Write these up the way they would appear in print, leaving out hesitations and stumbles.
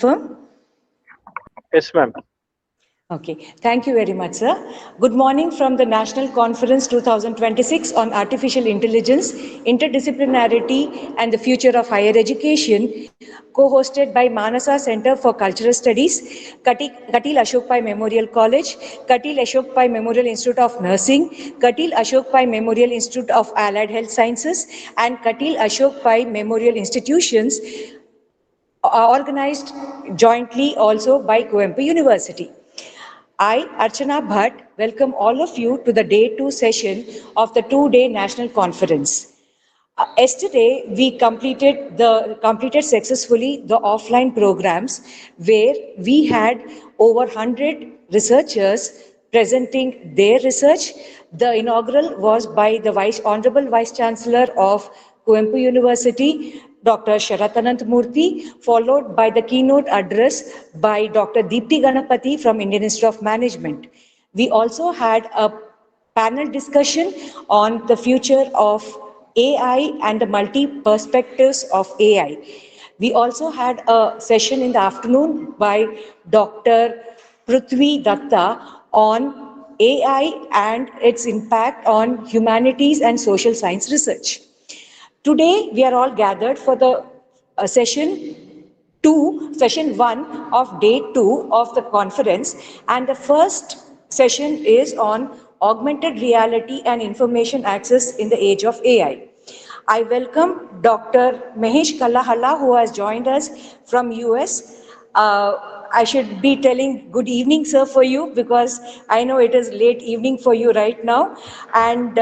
Confirm? Yes, ma'am. Okay, thank you very much, sir. Good morning from the National Conference 2026 on Artificial Intelligence, Interdisciplinarity and the Future of Higher Education, co-hosted by Manasa Center for Cultural Studies, Kateel Ashok Pai Memorial College, Kateel Ashok Pai Memorial Institute of Nursing, Kateel Ashok Pai Memorial Institute of Allied Health Sciences, and Kateel Ashok Pai Memorial Institutions, organized jointly also by Kuvempu University. I, Archana Bhatt, welcome all of you to the Day 2 session of the two-day National Conference. Yesterday, we completed successfully the offline programs where we had over 100 researchers presenting their research. The inaugural was by the Honorable Vice Chancellor of Kuvempu University, Dr. Sharatanand Murthy, followed by the keynote address by Dr. Deepti Ganapati from Indian Institute of Management. We also had a panel discussion on the future of AI and the multi-perspectives of AI. We also had a session in the afternoon by Dr. Prithvi Datta on AI and its impact on humanities and social science research. Today, we are all gathered for the session one of day 2 of the conference, and the first session is on augmented reality and information access in the age of AI. I welcome Dr. Mahesh Kallahalla, who has joined us from US. I should be telling good evening, sir, for you, because I know it is late evening for you right now. And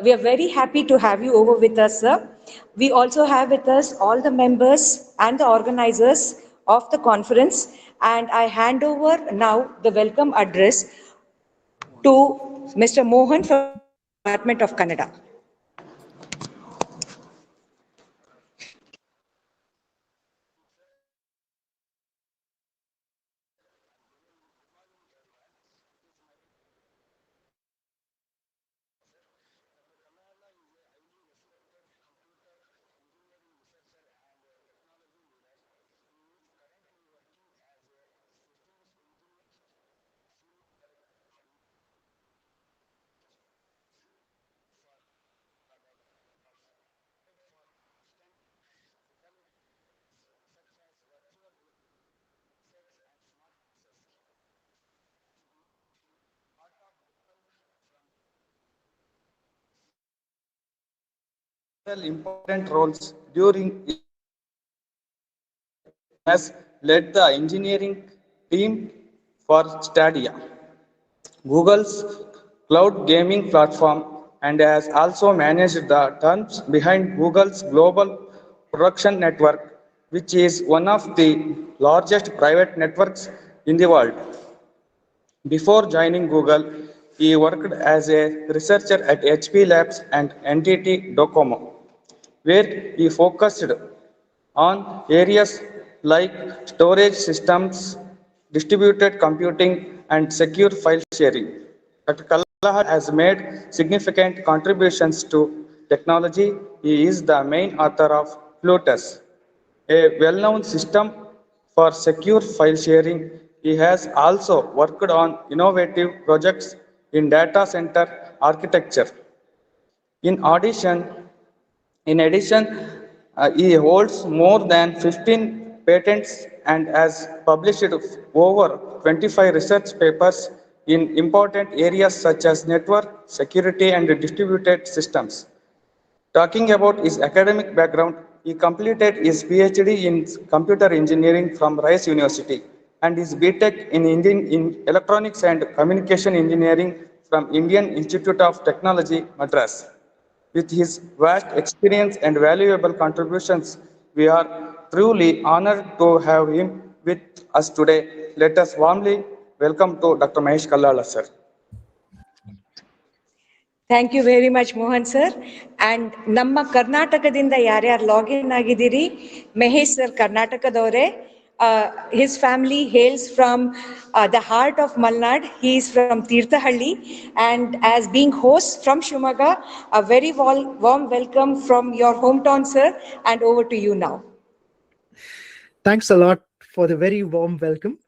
we are very happy to have you over with us, sir. We also have with us all the members and the organizers of the conference. And I hand over now the welcome address to Mr. Mohan from Department of Kannada. Several important roles during its has led the engineering team for Stadia, Google's cloud gaming platform, and has also managed the terms behind Google's global production network, which is one of the largest private networks in the world. Before joining Google, he worked as a researcher at HP Labs and NTT Docomo, where he focused on areas like storage systems, distributed computing, and secure file sharing. Dr. Kallahar has made significant contributions to technology. He is the main author of Plutus, a well-known system for secure file sharing. He has also worked on innovative projects in data center architecture. In addition, he holds more than 15 patents and has published over 25 research papers in important areas such as network, security, and distributed systems. Talking about his academic background, he completed his PhD in computer engineering from Rice University and his BTech in electronics and communication engineering from Indian Institute of Technology, Madras. With his vast experience and valuable contributions, we are truly honored to have him with us today. Let us warmly welcome to Dr. Mahesh Kallala, sir. Thank you very much, Mohan sir. And ನಮ್ಮ ಕರ್ನಾಟಕದಿಂದ ಯಾರ್ಯಾರು login ಆಗಿದ್ದೀರಿ, Mahesh sir ಕರ್ನಾಟಕದವರೇ. His family hails from the heart of Malnad. He is from Tirthahalli, and as being host from Shumaga, a very warm welcome from your hometown, sir, and over to you now. Thanks a lot for the very warm welcome.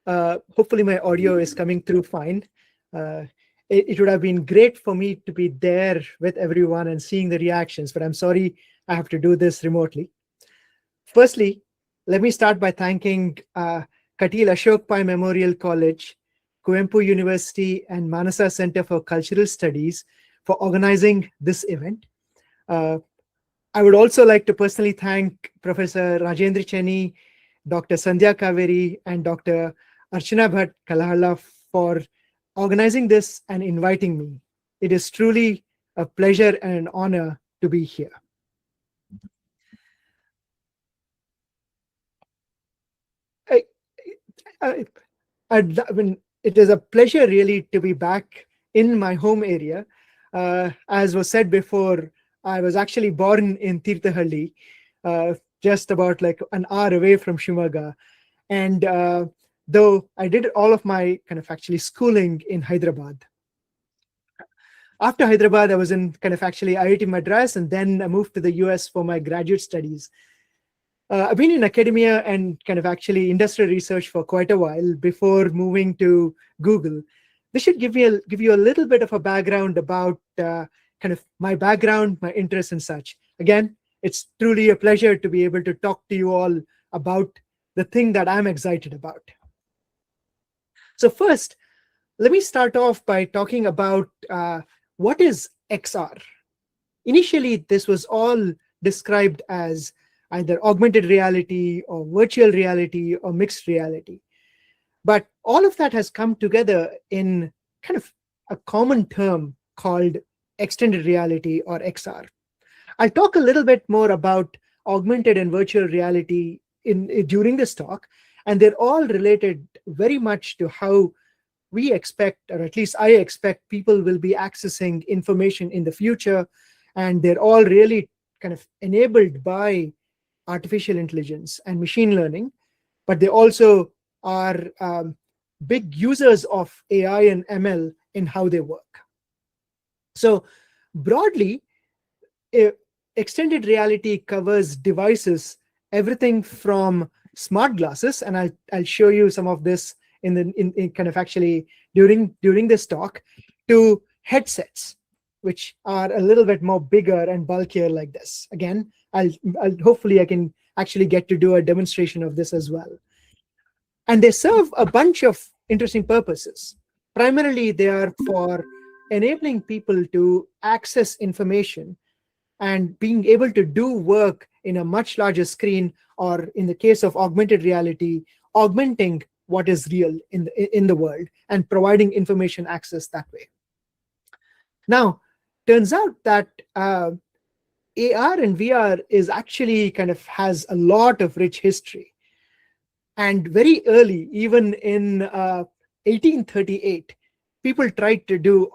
Hopefully my audio is coming through fine. It would have been great for me to be there with everyone and seeing the reactions, but I'm sorry I have to do this remotely. Firstly, let me start by thanking Kateel Ashok Memorial College, Kuvempu University, and Manasa Center for Cultural Studies for organizing this event. I would also like to personally thank Professor Rajendra Chenny, Dr. Sandhya Kaveri, and Dr. Archana Bhatt Kalahalla for organizing this and inviting me. It is truly a pleasure and an honor to be here. I mean, it is a pleasure really to be back in my home area. As was said before, I was actually born in Tirthahalli, just about like an hour away from Shimoga. And though I did all of my kind of actually schooling in Hyderabad. After Hyderabad, I was in kind of actually IIT Madras, and then I moved to the US for my graduate studies. I've been in academia and kind of actually industrial research for quite a while before moving to Google. This should give you a little bit of a background about kind of my background, my interests and such. Again, it's truly a pleasure to be able to talk to you all about the thing that I'm excited about. So first, let me start off by talking about what is XR. Initially, this was all described as either augmented reality or virtual reality or mixed reality. But all of that has come together in kind of a common term called extended reality or XR. I'll talk a little bit more about augmented and virtual reality during this talk, and they're all related very much to how we expect, or at least I expect, people will be accessing information in the future, and they're all really kind of enabled by artificial intelligence and machine learning, but they also are big users of AI and ML in how they work. So broadly, extended reality covers devices, everything from smart glasses, and I'll show you some of this in kind of actually during this talk, to headsets, which are a little bit more bigger and bulkier like this. Again, I'll hopefully I can actually get to do a demonstration of this as well. And they serve a bunch of interesting purposes. Primarily, they are for enabling people to access information and being able to do work in a much larger screen, or in the case of augmented reality, augmenting what is real in the world and providing information access that way. Now, turns out that AR and VR is actually kind of has a lot of rich history. And very early, even in 1838, people tried to do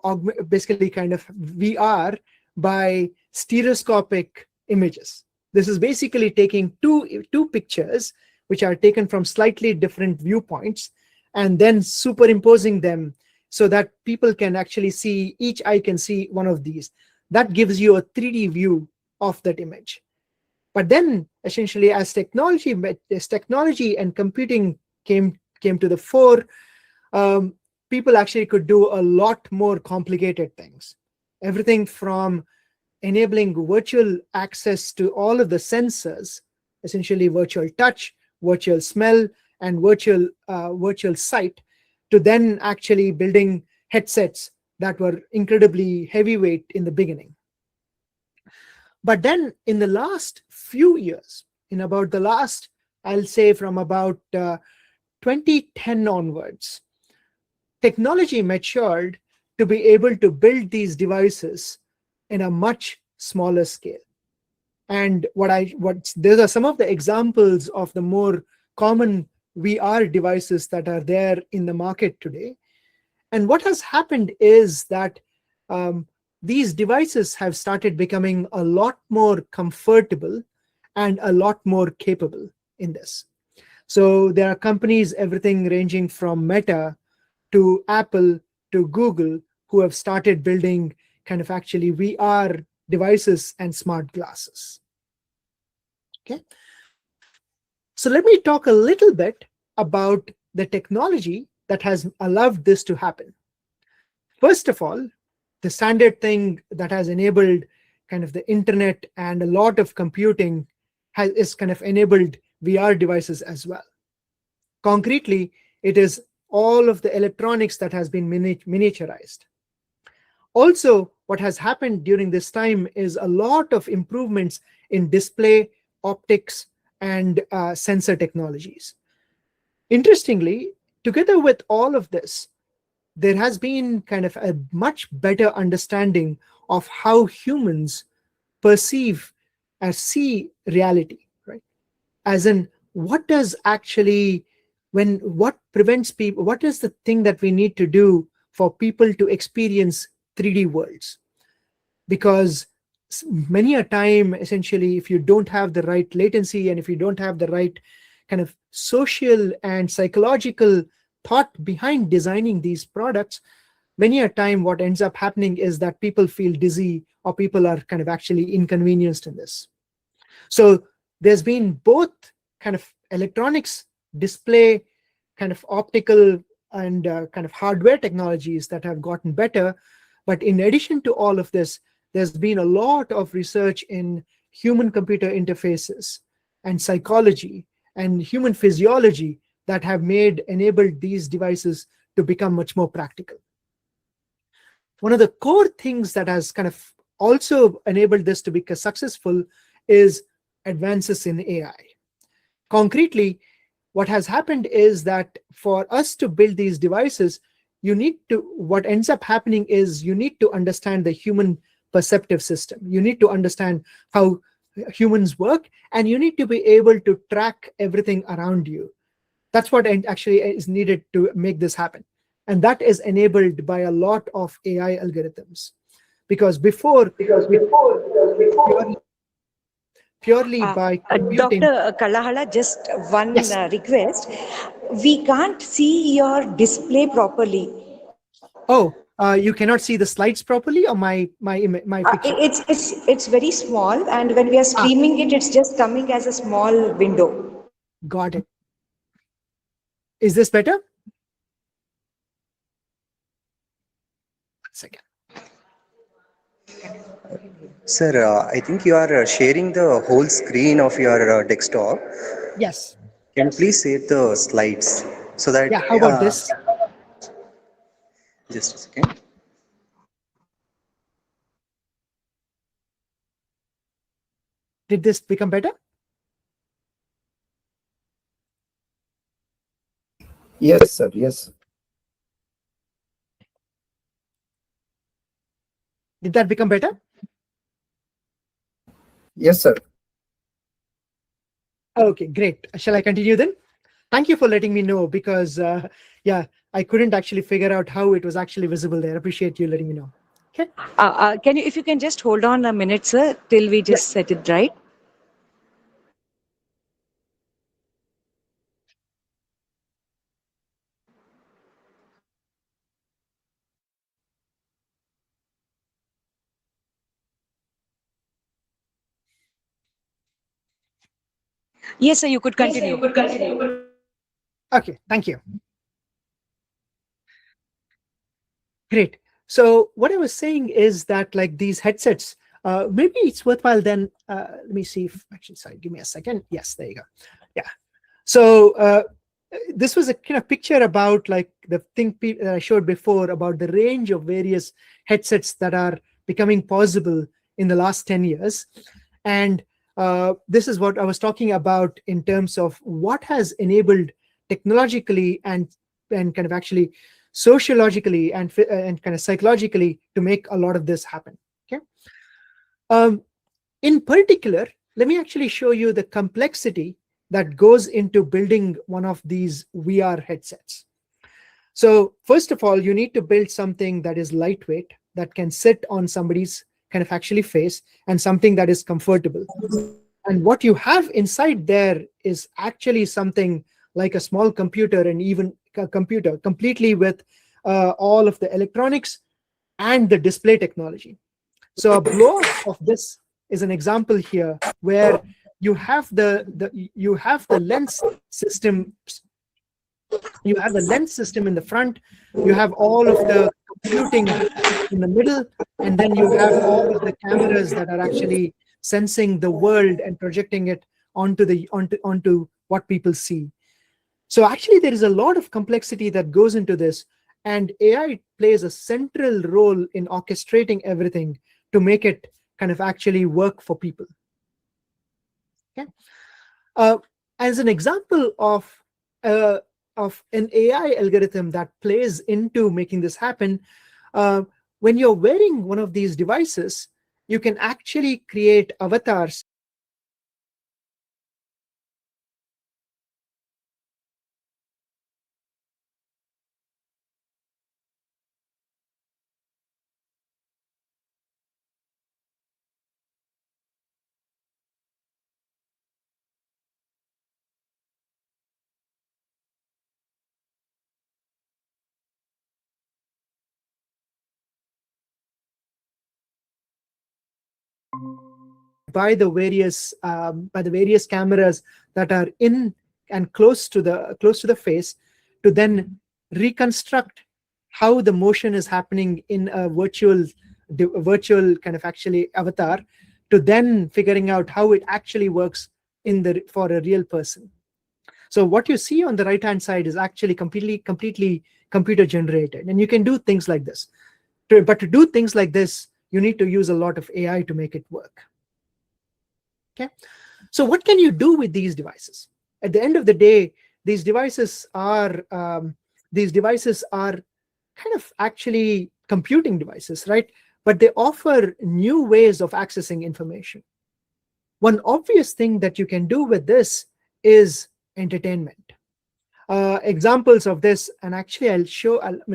basically kind of VR by stereoscopic images. This is basically taking two pictures which are taken from slightly different viewpoints and then superimposing them so that people can actually see, each eye can see one of these. That gives you a 3D view of that image. But then essentially as technology and computing came to the fore, people actually could do a lot more complicated things. Everything from enabling virtual access to all of the sensors, essentially virtual touch, virtual smell, and virtual sight, to then actually building headsets that were incredibly heavyweight in the beginning. But then in the last few years, in about the last, I'll say from about 2010 onwards, technology matured to be able to build these devices in a much smaller scale. And these are some of the examples of the more common VR devices that are there in the market today. And what has happened is that these devices have started becoming a lot more comfortable and a lot more capable in this. So there are companies, everything ranging from Meta to Apple to Google, who have started building kind of actually VR devices and smart glasses. Okay. So let me talk a little bit about the technology that has allowed this to happen. First of all, the standard thing that has enabled kind of the internet and a lot of computing is kind of enabled VR devices as well. Concretely, it is all of the electronics that has been miniaturized. Also, what has happened during this time is a lot of improvements in display, optics, and sensor technologies. Interestingly, together with all of this, there has been kind of a much better understanding of how humans perceive and see reality, right? As in, what does actually, what prevents people, what is the thing that we need to do for people to experience 3D worlds? Because many a time, essentially, if you don't have the right latency and if you don't have the right kind of social and psychological thought behind designing these products, many a time what ends up happening is that people feel dizzy or people are kind of actually inconvenienced in this. So there's been both kind of electronics, display, kind of optical and kind of hardware technologies that have gotten better. But in addition to all of this, there's been a lot of research in human-computer interfaces and psychology and human physiology that have enabled these devices to become much more practical. One of the core things that has kind of also enabled this to be successful is advances in AI. Concretely, what has happened is that for us to build these devices, what ends up happening is you need to understand the human perceptive system. You need to understand how humans work, and you need to be able to track everything around you. That's what actually is needed to make this happen. And that is enabled by a lot of AI algorithms. Because before purely by computing. Dr. Kalahala, just one Yes. Request. We can't see your display properly. Oh, you cannot see the slides properly, or my picture? It's very small, and when we are streaming it, it's just coming as a small window. Got it. Is this better? One second. Sir, I think you are sharing the whole screen of your desktop. Yes. Can you please share the slides so that? Yeah. How about this? Just a second. Did this become better? Yes, sir. Yes. Did that become better? Yes, sir. Okay, great. Shall I continue then? Thank you for letting me know, because yeah, I couldn't actually figure out how it was actually visible there. Appreciate you letting me know. Okay. If you can just hold on a minute, sir, till we just set it right. Yes, sir, you could continue. Okay, thank you. Great. So what I was saying is that, like, these headsets, maybe it's worthwhile then, let me see if, actually, sorry, give me a second. Yes, there you go. Yeah. So this was a kind of picture about, like, the thing that I showed before about the range of various headsets that are becoming possible in the last 10 years. And this is what I was talking about in terms of what has enabled technologically and kind of actually sociologically and kind of psychologically to make a lot of this happen. Okay. In particular, let me actually show you the complexity that goes into building one of these VR headsets. So first of all, you need to build something that is lightweight, that can sit on somebody's kind of actually face, and something that is comfortable. And what you have inside there is actually something like a small computer, and even a computer completely with all of the electronics and the display technology. So a blow-up of this is an example here where you have the lens system. You have the lens system in the front. You have all of the computing in the middle, and then you have all of the cameras that are actually sensing the world and projecting it onto what people see. So actually, there is a lot of complexity that goes into this, and AI plays a central role in orchestrating everything to make it kind of actually work for people. Okay. As an example of an AI algorithm that plays into making this happen, when you're wearing one of these devices, you can actually create avatars by the various cameras that are in and close to the face, to then reconstruct how the motion is happening in a virtual kind of actually avatar, to then figuring out how it actually works for a real person. So what you see on the right hand side is actually completely computer generated, and you can do things like this. But to do things like this, you need to use a lot of AI to make it work. Okay, so what can you do with these devices? At the end of the day, these devices are kind of actually computing devices, right? But they offer new ways of accessing information. One obvious thing that you can do with this is entertainment. Examples of this, and actually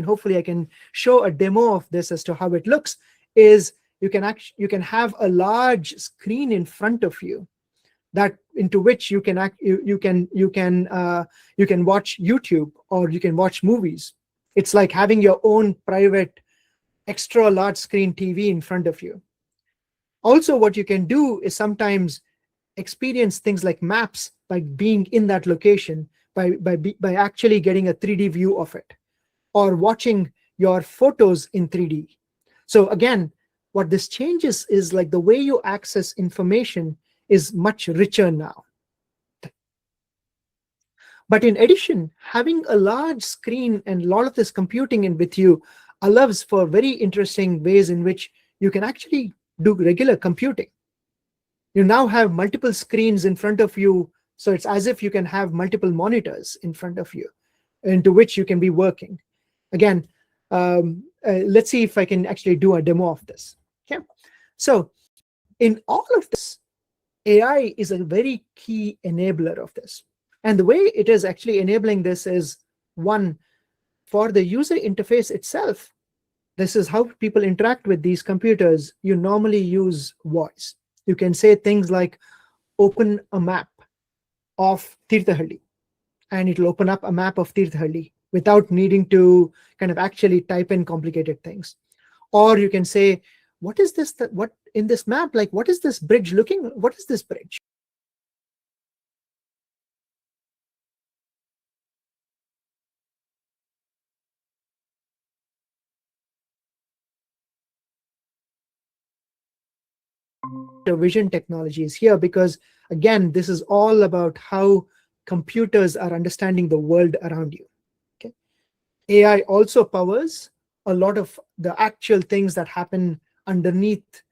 hopefully I can show a demo of this as to how it looks, is you can have a large screen in front of you that into which you can watch YouTube, or you can watch movies. It's like having your own private extra large screen TV in front of you. Also, what you can do is sometimes experience things like maps by being in that location, by actually getting a 3D view of it, or watching your photos in 3D. So again, what this changes is like the way you access information is much richer now. But in addition, having a large screen and a lot of this computing in with you allows for very interesting ways in which you can actually do regular computing. You now have multiple screens in front of you, so it's as if you can have multiple monitors in front of you into which you can be working. Again, let's see if I can actually do a demo of this. Okay, so in all of this, AI is a very key enabler of this. And the way it is actually enabling this is, one, for the user interface itself. This is how people interact with these computers. You normally use voice. You can say things like, open a map of Tirthahalli, and it'll open up a map of Tirthahalli without needing to kind of actually type in complicated things. Or you can say, what is this, what in this map, like what is this bridge looking, what is this bridge? Vision technology is here because, again, this is all about how computers are understanding the world around you. Okay, AI also powers a lot of the actual things that happen underneath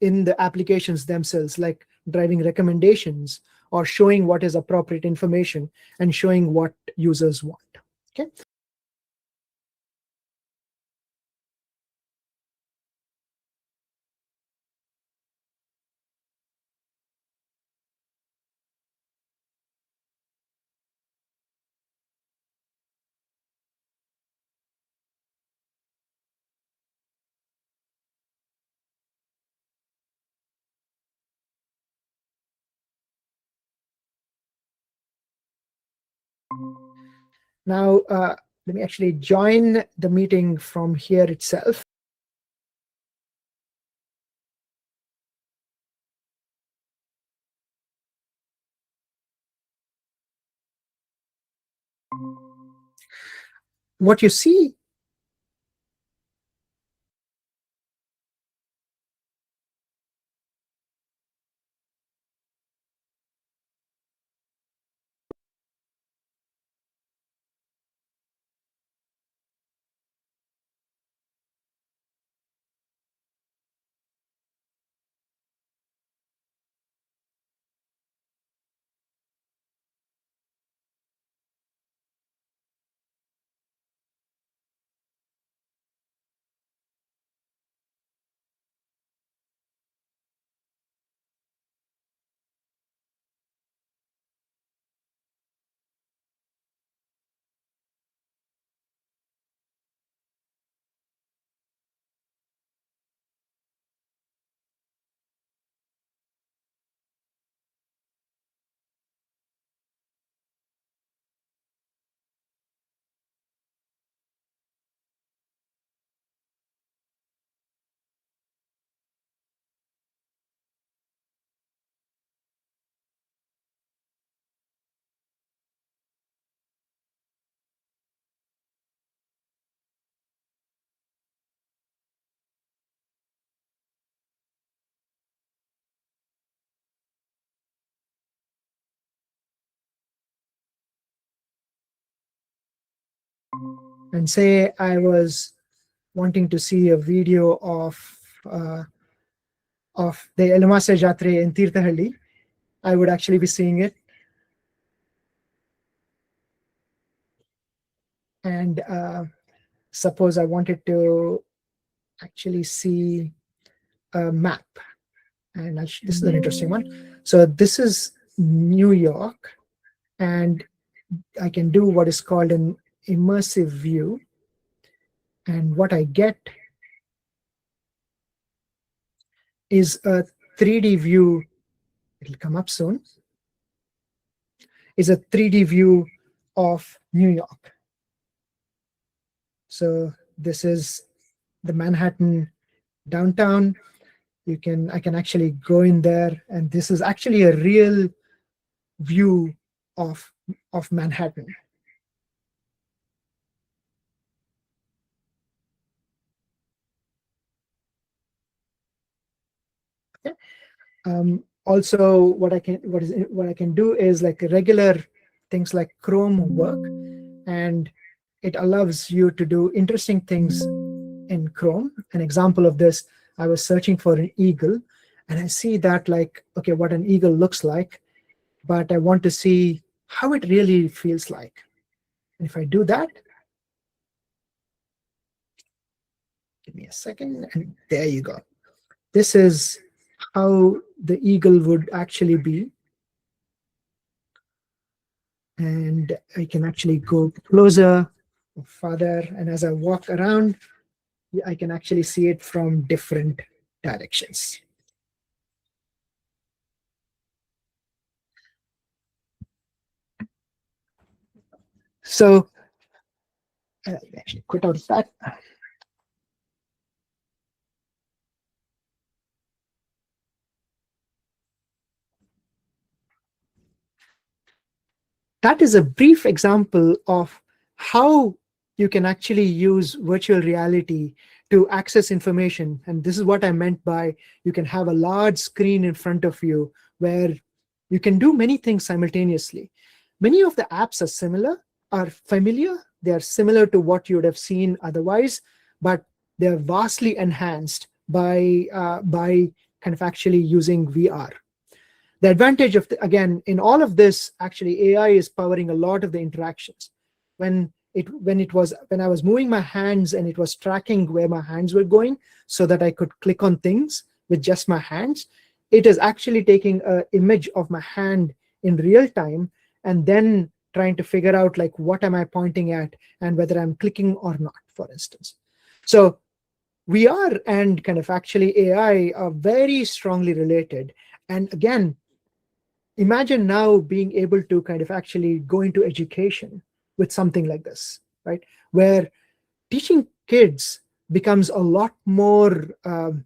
in the applications themselves, like driving recommendations or showing what is appropriate information and showing what users want. Okay. Now, let me actually join the meeting from here itself. what you see and say I was wanting to see a video of the Elamasa Jatre in Tirthahalli, I would actually be seeing it. And suppose I wanted to actually see a map. And this is an interesting one. So this is New York, and I can do what is called an immersive view. And what I get is a 3D view. It'll come up soon. Is a 3D view of New York. So this is the Manhattan downtown. I can actually go in there, and this is actually a real view of Manhattan. Okay. Also, what I can do is like regular things like Chrome work, and it allows you to do interesting things in Chrome. An example of this, I was searching for an eagle, and I see that like, okay, what an eagle looks like, but I want to see how it really feels like. And if I do that, give me a second, and there you go. This is how the eagle would actually be. And I can actually go closer or farther, and as I walk around, I can actually see it from different directions. So actually quit out of that. That is a brief example of how you can actually use virtual reality to access information. And this is what I meant by you can have a large screen in front of you where you can do many things simultaneously. Many of the apps are familiar. They are similar to what you would have seen otherwise, but they're vastly enhanced by kind of actually using VR. The advantage of, again, in all of this, actually, AI is powering a lot of the interactions. When I was moving my hands and it was tracking where my hands were going so that I could click on things with just my hands, it is actually taking an image of my hand in real time and then trying to figure out like what am I pointing at and whether I'm clicking or not, for instance. So VR and kind of actually AI are very strongly related. And again, imagine now being able to kind of actually go into education with something like this, right? Where teaching kids becomes a lot more kind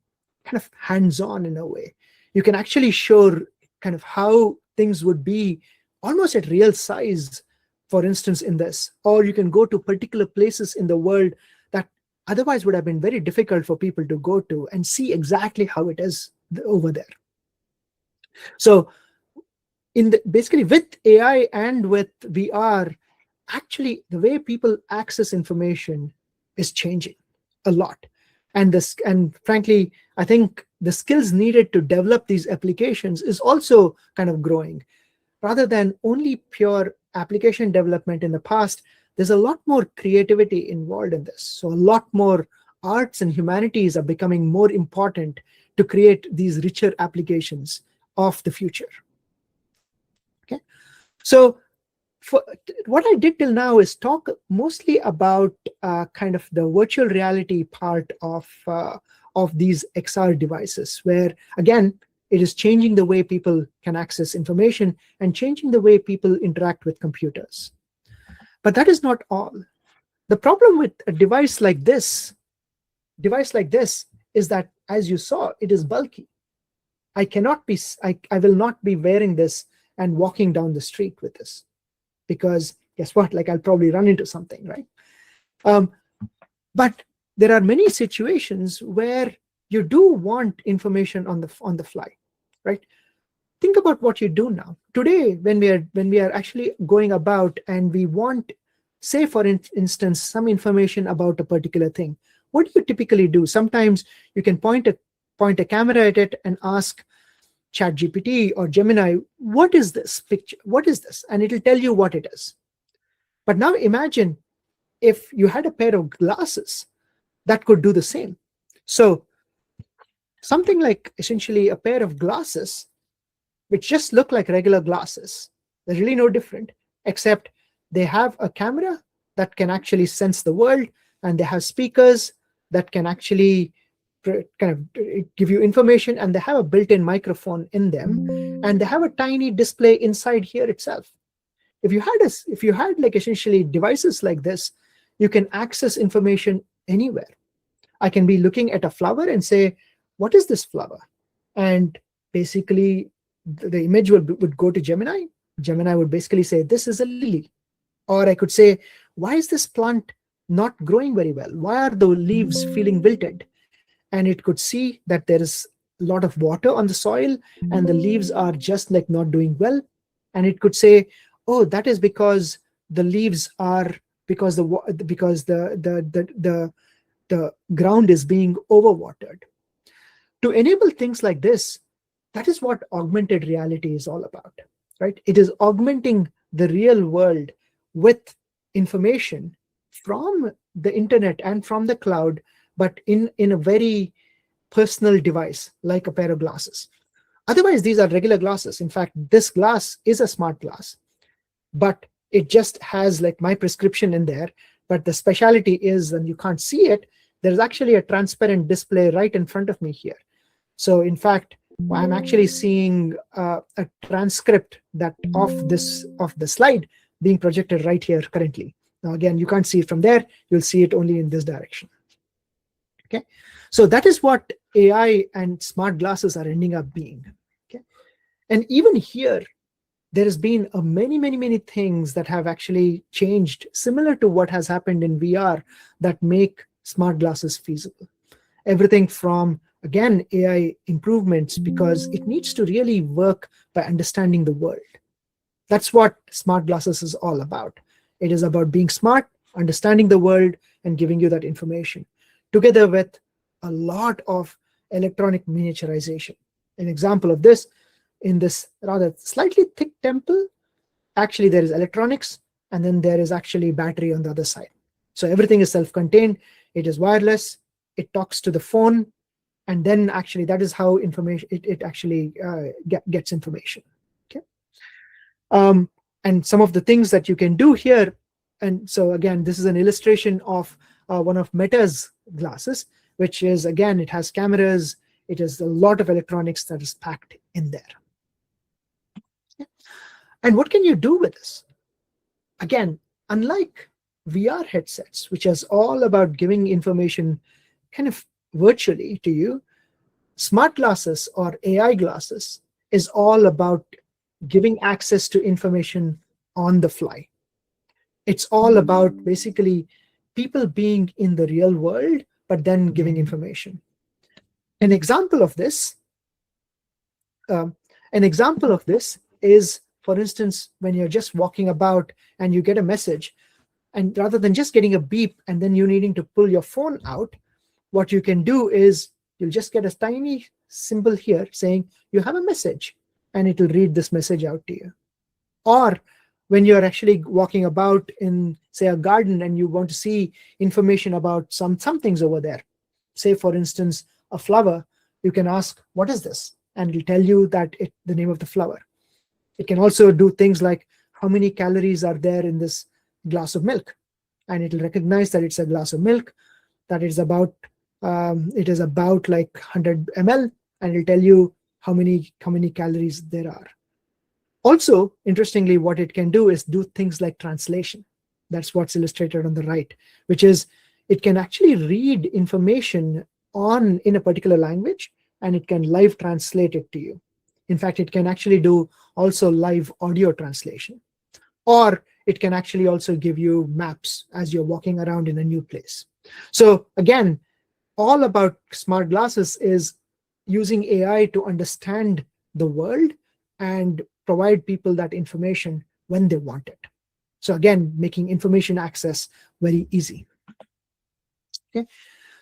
of hands-on in a way. You can actually show kind of how things would be almost at real size for instance, in this, or you can go to particular places in the world that otherwise would have been very difficult for people to go to and see exactly how it is over there. So basically with AI and with VR, actually the way people access information is changing a lot. And frankly, I think the skills needed to develop these applications is also kind of growing. Rather than only pure application development in the past, there's a lot more creativity involved in this. So a lot more arts and humanities are becoming more important to create these richer applications of the future. Okay, so what I did till now is talk mostly about kind of the virtual reality part of these XR devices, where again, it is changing the way people can access information and changing the way people interact with computers. But that is not all. The problem with a device like this is that, as you saw, it is bulky. I will not be wearing this and walking down the street with this, because guess what? Like, I'll probably run into something, right? But there are many situations where you do want information on the fly, right? Think about what you do now. Today, when we are actually going about and we want, say for instance, some information about a particular thing, what do you typically do? Sometimes you can point a camera at it and ask ChatGPT or Gemini, what is this picture? What is this? And it'll tell you what it is. But now imagine if you had a pair of glasses that could do the same. So something like essentially a pair of glasses, which just look like regular glasses. They're really no different, except they have a camera that can actually sense the world, and they have speakers that can actually kind of give you information, and they have a built-in microphone in them, and they have a tiny display inside here itself. If you had like essentially devices like this, you can access information anywhere. I can be looking at a flower and say, what is this flower? And basically the image would go to Gemini. Gemini would basically say, this is a lily. Or I could say, why is this plant not growing very well? Why are the leaves feeling wilted? And it could see that there is a lot of water on the soil and the leaves are just like not doing well. And it could say, oh, that is because the leaves are, because the ground is being overwatered. To enable things like this, that is what augmented reality is all about, right? It is augmenting the real world with information from the internet and from the cloud, but in a very personal device, like a pair of glasses. Otherwise, these are regular glasses. In fact, this glass is a smart glass, but it just has like my prescription in there. But the speciality is, and you can't see it, there's actually a transparent display right in front of me here. So in fact, I'm actually seeing a transcript of the slide being projected right here currently. Now, again, you can't see it from there. You'll see it only in this direction. Okay, so that is what AI and smart glasses are ending up being. Okay, and even here, there has been many things that have actually changed, similar to what has happened in VR, that make smart glasses feasible. Everything from, again, AI improvements, because it needs to really work by understanding the world. That's what smart glasses is all about. It is about being smart, understanding the world, and giving you that information, together with a lot of electronic miniaturization. An example of this, in this rather slightly thick temple, actually there is electronics, and then there is actually battery on the other side. So everything is self-contained, it is wireless, it talks to the phone, and then actually that is how information it actually gets information. Okay, and some of the things that you can do here, and so again, this is an illustration of one of Meta's glasses, which is, again, it has cameras, it has a lot of electronics that is packed in there. Okay. And what can you do with this? Again, unlike VR headsets, which is all about giving information kind of virtually to you, smart glasses or AI glasses is all about giving access to information on the fly. It's all about basically people being in the real world, but then giving information. An example of this, um, is, for instance, when you're just walking about and you get a message, and rather than just getting a beep and then you needing to pull your phone out, what you can do is you'll just get a tiny symbol here saying you have a message, and it will read this message out to you. Or when you're actually walking about in, say, a garden and you want to see information about some things over there, say, for instance, a flower, you can ask, what is this? And it'll tell you that the name of the flower. It can also do things like, how many calories are there in this glass of milk? And it'll recognize that it's a glass of milk, that it is about like 100 ml, and it'll tell you how many calories there are. Also, interestingly, what it can do is do things like translation. That's what's illustrated on the right, which is it can actually read information in a particular language, and it can live translate it to you. In fact, it can actually do also live audio translation. Or it can actually also give you maps as you're walking around in a new place. So again, all about smart glasses is using AI to understand the world and provide people that information when they want it. So again, making information access very easy. Okay.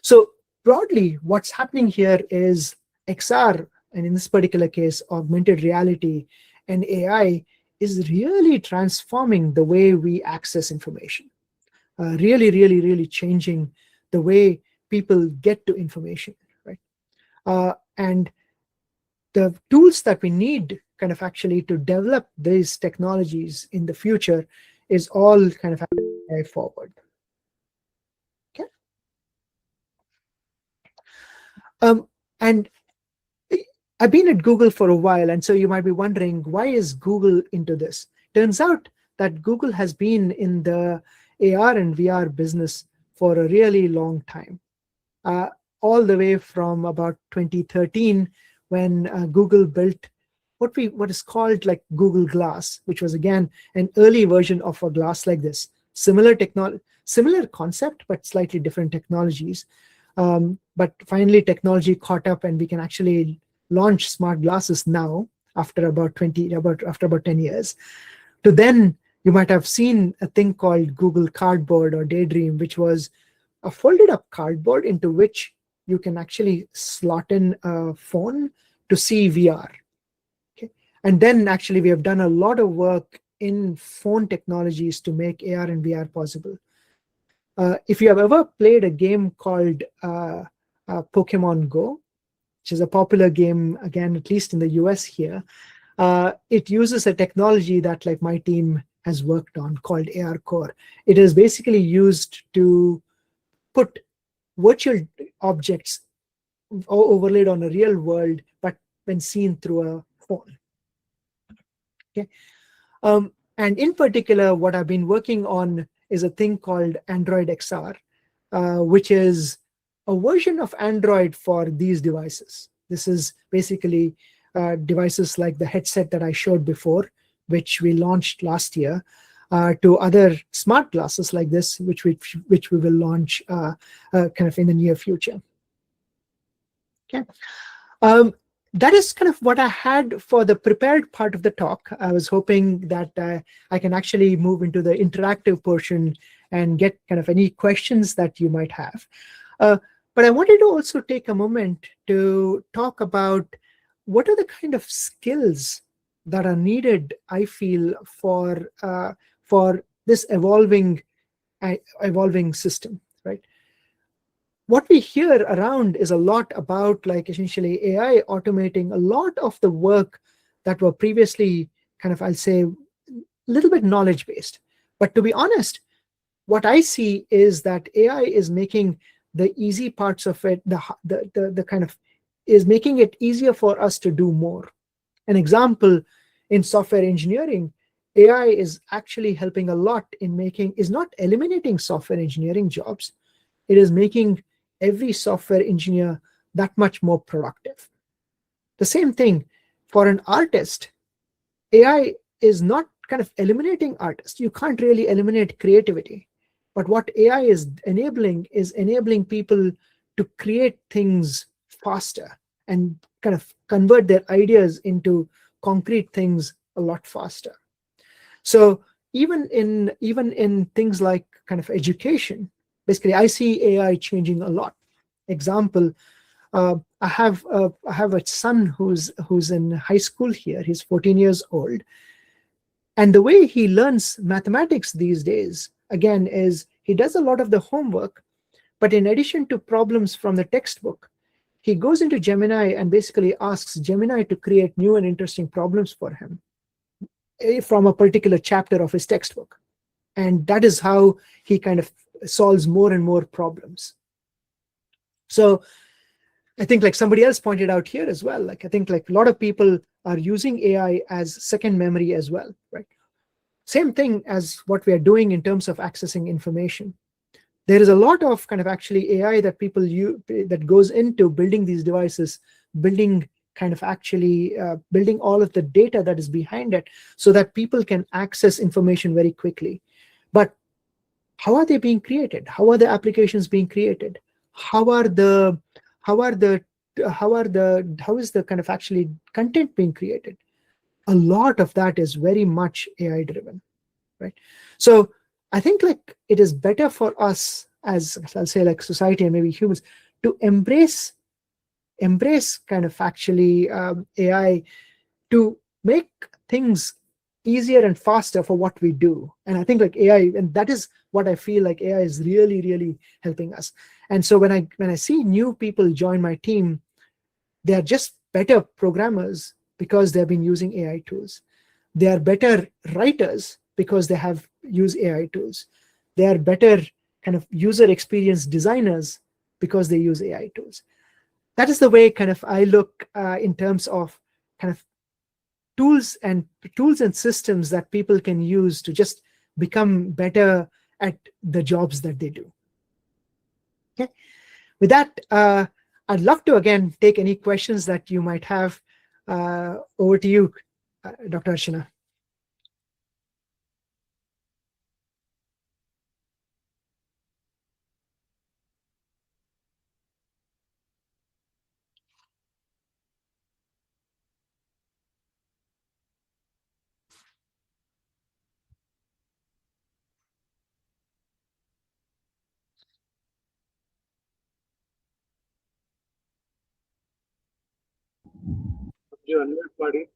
So broadly, what's happening here is XR, and in this particular case, augmented reality and AI, is really transforming the way we access information. Really changing the way people get to information, right? And the tools that we need kind of actually to develop these technologies in the future is all kind of AI forward. Okay. And I've been at Google for a while, and so you might be wondering, why is Google into this? Turns out that Google has been in the AR and VR business for a really long time, all the way from about 2013, when Google built what is called like Google Glass, which was again an early version of a glass like this. Similar concept, but slightly different technologies. But finally, technology caught up, and we can actually launch smart glasses now after about 10 years. To then, you might have seen a thing called Google Cardboard or Daydream, which was a folded up cardboard into which you can actually slot in a phone to see VR. Okay. And then actually we have done a lot of work in phone technologies to make AR and VR possible. If you have ever played a game called Pokemon Go, which is a popular game, again, at least in the US here, it uses a technology that like my team has worked on called AR Core. It is basically used to put virtual objects overlaid on a real world, but when seen through a phone. Okay. And in particular, what I've been working on is a thing called Android XR, which is a version of Android for these devices. This is basically devices like the headset that I showed before, which we launched last year, to other smart glasses like this, which we will launch kind of in the near future. Okay. That is kind of what I had for the prepared part of the talk. I was hoping that I can actually move into the interactive portion and get kind of any questions that you might have. But I wanted to also take a moment to talk about what are the kind of skills that are needed, I feel, for this evolving system, right? What we hear around is a lot about like essentially AI automating a lot of the work that were previously kind of, I'll say, a little bit knowledge-based. But to be honest, what I see is that AI is making the easy parts of it, the kind of is making it easier for us to do more. An example, in software engineering, AI is actually helping a lot in is not eliminating software engineering jobs. It is making every software engineer that much more productive. The same thing for an artist. AI is not kind of eliminating artists. You can't really eliminate creativity. But what AI is enabling people to create things faster and kind of convert their ideas into concrete things a lot faster. So even in things like kind of education, basically, I see AI changing a lot. Example, I have a son who's in high school here. He's 14 years old, and the way he learns mathematics these days, again, is he does a lot of the homework, but in addition to problems from the textbook, he goes into Gemini and basically asks Gemini to create new and interesting problems for him from a particular chapter of his textbook. And that is how he kind of solves more and more problems. So I think, like somebody else pointed out here as well, like I think like a lot of people are using AI as second memory as well, right? Same thing as what we are doing in terms of accessing information. There is a lot of kind of actually AI that people use that goes into building these devices, building building all of the data that is behind it so that people can access information very quickly. But how are they being created? How are the applications being created? How is the kind of actually content being created? A lot of that is very much AI driven, right? So I think like it is better for us as, I'll say, like society and maybe humans to embrace kind of actually AI to make things easier and faster for what we do. And I think like AI, and that is what I feel like AI is really, really helping us. And so when I see new people join my team, they are just better programmers because they've been using AI tools. They are better writers because they have used AI tools. They are better kind of user experience designers because they use AI tools. That is the way kind of I look in terms of kind of tools and systems that people can use to just become better at the jobs that they do. Okay. With that, I'd love to again take any questions that you might have. Over to you, Dr. Archana. You unmute, buddy.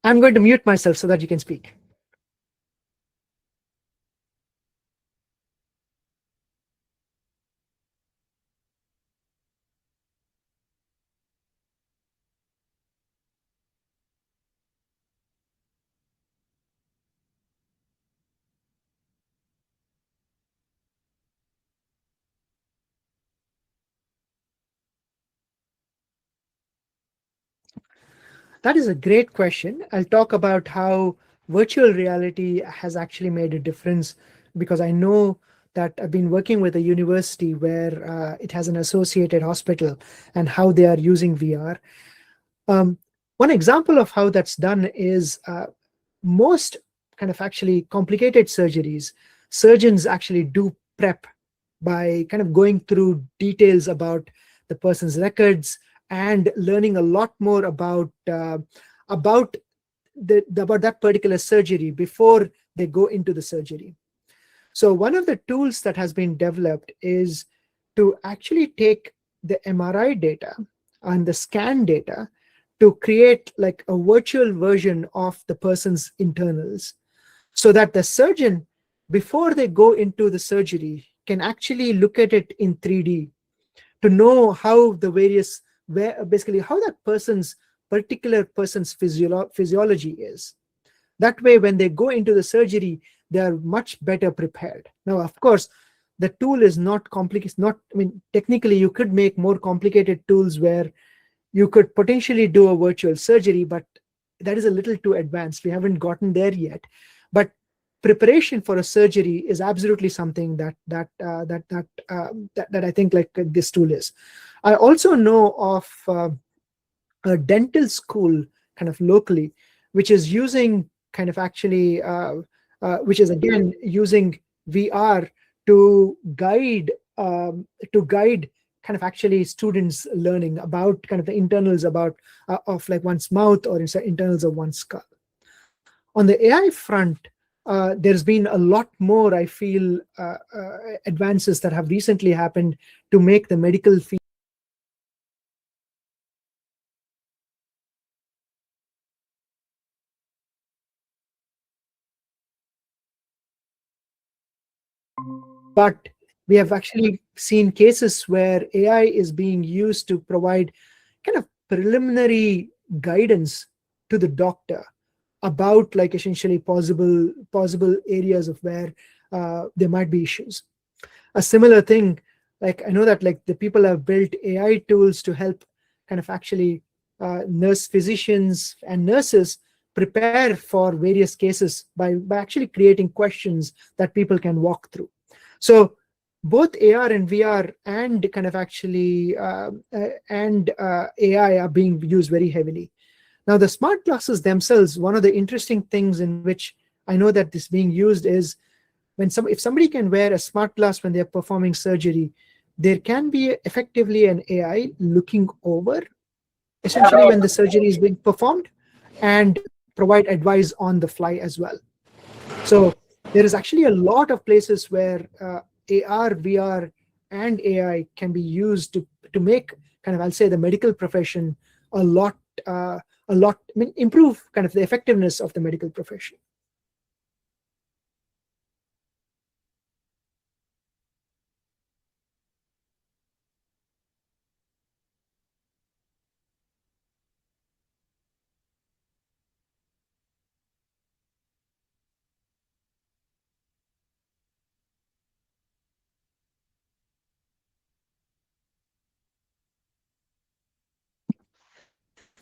I'm going to mute myself so that you can speak. That is a great question. I'll talk about how virtual reality has actually made a difference, because I know that I've been working with a university where it has an associated hospital and how they are using VR. One example of how that's done is most kind of actually complicated surgeries, surgeons actually do prep by kind of going through details about the person's records and learning a lot more about that particular surgery before they go into the surgery. So one of the tools that has been developed is to actually take the MRI data and the scan data to create like a virtual version of the person's internals, so that the surgeon, before they go into the surgery, can actually look at it in 3D to know how the various, basically how that particular person's physiology is. That way, when they go into the surgery, they are much better prepared. Now, of course, the tool is not complicated. Technically, you could make more complicated tools where you could potentially do a virtual surgery, but that is a little too advanced. We haven't gotten there yet. But preparation for a surgery is absolutely something that I think like this tool is. I also know of a dental school kind of locally, which is using kind of actually, which is again using VR to guide kind of actually students learning about kind of the internals about of like one's mouth or internals of one's skull. On the AI front, there's been a lot more, I feel, advances that have recently happened to make the medical field but we have actually seen cases where AI is being used to provide kind of preliminary guidance to the doctor about like essentially possible areas of where there might be issues. A similar thing, like I know that like the people have built AI tools to help kind of actually physicians and nurses prepare for various cases by actually creating questions that people can walk through. So both AR and VR and kind of actually AI are being used very heavily. Now, the smart glasses themselves, one of the interesting things in which I know that this being used is if somebody can wear a smart glass when they're performing surgery, there can be effectively an AI looking over essentially when the surgery is being performed and provide advice on the fly as well. So there is actually a lot of places where AR, VR, and AI can be used to make kind of, I'll say, the medical profession a lot, improve kind of the effectiveness of the medical profession.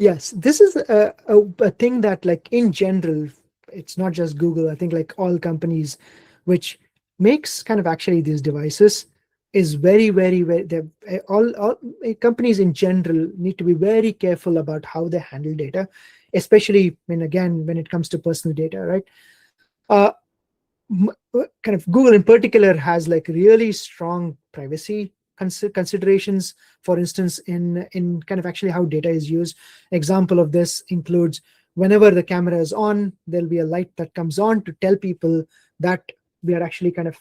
Yes, this is a thing that like in general, it's not just Google. I think like all companies which makes kind of actually these devices is very, all companies in general need to be very careful about how they handle data, especially when it comes to personal data, right? Uh, kind of Google in particular has like really strong privacy considerations. For instance, in kind of actually how data is used. Example of this includes whenever the camera is on, there'll be a light that comes on to tell people that we are actually kind of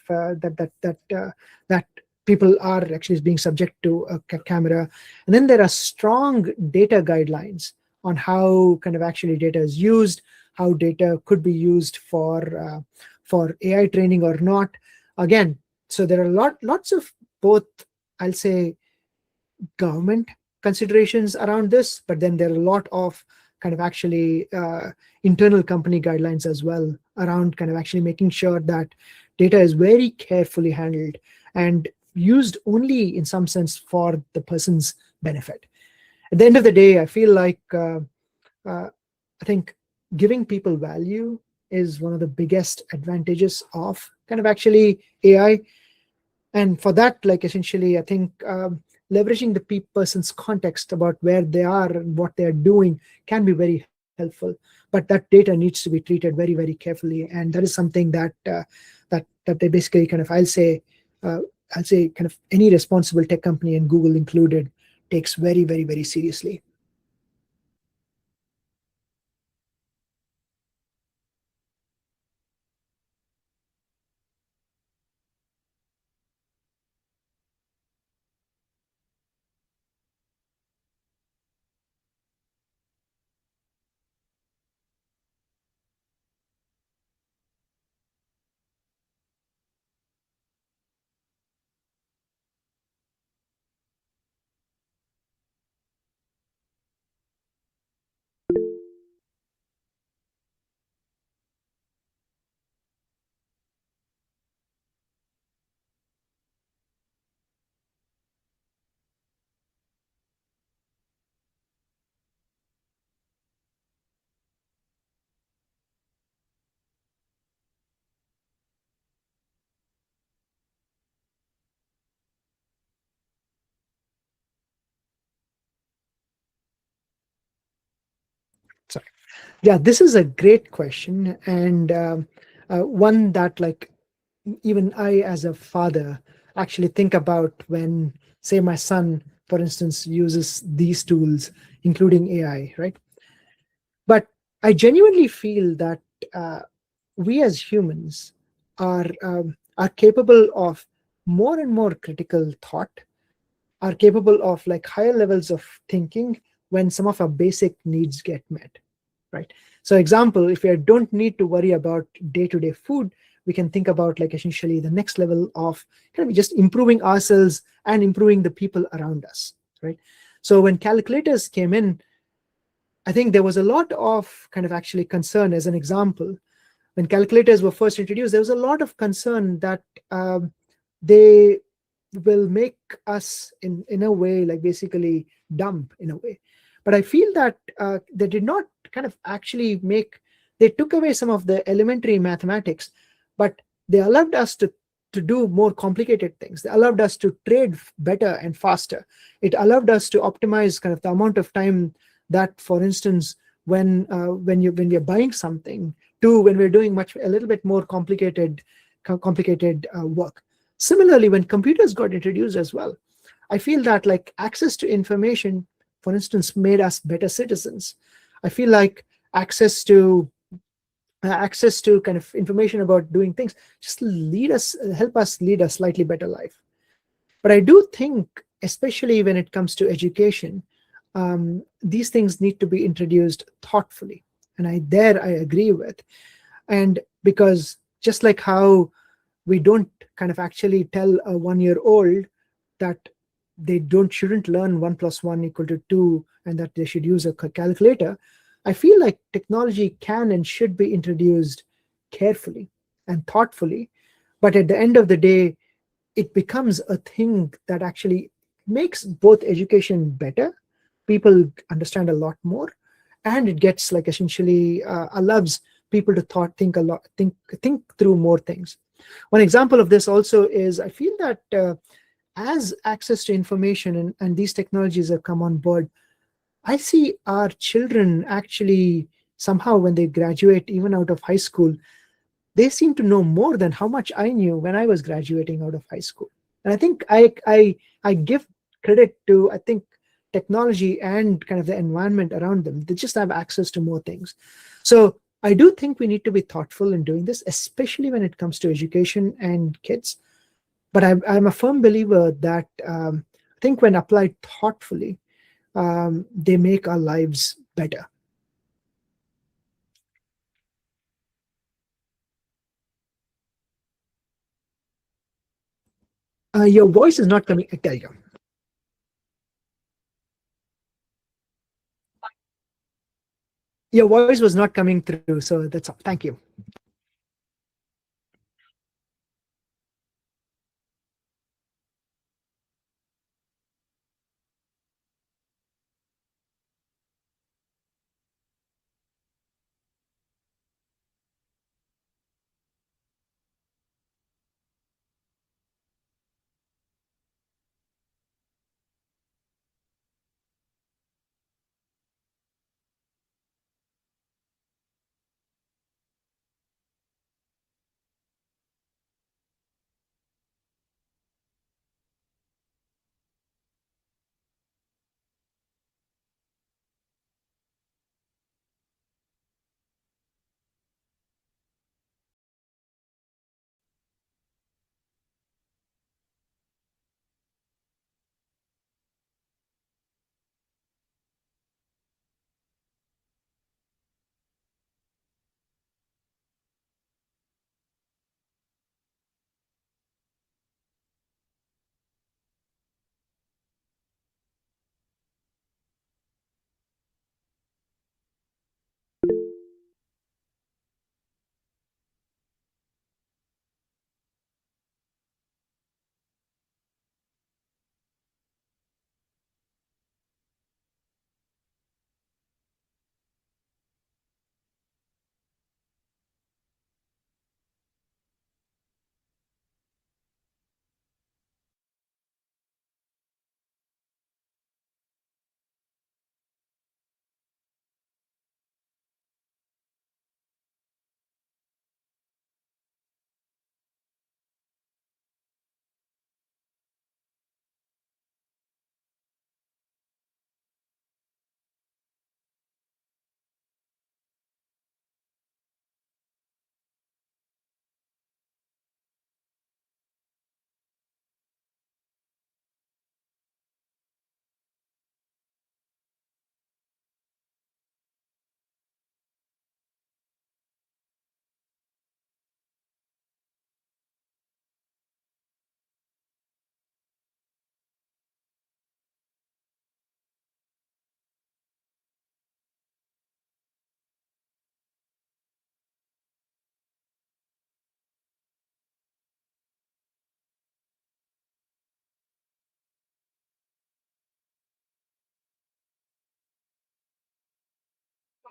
that people are actually being subject to a camera. And then there are strong data guidelines on how kind of actually data is used, how data could be used for AI training or not. Again, so there are lots of both, I'll say, government considerations around this, but then there are a lot of kind of actually internal company guidelines as well around kind of actually making sure that data is very carefully handled and used only in some sense for the person's benefit. At the end of the day, I feel like I think giving people value is one of the biggest advantages of kind of actually AI. And for that, like essentially, I think leveraging the person's context about where they are and what they are doing can be very helpful. But that data needs to be treated very carefully, and that is something that they basically kind of I'll say kind of any responsible tech company, and Google included, takes very seriously. Yeah, this is a great question, and one that, like, even I, as a father, actually think about when, say, my son, for instance, uses these tools, including AI, right? But I genuinely feel that uh, we as humans are capable of more and more critical thought, are capable of like higher levels of thinking when some of our basic needs get met, right? So example, if we don't need to worry about day-to-day food, we can think about like essentially the next level of kind of just improving ourselves and improving the people around us, right? So when calculators came in, I think there was a lot of kind of actually concern. As an example, when calculators were first introduced, there was a lot of concern that they will make us in a way like basically dumb in a way. But I feel that they did not kind of actually make, they took away some of the elementary mathematics, but they allowed us to do more complicated things. They allowed us to trade better and faster. It allowed us to optimize kind of the amount of time that, for instance, when we're buying something, to when we're doing much a little bit more complicated work. Similarly, when computers got introduced as well, I feel that like access to information, for instance, made us better citizens. I feel like access to kind of information about doing things just help us lead a slightly better life. But I do think, especially when it comes to education, these things need to be introduced thoughtfully, and I agree with. And because just like how we don't kind of actually tell a 1 year old that they don't shouldn't learn 1 + 1 = 2 and that they should use a calculator, I feel like technology can and should be introduced carefully and thoughtfully. But at the end of the day, it becomes a thing that actually makes both education better, people understand a lot more, and it gets like essentially allows people to think through more things. One example of this also is, I feel that as access to information and these technologies have come on board, I see our children actually somehow when they graduate, even out of high school, they seem to know more than how much I knew when I was graduating out of high school. And I think I give credit to, I think, technology and kind of the environment around them. They just have access to more things. So I do think we need to be thoughtful in doing this, especially when it comes to education and kids. But I'm a firm believer that I think when applied thoughtfully, they make our lives better. Your voice is not coming. There you go. Your voice was not coming through, so that's all. Thank you.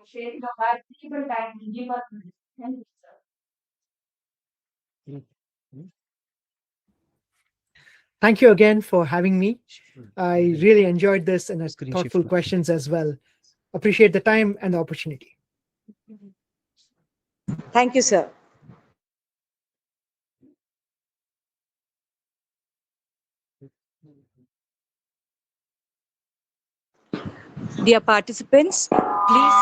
sharing of valuable time and give us. Thank you, sir. Thank you again for having me. I really enjoyed this and thoughtful questions as well. Appreciate the time and the opportunity. Thank you, sir. Dear participants, please.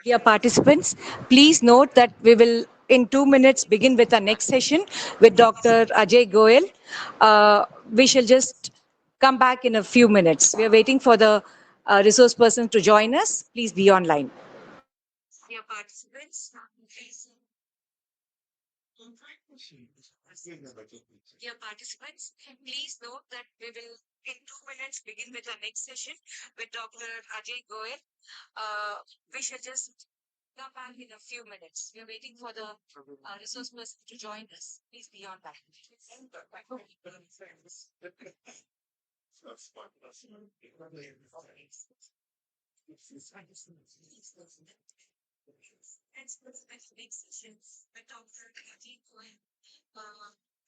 Dear participants, please note that we will, in 2 minutes, begin with our next session with Dr. Ajay Goel. We shall just come back in a few minutes. We are waiting for the resource person to join us. Please be online. Dear participants, please. Dear participants, please note that we will, in 2 minutes, begin with our next session with Dr. Ajay Goel. We shall just come back in a few minutes. We are waiting for the resource person to join us. Please be online. Next session with Dr. Kateel.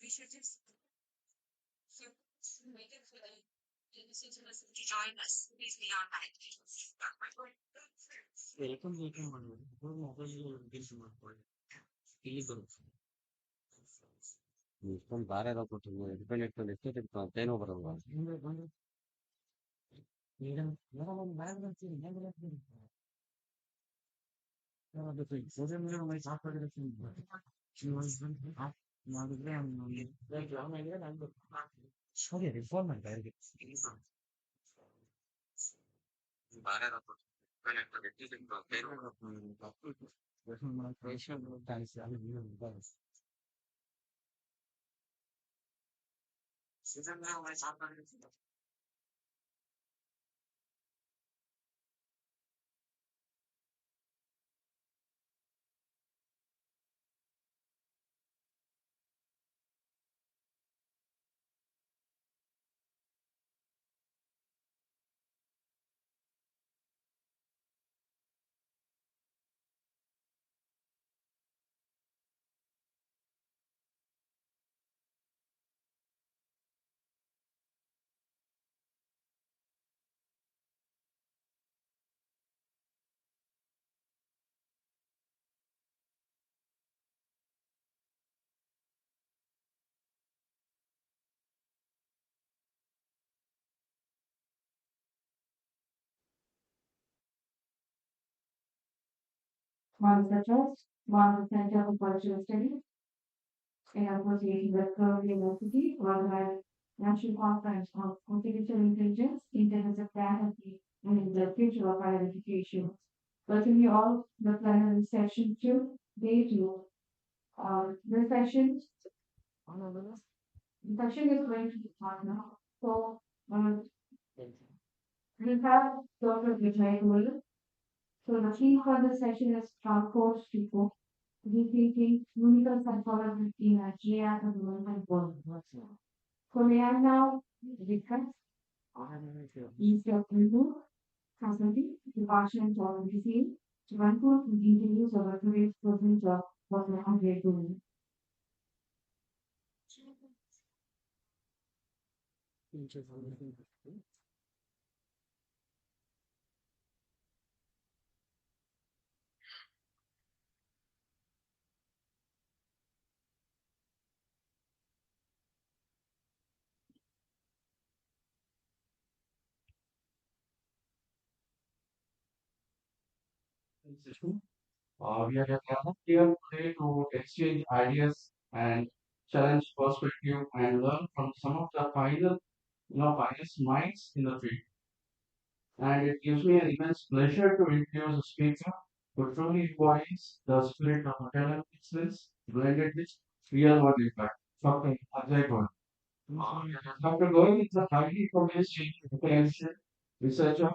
We should just waiting for the resource person to join us. Please be online. Manasa Trust, Manasa Center for Cultural Studies, in association with Kuvempu University, organized National Conference on Artificial Intelligence, Interdisciplinarity, and the Future of Higher Education. Welcome you all to the plenary session 2, day 2. This session, the session is going to be on now. So, we have Dr. Vijay Goel. So, the theme for this session is from course to course. Rethinking clinical psychology in a GI and development world. So may I now request Mr. Kuvempu University, Department of Medicine, to run through the interviews of our today's present of what we are doing. We are here today to exchange ideas and challenge perspective and learn from some of the finest minds in the field. And it gives me an immense pleasure to introduce a speaker who truly embodies the spirit of academic excellence blended with real world impact. Dr. Ajay Goel. Dr. Goel is a highly accomplished clinician, researcher,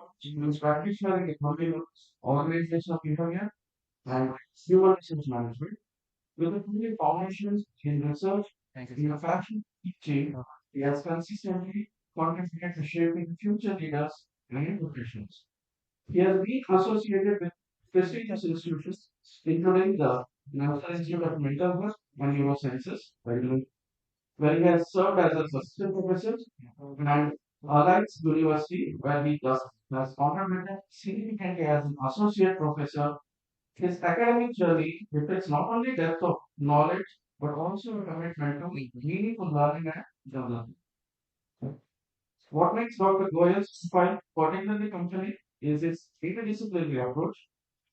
practitioner in economic organization of behavior and human resource management. With the clear foundations in research and fashion teaching, he has consistently contributed to shaping future leaders and professionals. He has been associated with prestigious institutions, including the National Institute of Mental Health and Neurosciences, where he has served as an assistant professor, and Alliance University, where he has contributed significantly as an associate professor. His academic journey reflects not only depth of knowledge but also a commitment to meaningful learning and development. What makes Dr. Goyal's profile particularly compelling is his interdisciplinary approach.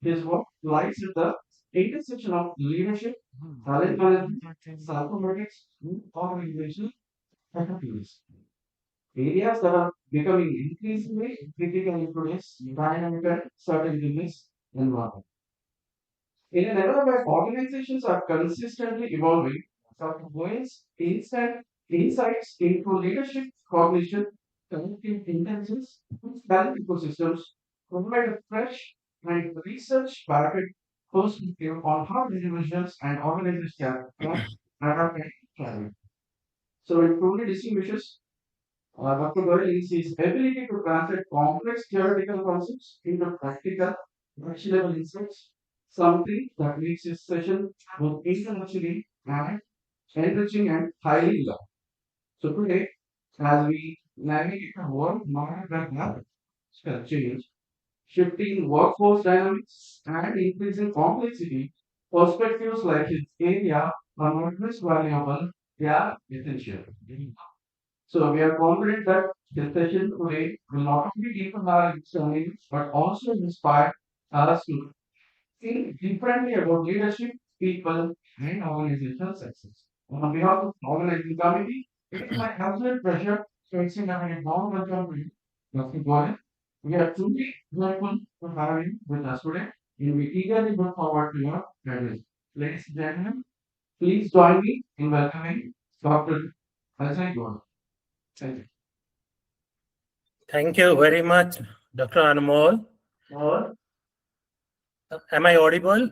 His work lies at the intersection of leadership, talent management, psychometrics, and organizational effectiveness. Areas that are becoming increasingly critical in today's dynamic and certain environment. In an era where organizations are consistently evolving, Dr. Goen's instant insights into leadership, cognition, collective intelligence, and talent ecosystems provide a fresh and research-backed perspective on how individuals and organizations can adapt and thrive. So it truly distinguishes Dr. Goel is his ability to translate complex theoretical concepts into practical, actionable insights, something that makes his session both intellectually and enriching and highly loved. So today, as we navigate a world marked by rapid change, shifting workforce dynamics, and increasing complexity, perspectives like his area are not just valuable, they are essential. So we are confident that this session today will not only deepen our understanding but also inspire us to think differently about leadership, people, and organizational success. On behalf of the organizing committee, it is my absolute pleasure to extend a warm welcome to you, Dr. Goyal. We are truly grateful to have you with us today, and we eagerly look forward to your address. Ladies and gentlemen, please join me in welcoming Dr. Ajay Goyal. Thank you. Thank you very much, Dr. Anmol. Or, Am I audible?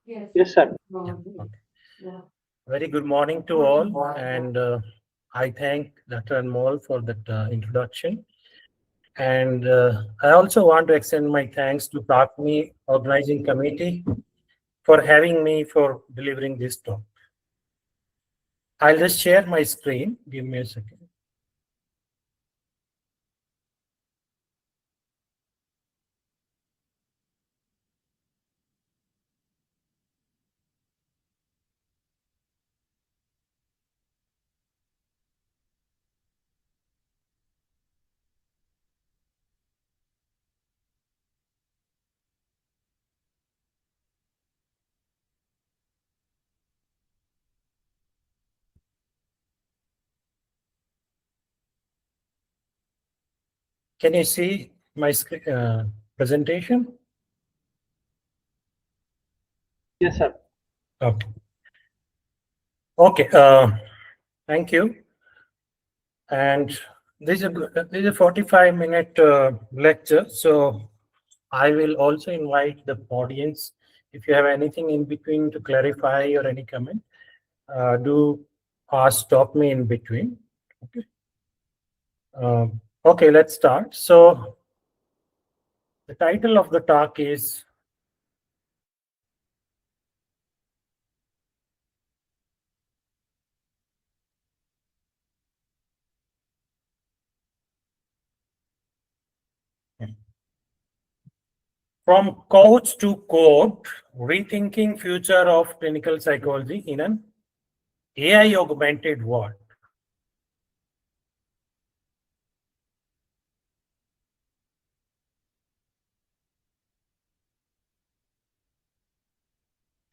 Yes, sir. Okay. Very good morning to all, and I thank Dr. Anmol for that introduction. And I also want to extend my thanks to KAPMI Organizing Committee for having me for delivering this talk. I'll just share my screen. Give me a second. Can you see my presentation? Yes, sir. Okay. Okay. Thank you. And this is a 45-minute lecture. So I will also invite the audience. If you have anything in between to clarify or any comment, do stop me in between. Okay. Okay, let's start. So the title of the talk is From Coach to Code, Rethinking Future of Clinical Psychology in an AI Augmented World.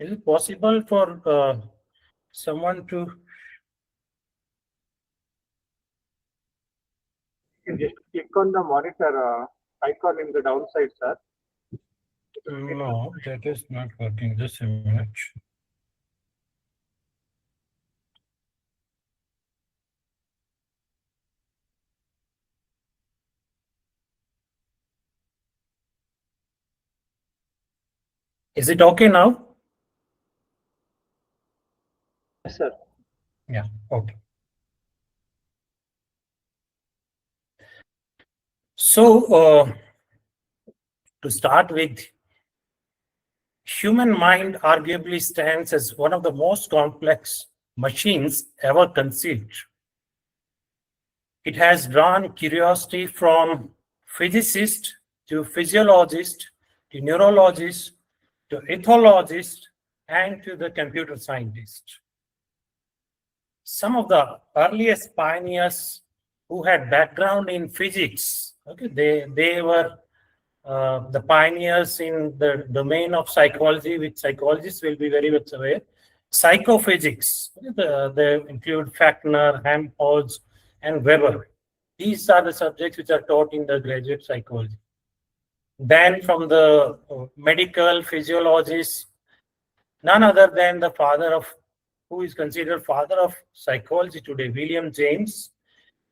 Is it possible for someone to... You just click on the monitor icon in the downside, sir. No, that is not working. Just a minute. Is it okay now? Yes, sir. Yeah, okay. So, to start with, human mind arguably stands as one of the most complex machines ever conceived. It has drawn curiosity from physicists to physiologists to neurologists to ethologists and to the computer scientists. Some of the earliest pioneers who had background in physics, okay, they were the pioneers in the domain of psychology, which psychologists will be very much aware. Psychophysics, they include Fachner, Helmholtz, and Weber. These are the subjects which are taught in the graduate psychology. Then from the medical physiologists, none other than the father of, who is considered father of psychology today, William James.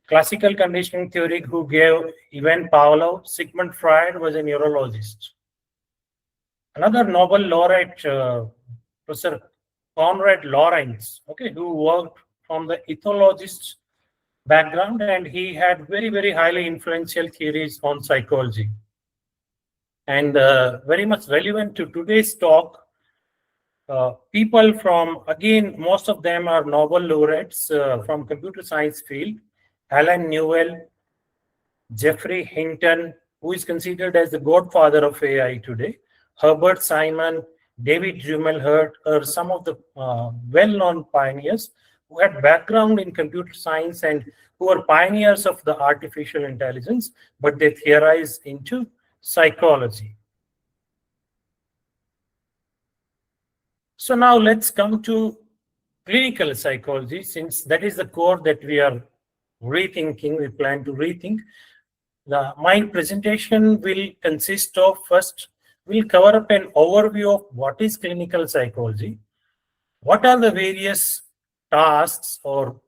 Classical conditioning theory who gave Ivan Pavlov. Sigmund Freud was a neurologist. Another Nobel laureate, Professor Konrad Lorenz, okay, who worked from the ethologist background, and he had very, very highly influential theories on psychology. And very much relevant to today's talk, people from, again, most of them are Nobel laureates from computer science field. Alan Newell, Jeffrey Hinton, who is considered as the godfather of AI today, Herbert Simon, David Drummelhurt are some of the well-known pioneers who had background in computer science and who are pioneers of the artificial intelligence, but they theorize into psychology. So now let's come to clinical psychology, since that is the core that we are rethinking, we plan to rethink. My presentation will consist of, first, we'll cover up an overview of what is clinical psychology, what are the various tasks or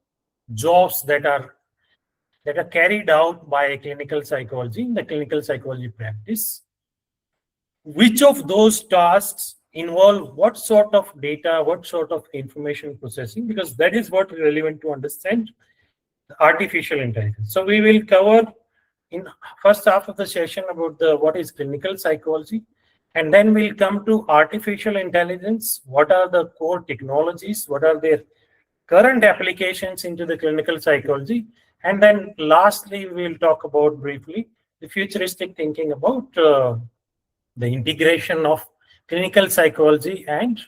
jobs that are carried out by a clinical psychology in the clinical psychology practice, which of those tasks involve what sort of data, what sort of information processing, because that is what is relevant to understand artificial intelligence. So we will cover in first half of the session about what is clinical psychology, and then we'll come to artificial intelligence. What are the core technologies? What are their current applications into the clinical psychology? And then lastly, we'll talk about briefly the futuristic thinking about the integration of clinical psychology and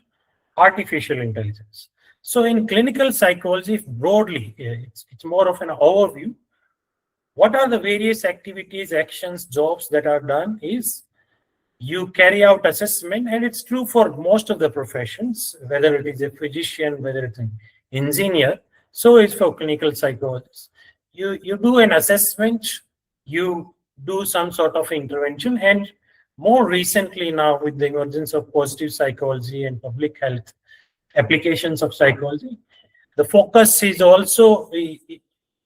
artificial intelligence. So in clinical psychology, broadly, it's more of an overview. What are the various activities, actions, jobs that are done is you carry out assessment, and it's true for most of the professions, whether it is a physician, whether it's an engineer, so it's for clinical psychologists. You do an assessment, you do some sort of intervention, and more recently now with the emergence of positive psychology and public health applications of psychology, the focus is also, the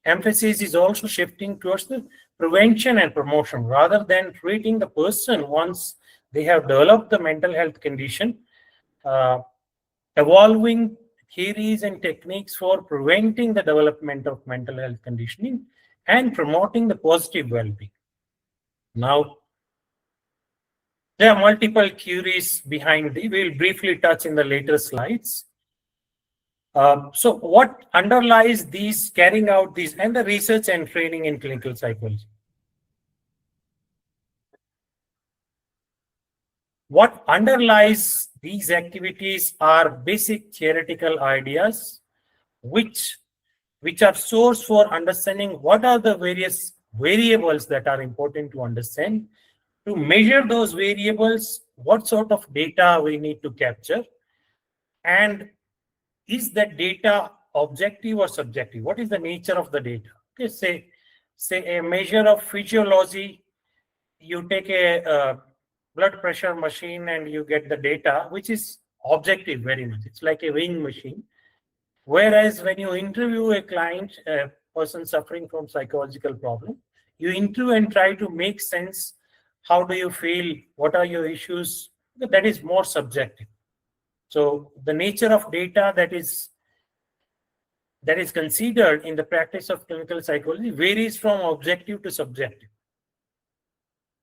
emphasis is also shifting towards the prevention and promotion rather than treating the person once they have developed the mental health condition, evolving theories and techniques for preventing the development of mental health conditioning and promoting the positive well-being. Now, there are multiple theories behind these. We'll briefly touch in the later slides. So what underlies these, carrying out these, and the research and training in clinical psychology? What underlies these activities are basic theoretical ideas, which are source for understanding what are the various variables that are important to understand. To measure those variables, what sort of data we need to capture, and is that data objective or subjective? What is the nature of the data? Okay, say a measure of physiology, you take a blood pressure machine and you get the data, which is objective very much. It's like a weighing machine. Whereas when you interview a client, a person suffering from psychological problem, you interview and try to make sense. How do you feel? What are your issues? That is more subjective. So the nature of data that is considered in the practice of clinical psychology varies from objective to subjective.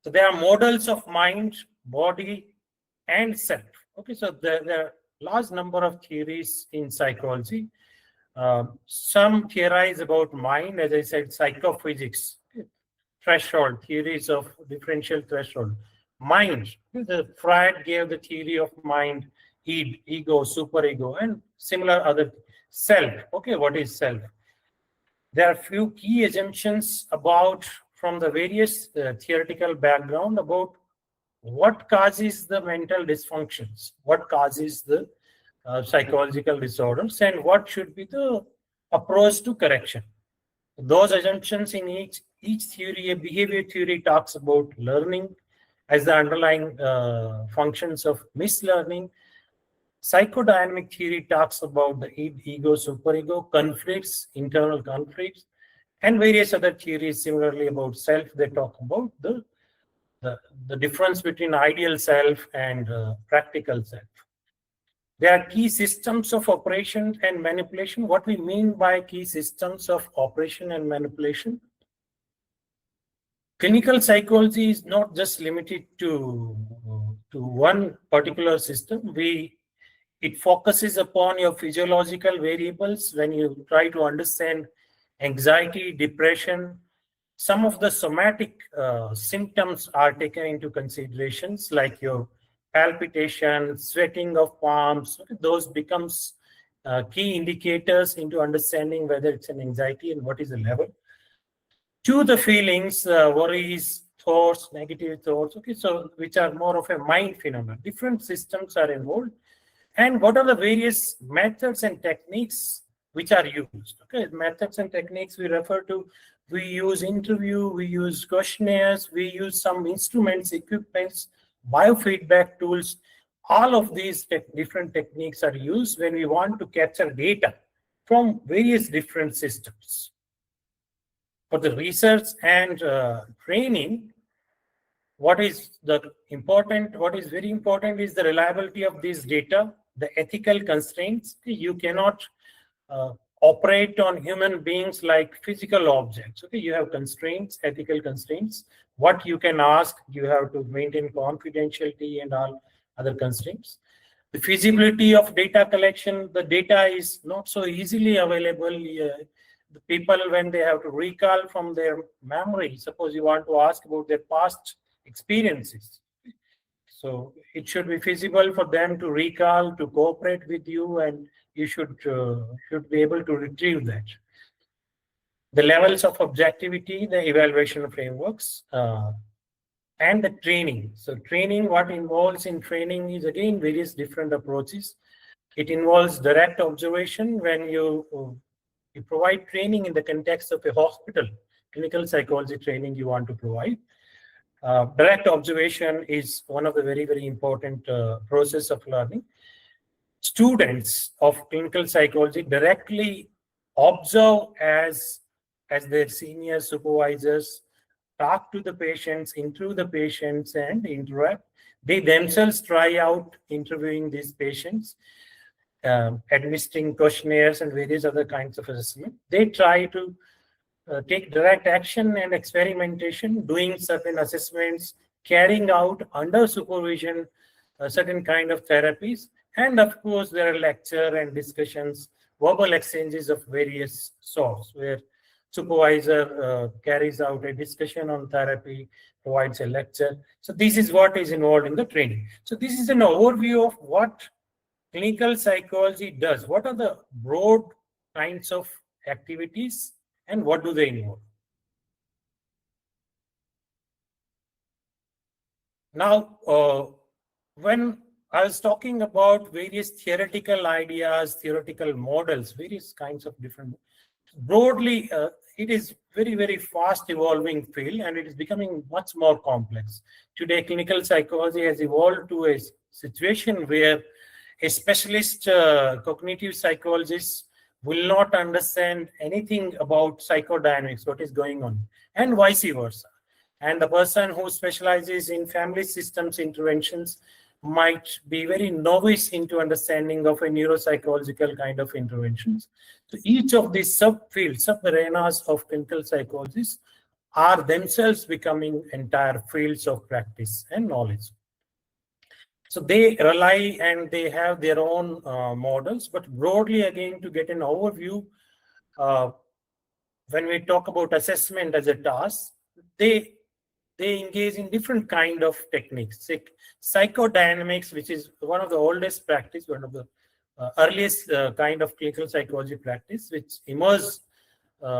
So there are models of mind, body, and self. Okay, so there are large number of theories in psychology. Some theorize about mind, as I said, psychophysics, threshold, theories of differential threshold. Mind, the Freud gave the theory of mind, ego, superego, and similar other self. Okay, what is self? There are few key assumptions about from the various theoretical background about what causes the mental dysfunctions, what causes the psychological disorders, and what should be the approach to correction. Those assumptions in each theory, a behavior theory talks about learning as the underlying functions of mislearning. Psychodynamic theory talks about the ego, superego, conflicts, internal conflicts, and various other theories similarly about self. They talk about the difference between ideal self and practical self. There are key systems of operation and manipulation. What we mean by key systems of operation and manipulation? Clinical psychology is not just limited to one particular system. It focuses upon your physiological variables when you try to understand anxiety, depression. Some of the somatic symptoms are taken into considerations, like your palpitation, sweating of palms. Those becomes key indicators into understanding whether it's an anxiety and what is the level. To the feelings, worries, thoughts, negative thoughts, okay, so which are more of a mind phenomenon. Different systems are involved. And what are the various methods and techniques which are used? Okay, methods and techniques we refer to, we use interview, we use questionnaires, we use some instruments, equipments, biofeedback tools. All of these different techniques are used when we want to capture data from various different systems. For the research and training, what is very important is the reliability of this data, the ethical constraints. You cannot operate on human beings like physical objects. Okay, you have constraints, ethical constraints. What you can ask, you have to maintain confidentiality and all other constraints. The feasibility of data collection, the data is not so easily available. The people, when they have to recall from their memory, suppose you want to ask about their past experiences. So it should be feasible for them to recall, to cooperate with you, and you should be able to retrieve that. The levels of objectivity, the evaluation frameworks, and the training. So training, what involves in training is again various different approaches. It involves direct observation when you provide training in the context of a hospital, clinical psychology training you want to provide. Direct observation is one of the very, very important process of learning. Students of clinical psychology directly observe as their senior supervisors, talk to the patients, interview the patients, and interact. They themselves try out interviewing these patients, administering questionnaires and various other kinds of assessment. They try to take direct action and experimentation, doing certain assessments, carrying out under supervision certain kind of therapies. And of course, there are lecture and discussions, verbal exchanges of various sorts, where supervisor carries out a discussion on therapy, provides a lecture. So this is what is involved in the training. So this is an overview of what clinical psychology does. What are the broad kinds of activities and what do they involve? Now, when I was talking about various theoretical ideas, theoretical models, various kinds of different, broadly, it is very, very fast evolving field and it is becoming much more complex. Today, clinical psychology has evolved to a situation where a specialist cognitive psychologist will not understand anything about psychodynamics, what is going on, and vice versa. And the person who specializes in family systems interventions might be very novice into understanding of a neuropsychological kind of interventions. So each of these subfields, sub-arenas of clinical psychologists are themselves becoming entire fields of practice and knowledge. So they rely and they have their own models, but broadly again, to get an overview, when we talk about assessment as a task, they engage in different kind of techniques. Like psychodynamics, which is one of the oldest practice, one of the earliest kind of clinical psychology practice, which emerged,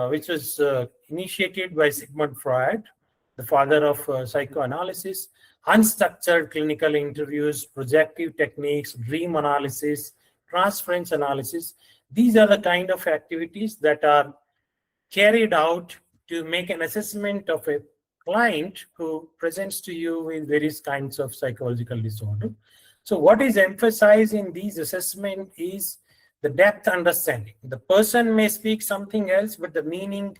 which was initiated by Sigmund Freud, the father of psychoanalysis. Unstructured clinical interviews, projective techniques, dream analysis, transference analysis. These are the kind of activities that are carried out to make an assessment of a client who presents to you with various kinds of psychological disorder. So what is emphasized in these assessment is the depth understanding. The person may speak something else, but the meaning,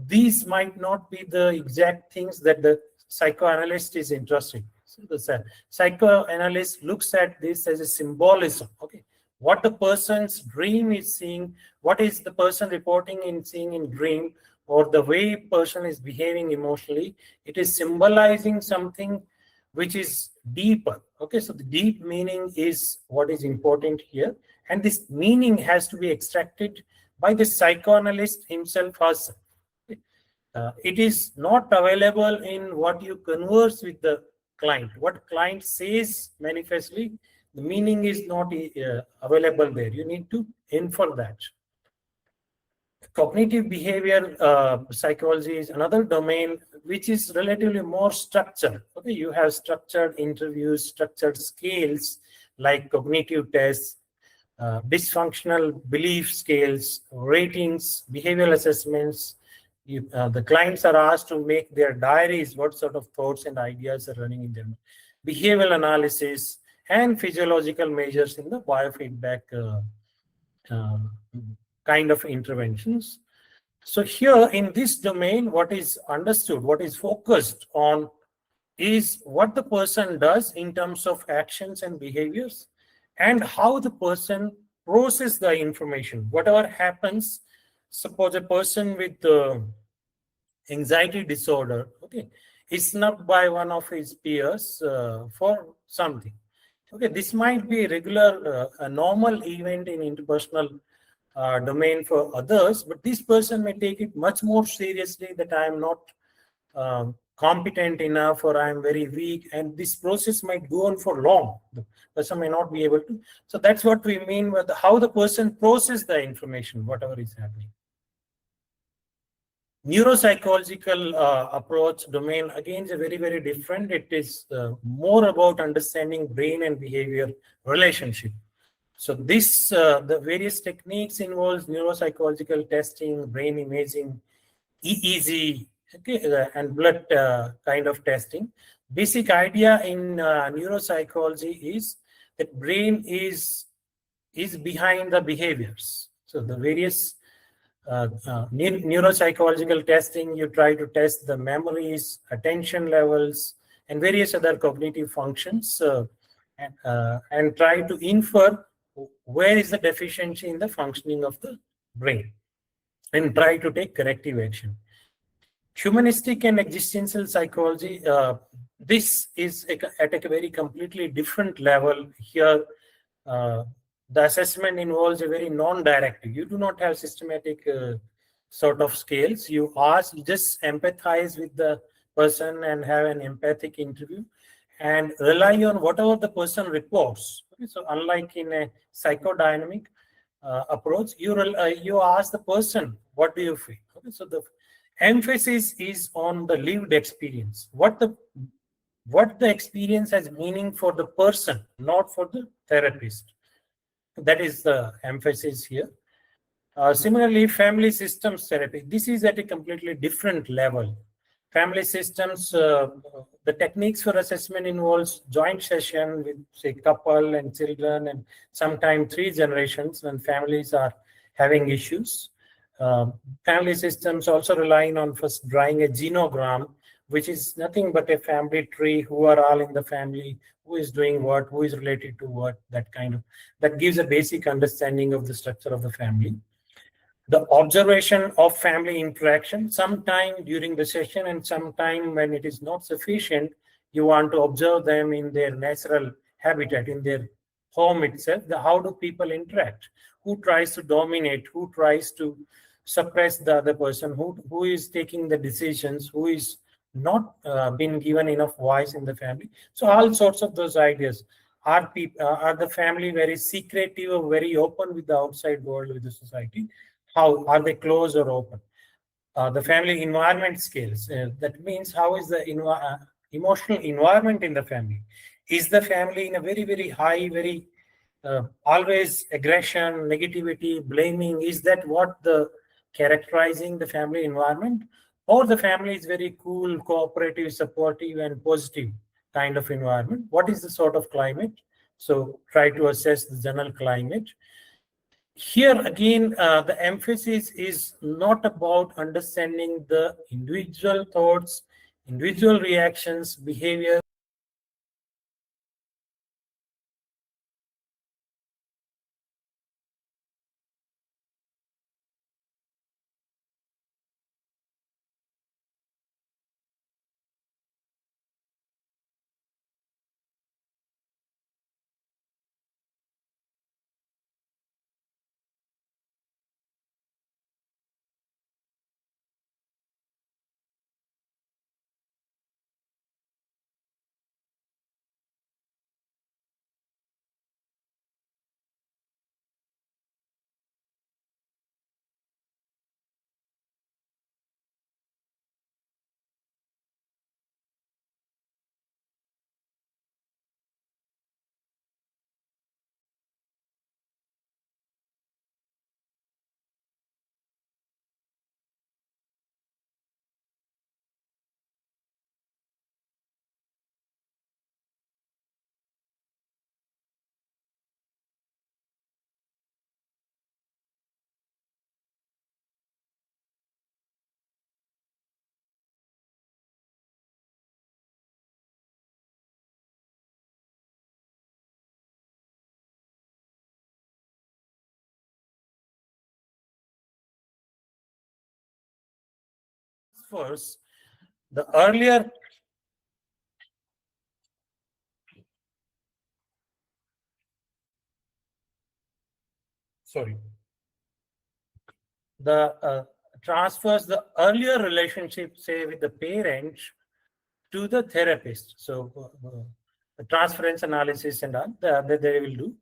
these might not be the exact things that the psychoanalyst is interested in. So the psychoanalyst looks at this as a symbolism. Okay, what the person's dream is seeing, what is the person reporting in seeing in dream, or the way person is behaving emotionally, it is symbolizing something which is deeper. Okay, so the deep meaning is what is important here, and this meaning has to be extracted by the psychoanalyst himself herself. It is not available in what you converse with the client. What client says manifestly, the meaning is not available there. You need to infer that. Cognitive behavior psychology is another domain which is relatively more structured. Okay, you have structured interviews, structured scales like cognitive tests, dysfunctional belief scales, ratings, behavioral assessments. The clients are asked to make their diaries, what sort of thoughts and ideas are running in them. Behavioral analysis and physiological measures in the biofeedback kind of interventions. So here in this domain, what is understood, what is focused on is what the person does in terms of actions and behaviors, and how the person processes the information. Whatever happens, suppose a person with anxiety disorder, okay, is snubbed by one of his peers for something. Okay, this might be regular, a normal event in interpersonal domain for others, but this person may take it much more seriously, that I am not competent enough, or I am very weak, and this process might go on for long. The person may not be able to. So that's what we mean with how the person processes the information, whatever is happening. Neuropsychological approach domain again is a very, very different. It is more about understanding brain and behavior relationship. So this, the various techniques involves neuropsychological testing, brain imaging, EEG, okay, and blood kind of testing. Basic idea in neuropsychology is that brain is behind the behaviors. So the various neuropsychological testing, you try to test the memories, attention levels, and various other cognitive functions, and try to infer where is the deficiency in the functioning of the brain, and try to take corrective action. Humanistic and existential psychology, this is at a very completely different level. Here, the assessment involves a very non-directive. You do not have systematic sort of scales. You ask, you just empathize with the person and have an empathic interview and rely on whatever the person reports. Okay, so unlike in a psychodynamic approach, you ask the person, what do you feel? Okay, so the emphasis is on the lived experience. What the experience has meaning for the person, not for the therapist. That is the emphasis here. Similarly, family systems therapy. This is at a completely different level. Family systems, the techniques for assessment involves joint session with, say, couple and children, and sometimes 3 generations when families are having issues. Family systems also relying on first drawing a genogram, which is nothing but a family tree, who are all in the family, who is doing what, who is related to what, that gives a basic understanding of the structure of the family. The observation of family interaction, sometime during the session and sometime when it is not sufficient, you want to observe them in their natural habitat, in their home itself. How do people interact? Who tries to dominate? Who tries to suppress the other person? Who is taking the decisions? Who is not been given enough voice in the family? So all sorts of those ideas. Are the family very secretive or very open with the outside world, with the society? How are they closed or open? The family environment scales. That means how is the emotional environment in the family? Is the family in a very, very high, very always aggression, negativity, blaming? Is that what the characterizing the family environment? Or the family is very cool, cooperative, supportive, and positive kind of environment? What is the sort of climate? So try to assess the general climate. Here again, the emphasis is not about understanding the individual thoughts, individual reactions, behavior. First, the earlier transfers the earlier relationship, say with the parent, to the therapist. So the transference analysis and all that they will do.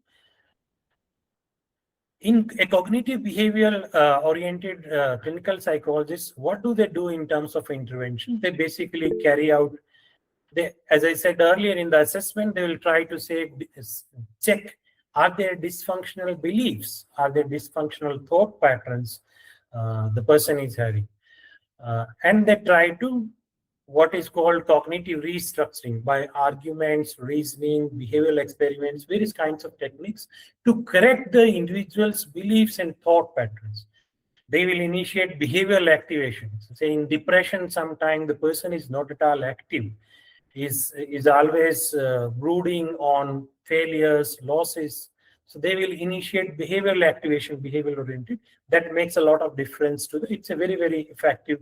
In a cognitive behavioral oriented clinical psychologist, what do they do in terms of intervention? They basically carry out, as I said earlier in the assessment, they will try to say, check, are there dysfunctional beliefs? Are there dysfunctional thought patterns the person is having? And they try to what is called cognitive restructuring by arguments, reasoning, behavioral experiments, various kinds of techniques to correct the individual's beliefs and thought patterns. They will initiate behavioral activations. Say in depression, sometimes the person is not at all active, is always brooding on failures, losses. So they will initiate behavioral activation, behavioral oriented. That makes a lot of difference to it's a very, very effective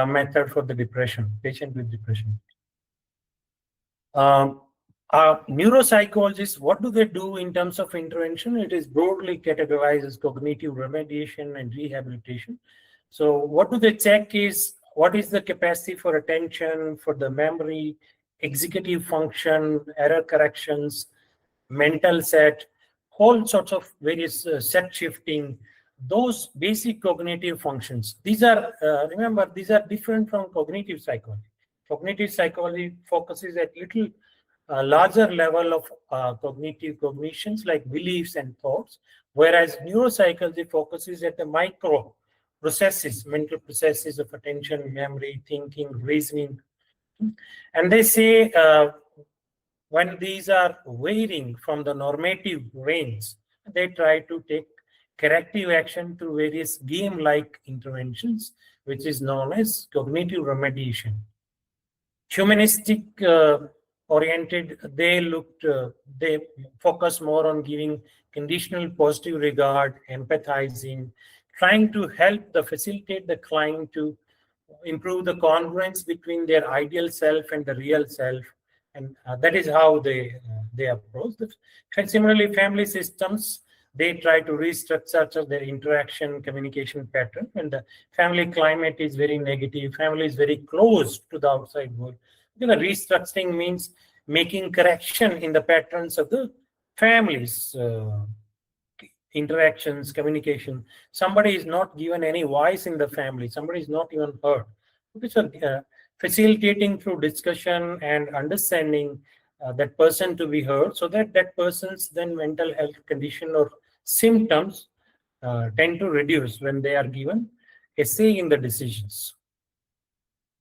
method for the patient with depression. Neuropsychologists, what do they do in terms of intervention? It is broadly categorized as cognitive remediation and rehabilitation. So what do they check is, what is the capacity for attention, for the memory, executive function, error corrections, mental set, whole sorts of various set shifting, those basic cognitive functions. These are, remember, these are different from cognitive psychology. Cognitive psychology focuses at little larger level of cognitions like beliefs and thoughts, whereas neuropsychology focuses at the micro processes, mental processes of attention, memory, thinking, reasoning. And they say when these are varying from the normative range, they try to take corrective action through various game-like interventions, which is known as cognitive remediation. Humanistic oriented, they focus more on giving conditional positive regard, empathizing, trying to help facilitate the client to improve the congruence between their ideal self and the real self, and that is how they approach it. And similarly, family systems, they try to restructure their interaction communication pattern, and the family climate is very negative. Family is very close to the outside world. The restructuring means making correction in the patterns of the families. Interactions, communication. Somebody is not given any voice in the family. Somebody is not even heard. Okay, so facilitating through discussion and understanding that person to be heard, so that that person's then mental health condition or symptoms tend to reduce when they are given a say in the decisions.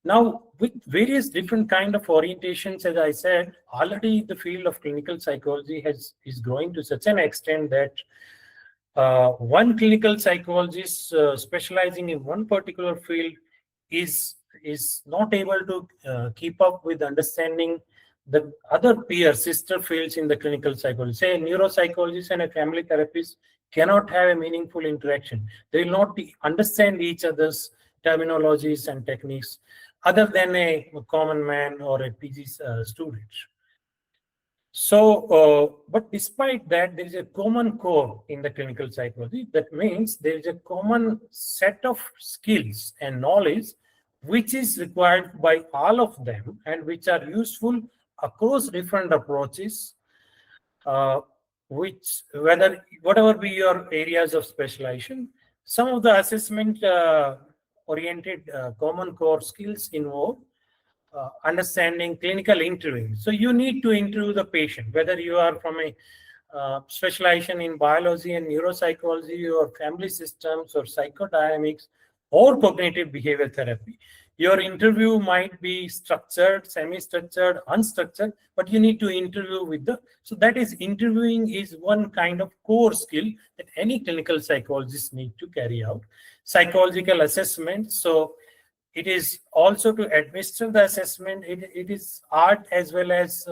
Now, with various different kind of orientations, as I said, already the field of clinical psychology is growing to such an extent that one clinical psychologist specializing in one particular field is not able to keep up with understanding the other peer sister fields in the clinical psychology. Say a neuropsychologist and a family therapist cannot have a meaningful interaction. They will not understand each other's terminologies and techniques other than a common man or a PG student. So, but despite that, there is a common core in the clinical psychology. That means there is a common set of skills and knowledge which is required by all of them and which are useful across different approaches, which whatever be your areas of specialization. Some of the assessment oriented common core skills involve understanding clinical interviewing. So you need to interview the patient, whether you are from a specialization in biology and neuropsychology or family systems or psychodynamics or cognitive behavior therapy. Your interview might be structured, semi-structured, unstructured, but you need to interview with so that is, interviewing is one kind of core skill that any clinical psychologist need to carry out. Psychological assessment, so it is also to administer the assessment. It is art as well as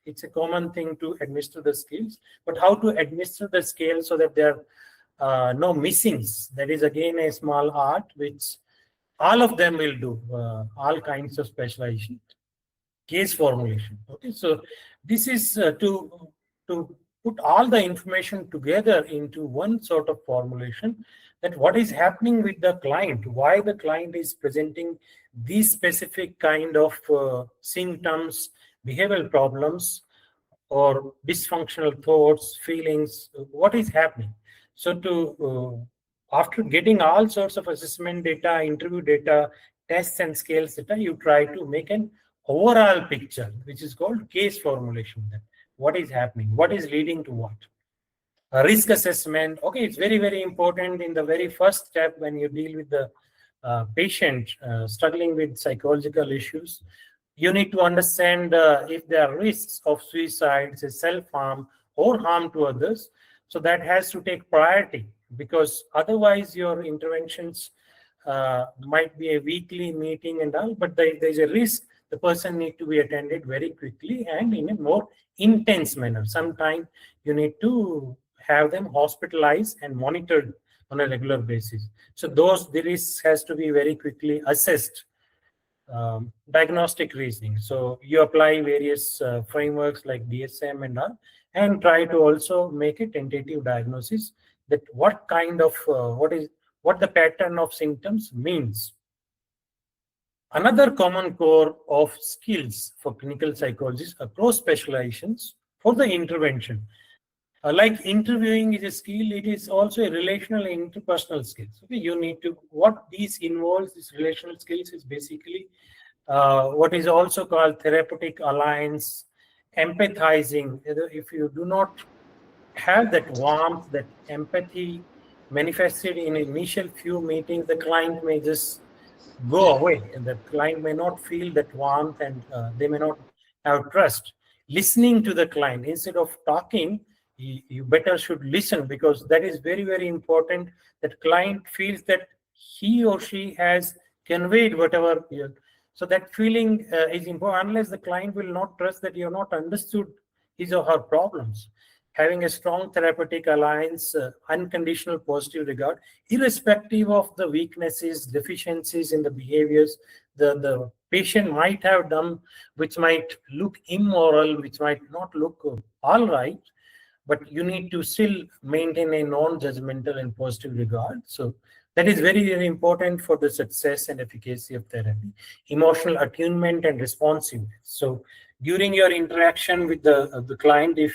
it's a common thing to administer the skills, but how to administer the scale so that there are no missings. That is again a small art which all of them will do, all kinds of specialization. Case formulation. Okay, so this is to put all the information together into one sort of formulation, that what is happening with the client, why the client is presenting these specific kind of symptoms, behavioral problems, or dysfunctional thoughts, feelings, what is happening. So to after getting all sorts of assessment data, interview data, tests and scales data, you try to make an overall picture, which is called case formulation. What is happening? What is leading to what? A risk assessment. Okay, it's very, very important in the very first step when you deal with the patient struggling with psychological issues. You need to understand if there are risks of suicide, say self-harm or harm to others. So that has to take priority, because otherwise your interventions might be a weekly meeting and all, but there's a risk the person need to be attended very quickly and in a more intense manner. Sometimes you need to have them hospitalized and monitored on a regular basis. So the risk has to be very quickly assessed. Diagnostic reasoning. So you apply various frameworks like DSM and all, and try to also make a tentative diagnosis that what kind of what the pattern of symptoms means. Another common core of skills for clinical psychologists across specializations for the intervention. Like interviewing is a skill, it is also a relational and interpersonal skills. Okay, you need to, what these involves, these relational skills is basically what is also called therapeutic alliance, empathizing. If you do not have that warmth, that empathy manifested in initial few meetings, the client may just go away, and the client may not feel that warmth, and they may not have trust. Listening to the client instead of talking, you better should listen, because that is very, very important, that client feels that he or she has conveyed whatever. So that feeling is important. Unless the client will not trust that you have not understood his or her problems, having a strong therapeutic alliance, unconditional positive regard, irrespective of the weaknesses, deficiencies in the behaviors the patient might have done, which might look immoral, which might not look all right, but you need to still maintain a non-judgmental and positive regard. So that is very, very important for the success and efficacy of therapy. Emotional attunement and responsiveness. So during your interaction with the client, if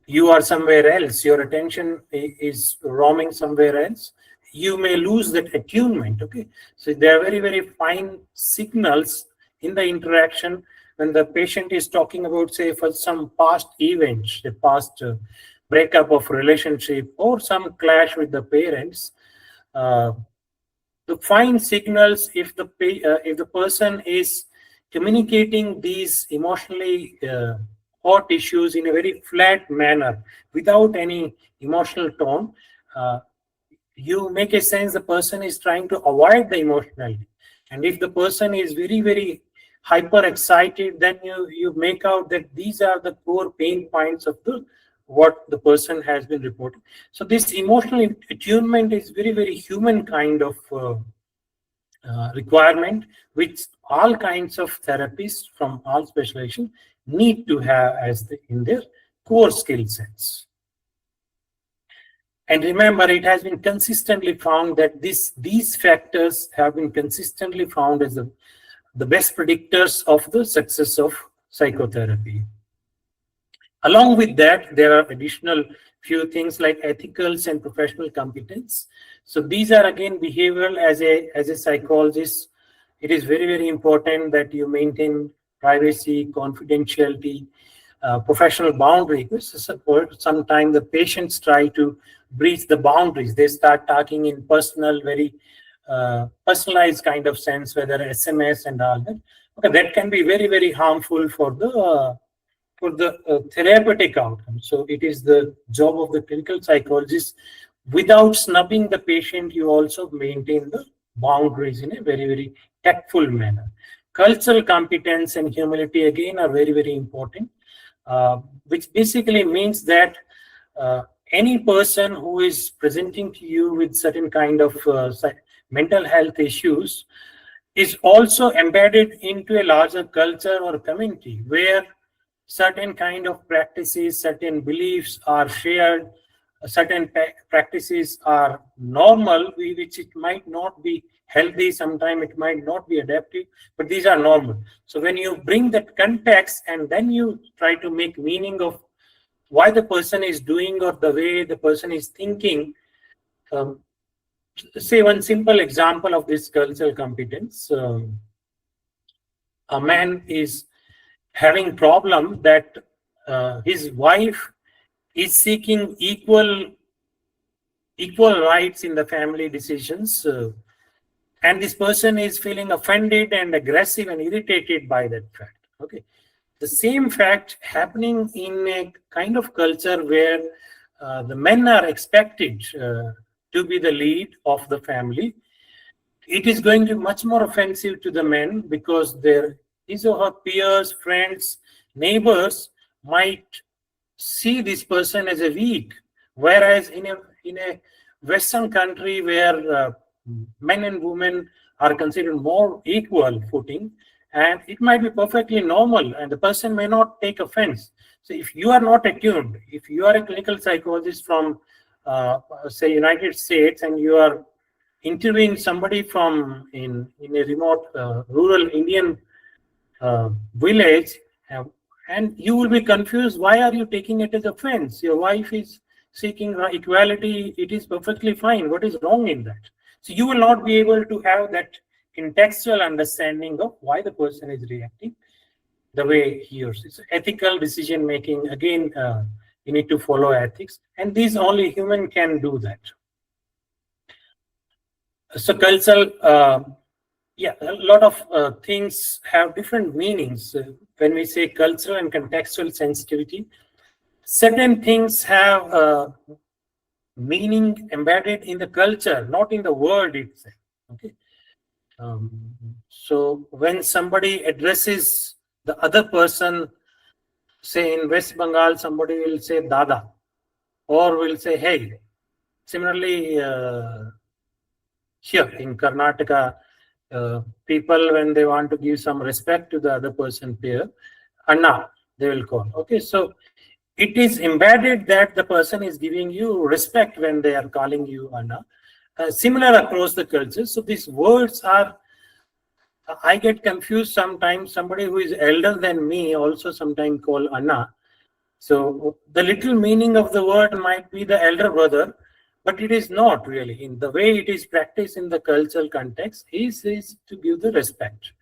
you are somewhere else, your attention is roaming somewhere else, you may lose that attunement. Okay, so there are very, very fine signals in the interaction when the patient is talking about, say, for some past events, the past breakup of relationship or some clash with the parents. The fine signals, if the person is communicating these emotionally hot issues in a very flat manner without any emotional tone, you make a sense the person is trying to avoid the emotionality. And if the person is very, very hyper excited, then you make out that these are the core pain points of what the person has been reporting. So this emotional attunement is very, very human kind of requirement, which all kinds of therapists from all specialization need to have as in their core skill sets. And remember, it has been consistently found that these factors have been consistently found as the best predictors of the success of psychotherapy. Along with that, there are additional few things like ethicals and professional competence. So these are again behavioral. As a psychologist, it is very, very important that you maintain privacy, confidentiality, professional boundaries. Sometimes the patients try to breach the boundaries. They start talking in personal, very personalized kind of sense, whether SMS and all that. Okay, that can be very, very harmful for the therapeutic outcome. So it is the job of the clinical psychologist, without snubbing the patient, you also maintain the boundaries in a very, very tactful manner. Cultural competence and humility again are very, very important, which basically means that any person who is presenting to you with certain kind of mental health issues is also embedded into a larger culture or community where certain kind of practices, certain beliefs are shared, certain practices are normal, which it might not be healthy, sometimes it might not be adaptive, but these are normal. So when you bring that context and then you try to make meaning of why the person is doing or the way the person is thinking, say one simple example of this cultural competence. A man is having problem that his wife is seeking equal rights in the family decisions, and this person is feeling offended and aggressive and irritated by that fact. Okay, the same fact happening in a kind of culture where the men are expected to be the lead of the family, it is going to be much more offensive to the men because his or her peers, friends, neighbors might see this person as a weak. Whereas in a Western country where men and women are considered more equal footing, and it might be perfectly normal and the person may not take offense. So if you are not attuned, if you are a clinical psychologist from say United States and you are interviewing somebody from in a remote rural Indian village, and you will be confused, why are you taking it as offense? Your wife is seeking equality, it is perfectly fine, what is wrong in that? So you will not be able to have that contextual understanding of why the person is reacting the way he or she is. Ethical decision making, again, you need to follow ethics, and these only human can do that. So cultural, yeah, a lot of things have different meanings. When we say cultural and contextual sensitivity, certain things have meaning embedded in the culture, not in the word itself. Okay. So when somebody addresses the other person say in West Bengal, somebody will say Dada or will say hey. Similarly, here in Karnataka, people, when they want to give some respect to the other person peer, Anna, they will call. Okay, so it is embedded that the person is giving you respect when they are calling you Anna. Similar across the cultures. So these words are, I get confused sometimes. Somebody who is elder than me also sometimes call Anna. So the little meaning of the word might be the elder brother, but it is not really. In the way it is practiced in the cultural context, is to give the respect.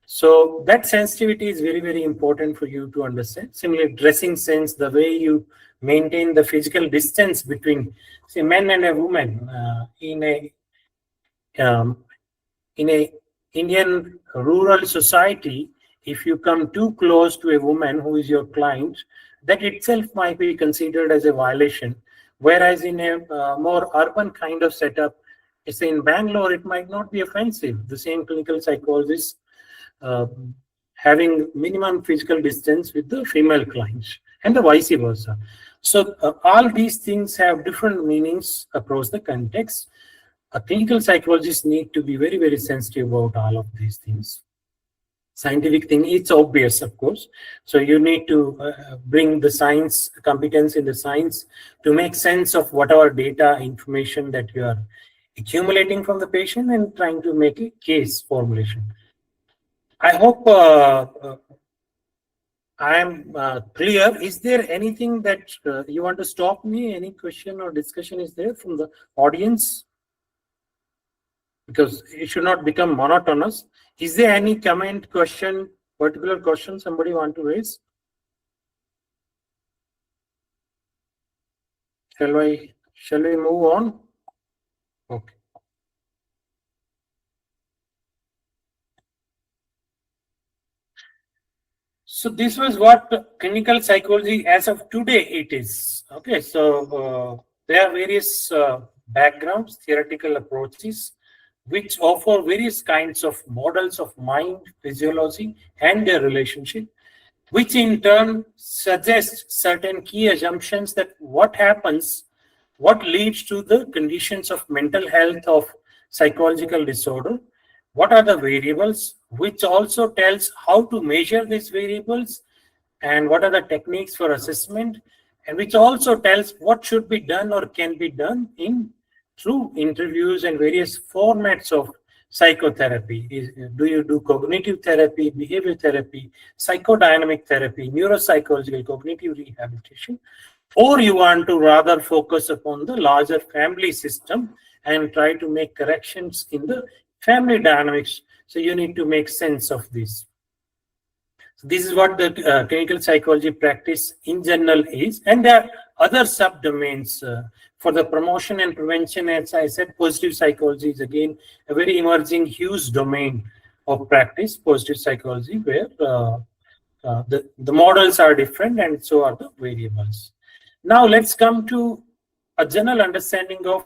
So that sensitivity is very, very important for you to understand. Similarly, dressing sense, the way you maintain the physical distance between, say, men and a woman um, in a Indian rural society. If you come too close to a woman who is your client, that itself might be considered as a violation. Whereas in a more urban kind of setup, say in Bangalore, it might not be offensive. The same clinical psychologist uh, having minimum physical distance with the female clients and the vice versa. So all these things have different meanings across the context. A clinical psychologist need to be very, very sensitive about all of these things. Scientific thing, it's obvious, of course. So you need to bring the science, competence in the science to make sense of whatever data, information that you are accumulating from the patient and trying to make a case formulation. I hope I am clear. Is there anything that you want to stop me? Any question or discussion is there from the audience? Because it should not become monotonous. Is there any comment, question, particular question somebody want to raise? Shall we move on? Okay. So this was what clinical psychology as of today it is. Okay, so there are various backgrounds, theoretical approaches, which offer various kinds of models of mind, physiology, and their relationship, which in turn suggests certain key assumptions that what happens, what leads to the conditions of mental health of psychological disorder, what are the variables, which also tells how to measure these variables and what are the techniques for assessment, and which also tells what should be done or can be done in through interviews and various formats of psychotherapy. Do you do cognitive therapy, behavior therapy, psychodynamic therapy, neuropsychological cognitive rehabilitation, or you want to rather focus upon the larger family system and try to make corrections in the family dynamics. So you need to make sense of this. So this is what the clinical psychology practice in general is. And there are other subdomains for the promotion and prevention. As I said, positive psychology is again a very emerging, huge domain of practice, positive psychology, where the models are different and so are the variables. Now let's come to a general understanding of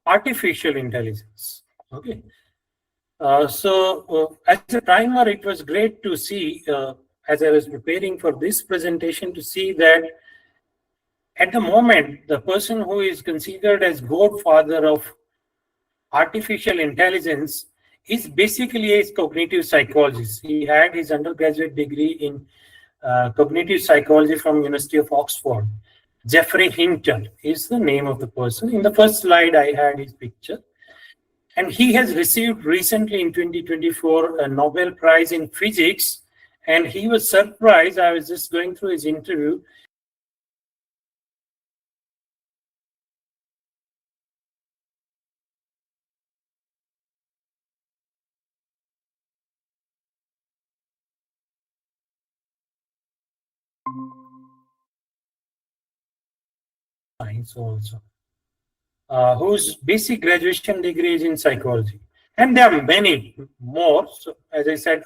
artificial intelligence. Okay. As a primer, it was great to see, as I was preparing for this presentation, to see that at the moment, the person who is considered as godfather of artificial intelligence is basically a cognitive psychologist. He had his undergraduate degree in cognitive psychology from University of Oxford. Jeffrey Hinton is the name of the person. In the first slide, I had his picture. And he has received recently in 2024 a Nobel Prize in Physics. And he was surprised. I was just going through his interview. Science also, whose basic graduation degree is in psychology. And there are many more. So, as I said,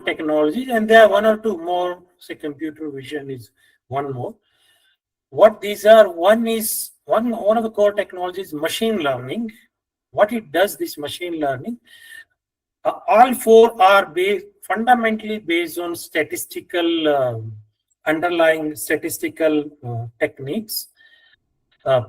technologies, and there are one or two more. Say computer vision is one more. What these are, one of the core technologies, machine learning. What it does, this machine learning, all four are fundamentally based on statistical underlying statistical techniques,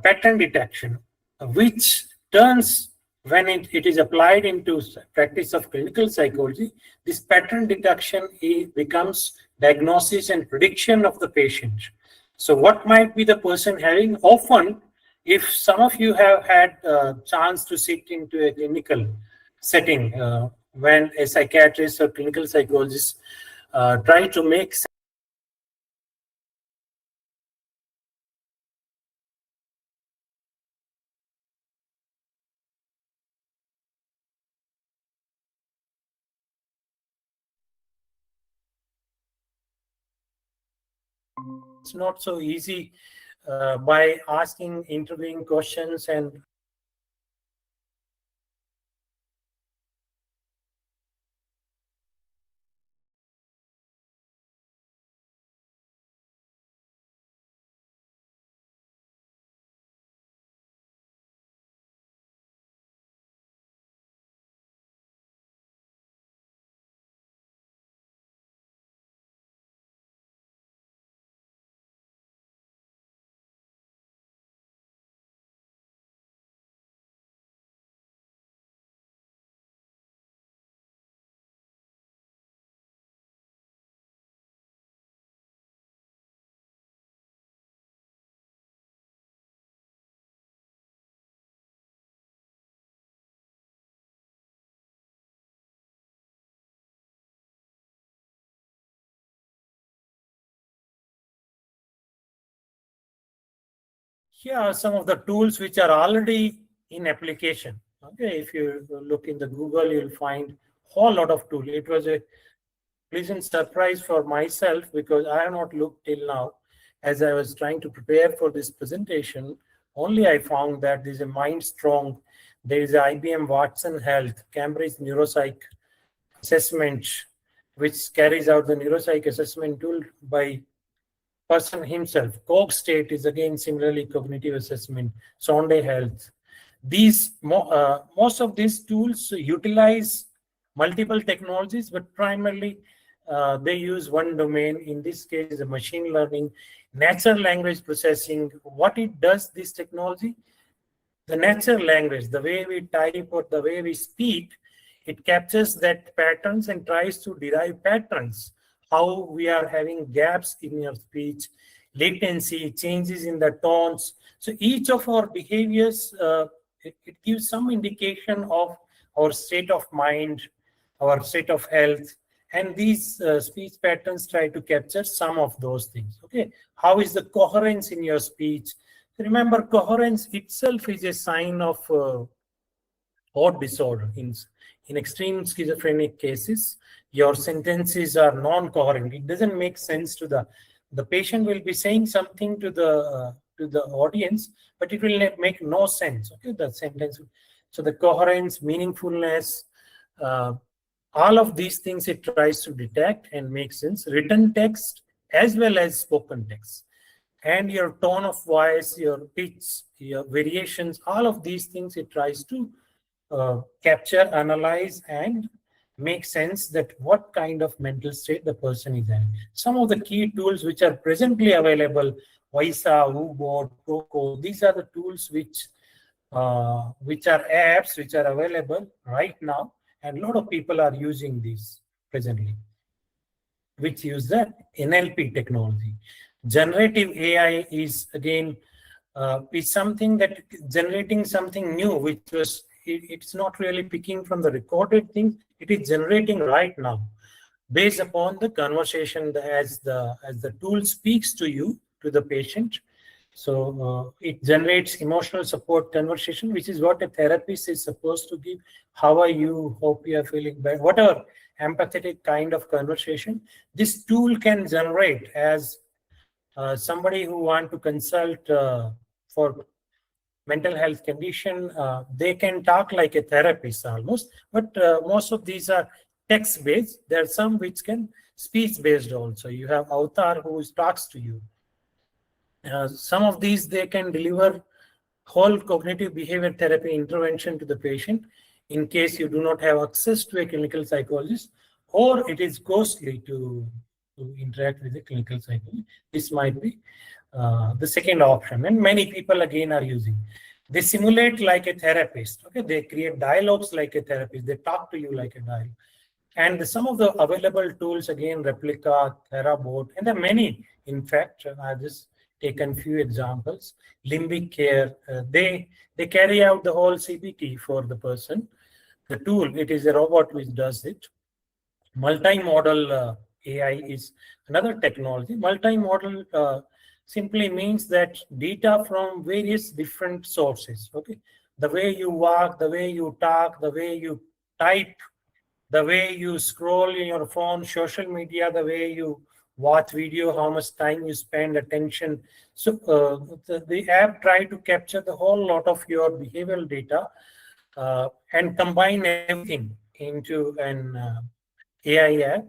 pattern detection, which turns, when it is applied into practice of clinical psychology, this pattern detection becomes diagnosis and prediction of the patient. So what might be the person having? Often, if some of you have had a chance to sit into a clinical setting, when a psychiatrist or clinical psychologist try to make it's not so easy by asking interviewing questions and here are some of the tools which are already in application. Okay, if you look in the Google, you'll find a whole lot of tools. It was a pleasant surprise for myself because I have not looked till now. As I was trying to prepare for this presentation, only I found that there is a Mind Strong, there is a IBM Watson Health, Cambridge Neuropsych Assessment, which carries out the neuropsych assessment tool by person himself. Coke State is again similarly cognitive assessment. Sonde Health. Most of these tools utilize multiple technologies, but primarily they use one domain. In this case, is a machine learning, natural language processing. What it does, this technology, the natural language, the way we type or the way we speak, it captures that patterns and tries to derive patterns. How we are having gaps in your speech, latency, changes in the tones. So each of our behaviors, it gives some indication of our state of mind, our state of health. And these speech patterns try to capture some of those things. Okay, how is the coherence in your speech? Remember, coherence itself is a sign of thought disorder. In extreme schizophrenic cases, your sentences are non-coherent. It doesn't make sense to the patient will be saying something to the audience, but it will make no sense. Okay, the sentence. So the coherence, meaningfulness, all of these things it tries to detect and make sense. Written text as well as spoken text. And your tone of voice, your pitch, your variations, all of these things it tries to capture, analyze, and make sense that what kind of mental state the person is in. Some of the key tools which are presently available, Visa, Ubot, Coco, these are the tools which are apps which are available right now, and a lot of people are using these presently, which use the NLP technology. Generative AI is again is something that generating something new, which was it's not really picking from the recorded things. It is generating right now, based upon the conversation as the tool speaks to you, to the patient. So it generates emotional support conversation, which is what a therapist is supposed to give. How are you? Hope you are feeling bad. Whatever empathetic kind of conversation, this tool can generate as somebody who want to consult for mental health condition, they can talk like a therapist almost, but most of these are text-based. There are some which can speech-based also. You have avatar who talks to you. Some of these, they can deliver whole cognitive behavior therapy intervention to the patient in case you do not have access to a clinical psychologist, or it is costly to interact with a clinical psychologist. This might be the second option, and many people again are using. They simulate like a therapist. Okay, they create dialogues like a therapist. They talk to you like a dialogue. And some of the available tools, again, Replica, Therabot, and there are many. In fact, I've just taken few examples. Limbic Care, they carry out the whole CBT for the person. The tool, it is a robot which does it. Multimodal AI is another technology. Multimodal simply means that data from various different sources. Okay, the way you walk, the way you talk, the way you type, the way you scroll in your phone, social media, the way you watch video, how much time you spend, attention. So the app try to capture the whole lot of your behavioral data and combine everything into an AI app.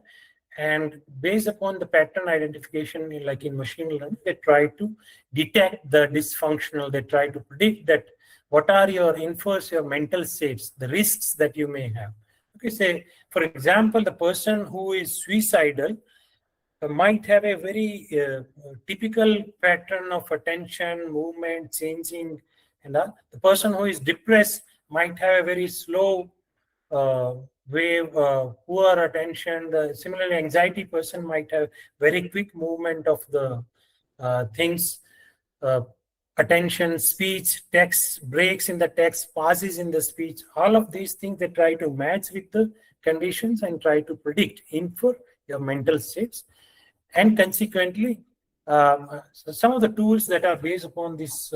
And based upon the pattern identification, like in machine learning, they try to detect the dysfunctional. They try to predict that what are your your mental states, the risks that you may have. Okay, say, for example, the person who is suicidal might have a very typical pattern of attention, movement, changing, and the person who is depressed might have a very slow wave, poor attention. Similarly, anxiety person might have very quick movement of the things, attention, speech, text, breaks in the text, pauses in the speech. All of these things they try to match with the conditions and try to predict, infer your mental states. And consequently, some of the tools that are based upon this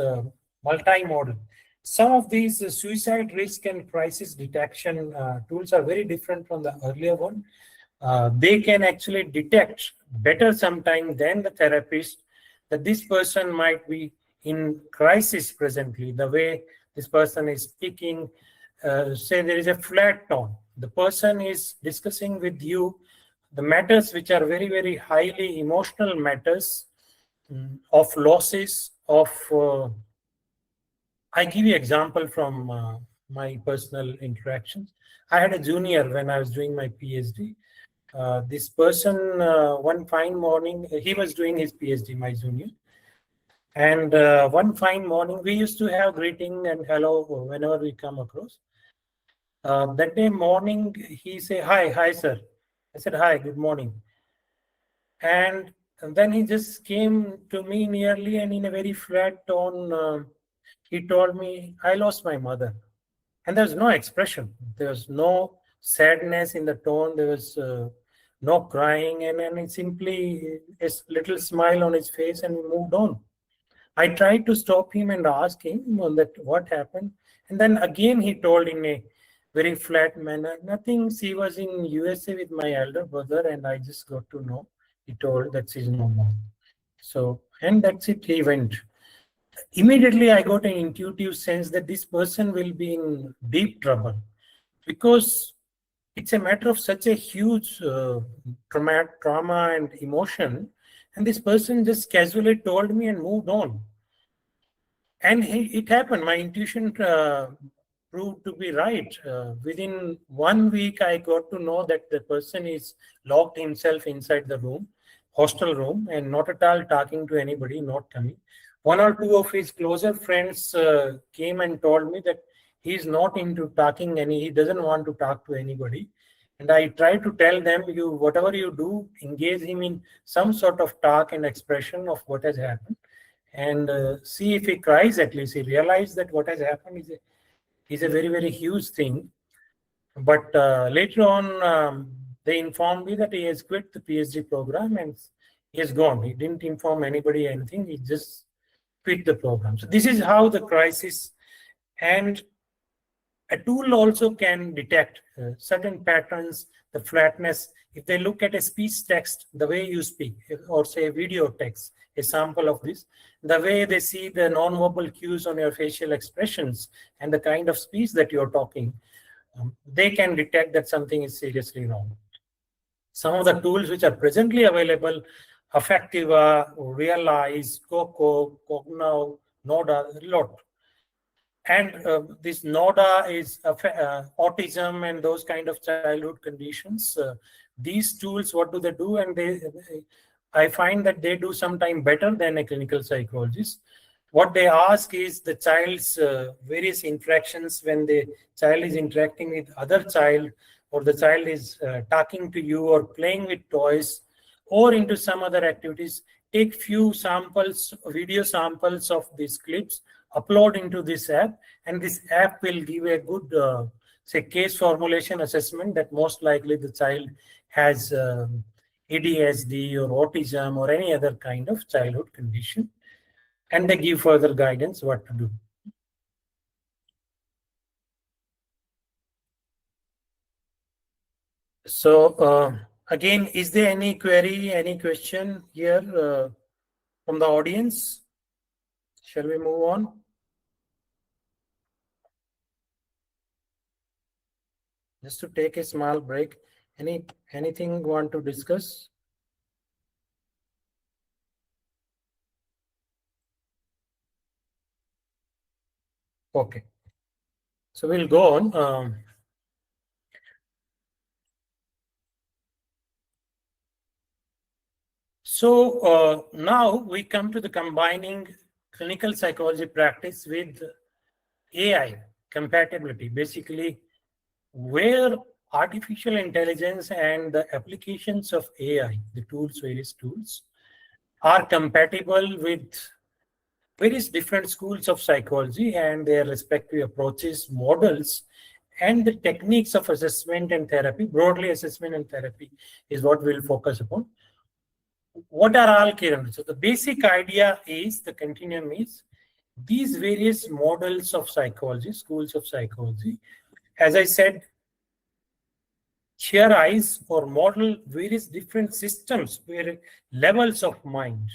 multimodal. Some of these suicide risk and crisis detection tools are very different from the earlier one. They can actually detect better sometimes than the therapist that this person might be in crisis presently. The way this person is speaking, say there is a flat tone. The person is discussing with you the matters which are very, very highly emotional matters of losses, of I give you example from my personal interactions. I had a junior when I was doing my PhD. This person, one fine morning, he was doing his PhD, my junior. And one fine morning, we used to have greeting and hello whenever we come across. That day morning, he said, hi, sir. I said, hi, good morning. And then he just came to me nearly and in a very flat tone, he told me, I lost my mother. And there's no expression. There's no sadness in the tone. There was no crying. And it simply a little smile on his face and we moved on. I tried to stop him and ask him that what happened. And then again, he told in a very flat manner, nothing. She was in USA with my elder brother and I just got to know. He told that she's no more. So, and that's it, he went. Immediately, I got an intuitive sense that this person will be in deep trouble because it's a matter of such a huge trauma and emotion. And this person just casually told me and moved on. And it happened. My intuition proved to be right. Within 1 week, I got to know that the person is locked himself inside the room, hostel room, and not at all talking to anybody, not coming. One or two of his closer friends came and told me that he's not into talking he doesn't want to talk to anybody. And I tried to tell them, whatever you do, engage him in some sort of talk and expression of what has happened. And see if he cries at least. He realized that what has happened is a very, very huge thing. But later on, they informed me that he has quit the PhD program and he has gone. He didn't inform anybody anything. He just quit the program. So this is how the crisis, and a tool also can detect certain patterns, the flatness. If they look at a speech text, the way you speak, or say video text, a sample of this, the way they see the non-verbal cues on your facial expressions and the kind of speech that you're talking, they can detect that something is seriously wrong. Some of the tools which are presently available, Affectiva, Realize, Coco, Cogno, Noda, a lot. And this NODA is autism and those kind of childhood conditions. These tools, what do they do? And I find that they do sometimes better than a clinical psychologist. What they ask is the child's various interactions when the child is interacting with other child, or the child is talking to you or playing with toys or into some other activities. Take few samples, video samples of these clips, upload into this app, and this app will give a good say case formulation assessment that most likely the child has ADHD or autism or any other kind of childhood condition, and they give further guidance what to do. So again, is there any query, any question here from the audience? Shall we move on? Just to take a small break. Anything you want to discuss? Okay. So we'll go on. So now we come to the combining clinical psychology practice with AI compatibility, basically where artificial intelligence and the applications of AI, the tools, various tools, are compatible with various different schools of psychology and their respective approaches, models, and the techniques of assessment and therapy. Broadly, assessment and therapy is what we'll focus upon. What are all Kiran? So the basic idea is, the continuum is, these various models of psychology, schools of psychology, as I said, theorize or model various different systems, where levels of mind.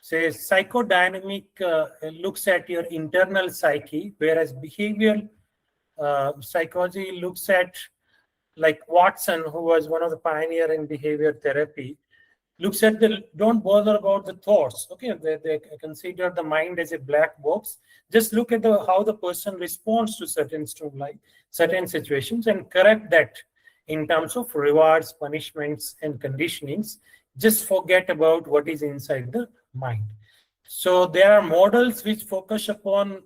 Say psychodynamic looks at your internal psyche, whereas behavioral psychology looks at, like Watson, who was one of the pioneer in behavior therapy, looks at don't bother about the thoughts. Okay, they consider the mind as a black box. Just look at how the person responds to certain stimuli, certain situations, and correct that in terms of rewards, punishments, and conditionings. Just forget about what is inside the mind. So there are models which focus upon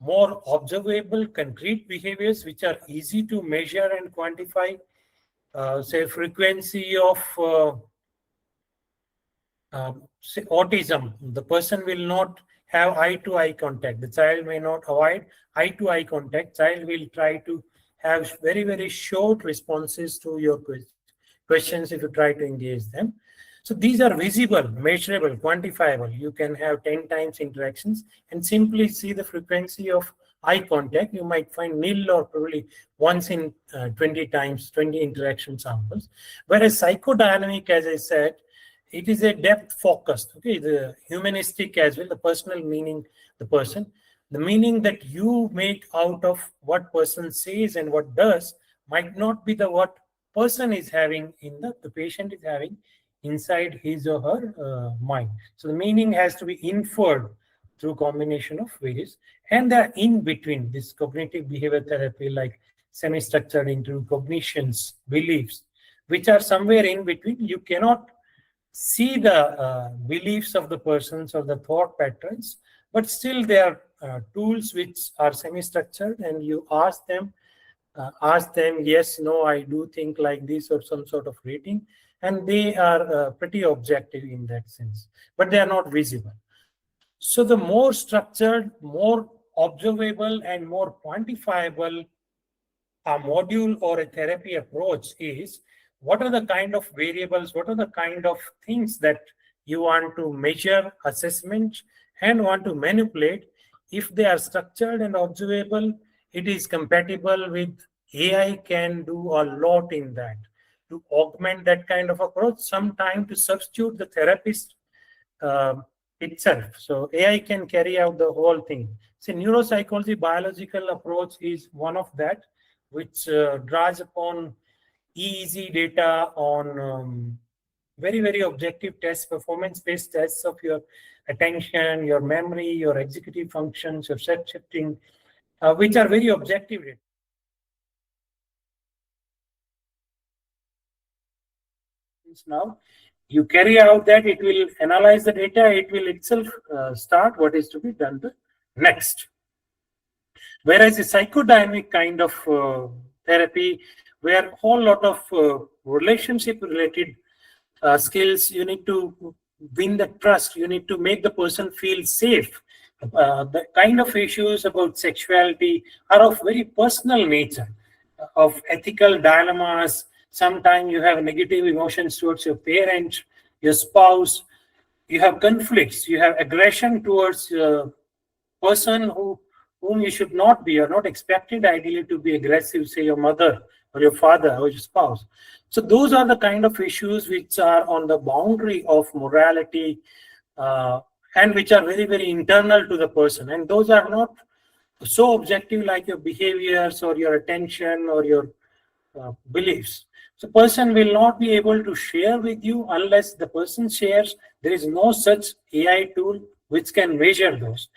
more observable, concrete behaviors which are easy to measure and quantify. Say frequency of say autism, the person will not have eye-to-eye contact. The child may not avoid eye-to-eye contact. Child will try to have very, very short responses to your questions if you try to engage them. So these are visible, measurable, quantifiable. You can have 10 times interactions and simply see the frequency of eye contact. You might find nil or probably once in 20 times, 20 interaction samples. Whereas psychodynamic, as I said, it is a depth focused, okay, the humanistic as well, the personal meaning, the person, the meaning that you make out of what person says and what does might not be the what person is having in the patient is having inside his or her mind. So the meaning has to be inferred through combination of various, and they are in between this cognitive behavior therapy, like semi-structured into cognitions, beliefs, which are somewhere in between. You cannot see the beliefs of the persons or the thought patterns, but still there are tools which are semi-structured, and you ask them, yes, no, I do think like this, or some sort of rating, and they are pretty objective in that sense, but they are not visible. So the more structured, more observable, and more quantifiable a module or a therapy approach is, what are the kind of variables, what are the kind of things that you want to measure, assessment, and want to manipulate. If they are structured and observable, it is compatible with AI, can do a lot in that to augment that kind of approach, sometime to substitute the therapist itself. So AI can carry out the whole thing. So neuropsychology, biological approach is one of that, which draws upon easy data on very, very objective tests, performance-based tests of your attention, your memory, your executive functions, your set shifting, which are very objective data. Now, you carry out that, it will analyze the data, it will itself start what is to be done the next. Whereas the psychodynamic kind of therapy, where a whole lot of relationship-related skills, you need to win the trust, you need to make the person feel safe. The kind of issues about sexuality are of very personal nature, of ethical dilemmas. Sometimes you have negative emotions towards your parent, your spouse, you have conflicts, you have aggression towards a person whom you should not be, or not expected ideally to be aggressive, say your mother or your father or your spouse. So those are the kind of issues which are on the boundary of morality and which are very, very internal to the person. And those are not so objective like your behaviors or your attention or your beliefs. So person will not be able to share with you unless the person shares. There is no such AI tool which can measure those.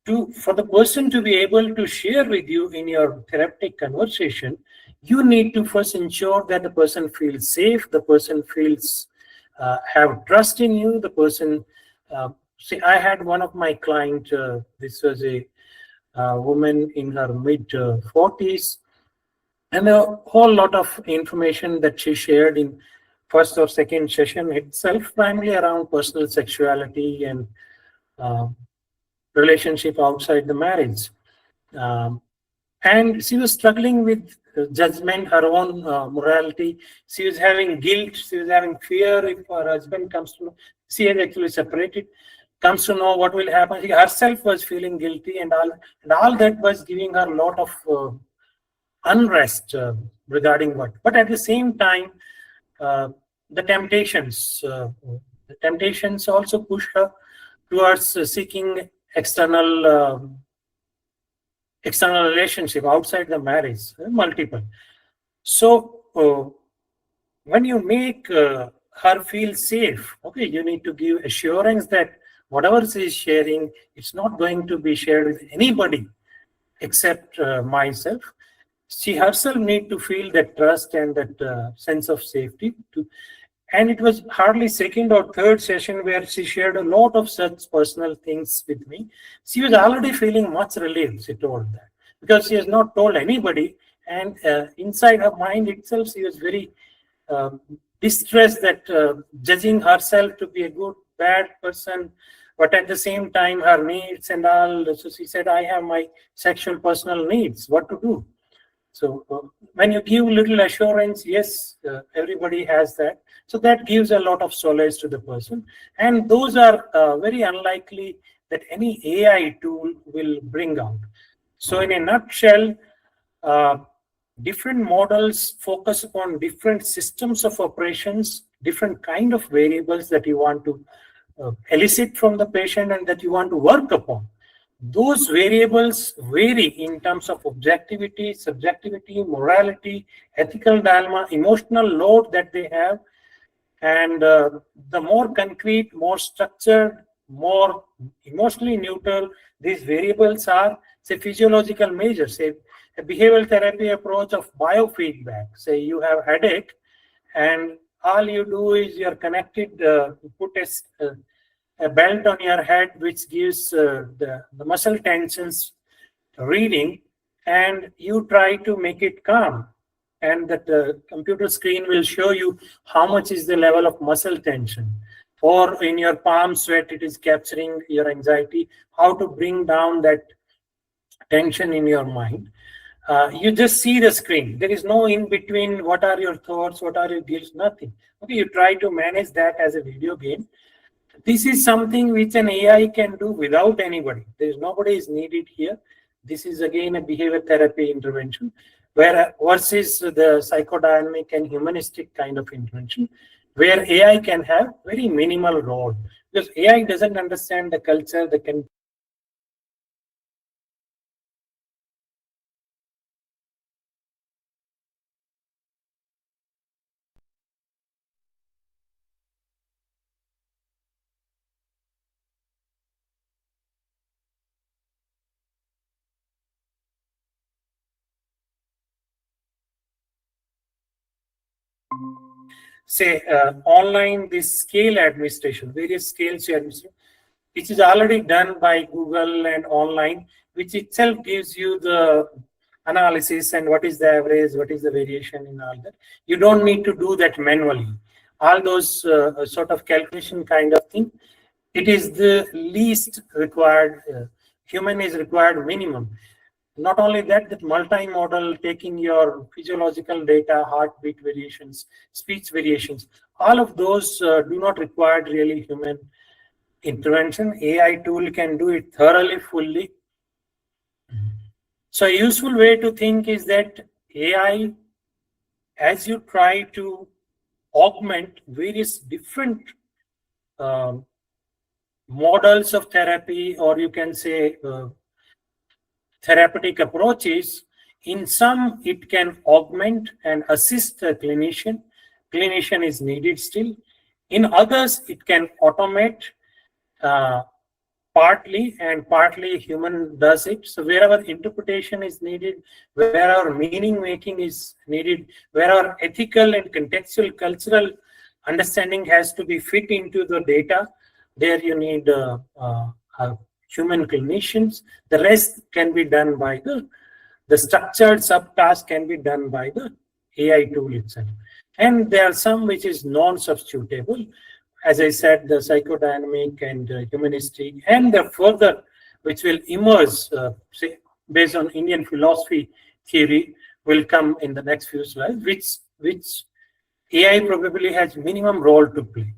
For the person to be able to share with you in your therapeutic conversation, you need to first ensure that the person feels safe, the person feels have trust in you, the person. See, I had one of my clients, this was a woman in her mid-40s, and a whole lot of information that she shared in first or second session itself, primarily around personal sexuality and relationship outside the marriage. And she was struggling with judgment, her own morality. She was having guilt, she was having fear if her husband comes to know. She had actually separated, comes to know what will happen. She herself was feeling guilty, and all that was giving her a lot of unrest regarding what. But at the same time, the temptations also push her towards seeking external relationship outside the marriage, multiple. So when you make her feel safe, okay, you need to give assurance that whatever she is sharing, it's not going to be shared with anybody except myself. She herself need to feel that trust and that sense of safety. And it was hardly second or third session where she shared a lot of such personal things with me. She was already feeling much relieved, she told that, because she has not told anybody. And inside her mind itself, she was very distressed that judging herself to be a good, bad person, but at the same time, her needs and all. So she said, I have my sexual personal needs, what to do? So when you give little assurance, yes, everybody has that. So that gives a lot of solace to the person. And those are very unlikely that any AI tool will bring out. So in a nutshell, different models focus upon different systems of operations, different kind of variables that you want to elicit from the patient and that you want to work upon. Those variables vary in terms of objectivity, subjectivity, morality, ethical dilemma, emotional load that they have. And the more concrete, more structured, more emotionally neutral these variables are, say physiological measures, say a behavioral therapy approach of biofeedback. Say you have headache and all you do is you're connected, put a belt on your head which gives the muscle tensions reading, and you try to make it calm, and that the computer screen will show you how much is the level of muscle tension, or in your palm sweat it is capturing your anxiety, how to bring down that tension in your mind. You just see the screen. There is no in between. What are your thoughts? What are your guilt? Nothing. Okay, you try to manage that as a video game. This is something which an AI can do without anybody. There is nobody is needed here. This is again a behavior therapy intervention, where versus the psychodynamic and humanistic kind of intervention, where AI can have very minimal role, because AI doesn't understand the culture, the say online this scale administration, various scales you administer, which is already done by Google and online, which itself gives you the analysis and what is the average, what is the variation in all that. You don't need to do that manually. All those sort of calculation kind of thing, it is the least required, human is required minimum. Not only that, that multimodal, taking your physiological data, heartbeat variations, speech variations, all of those do not require really human intervention. AI tool can do it thoroughly, fully. So a useful way to think is that AI, as you try to augment various different models of therapy, or you can say therapeutic approaches, in some it can augment and assist the clinician. Clinician is needed still. In others, it can automate partly, and partly human does it. So wherever interpretation is needed, wherever meaning making is needed, wherever ethical and contextual cultural understanding has to be fit into the data, there you need human clinicians. The rest can be done by the structured subtask can be done by the AI tool itself. And there are some which is non-substitutable. As I said, the psychodynamic and humanistic, and the further, which will emerge, say, based on Indian philosophy theory, will come in the next few slides, which AI probably has minimum role to play.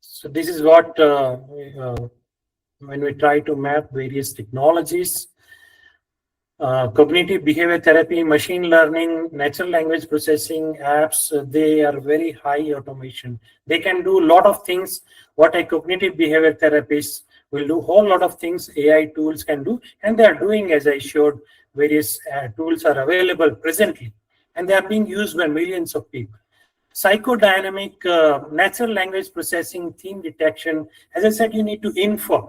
So this is what, when we try to map various technologies, cognitive behavior therapy, machine learning, natural language processing apps, they are very high automation. They can do a lot of things. What a cognitive behavior therapist will do, whole lot of things AI tools can do, and they are doing, as I showed, various tools are available presently, and they are being used by millions of people. Psychodynamic, natural language processing, theme detection, as I said, you need to infer.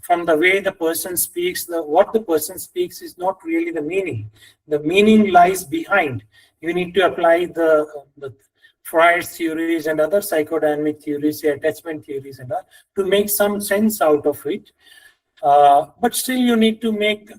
From the way the person speaks, what the person speaks is not really the meaning. The meaning lies behind. You need to apply the Freud's theories and other psychodynamic theories, attachment theories, and all, to make some sense out of it. But still, you need to make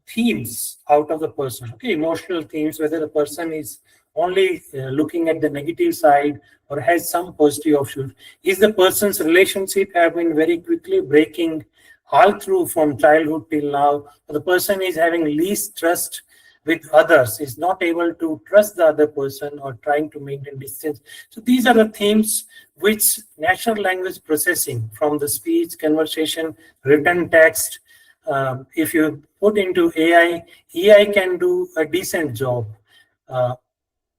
themes out of the person. Okay, emotional themes, whether the person is only looking at the negative side or has some positive options. Is the person's relationship have been very quickly breaking all through from childhood till now? The person is having least trust with others, is not able to trust the other person or trying to maintain distance. So these are the themes which natural language processing from the speech, conversation, written text, if you put into AI, AI can do a decent job.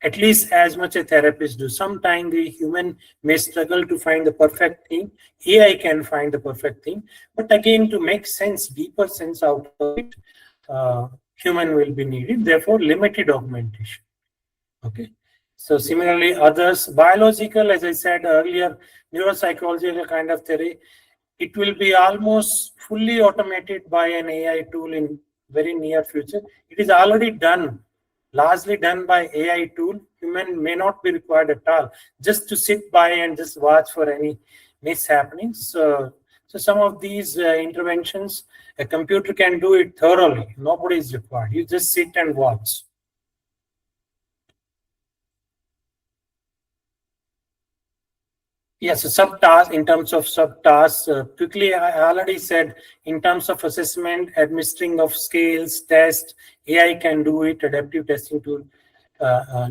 At least as much a therapist do. Sometimes the human may struggle to find the perfect thing. AI can find the perfect thing. But again, to make sense, deeper sense out of it, human will be needed. Therefore, limited augmentation. Okay. So similarly, others, biological, as I said earlier, neuropsychological kind of theory, it will be almost fully automated by an AI tool in very near future. It is already done, largely done by AI tool. Human may not be required at all, just to sit by and just watch for any mishappenings. So some of these interventions, a computer can do it thoroughly. Nobody is required. You just sit and watch. Yes, subtasks, in terms of subtasks, quickly, I already said, in terms of assessment, administering of scales, test, AI can do it, adaptive testing tool.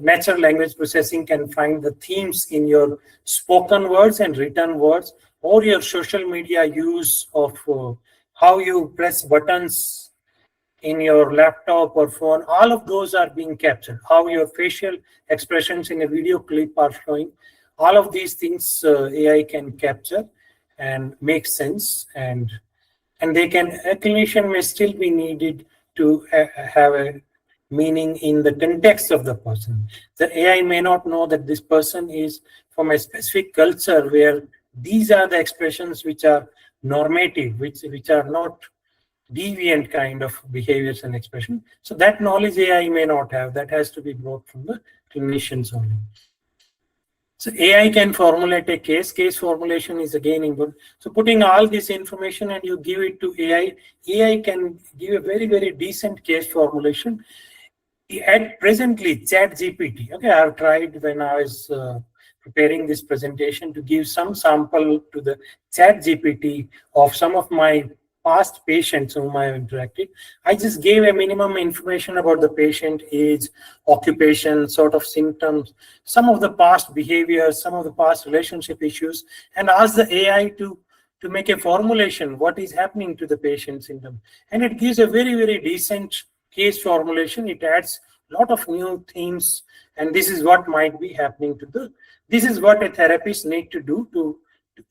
Natural language processing can find the themes in your spoken words and written words, or your social media use of how you press buttons in your laptop or phone. All of those are being captured. How your facial expressions in a video clip are showing. All of these things AI can capture and make sense, and they can, a clinician may still be needed to have a meaning in the context of the person. The AI may not know that this person is from a specific culture where these are the expressions which are normative, which are not deviant kind of behaviors and expression. So that knowledge AI may not have. That has to be brought from the clinicians only. So AI can formulate a case. Case formulation is again important. So putting all this information and you give it to AI, AI can give a very, very decent case formulation. At presently, ChatGPT, okay, I've tried when I was preparing this presentation to give some sample to the ChatGPT of some of my past patients whom I have interacted. I just gave a minimum information about the patient, age, occupation, sort of symptoms, some of the past behaviors, some of the past relationship issues, and asked the AI to make a formulation, what is happening to the patient symptom. And it gives a very, very decent case formulation. It adds a lot of new themes, and this is what might be happening to the, this is what a therapist need to do to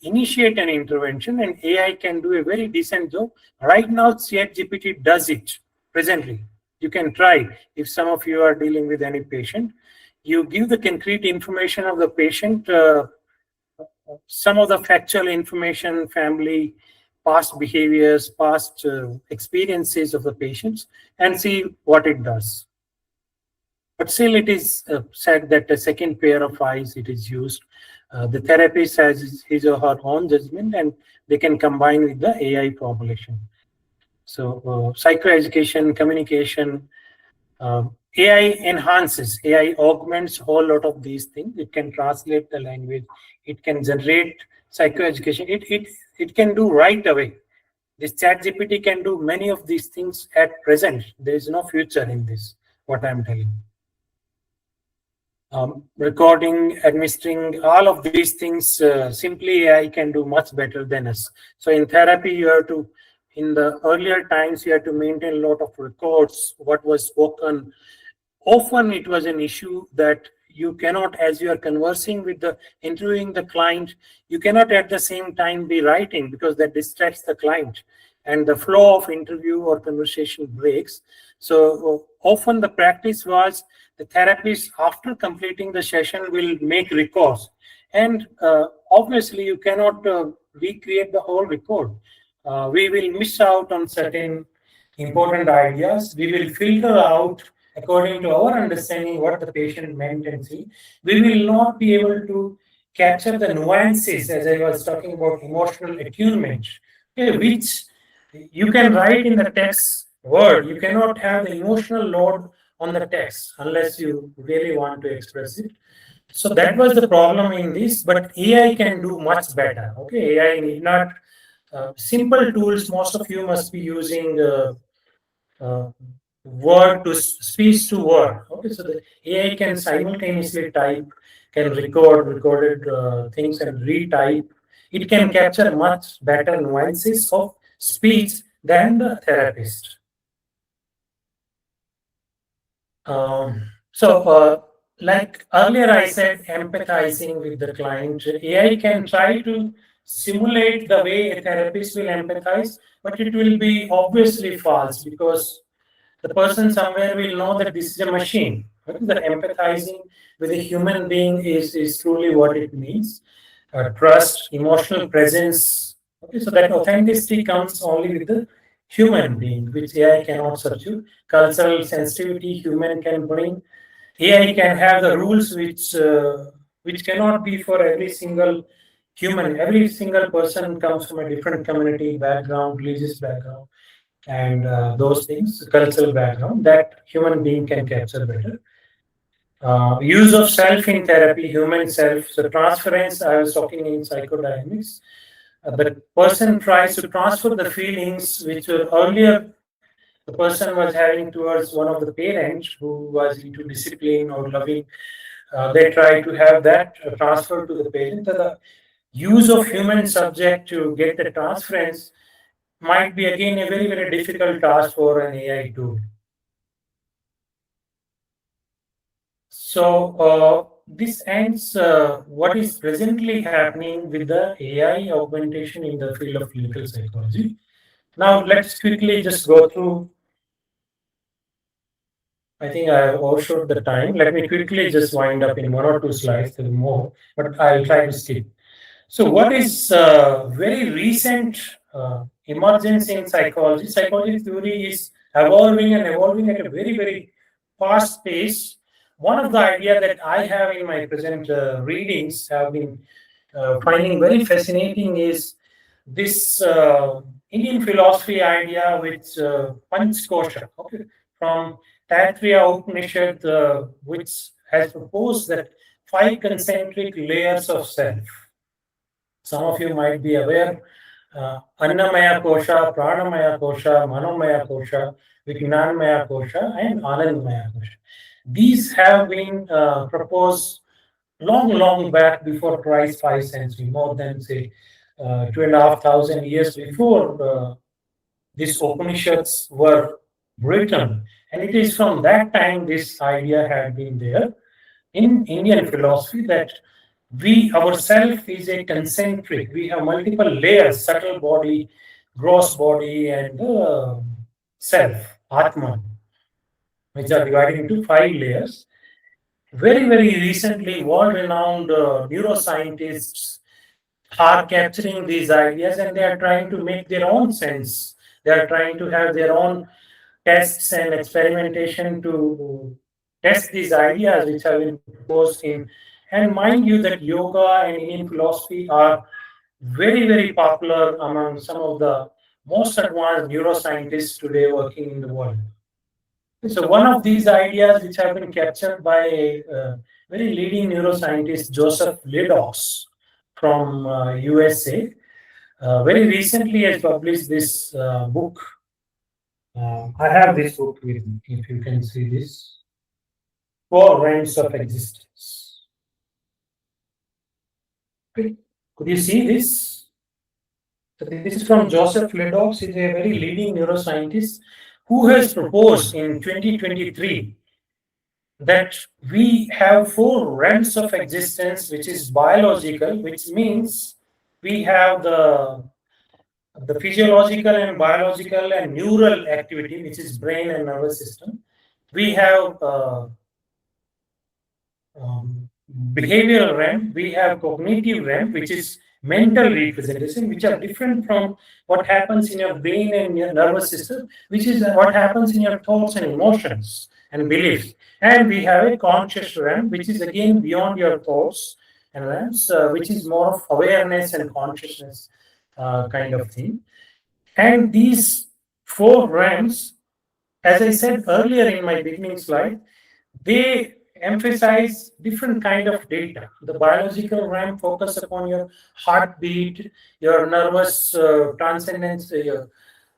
initiate an intervention, and AI can do a very decent job. Right now, ChatGPT does it presently. You can try if some of you are dealing with any patient. You give the concrete information of the patient, some of the factual information, family, past behaviors, past experiences of the patients, and see what it does. But still, it is said that a second pair of eyes it is used. The therapist has his or her own judgment, and they can combine with the AI formulation. So psychoeducation, communication, AI enhances, AI augments a whole lot of these things. It can translate the language. It can generate psychoeducation. It can do right away. This ChatGPT can do many of these things at present. There is no future in this, what I'm telling. Recording, administering, all of these things, simply AI can do much better than us. So in therapy, you have to, in the earlier times, you had to maintain a lot of records, what was spoken. Often it was an issue that you cannot, as you are conversing with the, interviewing the client, you cannot at the same time be writing because that distracts the client and the flow of interview or conversation breaks. So often the practice was the therapist, after completing the session, will make records. And obviously, you cannot recreate the whole record. We will miss out on certain important ideas. We will filter out according to our understanding what the patient meant and see. We will not be able to capture the nuances, as I was talking about emotional attunement, okay, which you can write in the text word. You cannot have the emotional load on the text unless you really want to express it. So that was the problem in this, but AI can do much better. Okay, AI need not simple tools. Most of you must be using word to speech to word. Okay, so the AI can simultaneously type, can recorded things and retype. It can capture much better nuances of speech than the therapist. Like earlier I said, empathizing with the client, AI can try to simulate the way a therapist will empathize, but it will be obviously false because the person somewhere will know that this is a machine. Okay? The empathizing with a human being is truly what it means. Trust, emotional presence. Okay, so that authenticity comes only with the human being, which AI cannot substitute. Cultural sensitivity, human can bring. AI can have the rules which cannot be for every single human. Every single person comes from a different community background, religious background, and those things, cultural background, that human being can capture better. Use of self in therapy, human self. So transference, I was talking in psychodynamics. The person tries to transfer the feelings which were earlier the person was having towards one of the parents who was into discipline or loving. They try to have that transfer to the parent. The use of human subject to get the transference might be again a very, very difficult task for an AI tool. So this ends what is presently happening with the AI augmentation in the field of clinical psychology. Now let's quickly just go through. I think I have overshot the time. Let me quickly just wind up in one or two slides, there more, but I'll try to skip. So what is very recent emergence in psychology. Psychology theory is evolving and evolving at a very, very fast pace. One of the ideas that I have in my present readings have been finding very fascinating is this Indian philosophy idea with Panch Kosha, okay, from Taittiriya Upanishad, which has proposed that 5 concentric layers of self. Some of you might be aware, Annamaya Kosha, Pranamaya Kosha, Manomaya Kosha, Vijnanmaya Kosha, and Anandmaya Kosha. These have been proposed long back before Christ 5th century, more than say 2,500 years before these Upanishads were written. And it is from that time this idea had been there in Indian philosophy that we ourselves is a concentric. We have multiple layers: subtle body, gross body, and self, Atman, which are divided into 5 layers. Very, very recently, world-renowned neuroscientists are capturing these ideas and they are trying to make their own sense. They are trying to have their own tests and experimentation to test these ideas which have been proposed in. And mind you that yoga and Indian philosophy are very, very popular among some of the most advanced neuroscientists today working in the world. So one of these ideas which have been captured by a very leading neuroscientist, Joseph Ledox from USA, very recently has published this book. I have this book with me, if you can see this. 4 Realms of Existence. Could you see this? So this is from Joseph Ledox. He is a very leading neuroscientist who has proposed in 2023 that we have 4 realms of existence, which is biological, which means we have the physiological and biological and neural activity, which is brain and nervous system. We have behavioral realm, we have cognitive realm, which is mental representation, which are different from what happens in your brain and your nervous system, which is what happens in your thoughts and emotions and beliefs. And we have a conscious realm, which is again beyond your thoughts and realms, which is more of awareness and consciousness kind of thing. And these 4 realms, as I said earlier in my beginning slide, they emphasize different kind of data. The biological realm focus upon your heartbeat, your nervous transcendence, your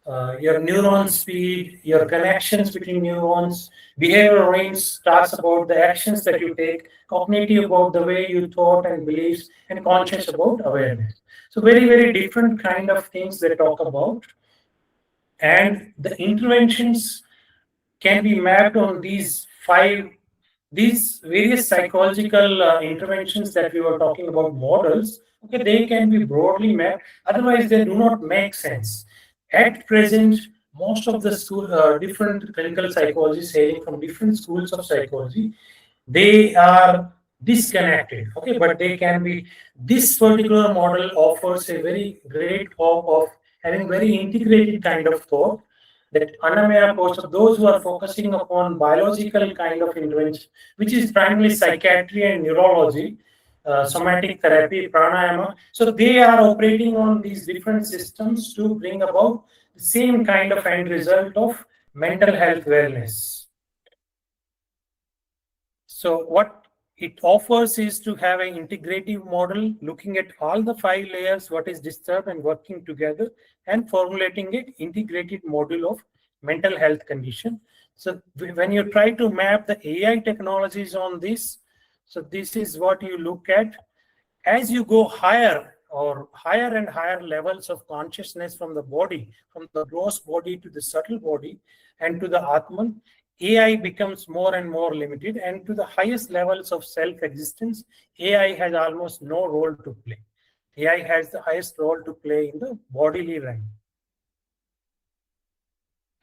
neuron speed, your connections between neurons. Behavioral range talks about the actions that you take, cognitive about the way you thought and beliefs, and conscious about awareness. So very, very different kind of things they talk about. And the interventions can be mapped on these various psychological interventions that we were talking about, models. Okay, they can be broadly mapped, otherwise they do not make sense. At present, most of the different clinical psychologists hailing from different schools of psychology, they are disconnected. Okay, but they can be. This particular model offers a very great hope of having very integrated kind of thought. That Annamaya Kosha, those who are focusing upon biological kind of intervention, which is primarily psychiatry and neurology, somatic therapy, pranayama. So they are operating on these different systems to bring about the same kind of end result of mental health wellness. So what it offers is to have an integrative model, looking at all the 5 layers, what is disturbed and working together, and formulating an integrated model of mental health condition. So when you try to map the AI technologies on this, so this is what you look at. As you go higher and higher levels of consciousness from the body, from the gross body to the subtle body and to the Atman, AI becomes more and more limited, and to the highest levels of self-existence, AI has almost no role to play. AI has the highest role to play in the bodily realm.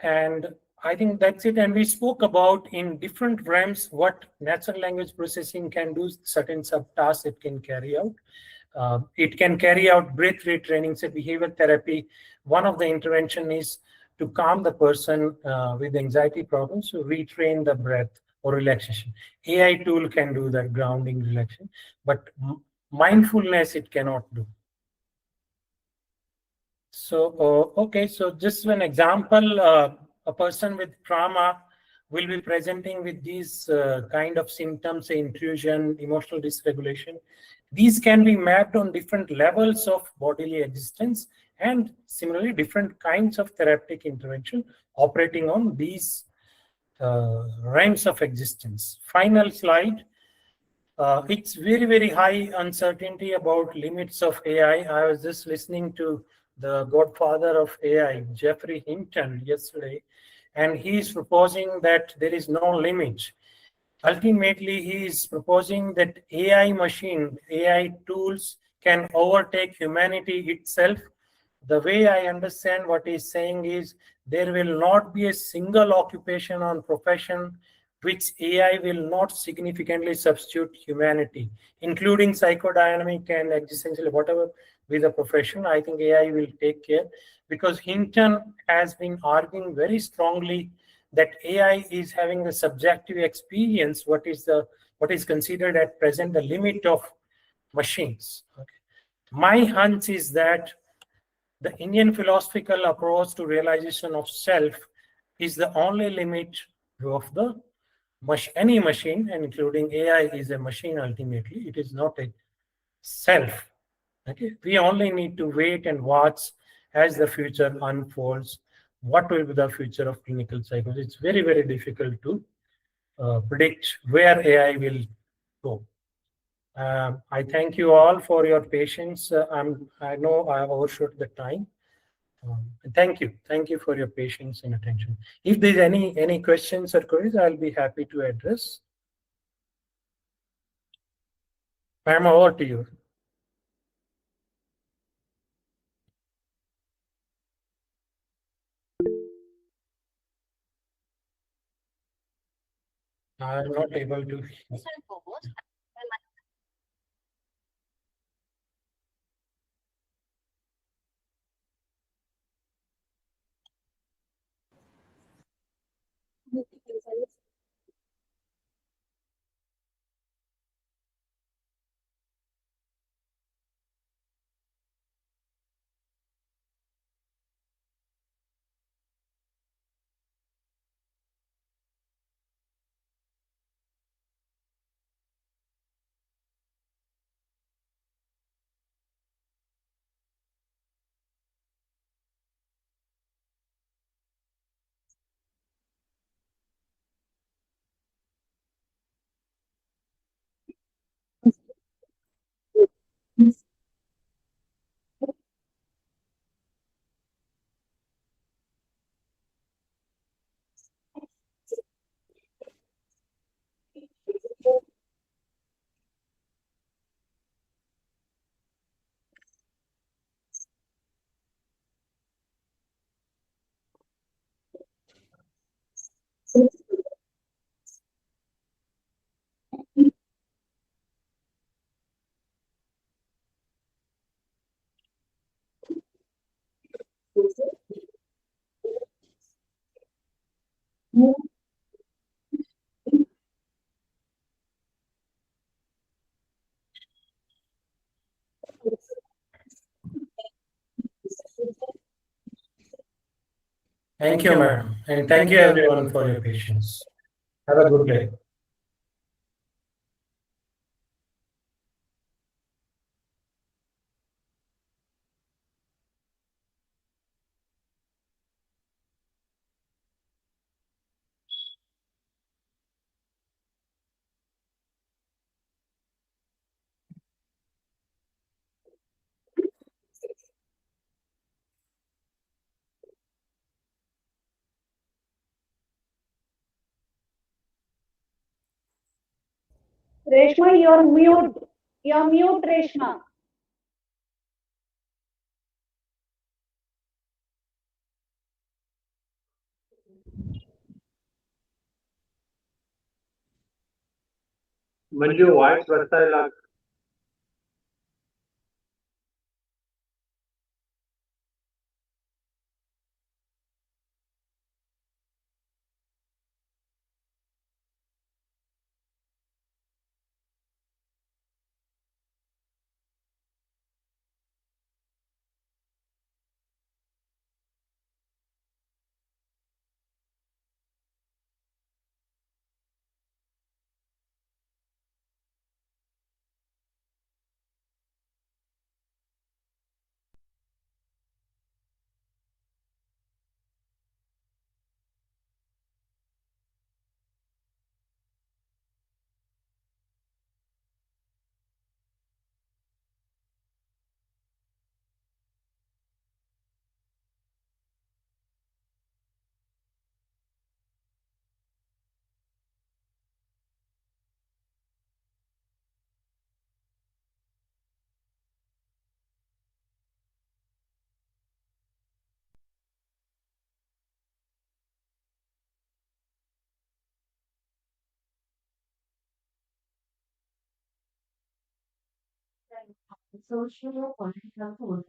And I think that's it. And we spoke about in different realms what natural language processing can do, certain subtasks it can carry out. It can carry out breath retraining, say behavioral therapy. One of the intervention is to calm the person with anxiety problems, to retrain the breath or relaxation. AI tool can do that grounding, relaxation, but mindfulness it cannot do. So, okay, so just an example, a person with trauma will be presenting with these kind of symptoms, say intrusion, emotional dysregulation. These can be mapped on different levels of bodily existence and similarly different kinds of therapeutic intervention operating on these realms of existence. Final slide. It's very, very high uncertainty about limits of AI. I was just listening to the godfather of AI, Jeffrey Hinton, yesterday, and he is proposing that there is no limit. Ultimately, he is proposing that AI tools can overtake humanity itself. The way I understand what he's saying is there will not be a single occupation or profession which AI will not significantly substitute humanity, including psychodynamic and existential, whatever with the profession. I think AI will take care, because Hinton has been arguing very strongly that AI is having a subjective experience, what is considered at present the limit of machines. Okay. My hunch is that the Indian philosophical approach to realization of self is the only limit of the any machine, and including AI is a machine ultimately. It is not a self. Okay? We only need to wait and watch as the future unfolds. What will be the future of clinical psychology? It's very, very difficult to predict where AI will go. I thank you all for your patience. I know I overshot the time. Thank you for your patience and attention. If there's any questions or queries, I'll be happy to address. Ma'am, over to you. I'm not able to. Thank you, madam. And thank you everyone for your patience. Have a good day. Reshma, you're mute. You're mute, Reshma. Manju, voice ಬರ್ತಾ ಇಲ್ಲ. socio-political forum.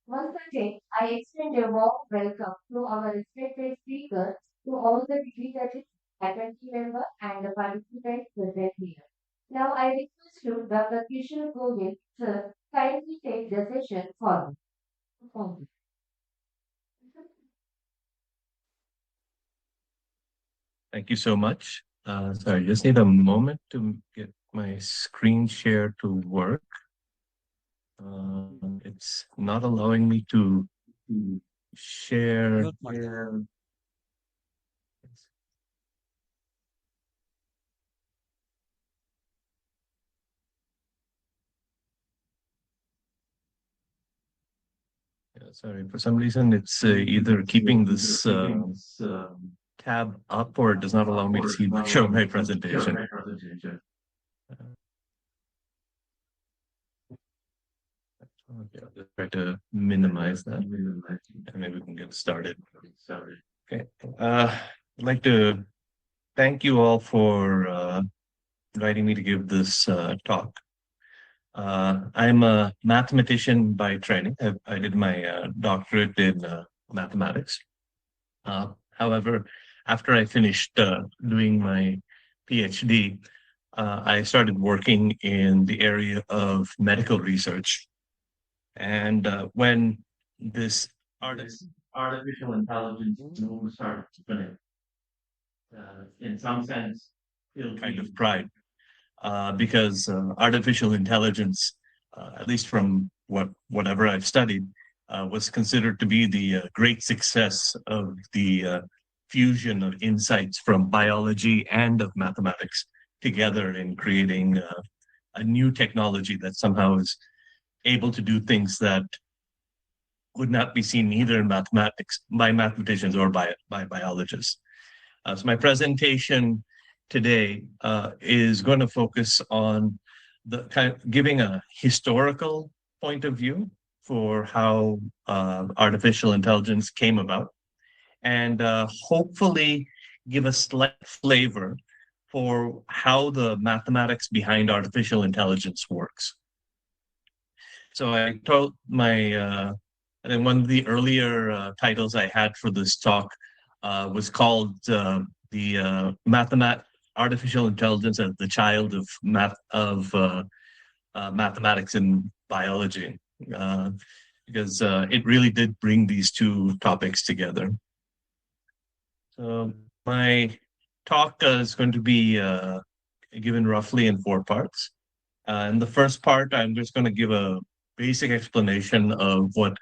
Once again, I extend a warm welcome to our respected speakers, to all the dignitaries, faculty members, and the participants present here. Now, I request you, Dr. Kishore Govind, sir, kindly take the session forward. Thank you. Thank you so much. Sorry, just need a moment to get my screen share to work. It's not allowing me to share. Yeah, sorry, for some reason it's either keeping this tab up or it does not allow me to show my presentation. Okay, I'll just try to minimize that, and maybe we can get started. Okay, I'd like to thank you all for inviting me to give this talk. I'm a mathematician by training. I did my doctorate in mathematics. However, after I finished doing my PhD, I started working in the area of medical research. And when this artificial intelligence started to in some sense, feel kind of pride because artificial intelligence, at least from whatever I've studied, was considered to be the great success of the fusion of insights from biology and of mathematics together in creating a new technology that somehow is able to do things that would not be seen either in mathematics by mathematicians or by biologists. So my presentation today is going to focus on the giving a historical point of view for how artificial intelligence came about, and hopefully give a slight flavor for how the mathematics behind artificial intelligence works. So I told and one of the earlier titles I had for this talk was called the artificial intelligence as the child of mathematics and biology, because it really did bring these two topics together. So my talk is going to be given roughly in 4 parts. In the first part, I'm just going to give a basic explanation of what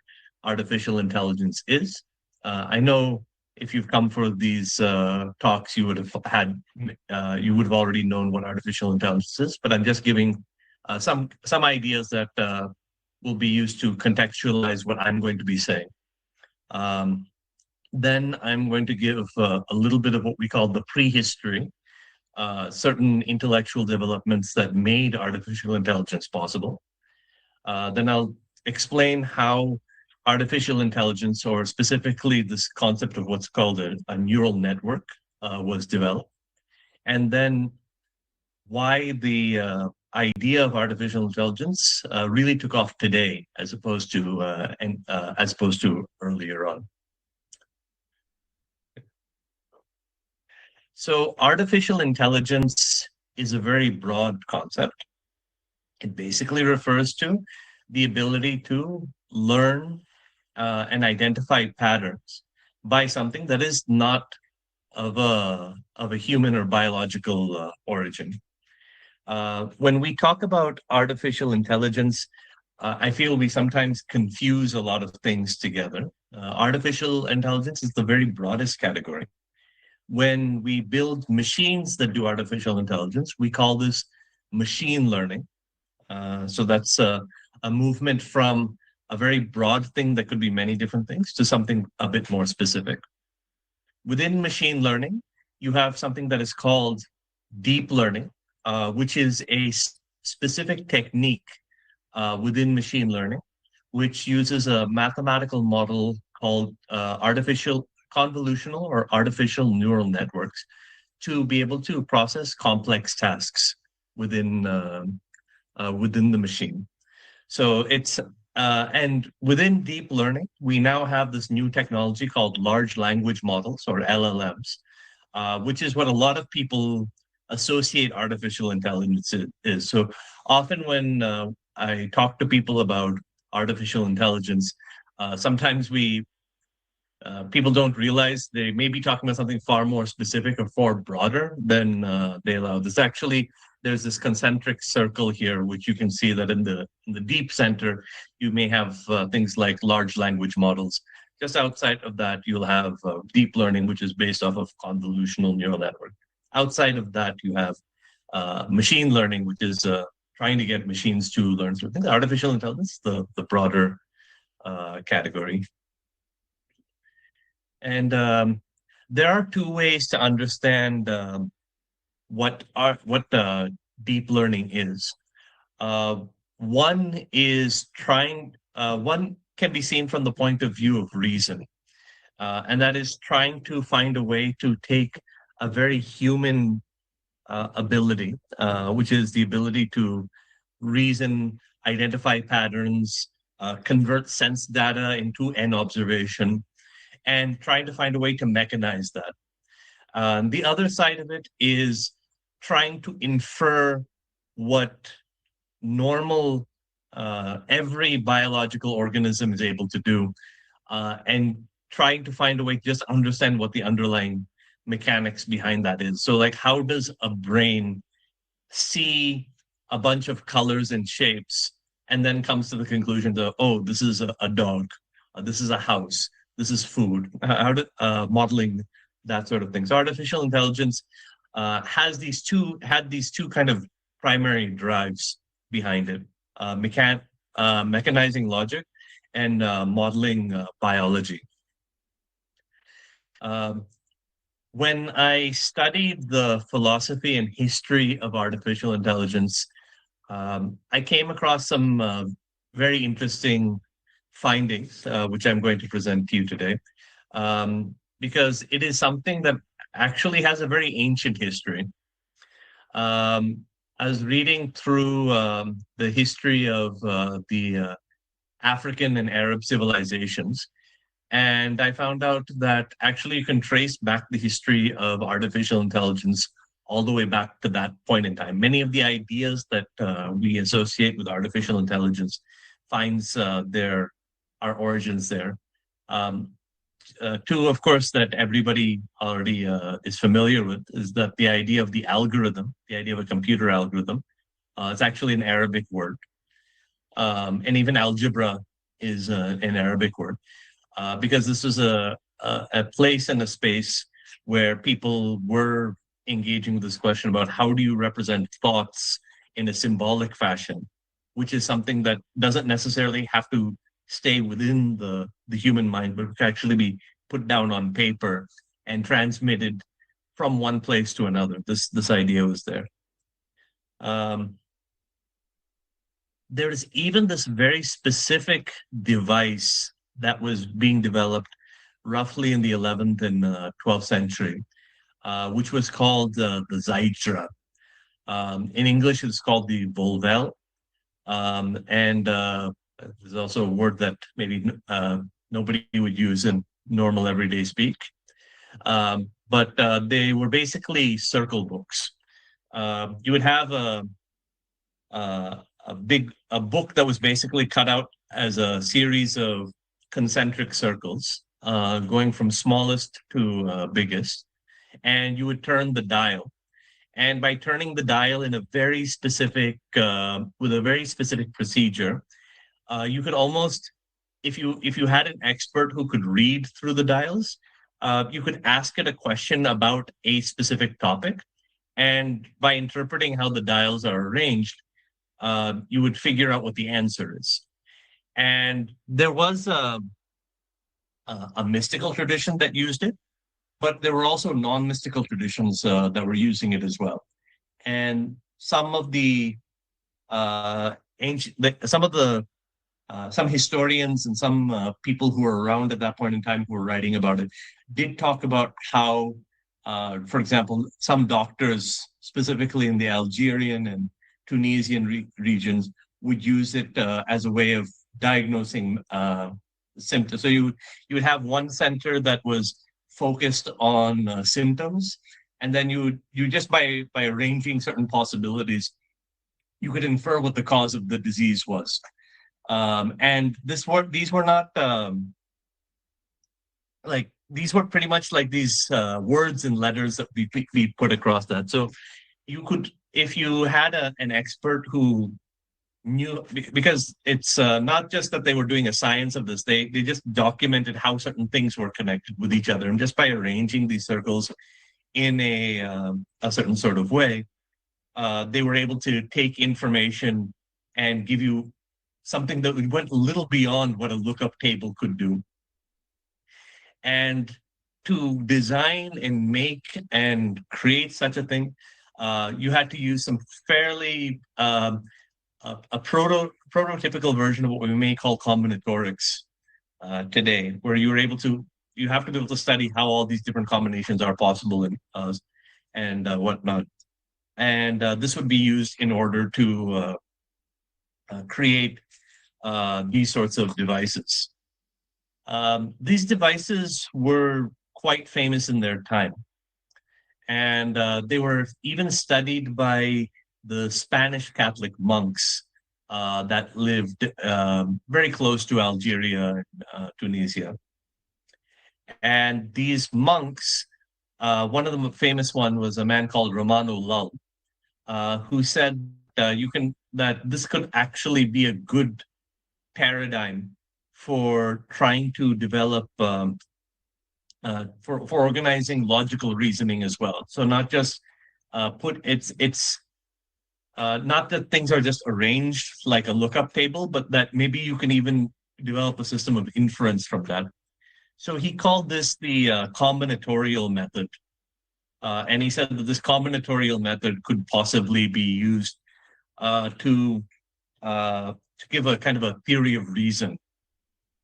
artificial intelligence is. I know if you've come for these talks, you would have already known what artificial intelligence is, but I'm just giving some ideas that will be used to contextualize what I'm going to be saying. Then I'm going to give a little bit of what we call the prehistory, certain intellectual developments that made artificial intelligence possible. Then I'll explain how artificial intelligence, or specifically this concept of what's called a neural network, was developed. And then why the idea of artificial intelligence really took off today as opposed to earlier on. So artificial intelligence is a very broad concept. It basically refers to the ability to learn and identify patterns by something that is not of a human or biological origin. When we talk about artificial intelligence, I feel we sometimes confuse a lot of things together. Artificial intelligence is the very broadest category. When we build machines that do artificial intelligence, we call this machine learning. So that's a movement from a very broad thing that could be many different things to something a bit more specific. Within machine learning, you have something that is called deep learning, which is a specific technique within machine learning, which uses a mathematical model called artificial convolutional or artificial neural networks to be able to process complex tasks within the machine. So it's and within deep learning, we now have this new technology called large language models, or LLMs, which is what a lot of people associate artificial intelligence is. So often when I talk to people about artificial intelligence, sometimes people don't realize they may be talking about something far more specific or far broader than they allow. There's this concentric circle here, which you can see that in the deep center, you may have things like large language models. Just outside of that, you'll have deep learning, which is based off of convolutional neural network. Outside of that, you have machine learning, which is trying to get machines to learn through things. Artificial intelligence, the broader category. And there are two ways to understand what deep learning is. One is one can be seen from the point of view of reason, and that is trying to find a way to take a very human ability, which is the ability to reason, identify patterns, convert sense data into an observation, and trying to find a way to mechanize that. The other side of it is trying to infer what normal, every biological organism is able to do, and trying to find a way to just understand what the underlying mechanics behind that is. So like, how does a brain see a bunch of colors and shapes and then comes to the conclusion that, oh, this is a dog, this is a house, this is food, modeling that sort of thing. So artificial intelligence had these two kind of primary drives behind it: mechanizing logic and modeling biology. When I studied the philosophy and history of artificial intelligence, I came across some very interesting findings, which I'm going to present to you today, because it is something that actually has a very ancient history. I was reading through the history of the African and Arab civilizations, and I found out that actually you can trace back the history of artificial intelligence all the way back to that point in time. Many of the ideas that we associate with artificial intelligence finds our origins there. Two, of course, that everybody already is familiar with is that the idea of the algorithm, the idea of a computer algorithm, it's actually an Arabic word. And even algebra is an Arabic word, because this was a place and a space where people were engaging with this question about how do you represent thoughts in a symbolic fashion, which is something that doesn't necessarily have to stay within the human mind, but can actually be put down on paper and transmitted from one place to another. This idea was there. There is even this very specific device that was being developed roughly in the 11th and 12th century, which was called the Zaidra. In English, it's called the Volvel. And there's also a word that maybe nobody would use in normal everyday speak. But they were basically circle books. You would have a book that was basically cut out as a series of concentric circles, going from smallest to biggest, and you would turn the dial. And by turning the dial in a very specific, with a very specific procedure, you could almost, if you had an expert who could read through the dials, you could ask it a question about a specific topic, and by interpreting how the dials are arranged, you would figure out what the answer is. And there was a mystical tradition that used it, but there were also non-mystical traditions that were using it as well. And some historians and some people who were around at that point in time who were writing about it did talk about how, for example, some doctors, specifically in the Algerian and Tunisian regions, would use it as a way of diagnosing symptoms. So you would have one center that was focused on symptoms, and then you just by arranging certain possibilities, you could infer what the cause of the disease was. And these were not like these were pretty much like these words and letters that we put across that. So you could, if you had an expert who knew, because it's not just that they were doing a science of this, they just documented how certain things were connected with each other, and just by arranging these circles in a certain sort of way, they were able to take information and give you something that went a little beyond what a lookup table could do. And to design and make and create such a thing, you had to use some fairly a prototypical version of what we may call combinatorics today, where you have to be able to study how all these different combinations are possible and whatnot. And this would be used in order to create these sorts of devices. These devices were quite famous in their time. And they were even studied by the Spanish Catholic monks that lived very close to Algeria and Tunisia. And these monks, one of the famous one was a man called Romano Lull, who said that this could actually be a good paradigm for trying to develop for organizing logical reasoning as well. So not just not that things are just arranged like a lookup table, but that maybe you can even develop a system of inference from that. So he called this the combinatorial method. And he said that this combinatorial method could possibly be used to give a kind of a theory of reason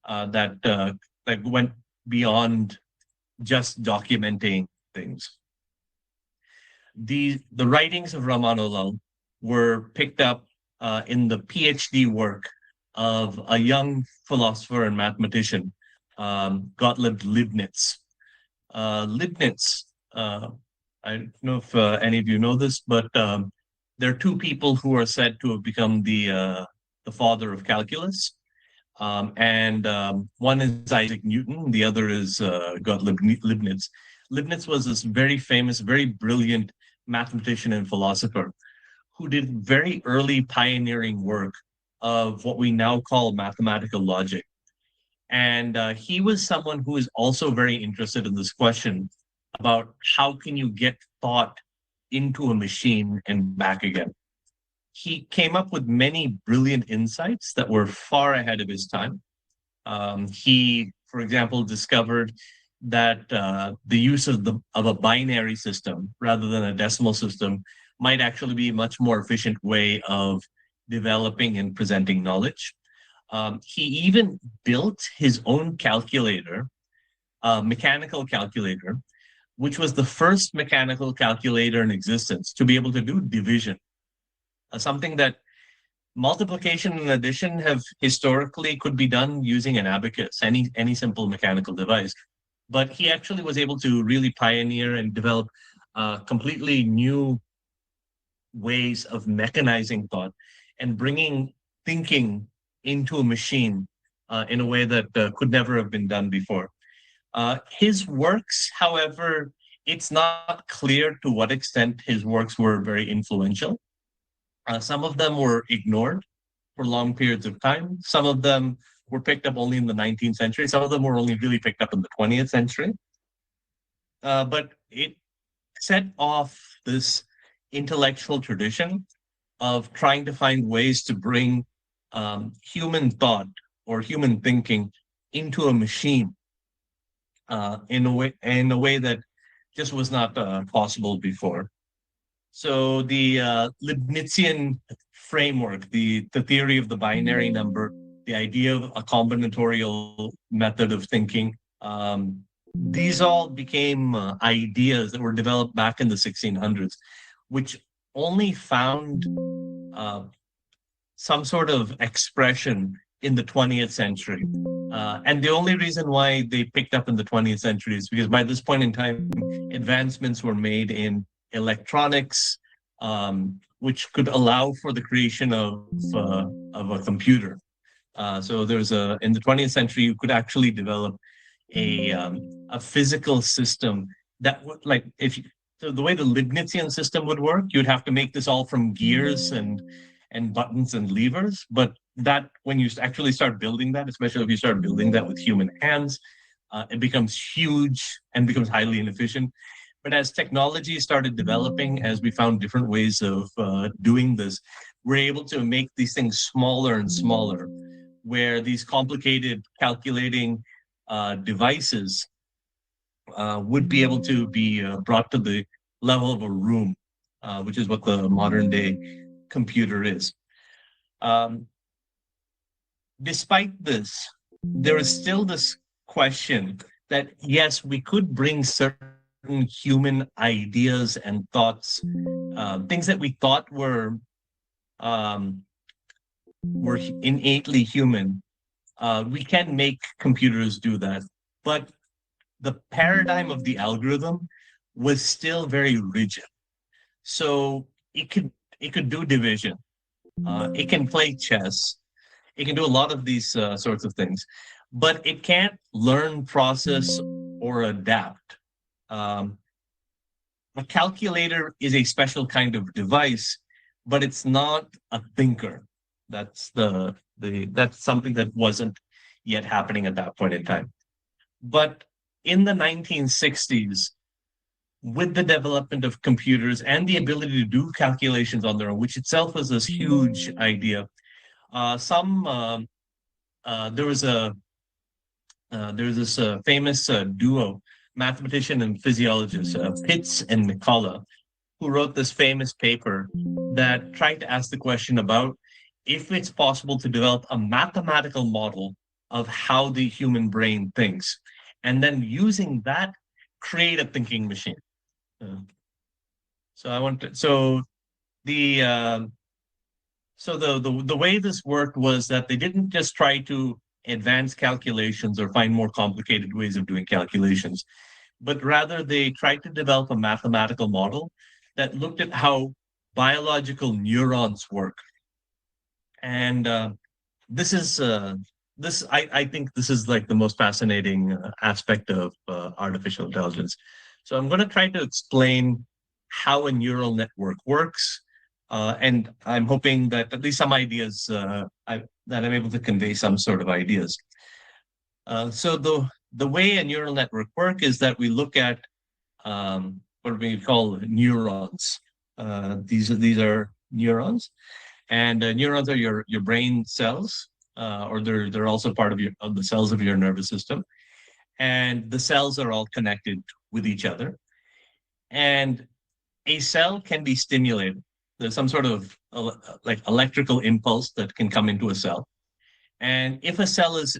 that went beyond just documenting things. The writings of Romano Lull were picked up in the PhD work of a young philosopher and mathematician, Gottlieb Leibniz. Leibniz, I don't know if any of you know this, but there are two people who are said to have become the father of calculus. And one is Isaac Newton, the other is Gottlieb Leibniz. Leibniz was this very famous, very brilliant mathematician and philosopher who did very early pioneering work of what we now call mathematical logic. And he was someone who is also very interested in this question about how can you get thought into a machine and back again. He came up with many brilliant insights that were far ahead of his time. He, for example, discovered that the use of a binary system rather than a decimal system might actually be a much more efficient way of developing and presenting knowledge. He even built his own calculator, mechanical calculator, which was the first mechanical calculator in existence to be able to do division. Something that multiplication and addition have historically could be done using an abacus, any simple mechanical device. But he actually was able to really pioneer and develop completely new ways of mechanizing thought and bringing thinking into a machine in a way that could never have been done before. His works, however, it's not clear to what extent his works were very influential. Some of them were ignored for long periods of time. Some of them were picked up only in the 19th century. Some of them were only really picked up in the 20th century. But it set off this intellectual tradition of trying to find ways to bring human thought or human thinking into a machine in a way that just was not possible before. So the Leibnizian framework, the theory of the binary number, the idea of a combinatorial method of thinking, these all became ideas that were developed back in the 1600s, which only found some sort of expression in the 20th century. And the only reason why they picked up in the 20th century is because by this point in time, advancements were made in electronics, which could allow for the creation of a computer. So in the 20th century, you could actually develop a physical system that would, like, so the way the Leibnizian system would work, you'd have to make this all from gears and buttons and levers. But that, when you actually start building that, especially if you start building that with human hands, it becomes huge and becomes highly inefficient. But as technology started developing, as we found different ways of doing this, we're able to make these things smaller and smaller, where these complicated calculating devices would be able to be brought to the level of a room, which is what the modern day computer is. Despite this, there is still this question that, yes, we could bring certain human ideas and thoughts, things that we thought were innately human. We can make computers do that, but the paradigm of the algorithm was still very rigid. So it could do division, it can play chess, it can do a lot of these sorts of things, but it can't learn, process, or adapt. A calculator is a special kind of device, but it's not a thinker. That's that's something that wasn't yet happening at that point in time. But in the 1960s, with the development of computers and the ability to do calculations on their own, which itself was this huge idea, there was this famous duo, mathematician and physiologist, Pitts and McCullough, who wrote this famous paper that tried to ask the question about if it's possible to develop a mathematical model of how the human brain thinks, and then using that, create a thinking machine. The way this worked was that they didn't just try to advance calculations or find more complicated ways of doing calculations, but rather they tried to develop a mathematical model that looked at how biological neurons work. And I think this is like the most fascinating aspect of artificial intelligence. So I'm going to try to explain how a neural network works, and I'm hoping that at least some ideas, that I'm able to convey some sort of ideas. So the way a neural network works is that we look at what we call neurons. These are neurons, and neurons are your brain cells, or they're also part of the cells of your nervous system, and the cells are all connected with each other. And a cell can be stimulated. There's some sort of like electrical impulse that can come into a cell, and if a cell is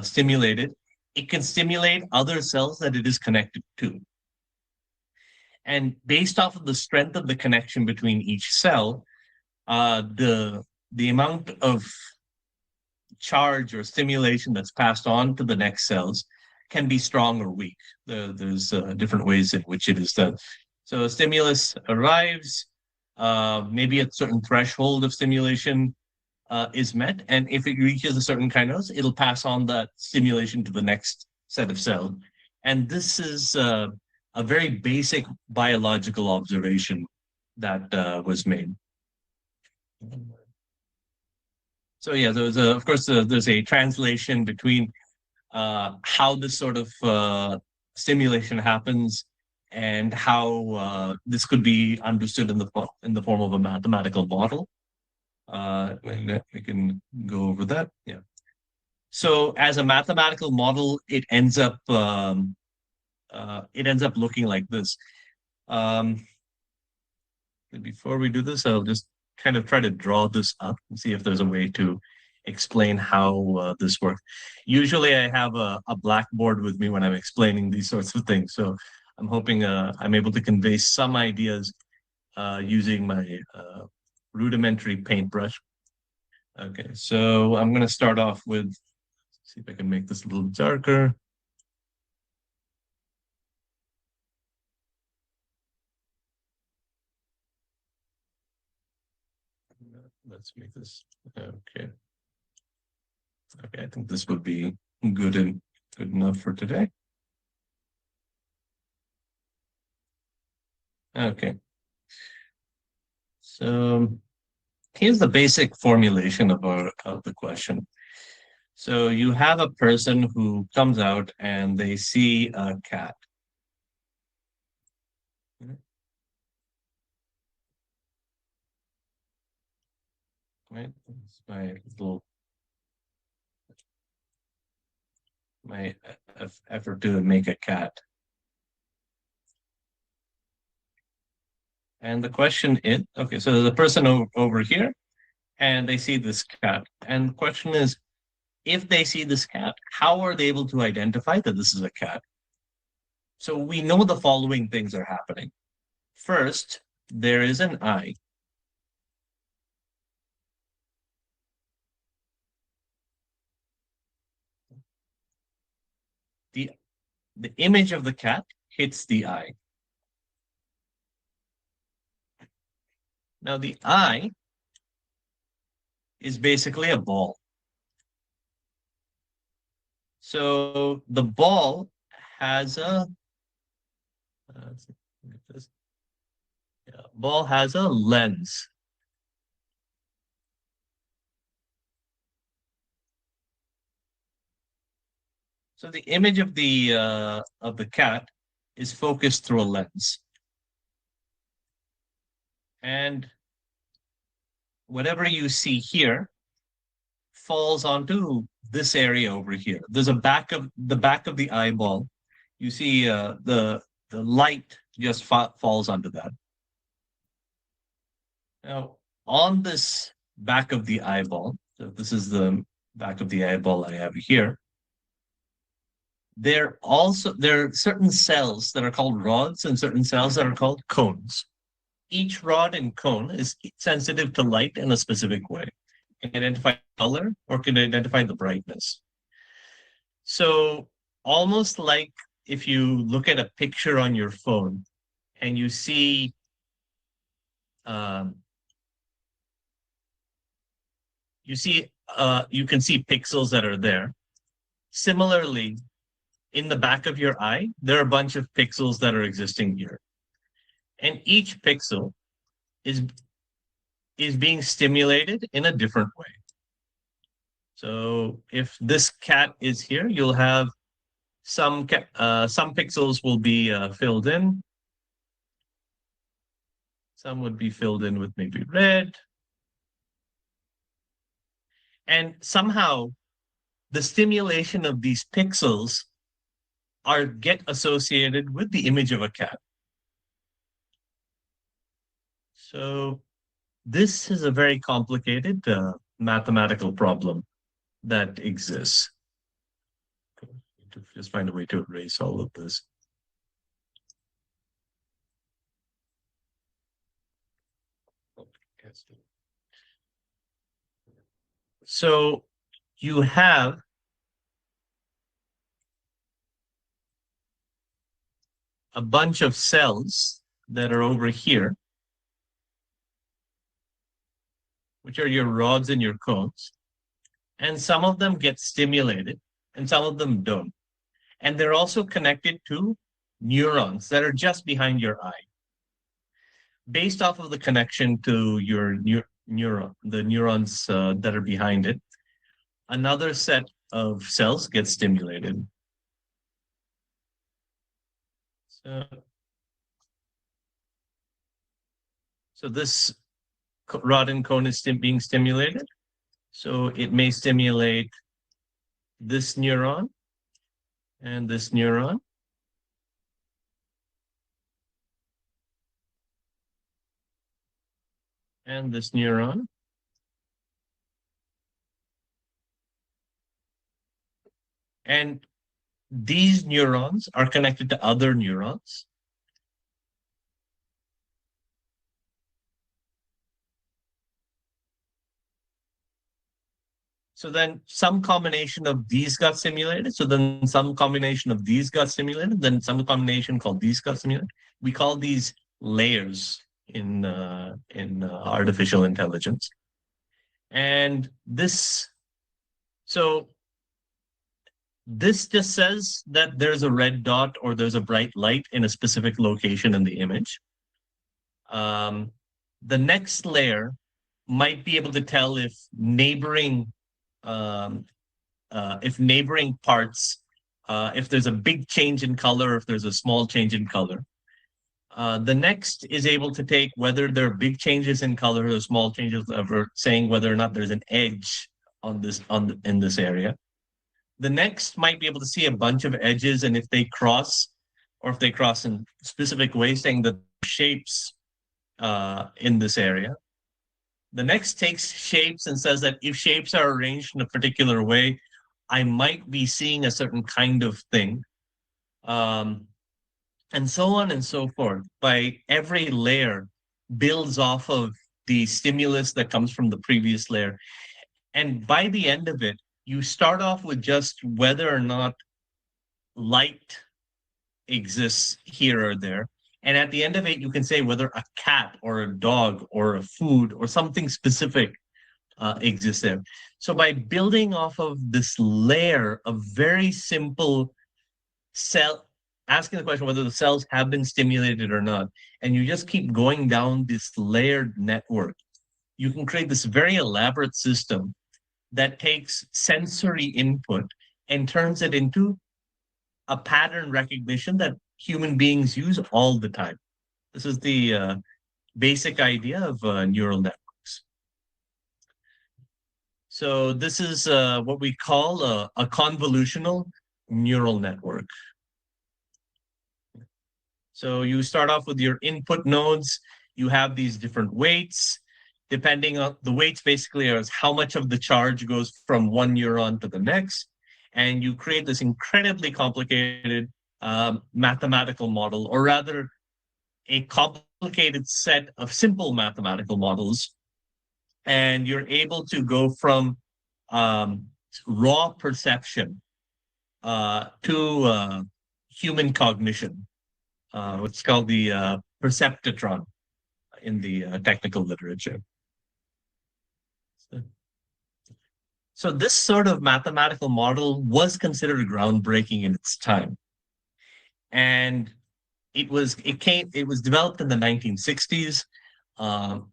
stimulated, it can stimulate other cells that it is connected to. And based off of the strength of the connection between each cell, the amount of charge or stimulation that's passed on to the next cells can be strong or weak. There's different ways in which it is done. So a stimulus arrives, maybe a certain threshold of stimulation is met, and if it reaches a certain kinase, it'll pass on that stimulation to the next set of cells. And this is a very basic biological observation that was made. So yeah, there's of course there's a translation between how this sort of stimulation happens and how this could be understood in the form of a mathematical model. We can go over that. Yeah. So as a mathematical model, it ends up looking like this. Before we do this, I'll just kind of try to draw this up and see if there's a way to explain how this works. Usually I have a blackboard with me when I'm explaining these sorts of things. So I'm hoping I'm able to convey some ideas using my rudimentary paintbrush. Okay, so I'm going to start off with, see if I can make this a little darker. Let's make this, okay. Okay, I think this would be good enough for today. Okay. So here's the basic formulation of the question. So you have a person who comes out and they see a cat. Right? It's my effort to make a cat. And the question is, okay, so there's a person over here and they see this cat. And the question is, if they see this cat, how are they able to identify that this is a cat? So we know the following things are happening. First, there is an eye. The image of the cat hits the eye. Now the eye is basically a ball. So the ball has a ball has a lens. So the image of the cat is focused through a lens. And whatever you see here falls onto this area over here. There's the back of the eyeball. You see the light just falls onto that. Now, on this back of the eyeball, so this is the back of the eyeball I have here, there are certain cells that are called rods and certain cells that are called cones. Each rod and cone is sensitive to light in a specific way. It can identify color or can identify the brightness. So almost like if you look at a picture on your phone and you see you can see pixels that are there. Similarly, in the back of your eye, there are a bunch of pixels that are existing here. And each pixel is being stimulated in a different way. So if this cat is here, you'll have some pixels will be filled in. Some would be filled in with maybe red. And somehow the stimulation of these pixels get associated with the image of a cat. So this is a very complicated mathematical problem that exists. Just find a way to erase all of this. So you have a bunch of cells that are over here, which are your rods and your cones. And some of them get stimulated and some of them don't. And they're also connected to neurons that are just behind your eye. Based off of the connection to your neuron, the neurons that are behind it, another set of cells get stimulated. So this rod and cone is being stimulated. So it may stimulate this neuron and this neuron. And this neuron. And these neurons are connected to other neurons. So then some combination of these got simulated. So then some combination of these got simulated. Then some combination called these got simulated. We call these layers in artificial intelligence. And so this just says that there's a red dot or there's a bright light in a specific location in the image. The next layer might be able to tell if neighboring parts, if there's a big change in color, if there's a small change in color. The next is able to take whether there are big changes in color or small changes, saying whether or not there's an edge in this area. The next might be able to see a bunch of edges, and if they cross, or if they cross in specific ways, saying that shapes in this area. The next takes shapes and says that if shapes are arranged in a particular way, I might be seeing a certain kind of thing. And so on and so forth. By every layer builds off of the stimulus that comes from the previous layer. And by the end of it, you start off with just whether or not light exists here or there. And at the end of it, you can say whether a cat or a dog or a food or something specific exists there. So by building off of this layer of very simple asking the question whether the cells have been stimulated or not, and you just keep going down this layered network, you can create this very elaborate system that takes sensory input and turns it into a pattern recognition that human beings use all the time. This is the basic idea of neural networks. So this is what we call a convolutional neural network. So you start off with your input nodes. You have these different weights. Depending on the weights, basically is how much of the charge goes from one neuron to the next. And you create this incredibly complicated mathematical model, or rather a complicated set of simple mathematical models. And you're able to go from raw perception to human cognition. What's called the perceptron in the technical literature. So this sort of mathematical model was considered groundbreaking in its time. And it was developed in the 1960s.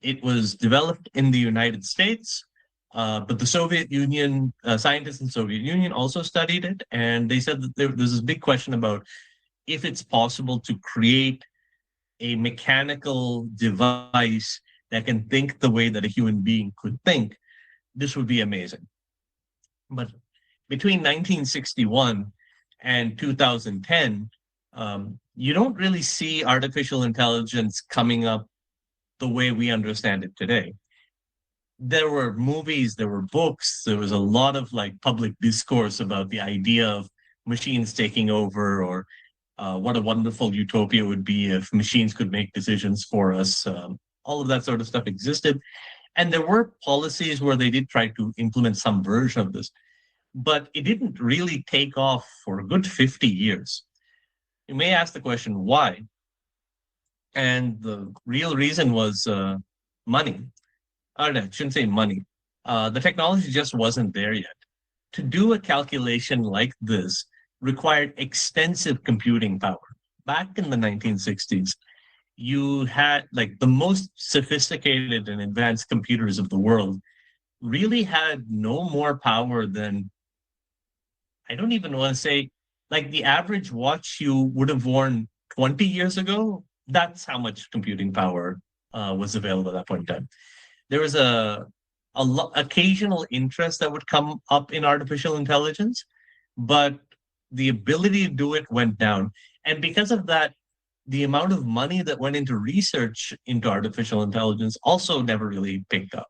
It was developed in the United States, but the Soviet Union, scientists in the Soviet Union also studied it. And they said that there's this big question about if it's possible to create a mechanical device that can think the way that a human being could think, this would be amazing. But between 1961 and 2010, you don't really see artificial intelligence coming up the way we understand it today. There were movies, there were books, there was a lot of public discourse about the idea of machines taking over, or what a wonderful utopia would be if machines could make decisions for us. All of that sort of stuff existed. And there were policies where they did try to implement some version of this, but it didn't really take off for a good 50 years. You may ask the question, why? And the real reason was money. I shouldn't say money. The technology just wasn't there yet. To do a calculation like this required extensive computing power. Back in the 1960s, you had the most sophisticated and advanced computers of the world really had no more power than, I don't even want to say, the average watch you would have worn 20 years ago. That's how much computing power was available at that point in time. There was a occasional interest that would come up in artificial intelligence, but the ability to do it went down. And because of that, the amount of money that went into research into artificial intelligence also never really picked up.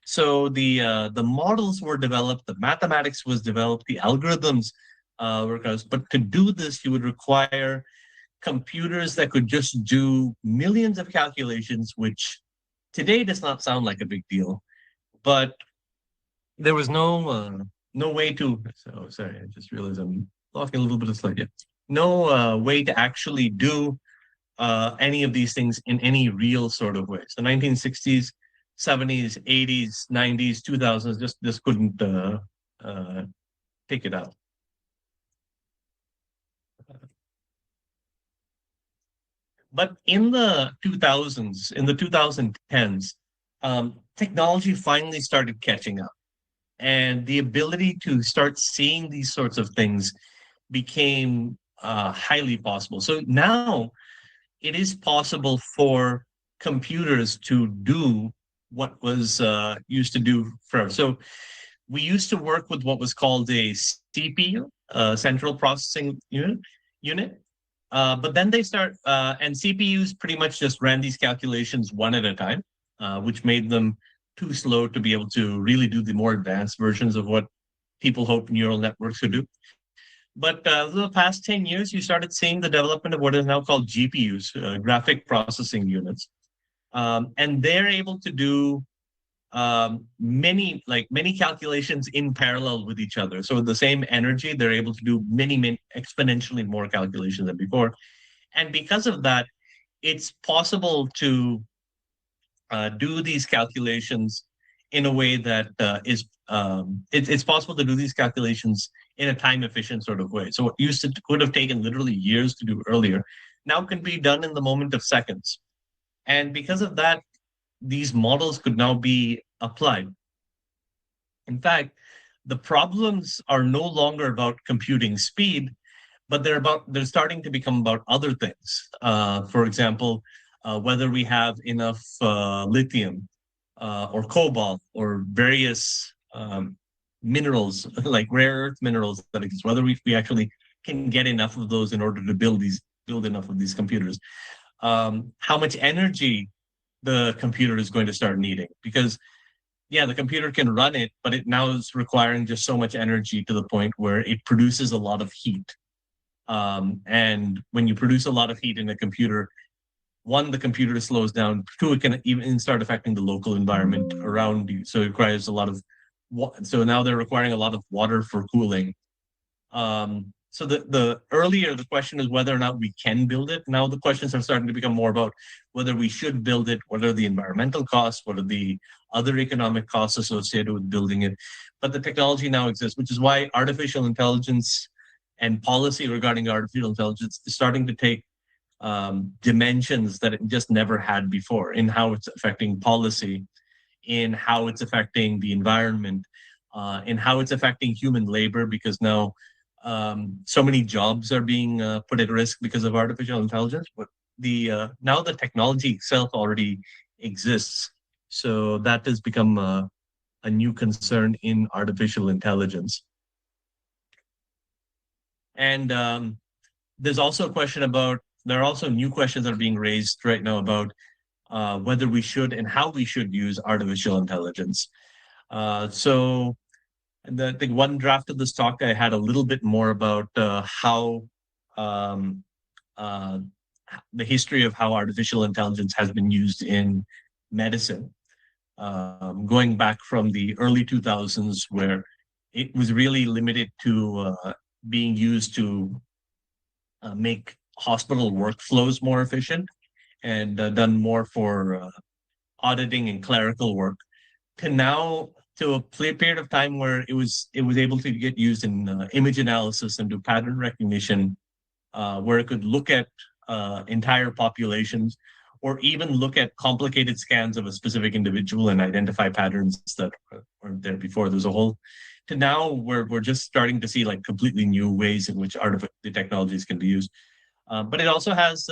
So the models were developed, the mathematics was developed, the algorithms were developed. But to do this, you would require computers that could just do millions of calculations, which today does not sound like a big deal. But there was no way to. So sorry, I just realized I'm losing a little bit of slide. Yeah, no way to actually do any of these things in any real sort of way. So 1960s, 70s, 80s, 90s, 2000s just couldn't take it out. But in the 2000s, in the 2010s, technology finally started catching up. And the ability to start seeing these sorts of things became highly possible. So now it is possible for computers to do what was used to do forever. So we used to work with what was called a CPU, Central Processing Unit. But then they start, and CPUs pretty much just ran these calculations one at a time, which made them too slow to be able to really do the more advanced versions of what people hoped neural networks would do. But the past 10 years, you started seeing the development of what is now called GPUs, graphic processing units. And they're able to do many calculations in parallel with each other. So with the same energy, they're able to do many exponentially more calculations than before. And because of that, it's possible to do these calculations in a way that it's possible to do these calculations in a time efficient sort of way. So what used to could have taken literally years to do earlier now can be done in the moment of seconds. And because of that, these models could now be applied. In fact, the problems are no longer about computing speed, but they're starting to become about other things. For example, whether we have enough lithium or cobalt or various minerals like rare earth minerals that exist, whether we actually can get enough of those in order to build enough of these computers. How much energy the computer is going to start needing, because yeah, the computer can run it, but it now is requiring just so much energy to the point where it produces a lot of heat. And when you produce a lot of heat in a computer, one, the computer slows down. Two, it can even start affecting the local environment around you. So it requires a lot of, so now they're requiring a lot of water for cooling. So the earlier the question is whether or not we can build it. Now the questions are starting to become more about whether we should build it, what are the environmental costs, what are the other economic costs associated with building it. But the technology now exists, which is why artificial intelligence and policy regarding artificial intelligence is starting to take dimensions that it just never had before in how it's affecting policy, in how it's affecting the environment, in how it's affecting human labor, because now so many jobs are being put at risk because of artificial intelligence. But now the technology itself already exists. So that has become a new concern in artificial intelligence. And there's also a question about, there are also new questions that are being raised right now about whether we should and how we should use artificial intelligence. So the one draft of this talk, I had a little bit more about how the history of how artificial intelligence has been used in medicine, going back from the early 2000s, where it was really limited to being used to make hospital workflows more efficient and done more for auditing and clerical work, to now to a period of time where it was able to get used in image analysis and do pattern recognition, where it could look at entire populations or even look at complicated scans of a specific individual and identify patterns that weren't there before. There's a whole, to now where we're just starting to see like completely new ways in which the technologies can be used. But it also has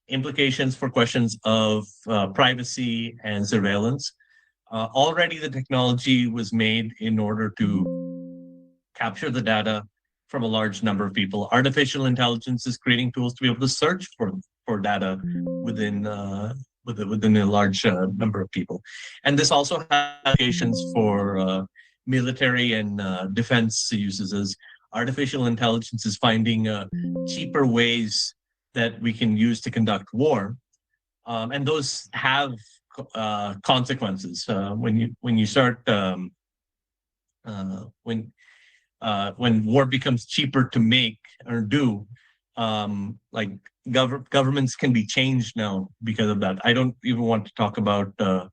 implications for questions of privacy and surveillance. Already the technology was made in order to capture the data from a large number of people. Artificial intelligence is creating tools to be able to search for data within a large number of people. And this also has applications for military and defense uses, as artificial intelligence is finding cheaper ways that we can use to conduct war. And those have consequences. When you start when war becomes cheaper to make or do, like governments can be changed now because of that. I don't even want to talk about the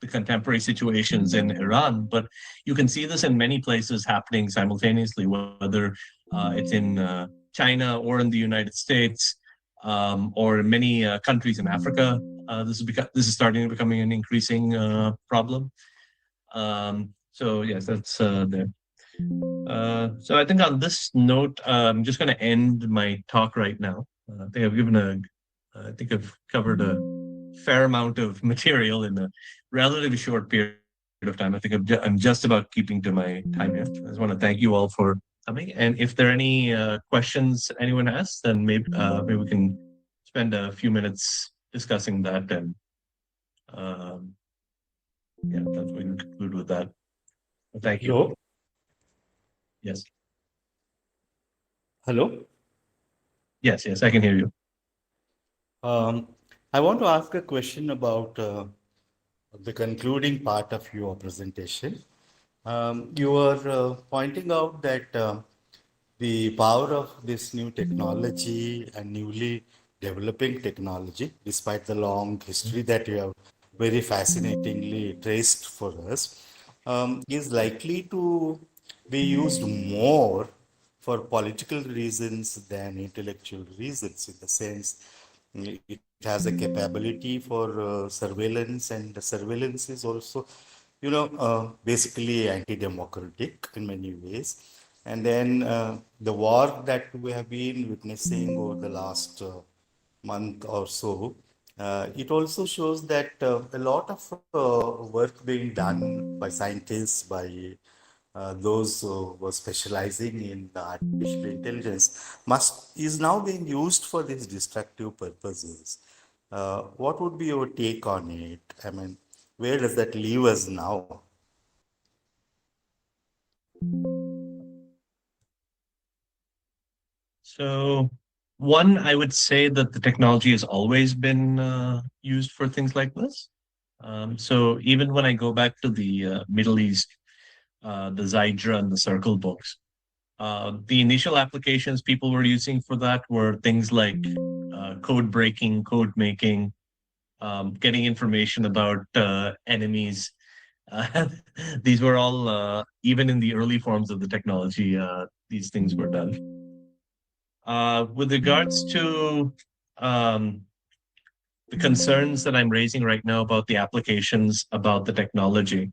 contemporary situations in Iran, but you can see this in many places happening simultaneously, whether it's in China or in the United States, or in many countries in Africa. This is starting to becoming an increasing problem. So yes, that's there. So I think on this note, I'm just going to end my talk right now. I think I think I've covered a fair amount of material in a relatively short period of time. I think I'm just about keeping to my time here. I just want to thank you all for coming. And if there are any questions anyone has, then maybe we can spend a few minutes discussing that. And yeah, that's we can conclude with that. Thank you. Hello. Yes. Hello. Yes, I can hear you. I want to ask a question about the concluding part of your presentation. You were pointing out that the power of this new technology and newly developing technology, despite the long history that you have very fascinatingly traced for us, is likely to be used more for political reasons than intellectual reasons, in the sense it has a capability for surveillance, and the surveillance is also, basically anti-democratic in many ways. And then the war that we have been witnessing over the last month or so, it also shows that a lot of work being done by scientists, by those who were specializing in the artificial intelligence is now being used for these destructive purposes. What would be your take on it? I mean, where does that leave us now? So, one, I would say that the technology has always been used for things like this. So even when I go back to the Middle East, the Zydra and the Circle books, the initial applications people were using for that were things like code breaking, code making, getting information about enemies. These were all, even in the early forms of the technology, these things were done. With regards to the concerns that I'm raising right now about the applications, about the technology,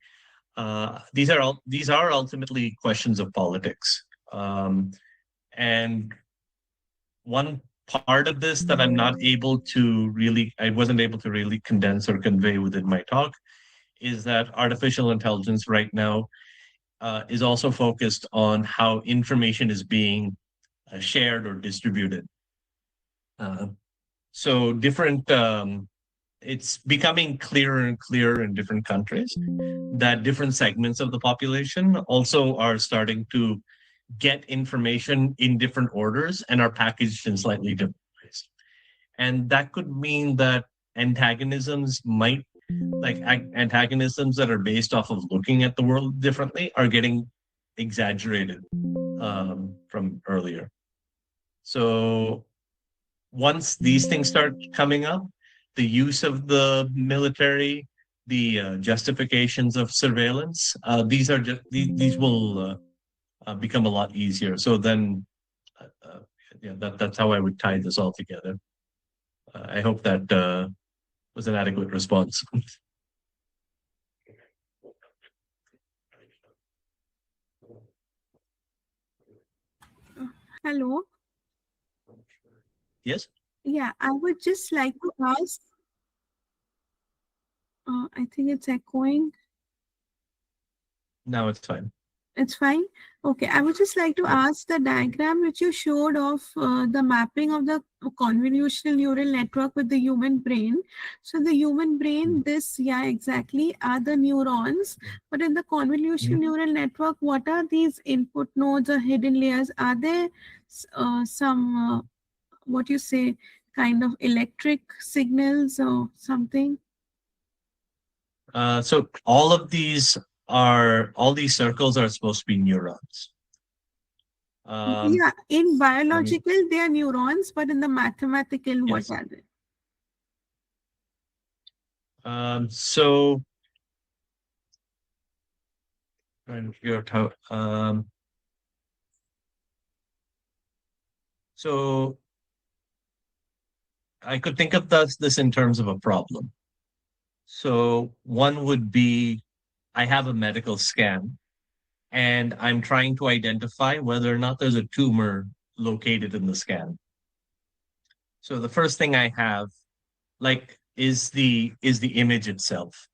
these are ultimately questions of politics. And one part of this that I wasn't able to really condense or convey within my talk is that artificial intelligence right now is also focused on how information is being shared or distributed. So it's becoming clearer and clearer in different countries that different segments of the population also are starting to get information in different orders and are packaged in slightly different ways. And that could mean that antagonisms that are based off of looking at the world differently are getting exaggerated from earlier. So once these things start coming up, the use of the military, the justifications of surveillance, these will become a lot easier. So then, that's how I would tie this all together. I hope that was an adequate response. Hello. Yes. Yeah, I would just like to ask. I think it's echoing. Now it's fine. It's fine. Okay, I would just like to ask the diagram which you showed of the mapping of the convolutional neural network with the human brain. So the human brain, exactly, are the neurons. But in the convolutional neural network, what are these input nodes or hidden layers? Are there some, what you say, kind of electric signals or something? So all of these all these circles are supposed to be neurons. Yeah, in biological, they are neurons, but in the mathematical, what are they? So, trying to figure out how. So I could think of this in terms of a problem. So one would be, I have a medical scan and I'm trying to identify whether or not there's a tumor located in the scan. So the first thing I have, like, is the image itself.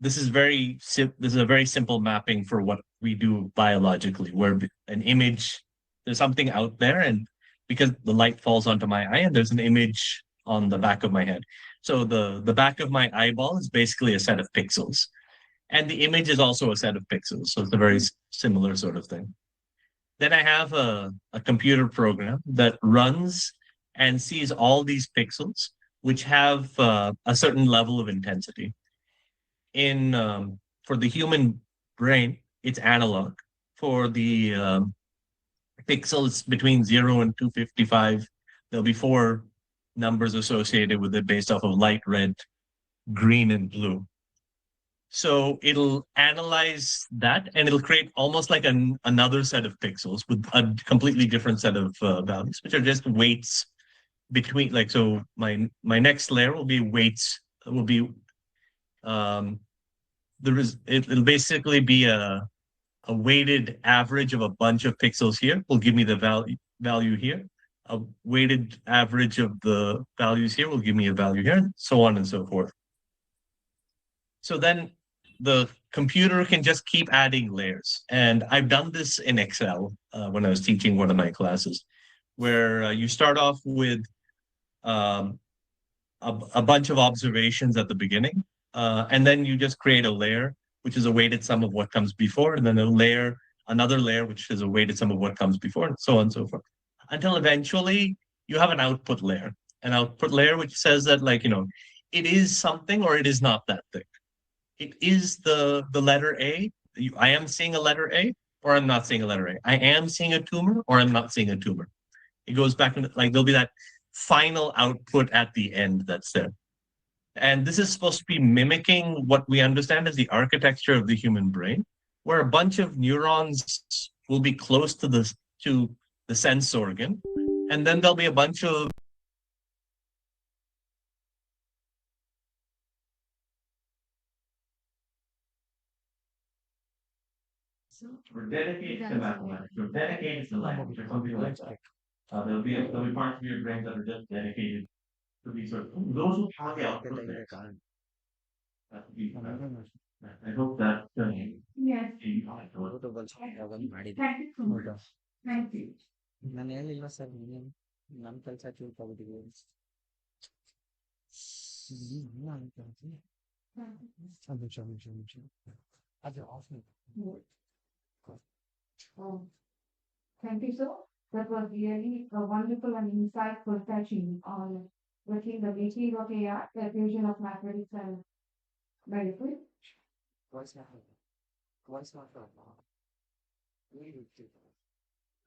This is a very simple mapping for what we do biologically, where an image, there's something out there, and because the light falls onto my eye, and there's an image on the back of my head. So the back of my eyeball is basically a set of pixels, and the image is also a set of pixels. So it's a very similar sort of thing. Then I have a computer program that runs and sees all these pixels, which have a certain level of intensity. For the human brain, it's analog. For the pixels between 0 and 255, there'll be 4 numbers associated with it based off of light, red, green, and blue. So it'll analyze that and it'll create almost like another set of pixels with a completely different set of values, which are just weights between, like, so my next layer will be weights, will be it'll basically be a weighted average of a bunch of pixels here will give me the value here. A weighted average of the values here will give me a value here, so on and so forth. So then the computer can just keep adding layers. And I've done this in Excel when I was teaching one of my classes, where you start off with a bunch of observations at the beginning, and then you just create a layer, which is a weighted sum of what comes before, and then another layer, which is a weighted sum of what comes before, and so on and so forth. Until eventually you have an output layer which says that, like, it is something or it is not that thing. It is the letter A. I am seeing a letter A, or I'm not seeing a letter A. I am seeing a tumor, or I'm not seeing a tumor. It goes back into, like, there'll be that final output at the end that's there. And this is supposed to be mimicking what we understand as the architecture of the human brain, where a bunch of neurons will be close to the sense organ, and then there'll be a bunch of we're dedicated to mathematics, we're dedicated to language, or something like that. There'll be parts of your brain that are just dedicated to these sort of those who have the output there. I hope that Yes. Thank you so much. Thank you. ನಾನು ಹೇಳಿಲ್ವ sir ನಮ್ಮ ಕೆಲಸ ತಿಳ್ಕೊಬಿಟ್ಟಿದ್ದೀವಿ ಅದು of Thank you, sir. That was really a wonderful and insightful touching on looking the making of AI, the fusion of mathematics and medicine.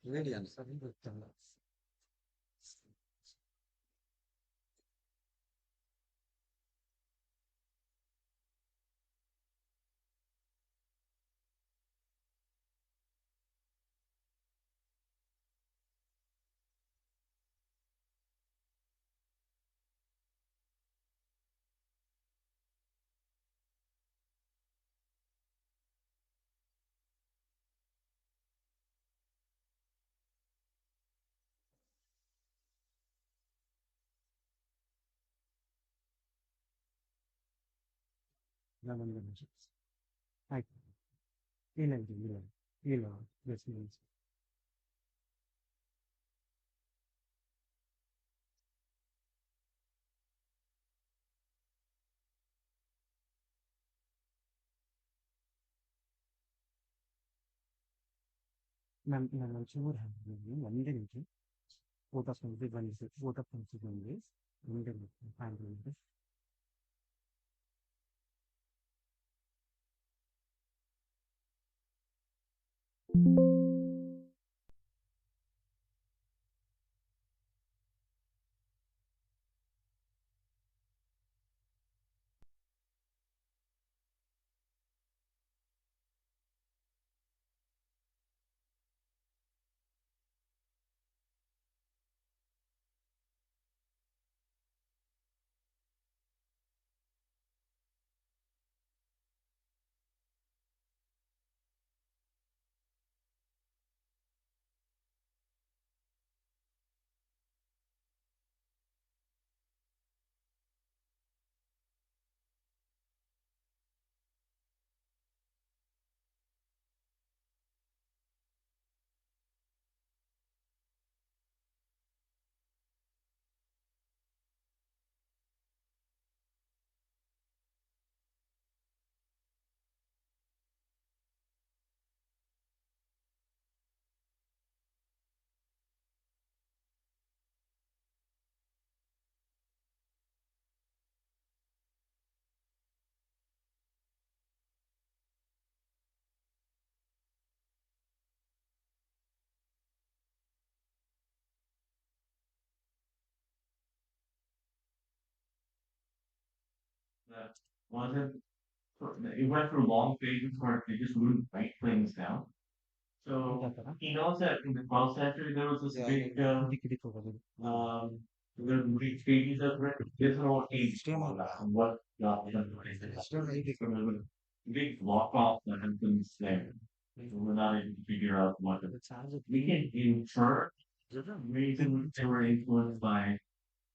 really understanding with them. ಆಯ್ತು ಏನಂತ ಇಲ್ಲ this means ನಾನು ಒಂಚೂರು ಹಾಕಿದ್ದೀನಿ ಒಂದೇ ನಿಮಿಷ ಊಟ ಬಂದಿದೆ ಒಂದೇ ನಿಮಿಷ wasn't, it went through long phases where they just wouldn't write things down. So he knows that in the 12th century there was this big, there were big treaties that were there's no age on that and what big block off that happens there. We're not able to figure out what we can infer the reason they were influenced by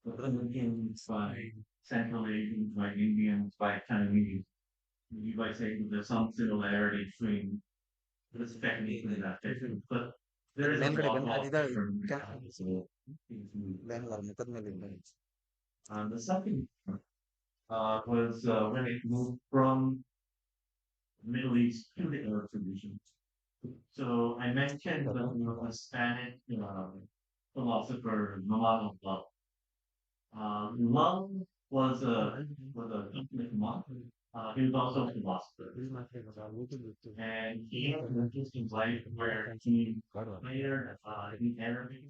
the Philippines, by Central Asians, by Indians, by Chinese. You might say that there's some similarity between this technique and that technique, but there is a lot of different the second was when it moved from Middle East to the Arab region. So I mentioned that there was a Spanish philosopher, Mamad Love. Love was a Catholic monk. He was also a philosopher, and he had an interesting life where he later in Arabic.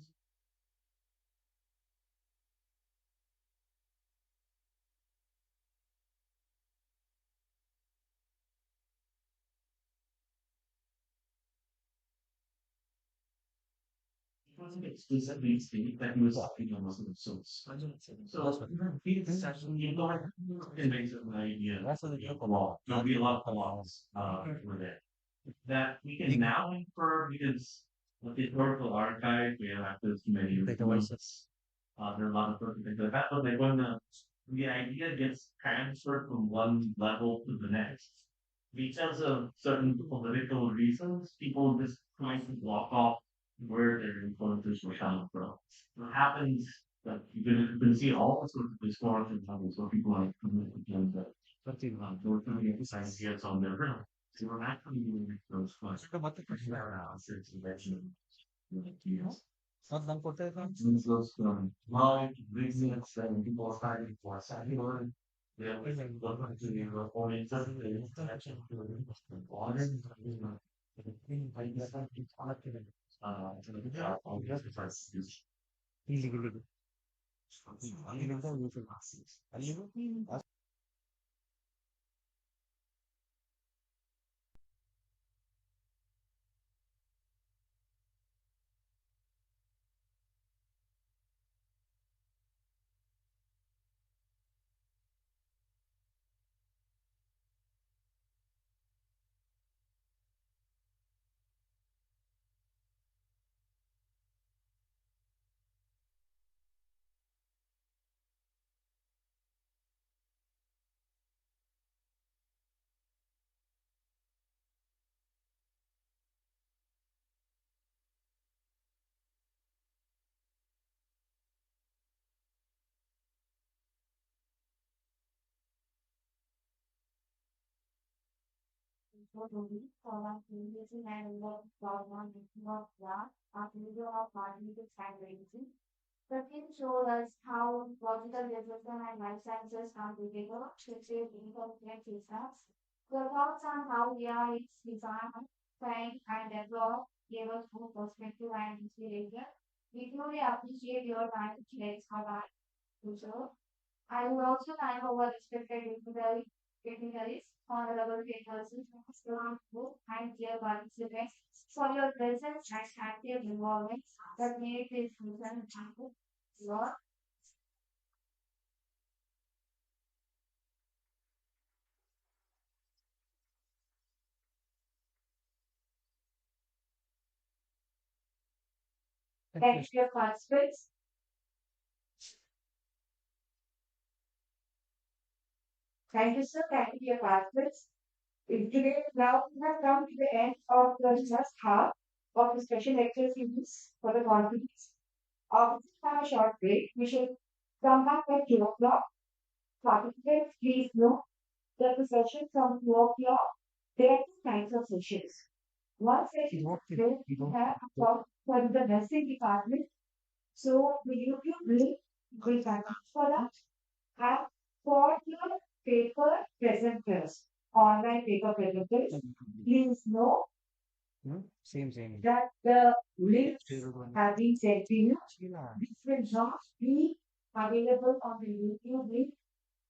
It wasn't explicitly stated that he was speaking on Muslim source. So he's actually you know it makes it an idea. There'll be a lot of laws over there that we can now infer because with the historical archive we have access to many documents. There are a lot of things like that, but like when the idea gets transferred from one level to the next, because of certain political reasons, people just trying to block off where their influences were coming from. What happens that you can see all sorts of historical examples where people are coming against that. They were coming against ideas on their own. They were actually doing those questions. These those knowledge, reasons, and people fighting for secular. They are living to the orientation, the interaction to the water, The film shows us how logical development and life sciences come together to shape intelligent systems. The thoughts on how AI is designed, trained, and developed gave us both perspective and inspiration. We truly appreciate your time to share our future. I would also thank our respected dignitaries, honorable papers, strong book, and dear participants for your presence and active involvement that made this mission happen. Lord, thank you for your participants. Thank you, sir. Thank you for your participants. Today, now we have come to the end of the first half of the special lecture series for the conference. Let's have a short break. We should come back at 2 o'clock. Participants, please note that the session from 2 o'clock, there are two kinds of sessions. One session where we have a talk for the nursing department. So the YouTube link will come up for that. And for your paper presenters, online paper presenters, please know that the links have been sent to you. This will not be available on the YouTube link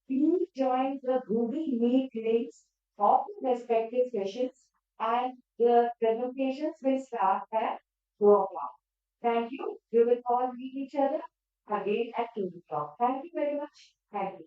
Please join the Google Meet links of the respective sessions and the presentations will start at 2 o'clock. Thank you. We will all meet each other again at 2 o'clock. Thank you very much. Thank you.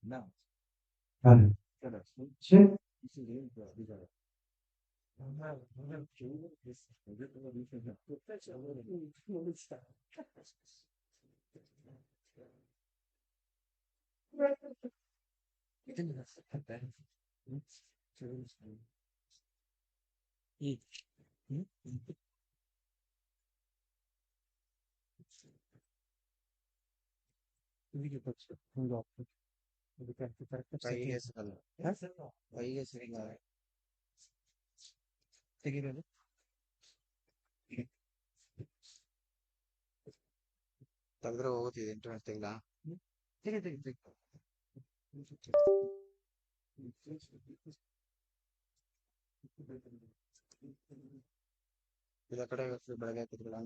Now, check. ತೆಗೆದ್ರೆ ಹೋಗುತ್ತಿದೆ internet ತೆಗ್ಲಾ ಇದ ಕಡೆ ಬೆಳಗ್ಗೆ ಹಾಕಿದ್ರಲ್ಲ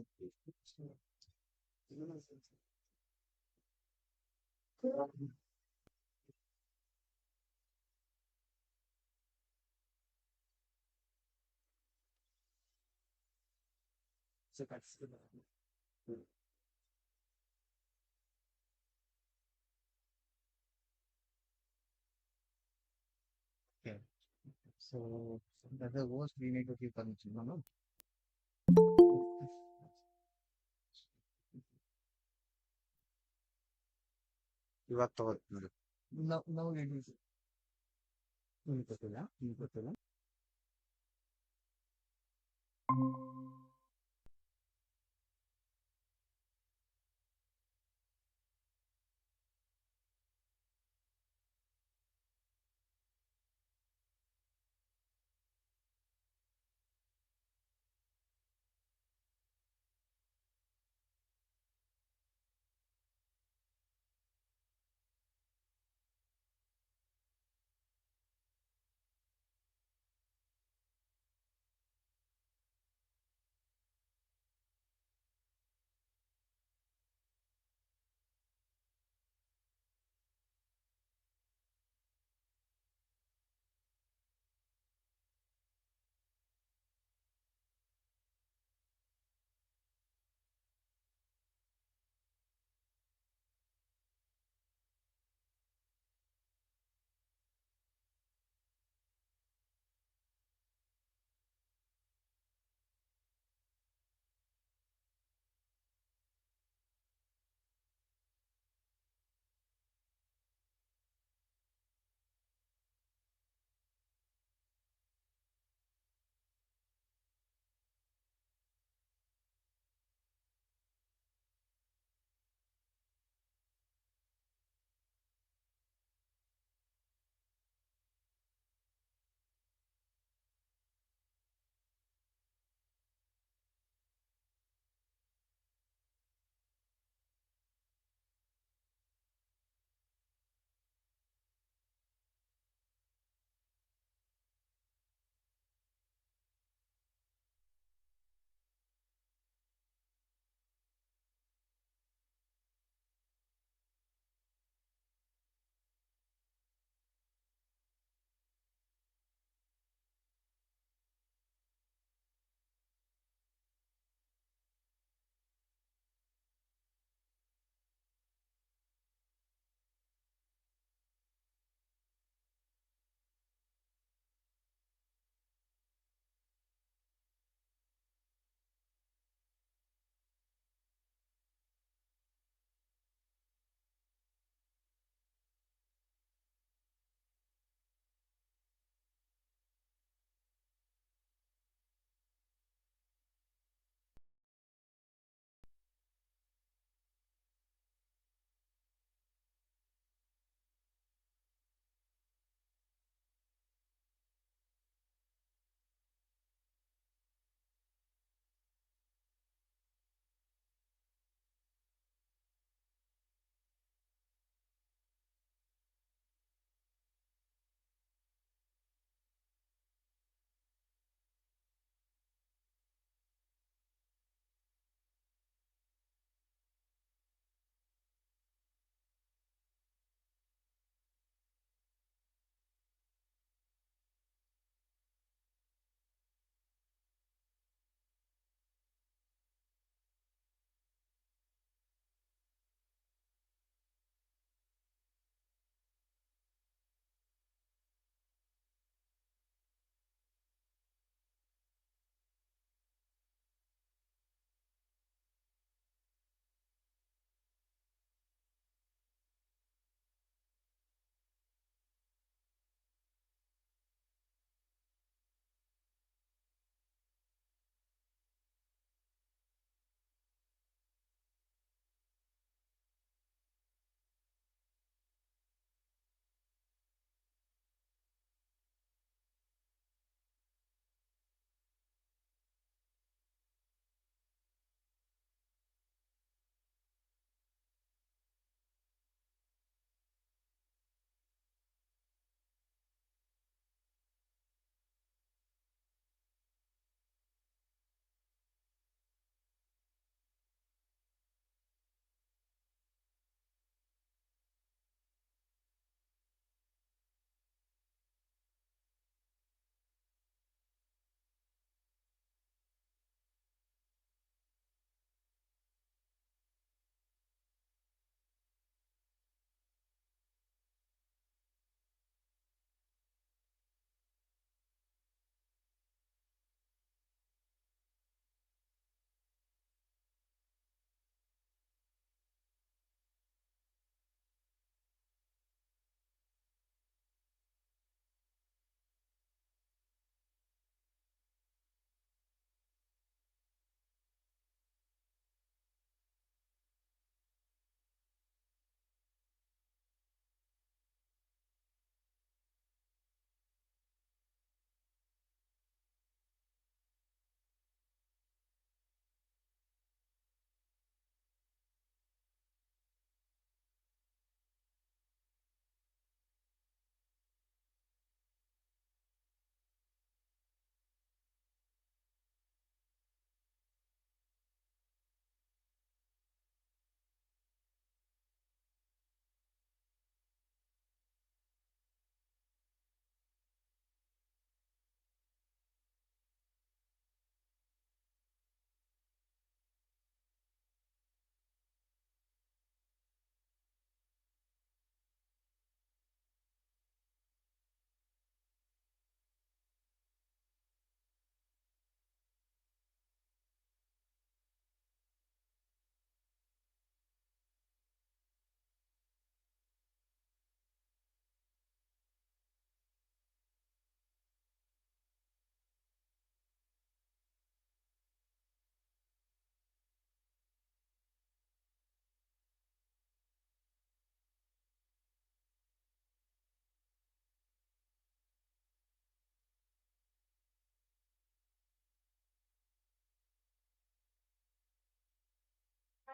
So that's the worst we need to keep connection, no? ಇವಾಗ ತಗೋರಿ ನೋಡಿ. ನಾವು ನಿಮ್ಗೆ ಗೊತ್ತಿಲ್ಲ ನಿಮ್ಗೆ ಗೊತ್ತಿಲ್ಲ.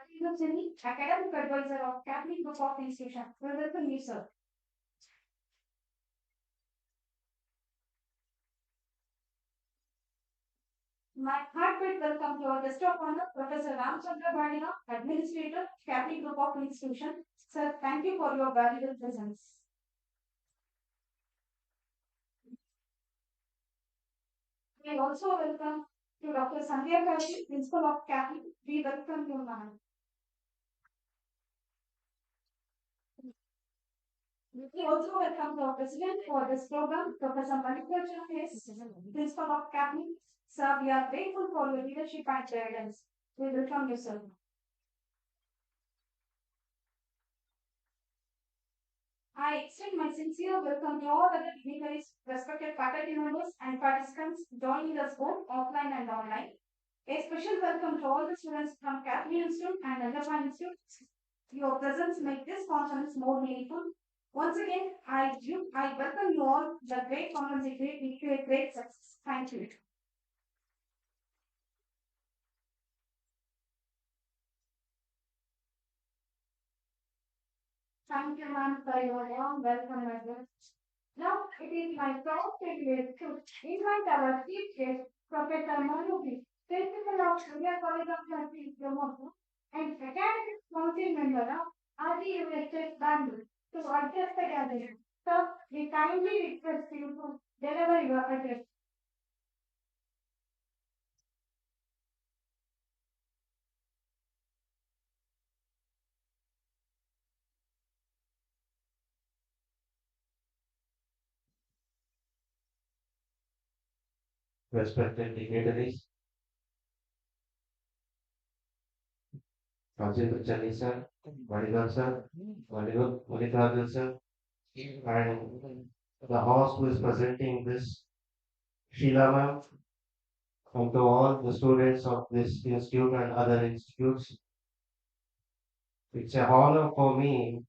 Academic Advisor of KAPMI Group of Institutions. We welcome you, sir. My heartfelt welcome to our guest of honor, Professor Ramchandra Bhadina, Administrator, KAPMI Group of Institutions. Sir, thank you for your valuable presence. We also welcome to Dr. Sandhya Kavi, Principal of KAPMI. We welcome you, ma'am. We also welcome our President for this program, Professor Valedictory Ceremony, Principal of KAPMI. Sir, we are grateful for your leadership and guidance. We welcome you, sir. I extend my sincere welcome to all other dignitaries, respected faculty members, and participants joining us both offline and online. A special welcome to all the students from KAPMI Institute and Undergrad Institute. Your presence makes this conference more meaningful. Once again, I welcome you all. The great conference is a great success. Thank you. Thank you, ma'am, for your warm welcome as well. Now, it is my proud privilege to invite our chief guest, Professor Manubi, Principal of India College of Nursing, Kuvempu, and Academic Council Member of RDUSS Bangalore, to address the gathering. So, we kindly request you to deliver your address. Respected dignitaries, Council Chani sir, Vadigal sir, Vadigal sir, and the host who is presenting this, Sheila ma'am, and to all the students of this institute and other institutes. It's an honor for me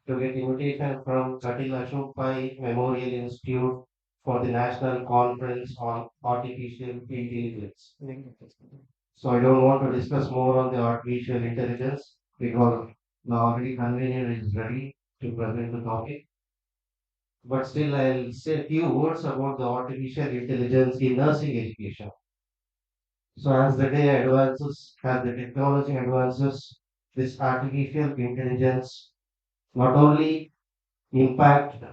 to get invitation from Kateel Ashok Memorial Institute for the National Conference on Artificial Intelligence. So I don't want to discuss more on the artificial intelligence because the already convener is ready to present the topic. But still, I'll say a few words about the artificial intelligence in nursing education. So as the day advances, as the technology advances, this artificial intelligence not only impact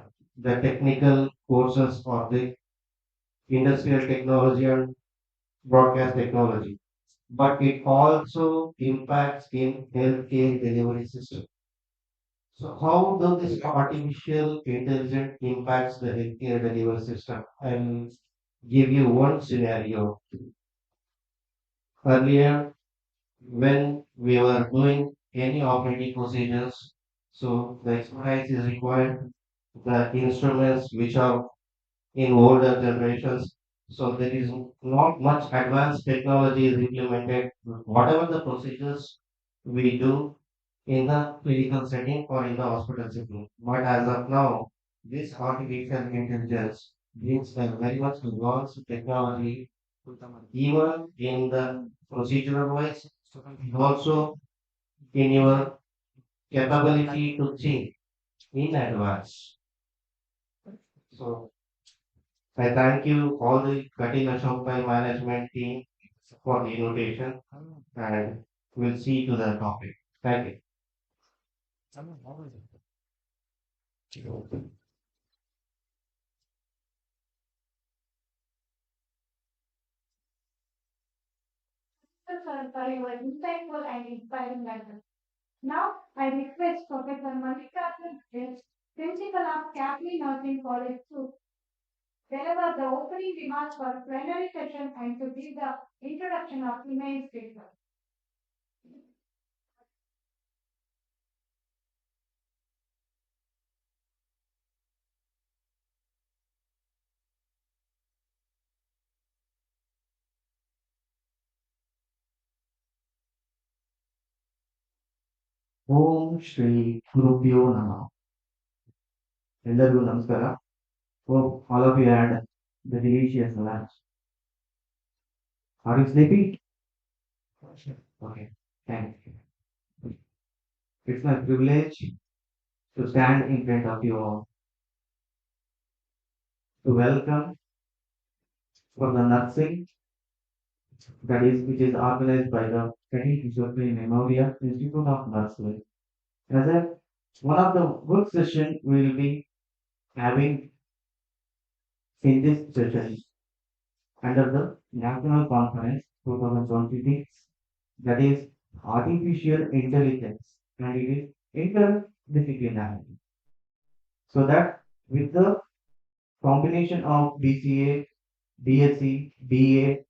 the technical courses or the industrial technology and broadcast technology, but it also impacts in healthcare delivery system. So how does this artificial intelligence impacts the healthcare delivery system? I'll give you one scenario. Earlier, when we were doing any operating procedures, so the expertise is required, the instruments which are in older generations, so there is not much advanced technology is implemented. Whatever the procedures we do in the clinical setting or in the hospital setting. But as of now, this artificial intelligence brings a very much advanced technology, even in the procedural wise, also in your capability to think in advance. So I thank you all the Kateel Ashok management team for the invitation and we'll see to the topic. Thank you. Sir, for your insightful and inspiring guidance. Now, I request Professor Mallikarjun, Principal of KAPMI Nursing College, to deliver the opening remarks for plenary session and to give the introduction of email speaker. ಓಂ ಶ್ರೀ ಗುರುಭ್ಯೋ ನಮಃ ಎಲ್ಲರಿಗೂ ನಮಸ್ಕಾರ. Hope all of you had the delicious lunch. Are you sleepy? Okay, thank you. It's my privilege to stand in front of you all to welcome for the nursing that is which is organized by the Interdisciplinary Memorial Institute of Nursing. As a one of the good session we will be having in this session under the National Conference 2026, that is artificial intelligence, and it is interdisciplinary. So that with the combination of BCA, BSc, BA,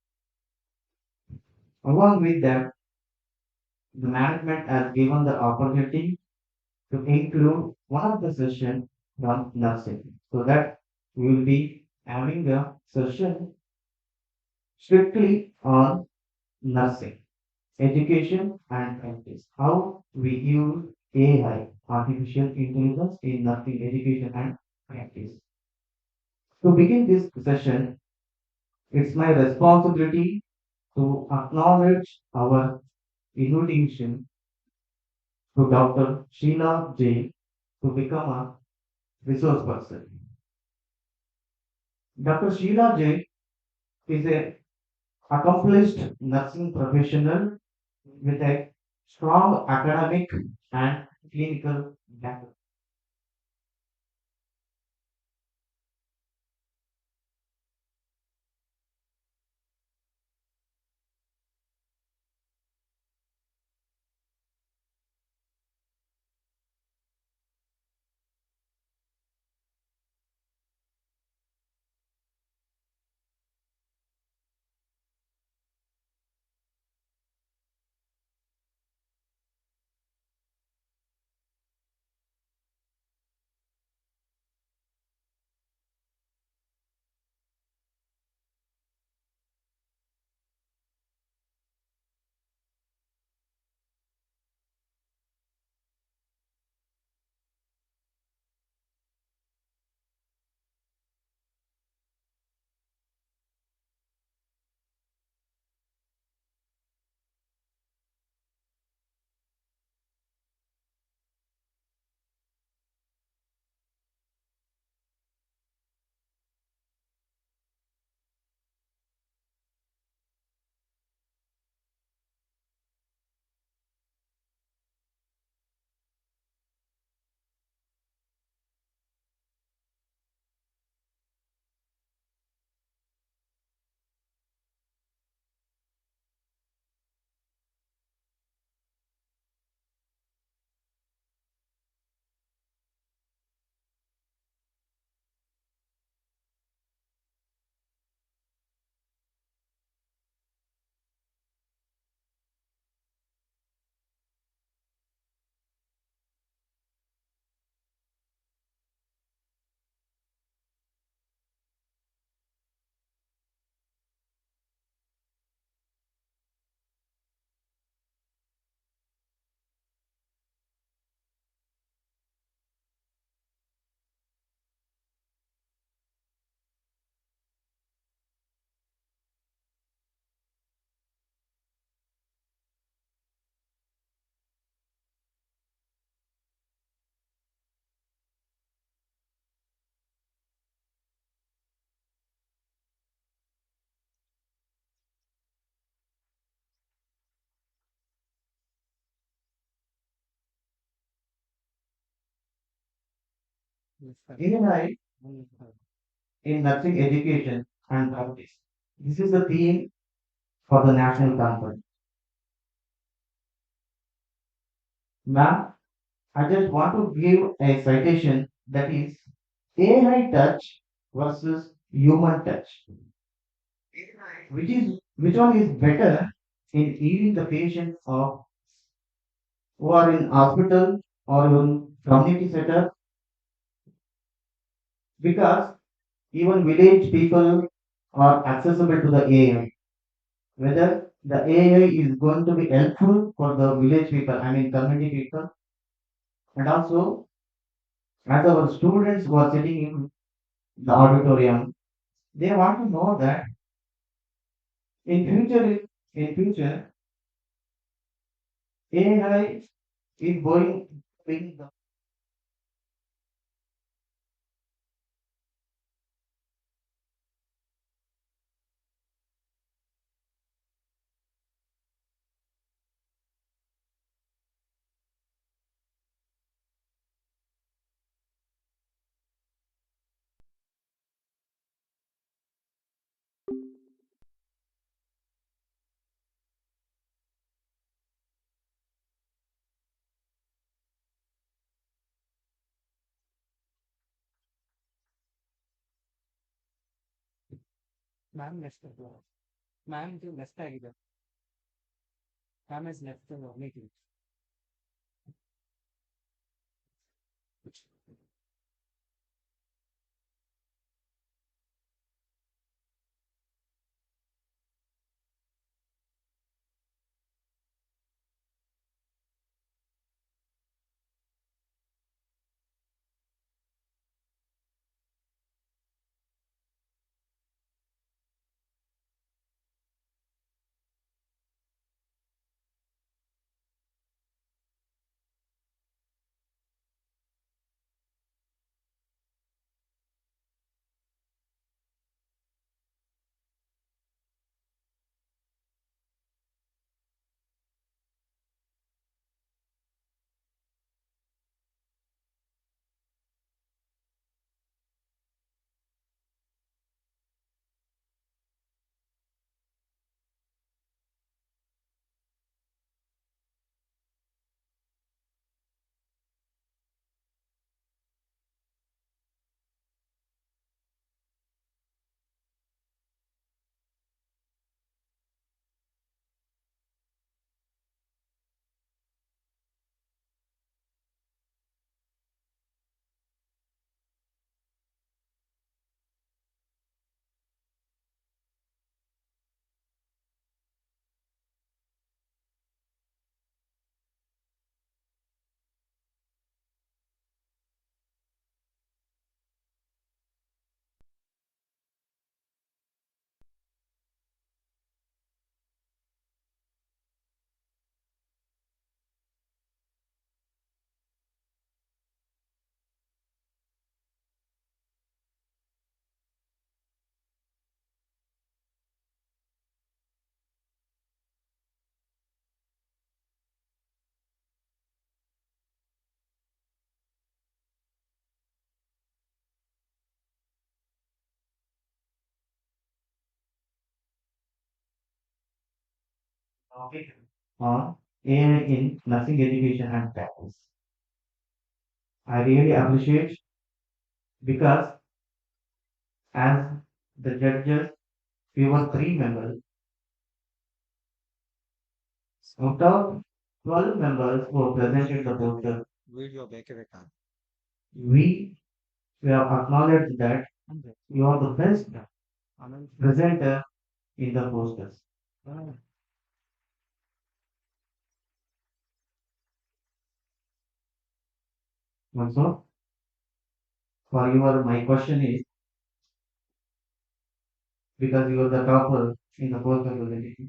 along with that, the management has given the opportunity to include one of the session on nursing, so that we will be having a session strictly on nursing, education and practice. How we use AI, artificial intelligence in nursing, education and practice. To begin this session, it's my responsibility to acknowledge our invitation to Dr. Sheila J. to become a resource person. Dr. Sheila J. is a accomplished nursing professional with a strong academic and clinical background. AI in nursing education and practice. This is the theme for the national conference. Ma'am, I just want to give a citation that is AI touch versus human touch. Which one is better in healing the patients of who are in hospital or in community setup? Because even village people are accessible to the AI. Whether the AI is going to be helpful for the village people, I mean community people, and also as our students who are sitting in the auditorium, they want to know that in future, AI in going bring the Ma'am left the class. Ma'am ಇದು left ಆಗಿದೆ. Ma'am has left the meeting. topic on AI in nursing education and practice. I really appreciate because as the judges, we were three members. Out of 12 members who presented the poster, Video ಬೇಕೇ we have acknowledged that you are the best presenter in the posters. Also, for your my question is because you are the topper in the poster presentation.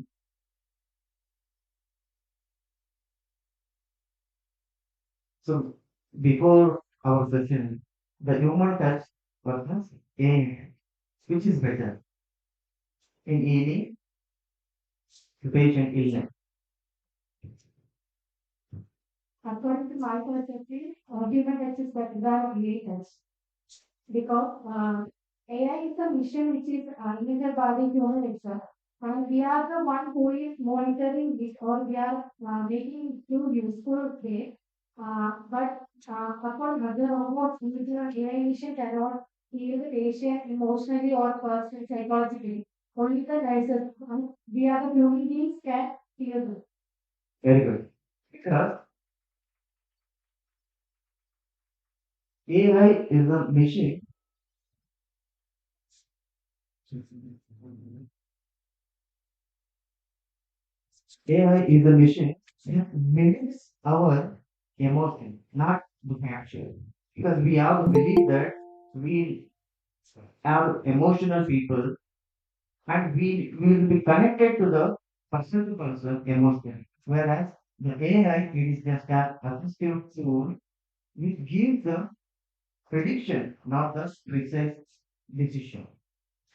So before our session, the human touch versus AI, which is better in healing the patient illness. According to my perspective, human touch is better than AI touch because AI is a mission which is invented by the human itself, and we are the one who is monitoring it or we are making it to useful way. But upon other robots, individual AI mission cannot heal the patient emotionally or personally, psychologically. Only the nurses, we are the human beings can heal them. Very good. Because AI is a machine. AI is a machine that mimics our emotion, not the actual. Because we have to believe that we have emotional people and we will be connected to the person to person emotion. Whereas The AI is just an assistive tool which gives the prediction, not the precise decision.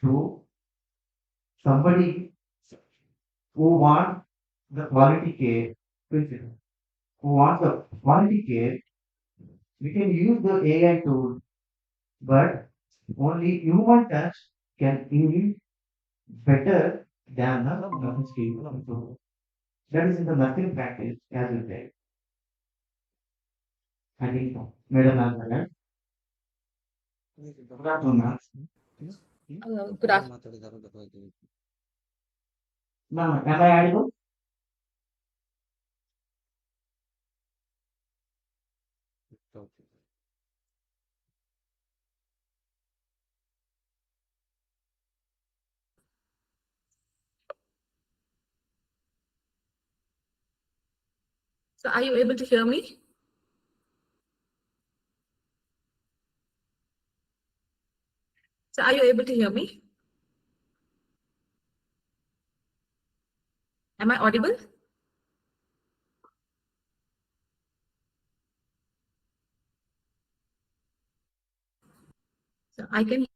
So somebody who wants the quality care, who wants the quality care, we can use the AI tool, but only human touch can yield better than the assistive tool. That is in the nursing practice, as you said. I think, Madam Nandana. Good afternoon, ma'am. Good afternoon. Ma'am, am I audible? So are you able to hear me? So are you able to hear me? Am I audible? So I can.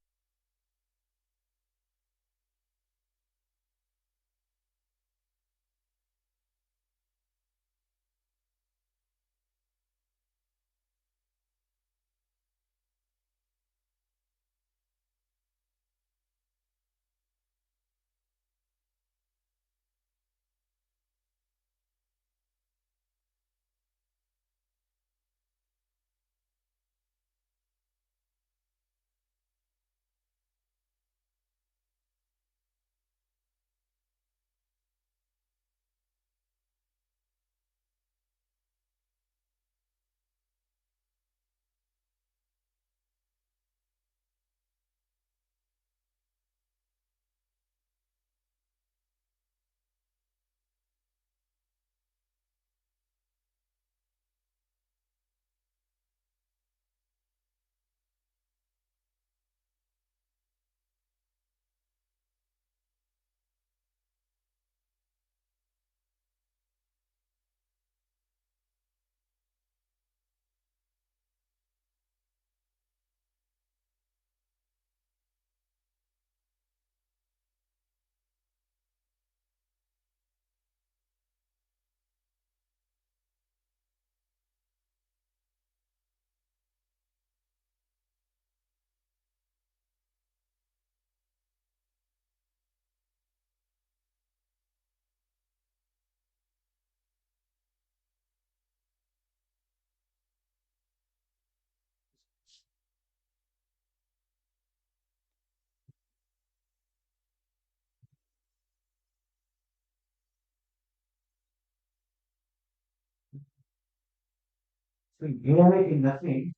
So AI in nothing,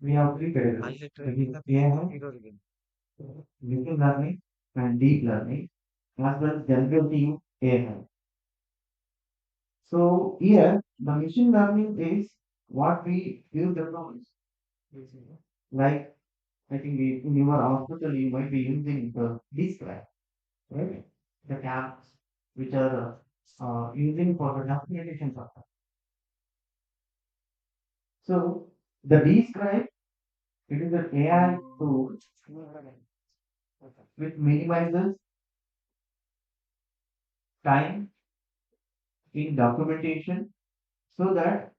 we have three categories. AI, machine learning, and deep learning, as well as generative AI. So here, the machine learning is what we use the prompts. Like, I think in your hospital, you might be using the describe, right? The tabs which are using for the documentation purpose. So the describe, it is an AI tool which minimizes time in documentation so that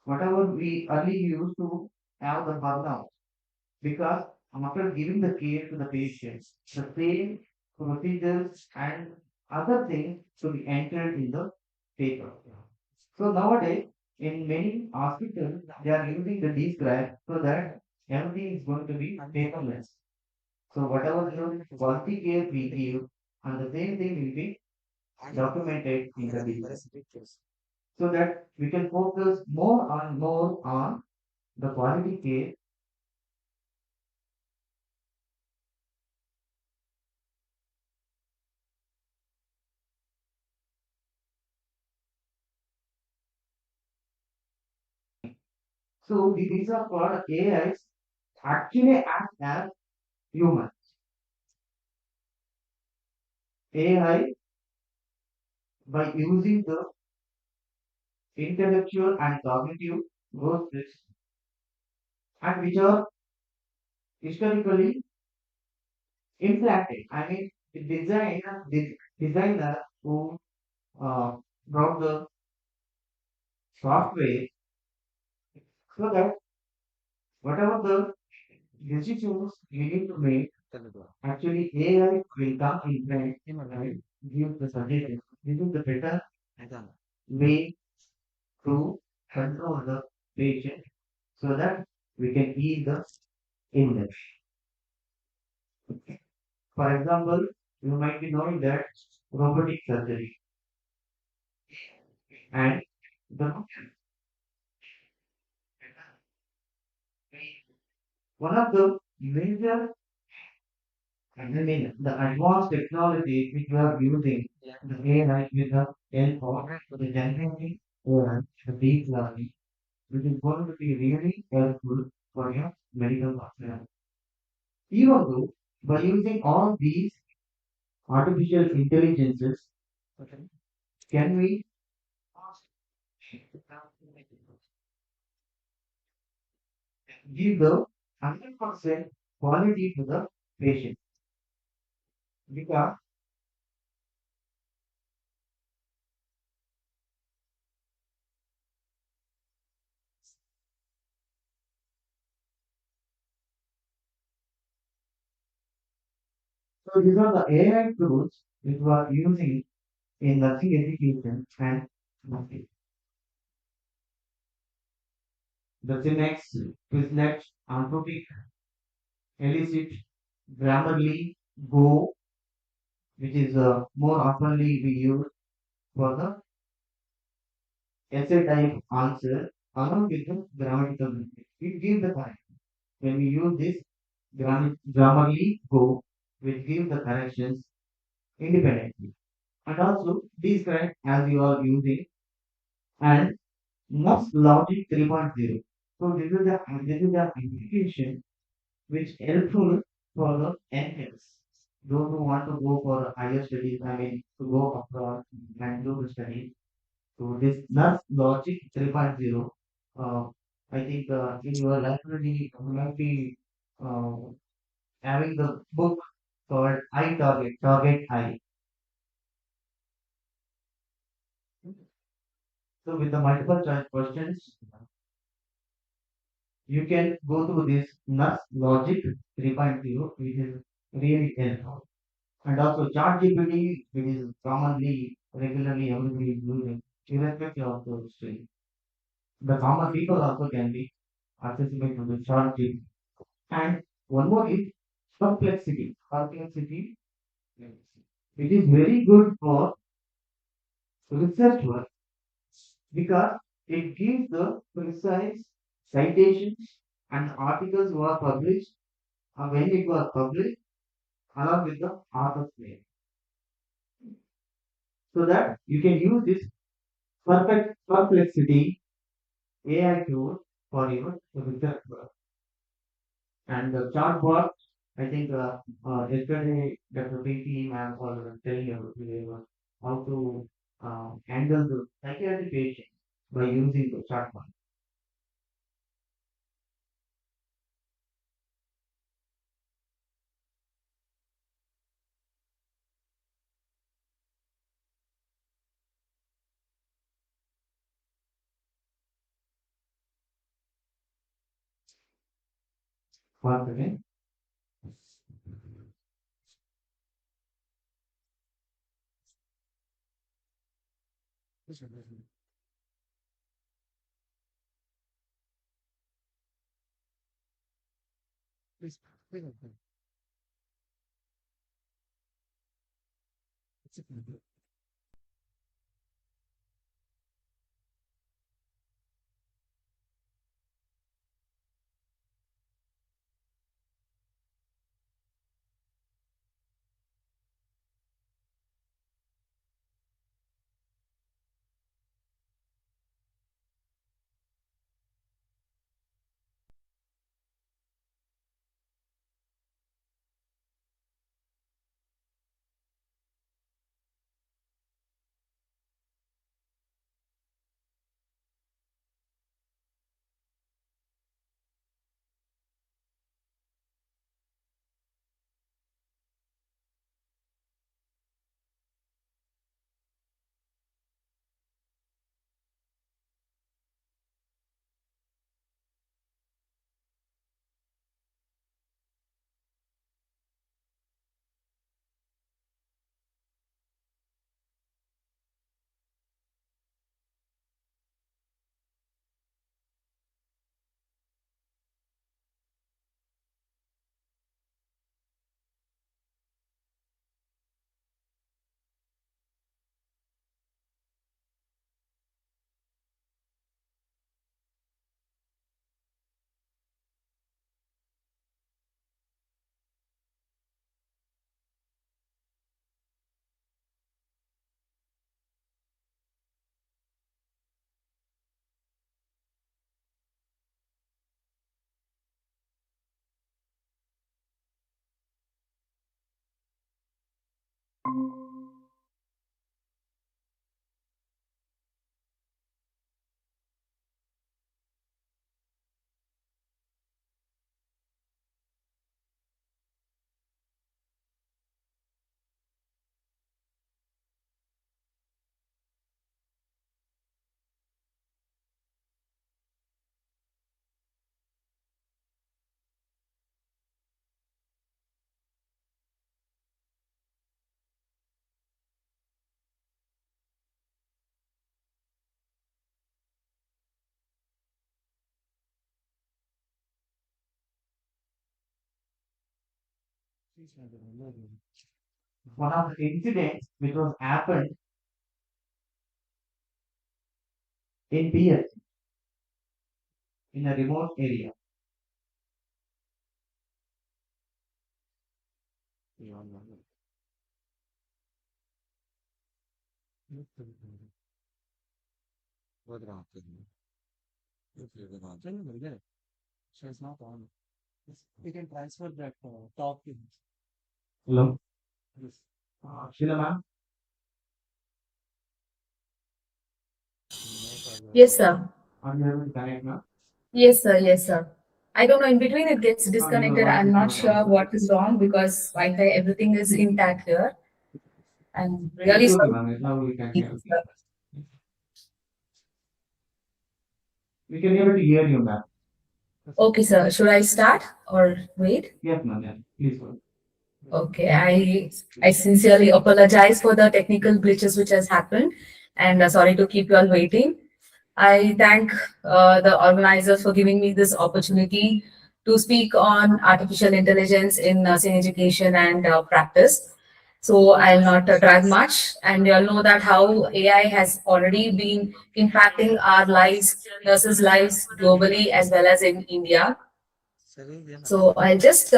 whatever we early used to have the burnout, because after giving the care to the patient, the same procedures and other things to be entered in the paper. So nowadays, in many hospitals, they are using the describe so that everything is going to be paperless. So whatever the quality care we give, and the same thing will be documented in the describe. So that we can focus more on the quality care. So these are called AIs actually act as humans. AI by using the intellectual and cognitive growth risks, and which are historically implanted. I mean, the designer who brought the software so that whatever the decisions we need to make, actually AI will come in and give the suggestions. This is the better way to control the patient so that we can ease the illness. For example, you might be knowing that robotic surgery and the one of the major, I mean, the advanced technology which we are using, the AI with the help of the generative AI, the deep learning, which is going to be really helpful for your medical personnel. Even though by using all these artificial intelligences, can we give the 100% quality to the patient? Because so these are the AI tools which we are using in nursing education and nursing. The Synex, Quizlet, Anthropic, Elicit, Grammarly, Go, which is more oftenly we use for the essay type answer along with the grammatical mistake. It gives the correction. When we use this Grammarly Go, which gives the corrections independently. And also these correct as you are using and most logic 3.0. So this is the application which helpful for the NHS. Those who want to go for higher studies, I mean to go abroad and do the study. So this nurse logic 3.0, I think in your library you might be uh, having the book called I Target I. So with the multiple choice questions, you can go through this nurse logic 3.0, which is really helpful. And also ChatGPT, which is commonly, regularly everybody is using, irrespective of the stream. The common people also can be accessible to the ChatGPT. And one more is perplexity. Perplexity, it is very good for research work because it gives the precise citations and articles who are published and when it was published along with the author's name. So that you can use this perfect perplexity AI tool for your research work. And the chatbot, I think yesterday Dr. PT ma'am was telling you how to handle the psychiatric patient by using the chatbot. Once again. Please, please open. It's a One of the incidents which was happened in PS in a remote area. So it's not on. We can transfer that top. Hello. Yes. Sheila ma'am. Yes, sir. Are you able to connect now? Yes, sir. Yes, sir. I don't know. In between, it gets Your disconnected. voice I'm is not not sure audible. what is wrong because Wi-Fi, everything is intact here. I'm really It's okay, sorry. ma'am. Now we can hear. We can able to hear you, ma'am. Okay, sir. Should I start or wait? Yes, ma'am. Yes. Please go. Okay, I sincerely apologize for the technical glitches which has happened, and sorry to keep you all waiting. I thank the organizers for giving me this opportunity to speak on artificial intelligence in nursing education and practice. So I'll not drag much, and you all know that how AI has already been impacting our lives, nurses' lives globally as well as in India. So I'll just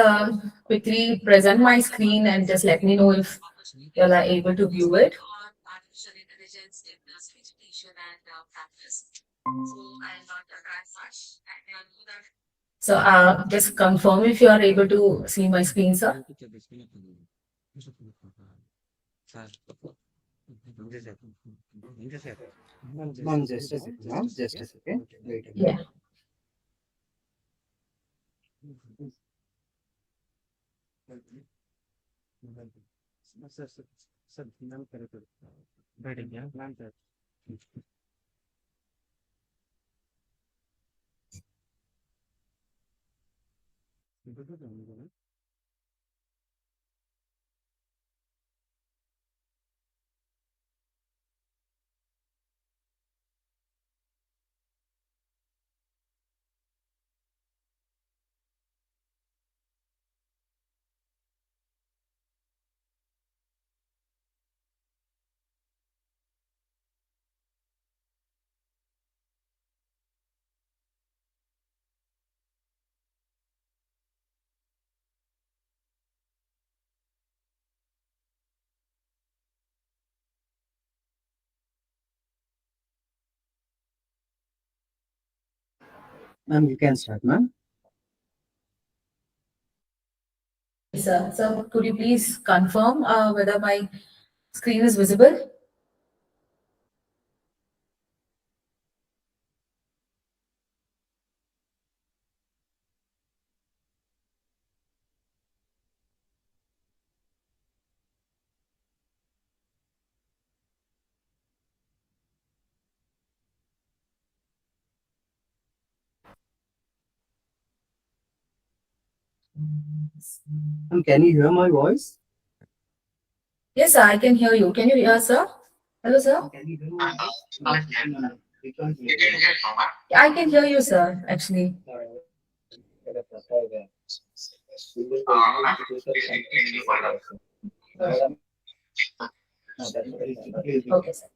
quickly present my screen and just let me know if you all are able to view it. So just confirm if you are able to see my screen, sir. Ma'am, just a second. Ma'am, just a second. Wait a minute. Yeah. Ma'am, you can start, ma'am. Sir, so could you please confirm whether my screen is visible? Ma'am, can you hear my voice? Yes, sir, I can hear you. Can you hear, sir? Hello, sir? Can you hear my voice? No, we can't hear you. I can hear you, sir, actually. Okay, sir.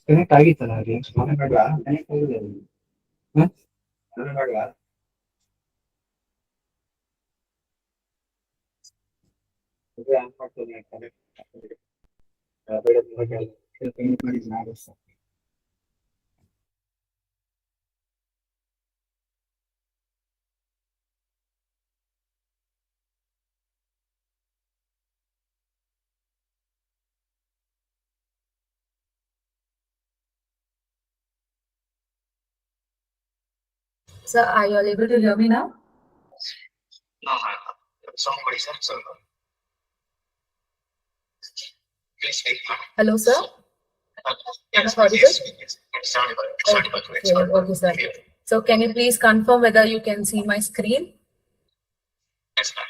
Connect ಆಗಿತ್ತಲ್ಲ ಅಲ್ಲಿ connect ಆಗಿದೆ ಹ್ಮ್ connect ಆಗಲ್ಲ ಇದು on ಮಾಡ್ತೀನಿ connect ಬೇಡ connect ಮಾಡಿ Sir, are you all able to hear me now? No, somebody said so. Please speak. Hello, sir. Yes, Am I audible? yes. It's audible. Okay, sir. So can you please confirm whether you can see my screen? Yes, ma'am.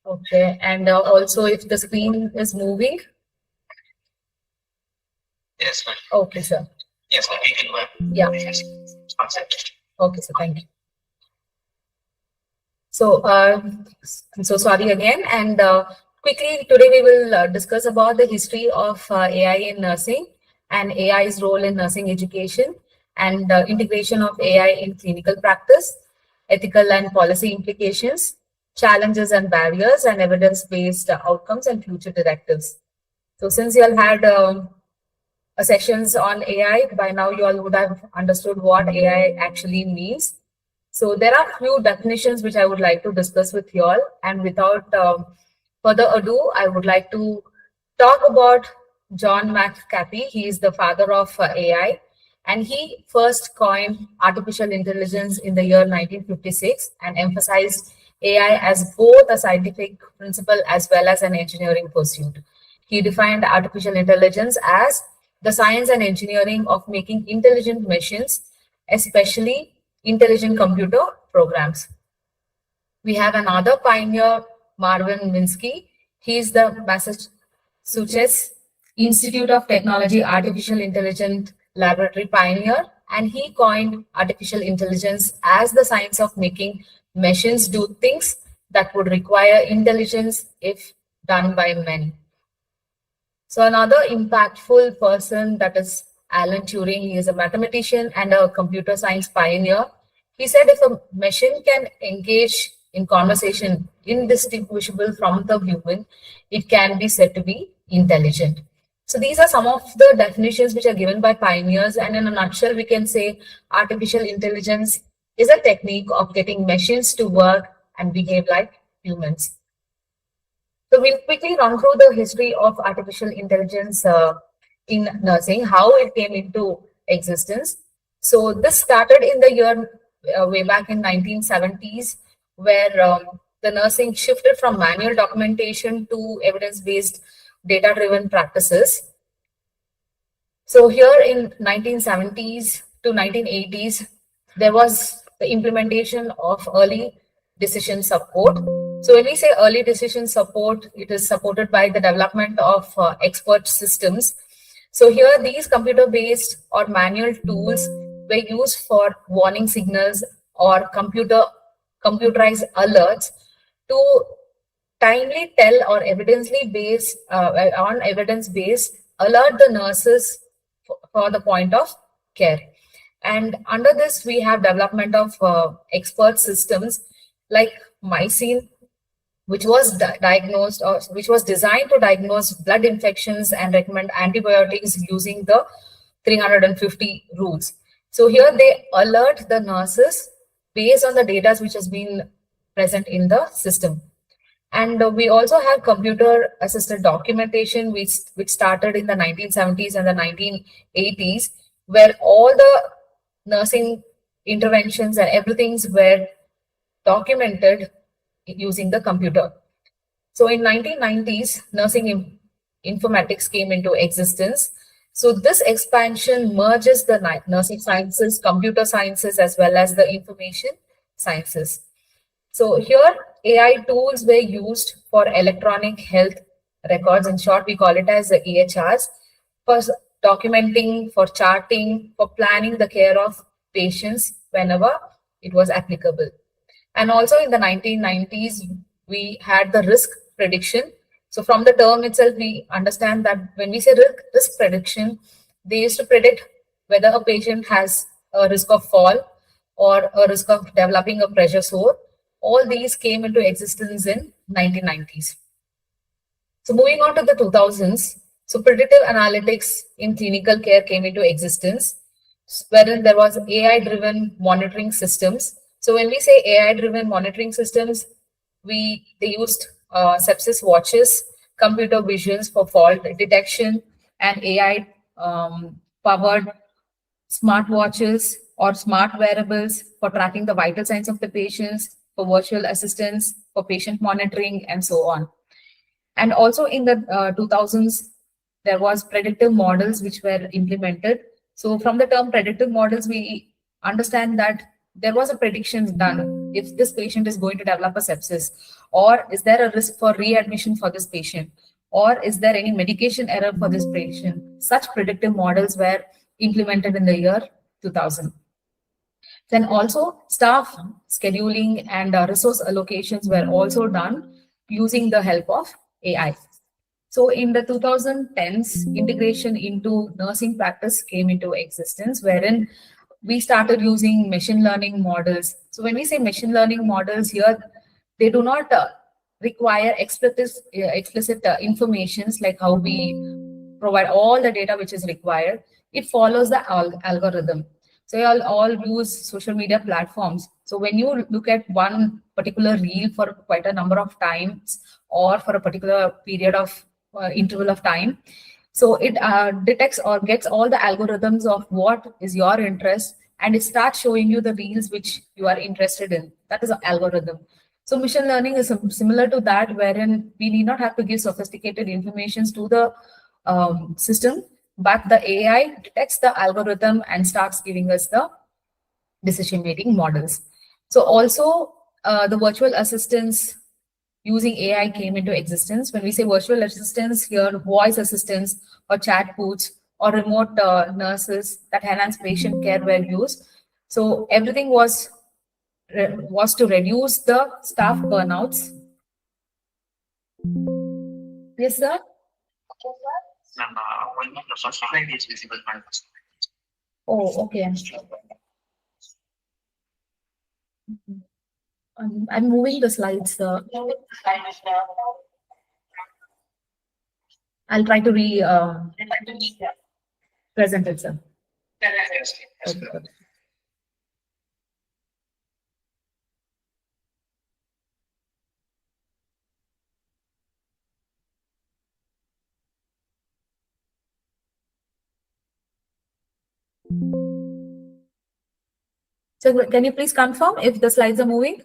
Okay, and also if the screen is moving? Yes, ma'am. Okay, sir. Yes, ma'am. You can go ahead. Yeah. Okay, so thank you. So, so sorry again, and quickly today we will discuss about the history of AI in nursing and AI's role in nursing education and integration of AI in clinical practice, ethical and policy implications, challenges and barriers, and evidence-based outcomes and future directives. So since you all had sessions on AI, by now you all would have understood what AI actually means. So there are few definitions which I would like to discuss with you all, and without further ado, I would like to talk about John McAfee. He is the father of AI, and he first coined artificial intelligence in the year 1956 and emphasized AI as both a scientific principle as well as an engineering pursuit. He defined artificial intelligence as the science and engineering of making intelligent machines, especially intelligent computer programs. We have another pioneer, Marvin Minsky. He is the Massachusetts Institute of Technology Artificial Intelligence Laboratory pioneer, and he coined artificial intelligence as the science of making machines do things that would require intelligence if done by men. So another impactful person, that is Alan Turing. He is a mathematician and a computer science pioneer. He said if a machine can engage in conversation indistinguishable from the human, it can be said to be intelligent. So these are some of the definitions which are given by pioneers, and in a nutshell, we can say artificial intelligence is a technique of getting machines to work and behave like humans. So we'll quickly run through the history of artificial intelligence in nursing, how it came into existence. So this started in the year way back in 1970s, where the nursing shifted from manual documentation to evidence-based data-driven practices. So here in 1970s to 1980s, there was the implementation of early decision support. So when we say early decision support, it is supported by the development of expert systems. So here these computer-based or manual tools were used for warning signals or computerized alerts to timely tell or evidence-based alert the nurses for the point of care. And under this, we have development of expert systems like Mycene, which was diagnosed or which was designed to diagnose blood infections and recommend antibiotics using the 350 rules. So here they alert the nurses based on the data which has been present in the system. And we also have computer assisted documentation, which started in the 1970s and the 1980s, where all the nursing interventions and everything's were documented using the computer. So in 1990s, nursing informatics came into existence. So this expansion merges the nursing sciences, computer sciences, as well as the information sciences. So here AI tools were used for electronic health records. In short, we call it as the EHRs, for documenting, for charting, for planning the care of patients whenever it was applicable. And also in the 1990s, we had the risk prediction. So from the term itself, we understand that when we say risk prediction, they used to predict whether a patient has a risk of fall or a risk of developing a pressure sore. All these came into existence in 1990s. So moving on to the 2000s, so predictive analytics in clinical care came into existence, wherein there was AI-driven monitoring systems. So when we say AI-driven monitoring systems, they used sepsis watches, computer visions for fault detection, and AI-powered smartwatches or smart wearables for tracking the vital signs of the patients, for virtual assistants, for patient monitoring, and so on. And also in the 2000s, there was predictive models which were implemented. So from the term predictive models, we understand that there was a prediction done if this patient is going to develop a sepsis, or is there a risk for readmission for this patient, or is there any medication error for this patient. Such predictive models were implemented in the year 2000. Then also staff scheduling and resource allocations were also done using the help of AI. So in the 2010s, integration into nursing practice came into existence, wherein we started using machine learning models. So when we say machine learning models here, they do not require explicit informations like how we provide all the data which is required. It follows the algorithm. So you all use social media platforms. So when you look at one particular reel for quite a number of times or for a particular period of interval of time, so it detects or gets all the algorithms of what is your interest, and it starts showing you the reels which you are interested in. That is an algorithm. So machine learning is similar to that, wherein we need not have to give sophisticated informations to the system, but the AI detects the algorithm and starts giving us the decision-making models. So also the virtual assistants using AI came into existence. When we say virtual assistants here, voice assistants or chatbots or remote nurses that enhance patient care were used. So everything was to reduce the staff burnouts. Yes, sir? Oh, okay. I'm moving the slides, sir. I'll try to present it, sir. Okay. So can you please confirm if the slides are moving?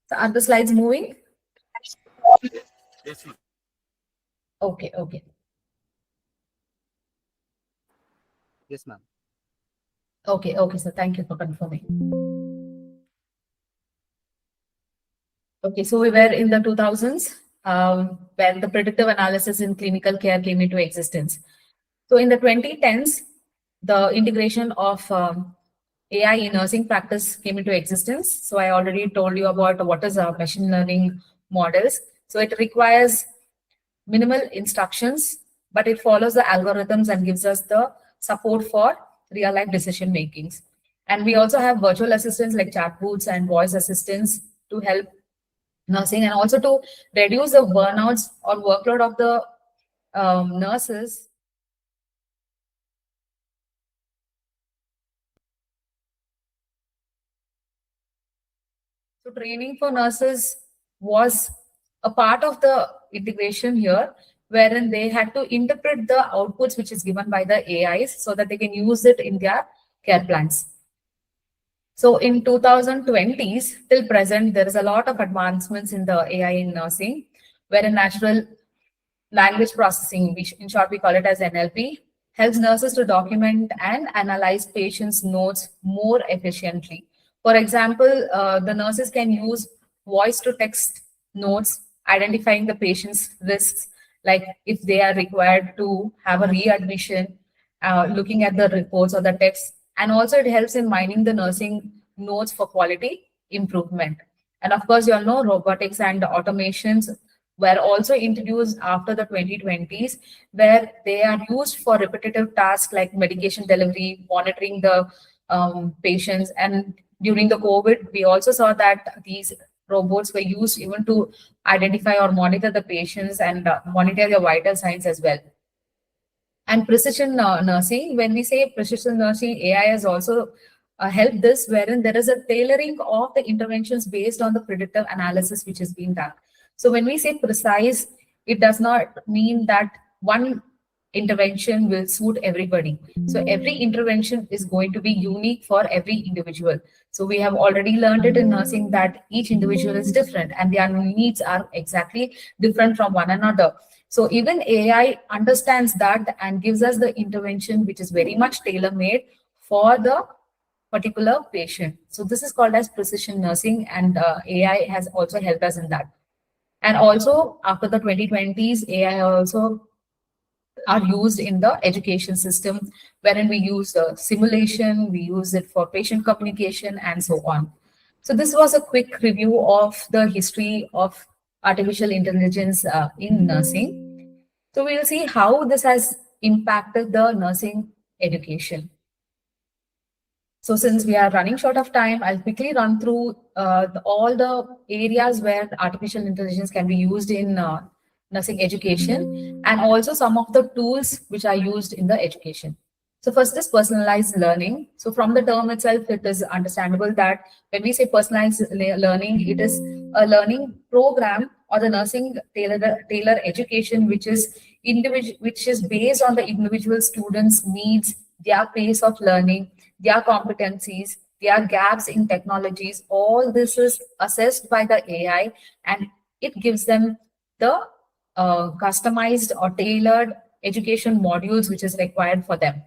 So are the slides moving? Okay, okay. Yes, ma'am. Okay, okay, sir. Thank you for confirming. Okay, so we were in the 2000s when the predictive analysis in clinical care came into existence. So in the 2010s, the integration of AI in nursing practice came into existence. So I already told you about what is machine learning models. So it requires minimal instructions, but it follows the algorithms and gives us the support for real life decision makings. And we also have virtual assistants like chatbots and voice assistants to help nursing and also to reduce the burnouts or workload of the nurses. So training for nurses was a part of the integration here, wherein they had to interpret the outputs which is given by the AIs so that they can use it in their care plans. So in 2020s till present, there is a lot of advancements in the AI in nursing, wherein natural language processing, which in short we call it as NLP, helps nurses to document and analyze patients' notes more efficiently. For example, the nurses can use voice to text notes, identifying the patient's risks, like if they are required to have a readmission, looking at the reports or the text. And also it helps in mining the nursing notes for quality improvement. And of course, you all know robotics and automations were also introduced after the 2020s, where they are used for repetitive tasks like medication delivery, monitoring the patients. And during the COVID, we also saw that these robots were used even to identify or monitor the patients and monitor their vital signs as well. And precision nursing, when we say precision nursing, AI has also helped this, wherein there is a tailoring of the interventions based on the predictive analysis which is being done. So when we say precise, it does not mean that one intervention will suit everybody. So every intervention is going to be unique for every individual. So we have already learned it in nursing that each individual is different and their needs are exactly different from one another. So even AI understands that and gives us the intervention which is very much tailor-made for the particular patient. So this is called as precision nursing, and AI has also helped us in that. And also after the 2020s, AI also are used in the education system, wherein we use simulation, we use it for patient communication, and so on. So this was a quick review of the history of artificial intelligence in nursing. So we'll see how this has impacted the nursing education. So since we are running short of time, I'll quickly run through all the areas where artificial intelligence can be used in nursing education, and also some of the tools which are used in the education. So first is personalized learning. So from the term itself, it is understandable that when we say personalized learning, it is a learning program or the nursing tailor education, which is based on the individual students' needs, their pace of learning, their competencies, their gaps in technologies. All this is assessed by the AI, and it gives them the customized or tailored education modules which is required for them.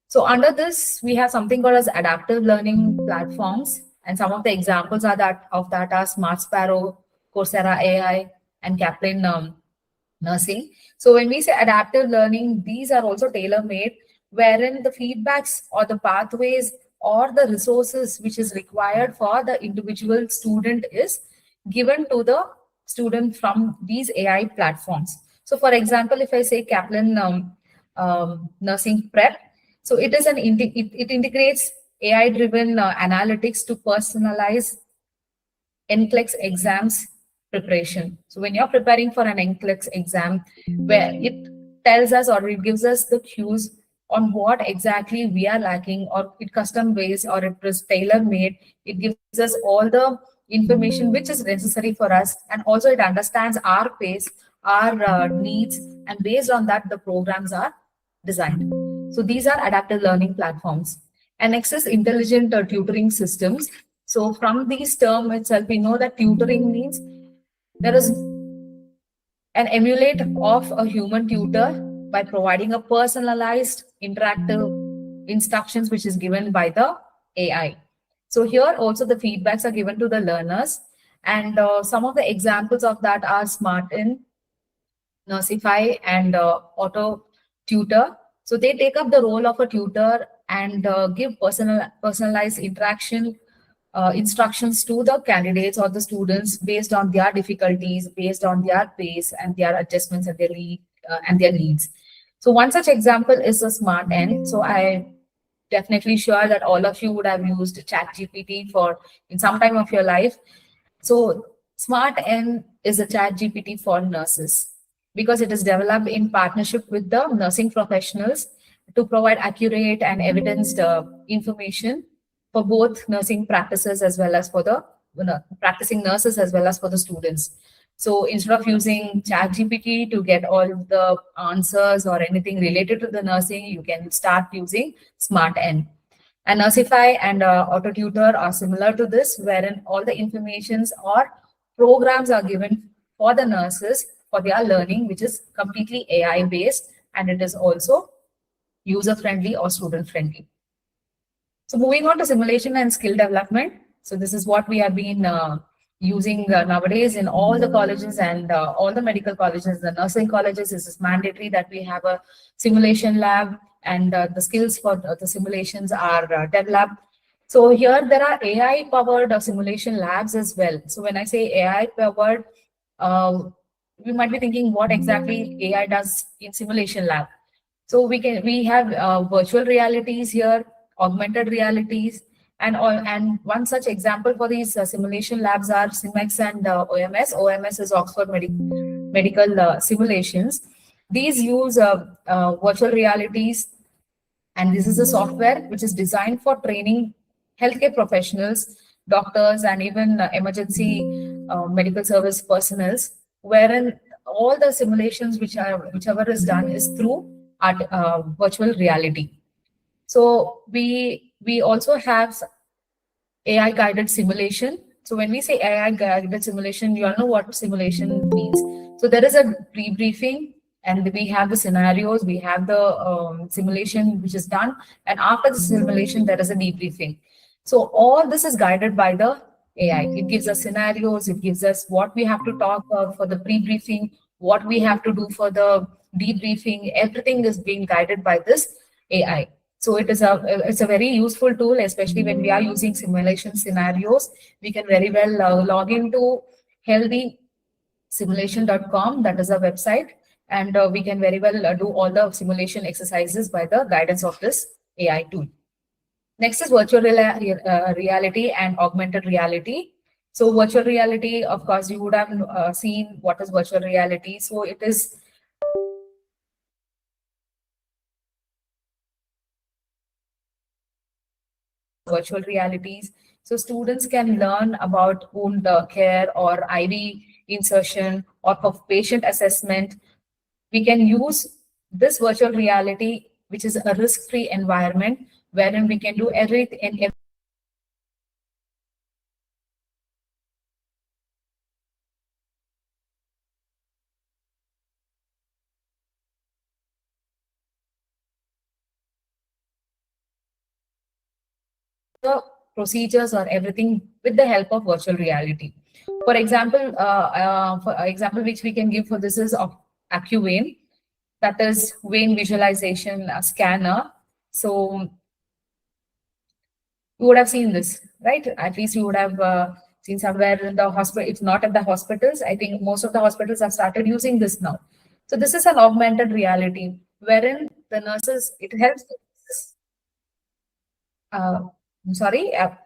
So under this, we have something called as adaptive learning platforms, and some of the examples are that are Smart Sparrow, Coursera AI, and Kaplan Nursing. So when we say adaptive learning, these are also tailor-made, wherein the feedbacks or the pathways or the resources which is required for the individual student is given to the student from these AI platforms. So for example, if I say Kaplan Nursing Prep, so it is it integrates AI-driven analytics to personalize NCLEX exams preparation. So when you're preparing for an NCLEX exam, where it tells us or it gives us the cues on what exactly we are lacking, or it custom based or it is tailor made, it gives us all the information which is necessary for us, and also it understands our pace, our needs, and based on that the programs are designed. So these are adaptive learning platforms. And next is intelligent tutoring systems. So from these terms itself, we know that tutoring means there is an emulate of a human tutor by providing a personalized interactive instructions which is given by the AI. So here also the feedbacks are given to the learners, and some of the examples of that are Smartin, Nursify, and Auto Tutor. So they take up the role of a tutor and give personalized interaction instructions to the candidates or the students based on their difficulties, based on their pace and their adjustments and their needs. So one such example is a Smart N. So I definitely sure that all of you would have used ChatGPT in some time of your life. So Smart N is a ChatGPT for nurses, because it is developed in partnership with the nursing professionals to provide accurate and evidenced information for both nursing practices as well as for the practicing nurses as well as for the students. So instead of using ChatGPT to get all the answers or anything related to the nursing, you can start using Smart N. And Nursify and Auto Tutor are similar to this, wherein all the informations or programs are given for the nurses for their learning, which is completely AI based, and it is also user friendly or student friendly. So moving on to simulation and skill development. So this is what we have been using nowadays in all the colleges and all the medical colleges, the nursing colleges. This is mandatory that we have a simulation lab, and the skills for the simulations are developed. So here there are AI powered simulation labs as well. So when I say AI powered, we might be thinking what exactly AI does in simulation lab. So we have virtual realities here, augmented realities, and one such example for these simulation labs are SIMEX and OMS. OMS is Oxford Medical Simulations. These use virtual realities, and this is a software which is designed for training healthcare professionals, doctors, and even emergency medical service personnel wherein all the simulations whichever is done is through virtual reality. So we also have AI guided simulation. So when we say AI guided simulation, you all know what simulation means. So there is a debriefing, and we have the scenarios, we have the simulation which is done, and after the simulation there is a debriefing. So all this is guided by the AI. It gives us scenarios, it gives us what we have to talk about for the pre-briefing, what we have to do for the debriefing. Everything is being guided by this AI. So it's a very useful tool, especially when we are using simulation scenarios. We can very well log into healthysimulation.com, that is our website, and we can very well do all the simulation exercises by the guidance of this AI tool. Next is virtual reality and augmented reality. So virtual reality, of course, you would have seen what is virtual reality. So it is virtual realities. So students can learn about wound care or IV insertion or for patient assessment. We can use this virtual reality, which is a risk-free environment, wherein we can do everything. The procedures or everything with the help of virtual reality. For example, which we can give for this is of AccuVein, that is vein visualization scanner. So you would have seen this, right? At least you would have seen somewhere in the hospital. If not at the hospitals, I think most of the hospitals have started using this now. So this is an augmented reality wherein the nurses, it helps. I'm sorry. Are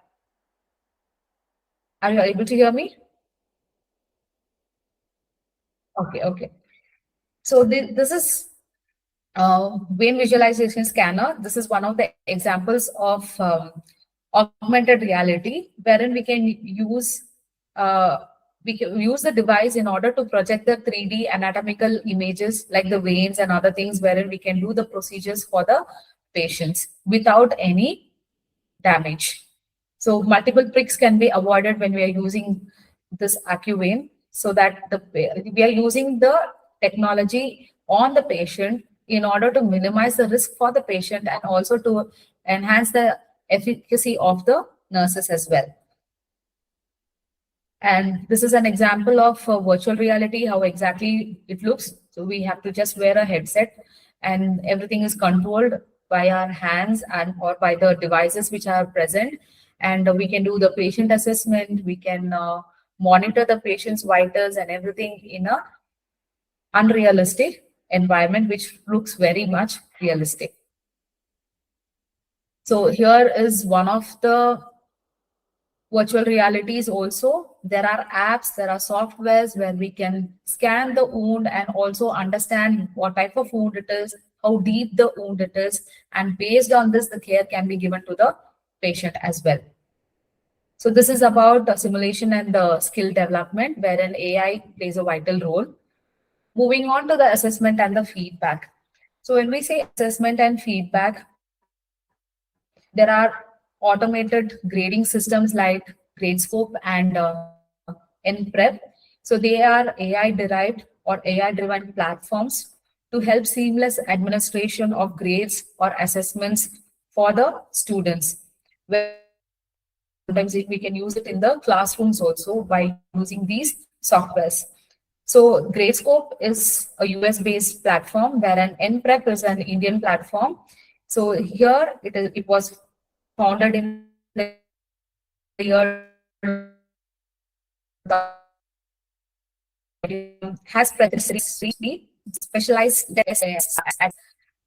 you able to hear me? Okay. So this is vein visualization scanner. This is one of the examples of augmented reality, wherein we can use the device in order to project the 3D anatomical images like the veins and other things, wherein we can do the procedures for the patients without any damage. So multiple pricks can be avoided when we are using this AccuVein, so that we are using the technology on the patient in order to minimize the risk for the patient and also to enhance the efficacy of the nurses as well. And this is an example of virtual reality, how exactly it looks. So we have to just wear a headset and everything is controlled by our hands and or by the devices which are present. And we can do the patient assessment. We can monitor the patient's vitals and everything in a unrealistic environment, which looks very much realistic. So here is one of the virtual realities also. There are apps, there are softwares where we can scan the wound and also understand what type of wound it is, how deep the wound it is, and based on this, the care can be given to the patient as well. So this is about the simulation and the skill development, wherein AI plays a vital role. Moving on to the assessment and the feedback. So when we say assessment and feedback, there are automated grading systems like Gradescope and NPrep. So they are AI-derived or AI-driven platforms to help seamless administration of grades or assessments for the students. Sometimes we can use it in the classrooms also by using these softwares. So Gradescope is a US-based platform, whereas NPrep is an Indian platform. So here it was founded in the year has specialized tests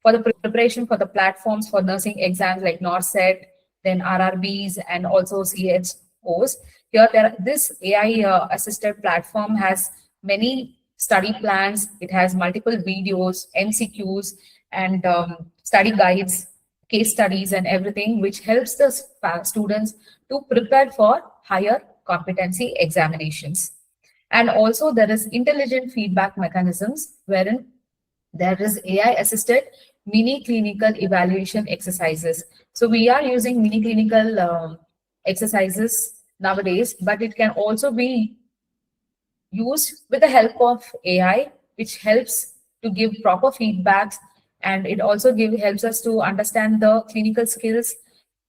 for the preparation for the platforms for nursing exams like NORCET, then RRBs, and also CHOs. Here, this AI assisted platform has many study plans. It has multiple videos, MCQs, and study guides, case studies, and everything, which helps the students to prepare for higher competency examinations. And also there is intelligent feedback mechanisms wherein there is AI assisted mini clinical evaluation exercises. So we are using mini clinical exercises nowadays, but it can also be used with the help of AI, which helps to give proper feedbacks, and it also helps us to understand the clinical skills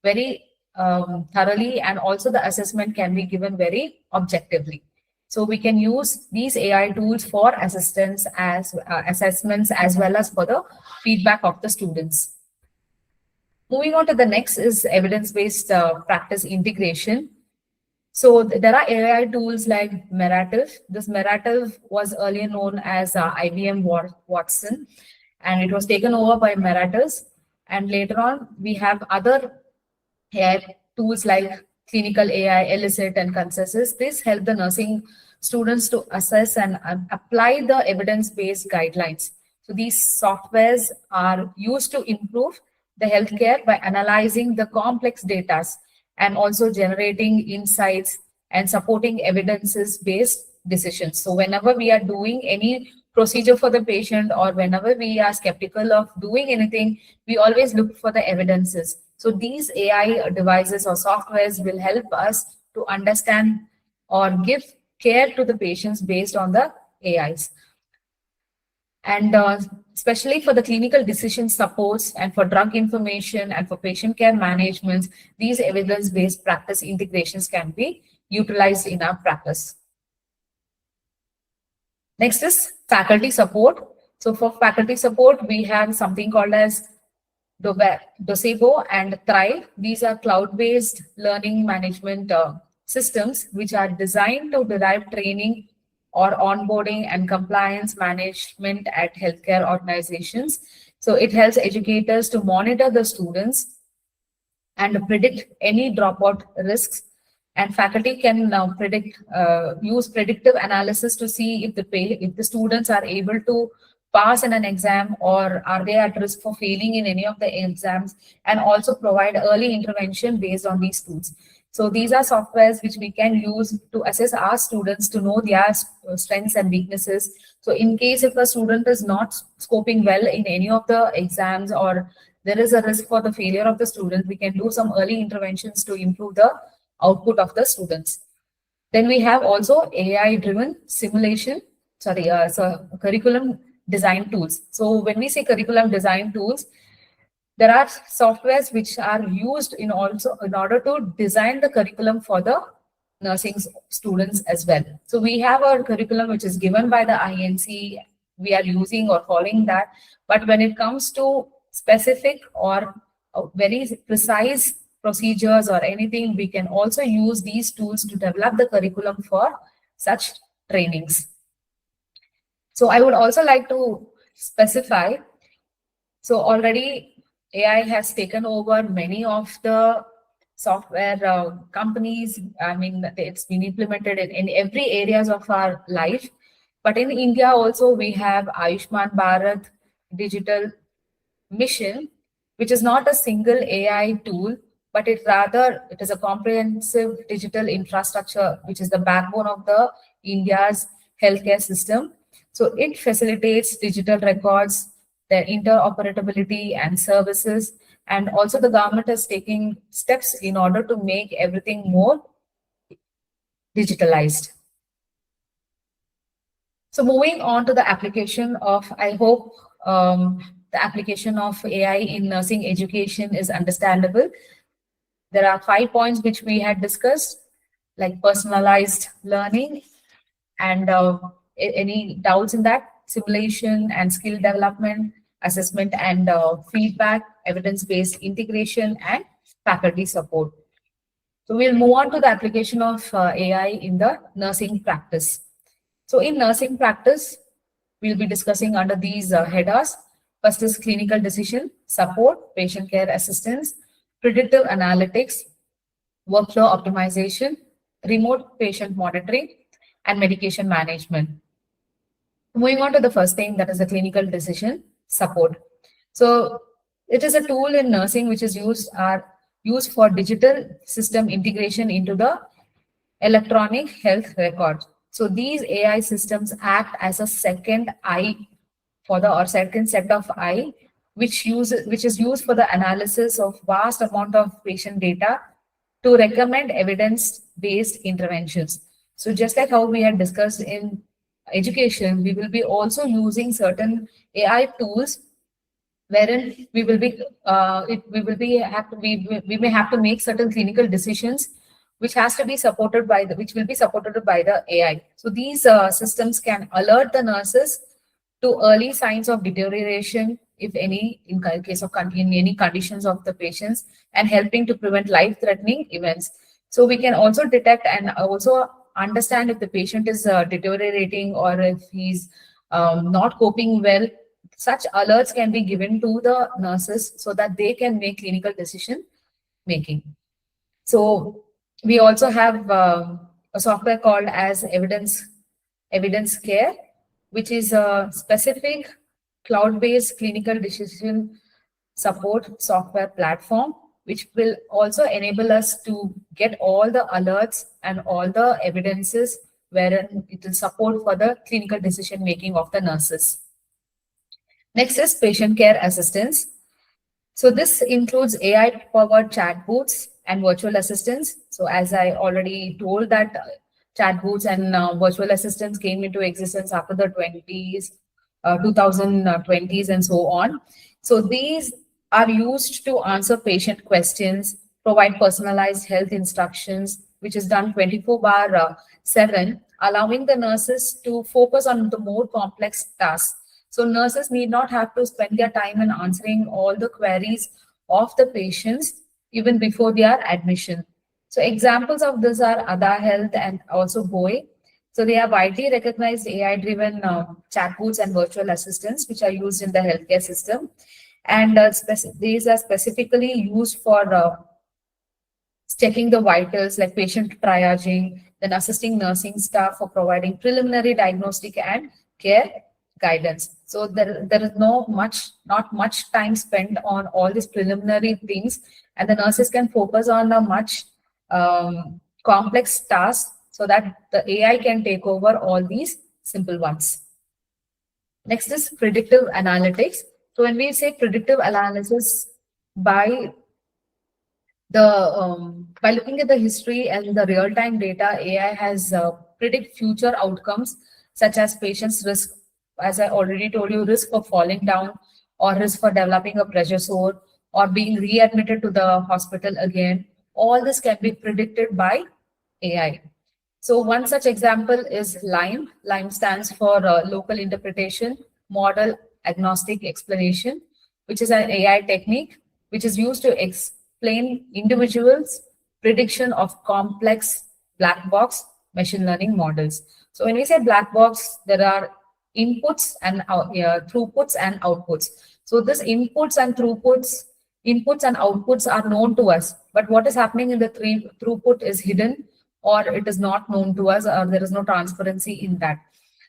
very thoroughly, and also the assessment can be given very objectively. So we can use these AI tools for assistance as assessments as well as for the feedback of the students. Moving on to the next is evidence-based practice integration. So there are AI tools like Merative. This Merative was earlier known as IBM Watson, and it was taken over by Meratus. And later on, we have other AI tools like Clinical AI, Elicit, and Consensus. This help the nursing students to assess and apply the evidence-based guidelines. So these softwares are used to improve the healthcare by analyzing the complex data and also generating insights and supporting evidences-based decisions. So whenever we are doing any procedure for the patient, or whenever we are skeptical of doing anything, we always look for the evidences. So these AI devices or softwares will help us to understand or give care to the patients based on the AIs. And especially for the clinical decision supports and for drug information and for patient care management, these evidence-based practice integrations can be utilized in our practice. Next is faculty support. So for faculty support, we have something called as Docebo and Thrive. These are cloud-based learning management systems which are designed to derive training or onboarding and compliance management at healthcare organizations. So it helps educators to monitor the students and predict any dropout risks. And faculty can now use predictive analysis to see if the students are able to pass in an exam, or are they at risk for failing in any of the exams, and also provide early intervention based on these tools. So these are softwares which we can use to assess our students to know their strengths and weaknesses. So in case if a student is not scoping well in any of the exams, or there is a risk for the failure of the student, we can do some early interventions to improve the output of the students. Then we have also AI-driven simulation, curriculum design tools. So when we say curriculum design tools, there are softwares which are used in order to design the curriculum for the nursing students as well. So we have our curriculum which is given by the INC. We are using or following that. But when it comes to specific or very precise procedures or anything, we can also use these tools to develop the curriculum for such trainings. So I would also like to specify, so already AI has taken over many of the software companies. I mean, it's been implemented in every areas of our life. But in India also, we have Ayushman Bharat Digital Mission, which is not a single AI tool, but it is a comprehensive digital infrastructure, which is the backbone of the India's healthcare system. So it facilitates digital records, their interoperability and services, and also the government is taking steps in order to make everything more digitalized. So moving on to the application of, I hope the application of AI in nursing education is understandable. There are 5 points which we had discussed, like personalized learning, and any doubts in that, simulation and skill development, assessment and feedback, evidence-based integration, and faculty support. So we'll move on to the application of AI in the nursing practice. So in nursing practice, we'll be discussing under these headers. First is clinical decision support, patient care assistance, predictive analytics, workflow optimization, remote patient monitoring, and medication management. Moving on to the first thing, that is the clinical decision support. So it is a tool in nursing which is used for digital system integration into the electronic health record. So these AI systems act as a second eye or second set of eye, which is used for the analysis of vast amount of patient data to recommend evidence-based interventions. So just like how we had discussed in education, we will be also using certain AI tools wherein we may have to make certain clinical decisions which will be supported by the AI. So these systems can alert the nurses to early signs of deterioration, if any, in case of in any conditions of the patients, and helping to prevent life-threatening events. So we can also detect and also understand if the patient is deteriorating or if he's not coping well. Such alerts can be given to the nurses so that they can make clinical decision making. So we also have a software called as evidence care, which is a specific cloud-based clinical decision support software platform, which will also enable us to get all the alerts and all the evidences wherein it will support for the clinical decision making of the nurses. Next is patient care assistance. So this includes AI-powered chatbots and virtual assistants. So as I already told that chatbots and virtual assistants came into existence after the 2020s and so on. So these are used to answer patient questions, provide personalized health instructions, which is done 24/7, allowing the nurses to focus on the more complex tasks. So nurses need not have to spend their time in answering all the queries of the patients even before their admission. So examples of this are Ada Health and also BOE. So they are widely recognized AI-driven chatbots and virtual assistants which are used in the healthcare system. And these are specifically used for checking the vitals like patient triaging, then assisting nursing staff for providing preliminary diagnostic and care guidance. So there is not much time spent on all these preliminary things, and the nurses can focus on a much complex task so that the AI can take over all these simple ones. Next is predictive analytics. So when we say predictive analysis, by looking at the history and the real-time data, AI has predict future outcomes such as patients' risk, as I already told you, risk of falling down or risk for developing a pressure sore or being readmitted to the hospital again. All this can be predicted by AI. So one such example is LIME. LIME stands for Local Interpretation Model Agnostic Explanation, which is an AI technique which is used to explain individuals' prediction of complex black box machine learning models. So when we say black box, there are inputs and throughputs and outputs. So this inputs and outputs are known to us, but what is happening in the throughput is hidden, or it is not known to us, or there is no transparency in that.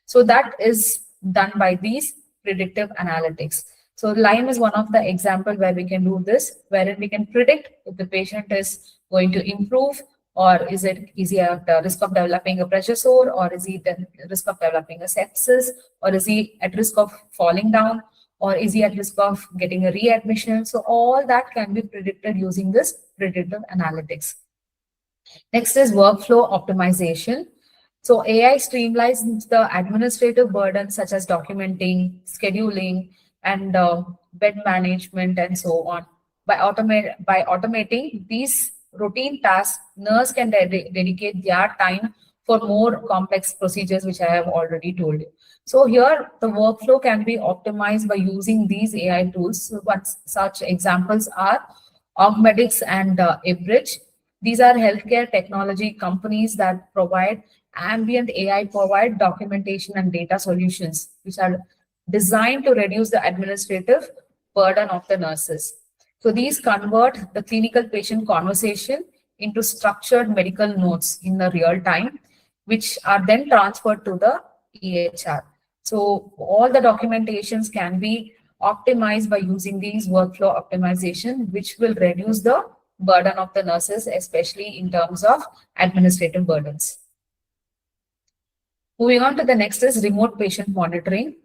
So that is done by these predictive analytics. So LIME is one of the example where we can do this, wherein we can predict if the patient is going to improve, or is he at risk of developing a pressure sore, or is he at risk of developing a sepsis, or is he at risk of falling down, or is he at risk of getting a readmission? So all that can be predicted using this predictive analytics. Next is workflow optimization. So AI streamlines the administrative burden such as documenting, scheduling, and bed management and so on. By automating these routine tasks, nurse can dedicate their time for more complex procedures, which I have already told you. So here the workflow can be optimized by using these AI tools. So such examples are Augmedix and Abridge. These are healthcare technology companies that provide ambient AI-powered documentation and data solutions, which are designed to reduce the administrative burden of the nurses. So these convert the clinical patient conversation into structured medical notes in the real time, which are then transferred to the EHR. So all the documentations can be optimized by using these workflow optimization, which will reduce the burden of the nurses, especially in terms of administrative burdens. Moving on to the next is remote patient monitoring.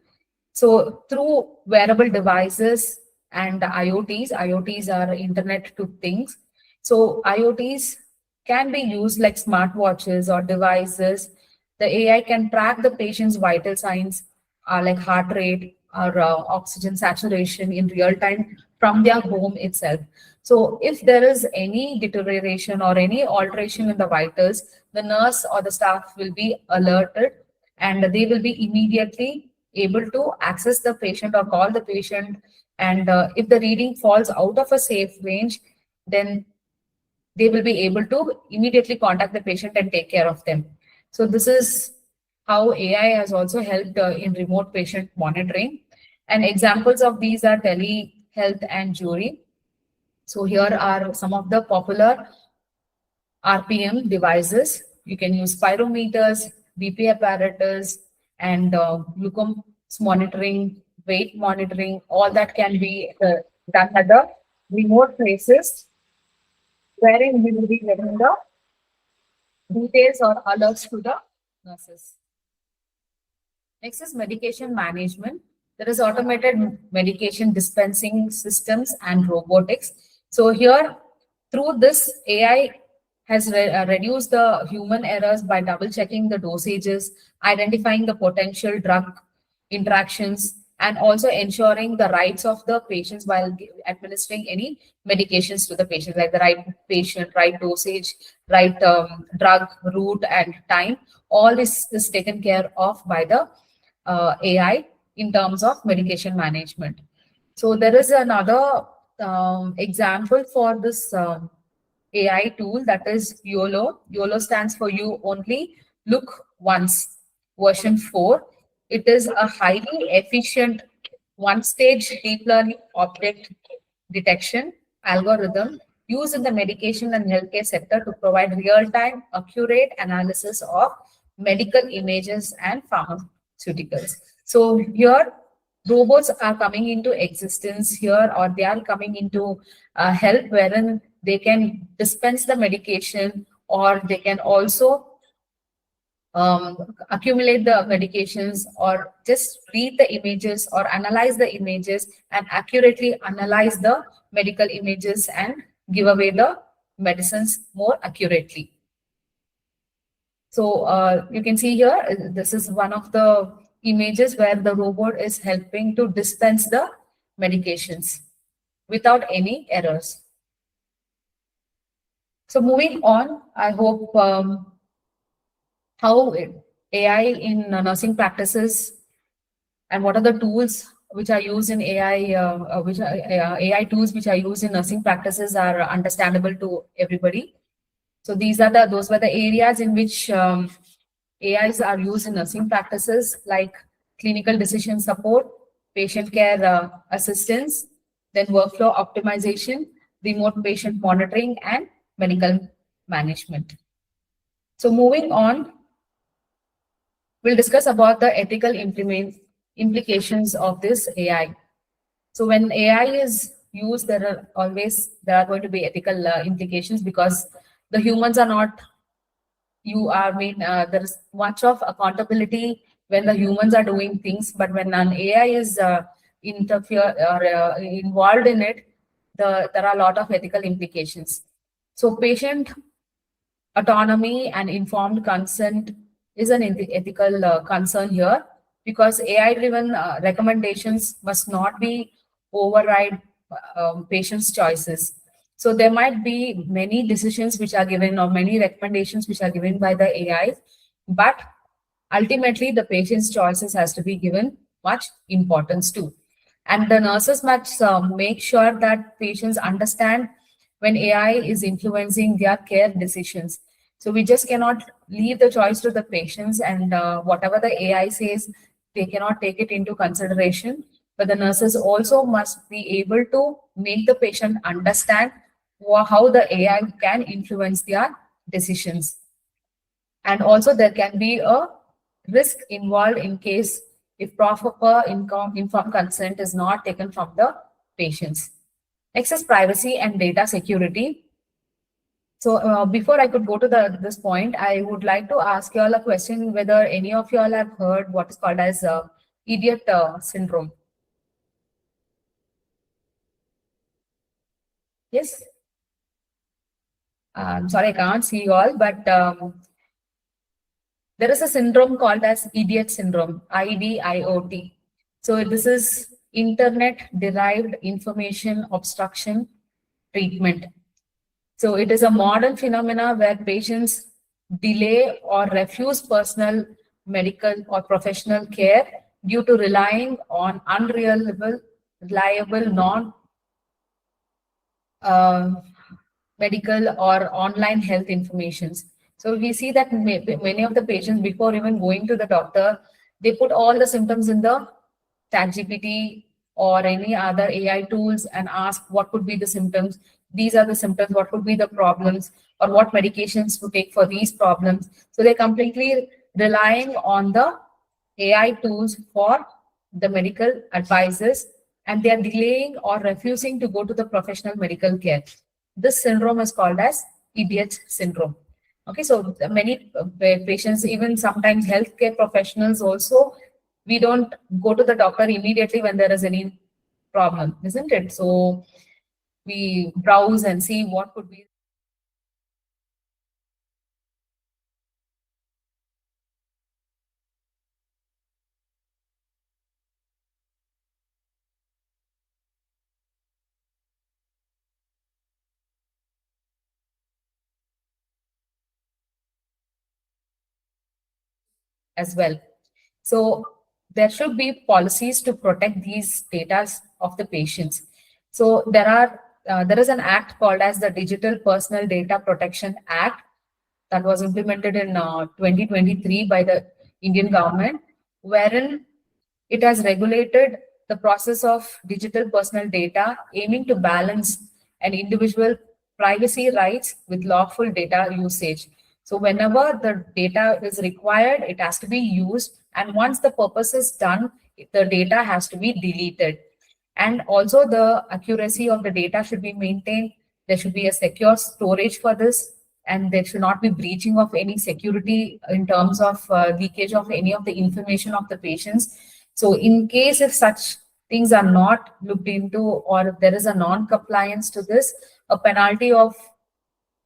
So through wearable devices and IoTs are Internet to Things. So IoTs can be used like smartwatches or devices. The AI can track the patient's vital signs, like heart rate or oxygen saturation in real time from their home itself. So if there is any deterioration or any alteration in the vitals, the nurse or the staff will be alerted and they will be immediately able to access the patient or call the patient. And if the reading falls out of a safe range, then they will be able to immediately contact the patient and take care of them. So this is how AI has also helped in remote patient monitoring. And examples of these are telehealth and jury. So here are some of the popular RPM devices. You can use spirometers, BP apparatus, and glucose monitoring, weight monitoring. All that can be done at the remote places, wherein we will be getting the details or alerts to the nurses. Next is medication management. There is automated medication dispensing systems and robotics. So here, through this, AI has reduced the human errors by double checking the dosages, identifying the potential drug interactions, and also ensuring the rights of the patients while administering any medications to the patient, like the right patient, right dosage, right drug, route, and time. All this is taken care of by the AI in terms of medication management. So there is another example for this AI tool, that is YOLO. YOLO stands for You Only Look Once, version 4. It is a highly efficient one-stage deep learning object detection algorithm used in the medication and healthcare sector to provide real-time, accurate analysis of medical images and pharmaceuticals. So here, robots are coming into existence here, or they are coming into help, wherein they can dispense the medication, or they can also accumulate the medications, or just read the images or analyze the images and accurately analyze the medical images and give away the medicines more accurately. So you can see here, this is one of the images where the robot is helping to dispense the medications without any errors. So moving on, I hope how AI in nursing practices and what are the tools which are used in AI, AI tools which are used in nursing practices are understandable to everybody. So these are those were the areas in which AIs are used in nursing practices, like clinical decision support, patient care assistance, then workflow optimization, remote patient monitoring, and medical management. So moving on, we'll discuss about the ethical implications of this AI. So when AI is used, there are going to be ethical implications, because the humans are not, there is much of accountability when the humans are doing things, but when an AI is involved in it, there are a lot of ethical implications. So patient autonomy and informed consent is an ethical concern here, because AI-driven recommendations must not be override patients' choices. So there might be many decisions which are given, or many recommendations which are given by the AI, but ultimately the patient's choices has to be given much importance too. And the nurses must make sure that patients understand when AI is influencing their care decisions. So we just cannot leave the choice to the patients, and whatever the AI says, they cannot take it into consideration. But the nurses also must be able to make the patient understand how the AI can influence their decisions. And also there can be a risk involved in case if proper informed consent is not taken from the patients. Next is privacy and data security. So before I could go to this point, I would like to ask you all a question whether any of you all have heard what is called as idiot syndrome. Yes? I'm sorry, I can't see you all, but there is a syndrome called as idiot syndrome, IDIOT. So this is internet-derived information obstruction treatment. So it is a modern phenomena where patients delay or refuse personal, medical, or professional care due to relying on unreliable, non medical or online health informations. So we see that many of the patients, before even going to the doctor, they put all the symptoms in the ChatGPT or any other AI tools and ask what could be the symptoms. These are the symptoms, what could be the problems, or what medications to take for these problems. So they're completely relying on the AI tools for the medical advices, and they are delaying or refusing to go to the professional medical care. This syndrome is called as idiot syndrome. Okay, so many patients, even sometimes healthcare professionals also, we don't go to the doctor immediately when there is any problem, isn't it? So we browse and see what could be. As well. So there should be policies to protect these data of the patients. So there is an act called as the Digital Personal Data Protection Act that was implemented in 2023 by the Indian government, wherein it has regulated the process of digital personal data, aiming to balance an individual privacy rights with lawful data usage. So whenever the data is required, it has to be used. And once the purpose is done, the data has to be deleted. And also the accuracy of the data should be maintained. There should be a secure storage for this, and there should not be breaching of any security in terms of leakage of any of the information of the patients. So in case if such things are not looked into, or if there is a non-compliance to this, a penalty of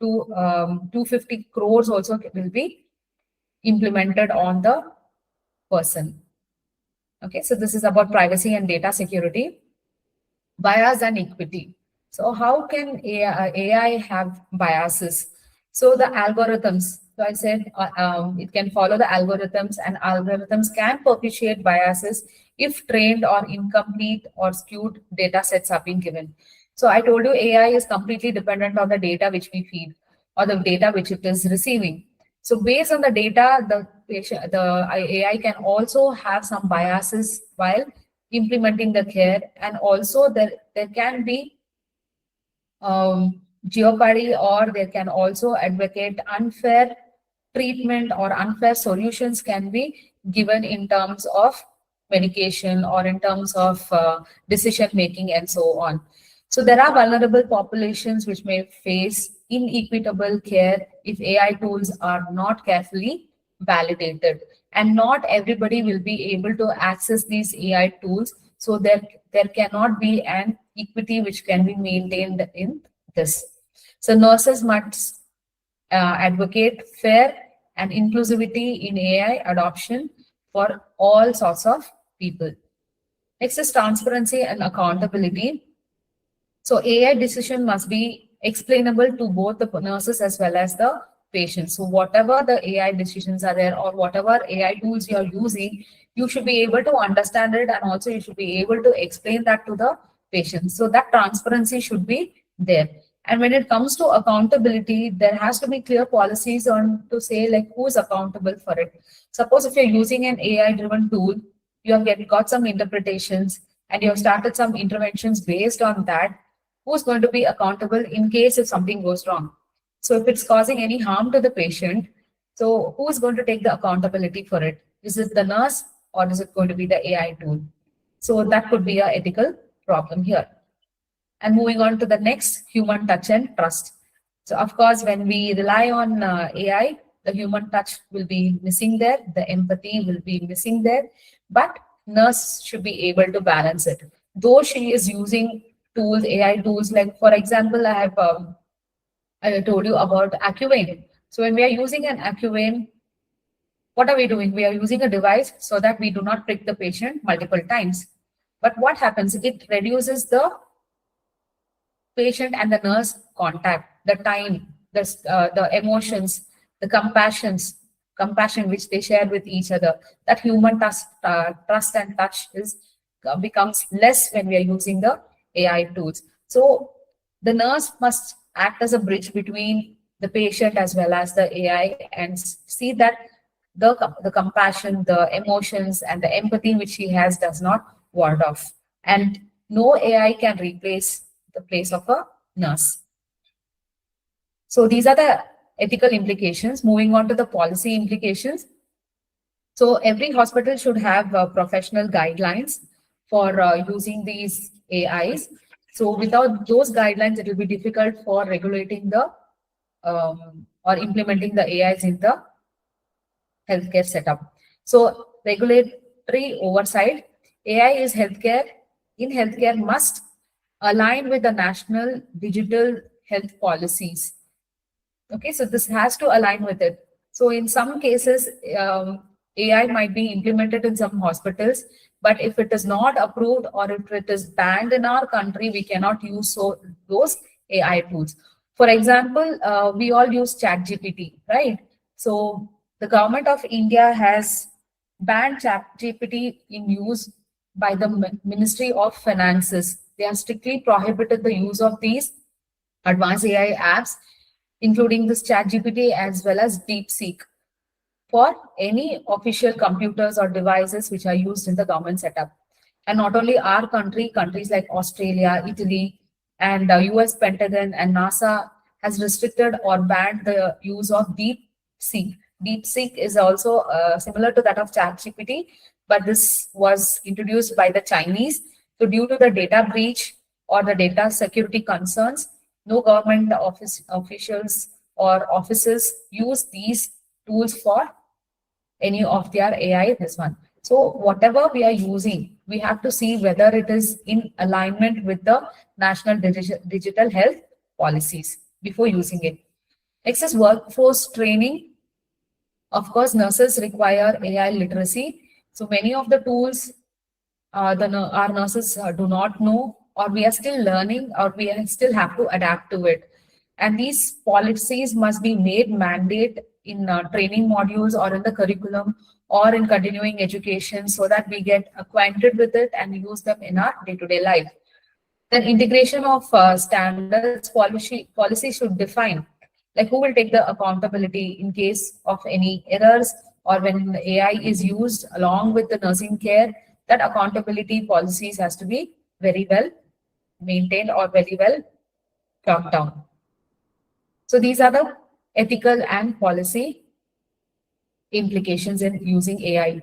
250 crores also will be implemented on the person. Okay, so this is about privacy and data security. Bias and equity. So how can AI have biases? So the algorithms, so I said it can follow the algorithms, and algorithms can perpetuate biases if trained on incomplete or skewed data sets are being given. So I told you AI is completely dependent on the data which we feed or the data which it is receiving. So based on the data, the AI can also have some biases while implementing the care, and also there can be jeopardy, or they can also advocate unfair treatment or unfair solutions can be given in terms of medication or in terms of decision making and so on. So there are vulnerable populations which may face inequitable care if AI tools are not carefully validated, and not everybody will be able to access these AI tools. So there cannot be an equity which can be maintained in this. So nurses must advocate fair and inclusivity in AI adoption for all sorts of people. Next is transparency and accountability. So AI decision must be explainable to both the nurses as well as the patients. So whatever the AI decisions are there, or whatever AI tools you're using, you should be able to understand it, and also you should be able to explain that to the patients. So that transparency should be there. And when it comes to accountability, there has to be clear policies on to say like who is accountable for it. Suppose if you're using an AI-driven tool, you have got some interpretations and you have started some interventions based on that. Who's going to be accountable in case if something goes wrong? So if it's causing any harm to the patient, so who is going to take the accountability for it? Is it the nurse, or is it going to be the AI tool? So that could be an ethical problem here. And moving on to the next, human touch and trust. So of course, when we rely on AI, the human touch will be missing there, the empathy will be missing there, but nurse should be able to balance it. Though she is using tools, AI tools, like for example, I told you about AccuVein. So when we are using an AccuVein, what are we doing? We are using a device so that we do not prick the patient multiple times. But what happens? It reduces the patient and the nurse contact, the time, the emotions, the compassion which they share with each other. That human trust and touch becomes less when we are using the AI tools. So the nurse must act as a bridge between the patient as well as the AI and see that the compassion, the emotions, and the empathy which she has does not ward off. And no AI can replace the place of a nurse. So these are the ethical implications. Moving on to the policy implications. So every hospital should have professional guidelines for using these AIs. So without those guidelines, it will be difficult for regulating the or implementing the AIs in the healthcare setup. So regulatory oversight, AI is in healthcare must align with the national digital health policies. Okay, so this has to align with it. So in some cases, AI might be implemented in some hospitals, but if it is not approved or if it is banned in our country, we cannot use those AI tools. For example, we all use ChatGPT, right? So the government of India has banned ChatGPT in use by the Ministry of Finances. They have strictly prohibited the use of these advanced AI apps, including this ChatGPT as well as DeepSeek, for any official computers or devices which are used in the government setup. And not only our country, countries like Australia, Italy, and US Pentagon and NASA has restricted or banned the use of DeepSeek. DeepSeek is also similar to that of ChatGPT, but this was introduced by the Chinese. So due to the data breach or the data security concerns, no government officials or offices use these tools for any of their AI this one. So whatever we are using, we have to see whether it is in alignment with the national digital health policies before using it. Next is workforce training. Of course, nurses require AI literacy. So many of the tools our nurses do not know, or we are still learning, or we still have to adapt to it. And these policies must be made mandate in training modules or in the curriculum or in continuing education so that we get acquainted with it and use them in our day-to-day life. Then integration of standards policy should define, like who will take the accountability in case of any errors or when AI is used along with the nursing care. That accountability policies has to be very well maintained or very well talked down. So these are the ethical and policy implications in using AI.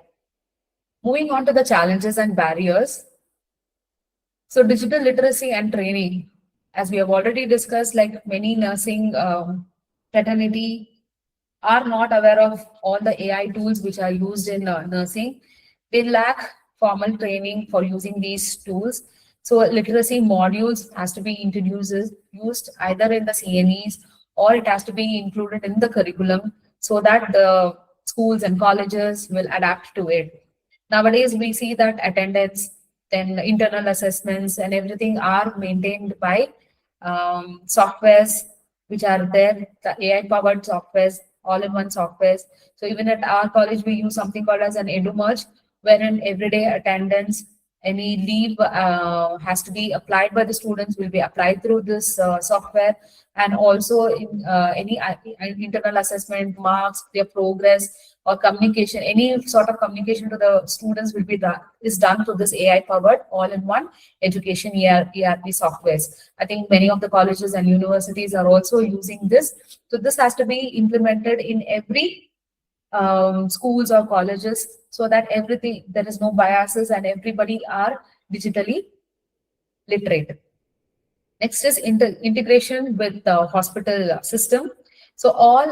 Moving on to the challenges and barriers. So digital literacy and training, as we have already discussed, like many nursing fraternity are not aware of all the AI tools which are used in nursing. They lack formal training for using these tools. So literacy modules has to be used either in the CNEs or it has to be included in the curriculum so that the schools and colleges will adapt to it. Nowadays, we see that attendance, then internal assessments and everything are maintained by softwares which are there, the AI-powered softwares, all-in-one softwares. So even at our college, we use something called as an EduMerge, wherein everyday attendance, any leave has to be applied by the students will be applied through this software, and also in any internal assessment, marks, their progress or communication, any sort of communication to the students will be done through this AI-powered all-in-one education ERP softwares. I think many of the colleges and universities are also using this. So this has to be implemented in every schools or colleges so that there is no biases and everybody are digitally literate. Next is integration with the hospital system. So all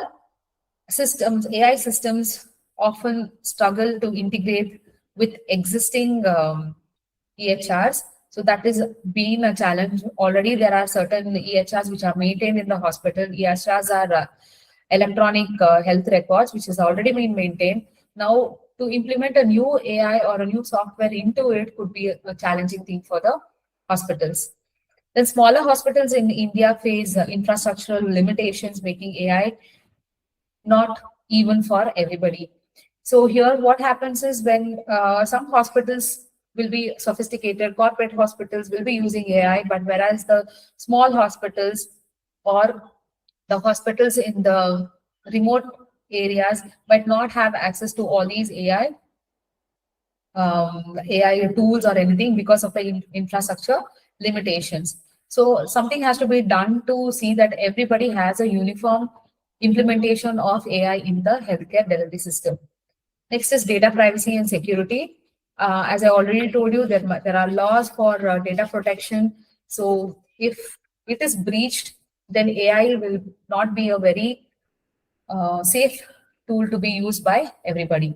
systems, AI systems often struggle to integrate with existing EHRs. So that is been a challenge. Already there are certain EHRs which are maintained in the hospital. EHRs are electronic health records, which has already been maintained. Now to implement a new AI or a new software into it could be a challenging thing for the hospitals. Then smaller hospitals in India face infrastructural limitations, making AI not even for everybody. So here what happens is when some hospitals will be sophisticated, corporate hospitals will be using AI, but whereas the small hospitals or the hospitals in the remote areas might not have access to all these AI tools or anything because of the infrastructure limitations. So something has to be done to see that everybody has a uniform implementation of AI in the healthcare delivery system. Next is data privacy and security. As I already told you, there are laws for data protection. So if it is breached, then AI will not be a very safe tool to be used by everybody.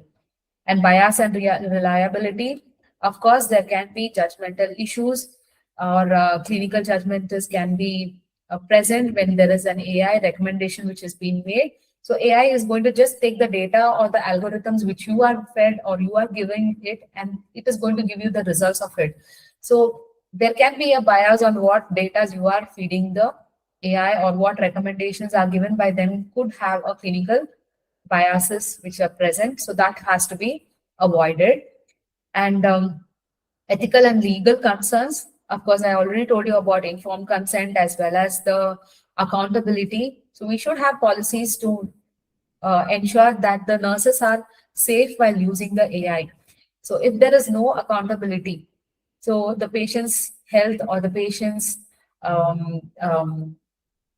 And bias and reliability, of course, there can be judgmental issues or clinical judgments can be present when there is an AI recommendation which is being made. So AI is going to just take the data or the algorithms which you are fed or you are giving it, and it is going to give you the results of it. So there can be a bias on what data you are feeding the AI or what recommendations are given by them could have a clinical biases which are present. So that has to be avoided. And ethical and legal concerns. Of course, I already told you about informed consent as well as the accountability. So we should have policies to ensure that the nurses are safe while using the AI. So if there is no accountability, so the patient's health or the patient's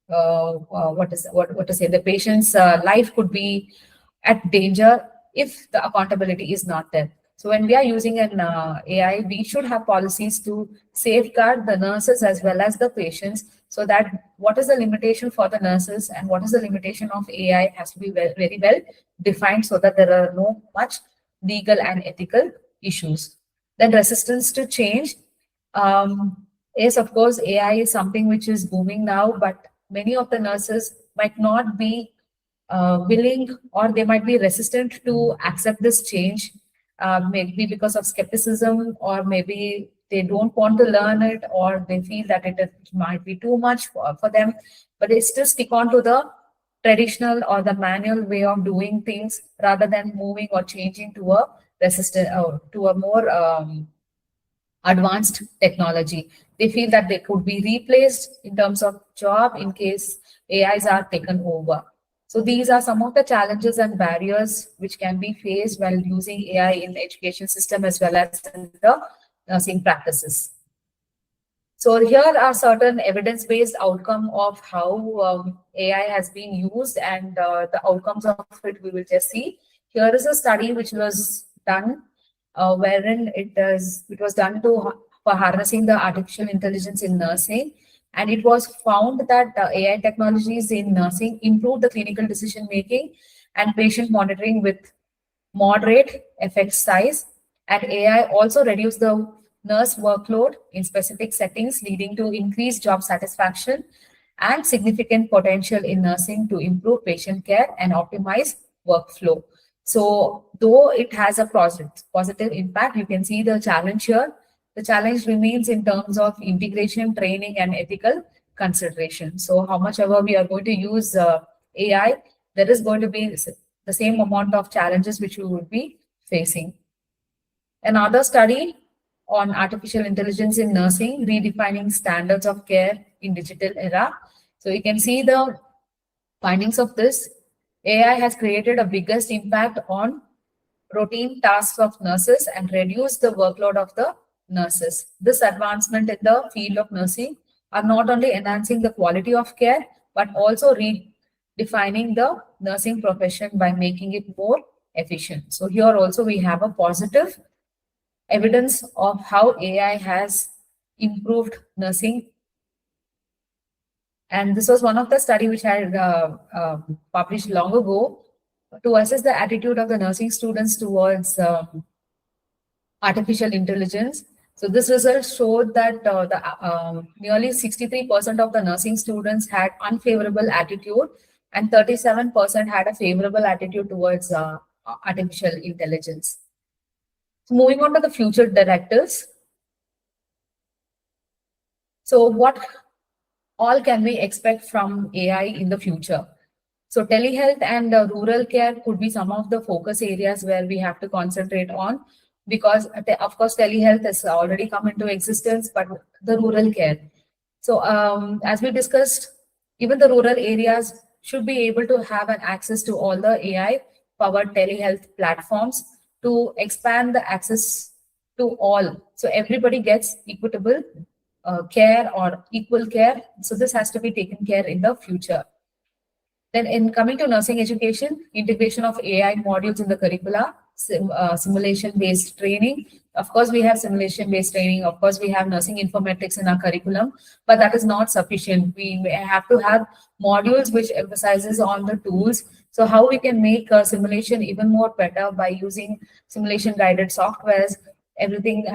what to say, the patient's life could be at danger if the accountability is not there. So when we are using an AI, we should have policies to safeguard the nurses as well as the patients, so that what is the limitation for the nurses and what is the limitation of AI has to be very well defined, so that there are no much legal and ethical issues. Then resistance to change. Yes, of course, AI is something which is booming now, but many of the nurses might not be willing, or they might be resistant to accept this change, maybe because of skepticism, or maybe they don't want to learn it, or they feel that it might be too much for them, but they still stick on to the traditional or the manual way of doing things rather than moving or changing to a to a more advanced technology. They feel that they could be replaced in terms of job in case AIs are taken over. So these are some of the challenges and barriers which can be faced while using AI in the education system as well as in the nursing practices. So here are certain evidence-based outcome of how AI has been used, and the outcomes of it we will just see. Here is a study which was done wherein it was done for harnessing the artificial intelligence in nursing, and it was found that AI technologies in nursing improve the clinical decision making and patient monitoring with moderate effect size, and AI also reduce the nurse workload in specific settings, leading to increased job satisfaction and significant potential in nursing to improve patient care and optimize workflow. So though it has a positive impact, you can see the challenge here. The challenge remains in terms of integration, training, and ethical consideration. So how much ever we are going to use AI, there is going to be the same amount of challenges which we will be facing. Another study on artificial intelligence in nursing, redefining standards of care in digital era. So you can see the findings of this. AI has created a biggest impact on routine tasks of nurses and reduced the workload of the nurses. This advancement in the field of nursing are not only enhancing the quality of care, but also redefining the nursing profession by making it more efficient. So here also we have a positive evidence of how AI has improved nursing And this was one of the study which I had published long ago to assess the attitude of the nursing students towards artificial intelligence. So this result showed that nearly 63% of the nursing students had unfavorable attitude and 37% had a favorable attitude towards artificial intelligence. So moving on to the future directives. So what all can we expect from AI in the future? So telehealth and rural care could be some of the focus areas where we have to concentrate on, because of course telehealth has already come into existence, but the rural care. So as we discussed, even the rural areas should be able to have an access to all the AI powered telehealth platforms to expand the access to all. So everybody gets equitable care or equal care. So this has to be taken care in the future. Then in coming to nursing education, integration of AI modules in the curricula, simulation-based training. Of course, we have simulation-based training. Of course, we have nursing informatics in our curriculum, but that is not sufficient. We have to have modules which emphasizes on the tools. So how we can make simulation even more better by using simulation-guided softwares, everything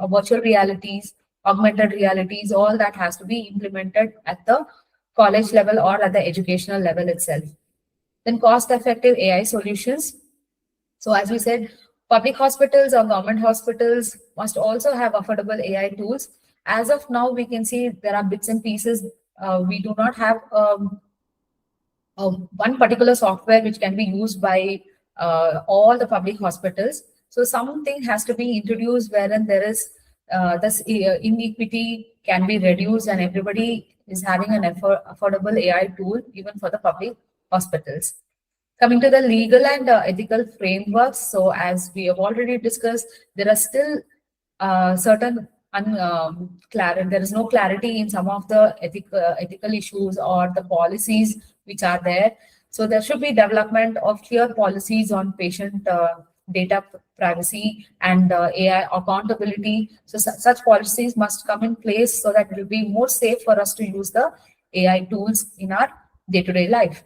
virtual realities, augmented realities, all that has to be implemented at the college level or at the educational level itself. Then cost-effective AI solutions. So as we said, public hospitals or government hospitals must also have affordable AI tools. As of now, we can see there are bits and pieces. We do not have one particular software which can be used by all the public hospitals. So something has to be introduced wherein there is this inequity can be reduced and everybody is having an affordable AI tool even for the public hospitals. Coming to the legal and ethical frameworks. So as we have already discussed, there are still certain there is no clarity in some of the ethical issues or the policies which are there. So there should be development of clear policies on patient data privacy and AI accountability. So such policies must come in place so that it will be more safe for us to use the AI tools in our day-to-day life.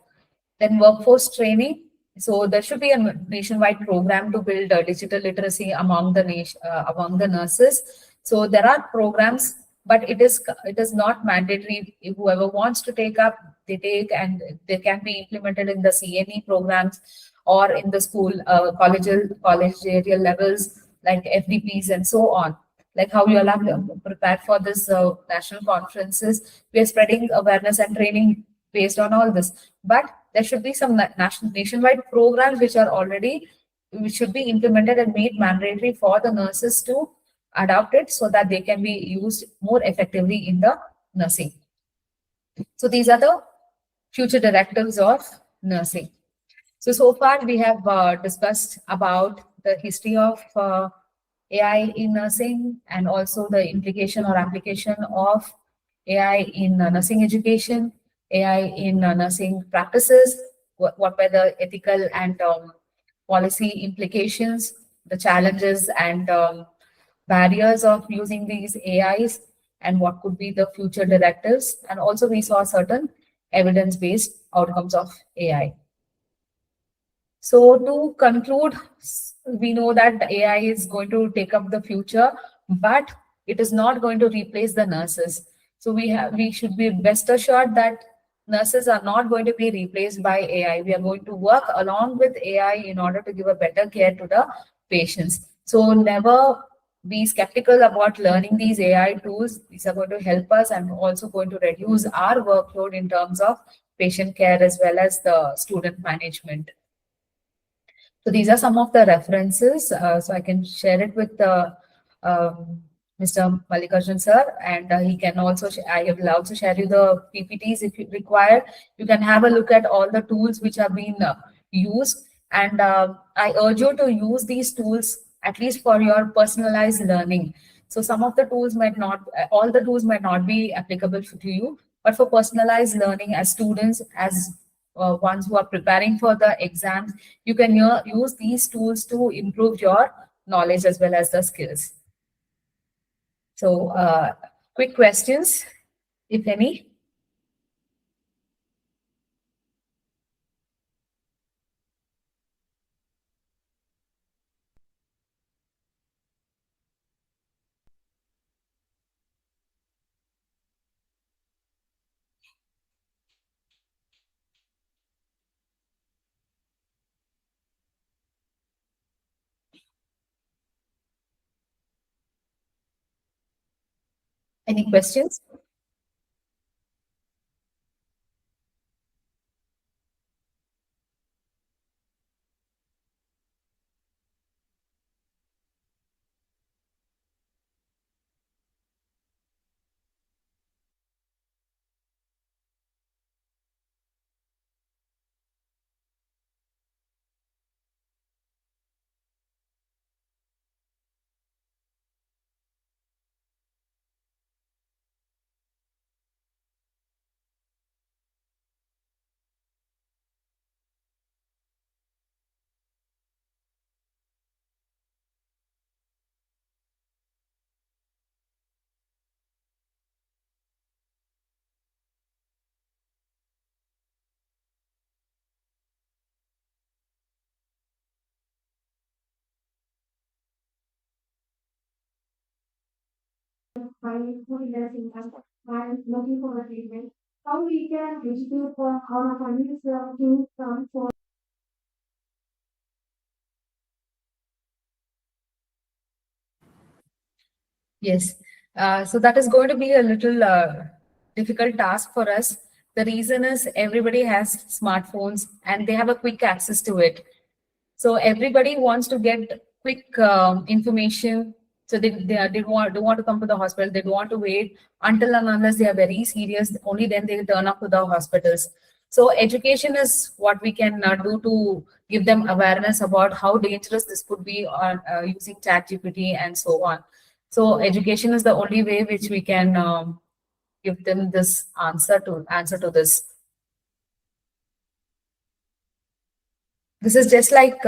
Then workforce training. So there should be a nationwide program to build digital literacy among the nurses. So there are programs, but it is not mandatory. If whoever wants to take up, they take, and they can be implemented in the CNE programs or in the school, collegial levels like FDPs and so on. Like how you all have prepared for this national conferences, we are spreading awareness and training based on all this. But there should be some nationwide programs which should be implemented and made mandatory for the nurses to adopt it so that they can be used more effectively in the nursing. So these are the future directives of nursing. So far we have discussed about the history of AI in nursing and also the implication or application of AI in nursing education, AI in nursing practices, what were the ethical and policy implications, the challenges and barriers of using these AIs, and what could be the future directives. And also we saw certain evidence-based outcomes of AI. So to conclude, we know that AI is going to take up the future, but it is not going to replace the nurses. So we should be best assured that nurses are not going to be replaced by AI. We are going to work along with AI in order to give a better care to the patients. So never be skeptical about learning these AI tools. These are going to help us and also going to reduce our workload in terms of patient care as well as the student management. So these are some of the references. So I can share it with Mr. Mallikarjun sir, and he can also, I will also share you the PPTs if you require. You can have a look at all the tools which have been used. And I urge you to use these tools at least for your personalized learning. So some of the tools might not, all the tools might not be applicable to you, but for personalized learning as students, as ones who are preparing for the exams, you can use these tools to improve your knowledge as well as the skills. So quick questions, if any. Any questions? I'm looking for a treatment. How we can educate our families to come for. Yes. So that is going to be a little difficult task for us. The reason is everybody has smartphones and they have a quick access to it. So everybody wants to get quick information. So don't want to come to the hospital. They don't want to wait until and unless they are very serious. Only then they turn up to the hospitals. So education is what we can do to give them awareness about how dangerous this could be on using ChatGPT and so on. So education is the only way which we can give them this answer to this. This is just like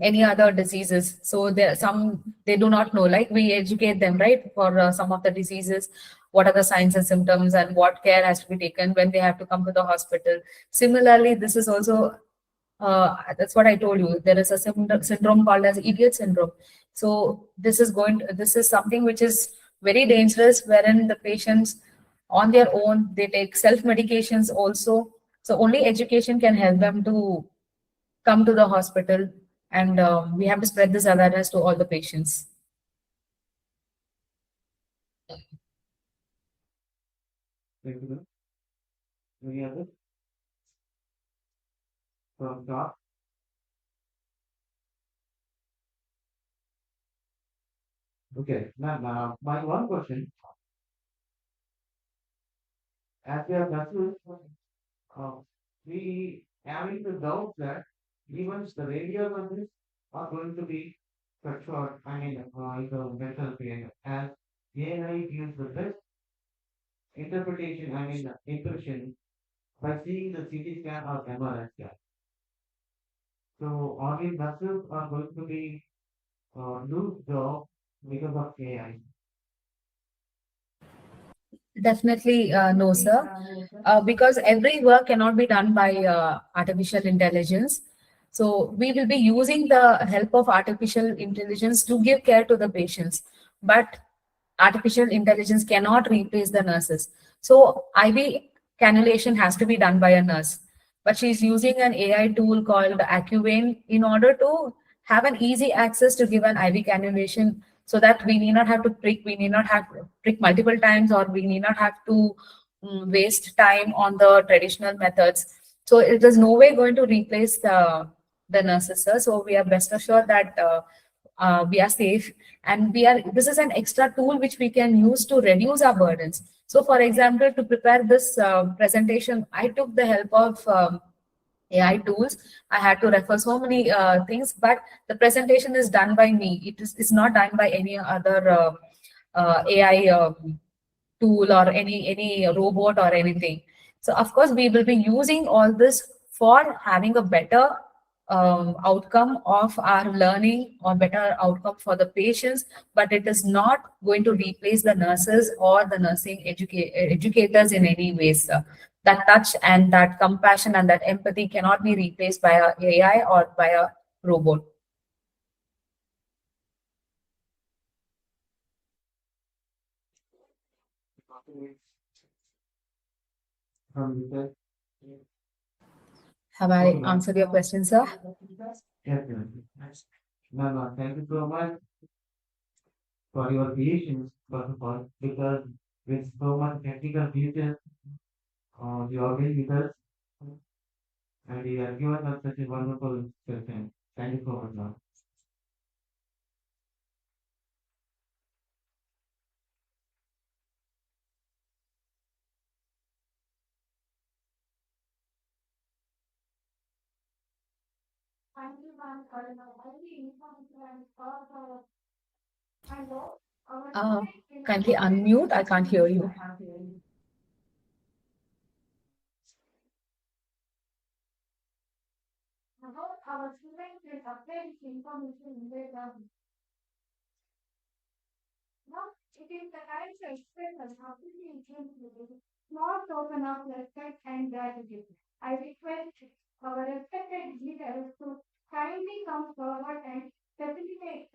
any other diseases. So there some they do not know. Like we educate them, right, for some of the diseases. What are the signs and symptoms, and what care has to be taken when they have to come to the hospital. Similarly, this is also that's what I told you. There is a syndrome called as idiot syndrome. So this is something which is very dangerous, wherein the patients on their own they take self medications also. So only education can help them to come to the hospital, and we have to spread this awareness to all the patients. Thank you. Any other? From top? Okay, now my one question, as we have discussed, we having the doubt that even the radiologists are going to be cut short, in the mental pain, as AI gives the best interpretation, impression by seeing the CT scan or MRI scan. So only nurses are going to be lose job because of AI. Definitely no, sir. Because every work cannot be done by artificial intelligence. So we will be using the help of artificial intelligence to give care to the patients. But artificial intelligence cannot replace the nurses. So IV cannulation has to be done by a nurse. But she's using an AI tool called Acuvane in order to have an easy access to give an IV cannulation, so that we need not have to prick, we need not have to prick multiple times, or we need not have to waste time on the traditional methods. So it is no way going to replace the nurses, sir. So we are best assured that we are safe, and this is an extra tool which we can use to reduce our burdens. So for example, to prepare this presentation, I took the help of AI tools. I had to refer so many things, but the presentation is done by me. It's not done by any other AI tool or any robot or anything. So of course we will be using all this for having a better outcome of our learning, or better outcome for the patients, but it is not going to replace the nurses or the nursing educators in any ways. That touch and that compassion and that empathy cannot be replaced by a AI or by a robot. Have I answered your question, sir? Definitely. Thank you so much for your patience, first of all, because with so much technical details. You are being with us and you have given us such a wonderful session. Thank you so much, ma'am. Thank you, ma'am, for the very informative and thorough. Hello, our Uh, students in Kindly unmute. I can't hear you. about our students will apply this information in their learning. Now, it is the time to express our appreciation to the small token of respect and gratitude. I request our respected leaders to kindly come forward and facilitate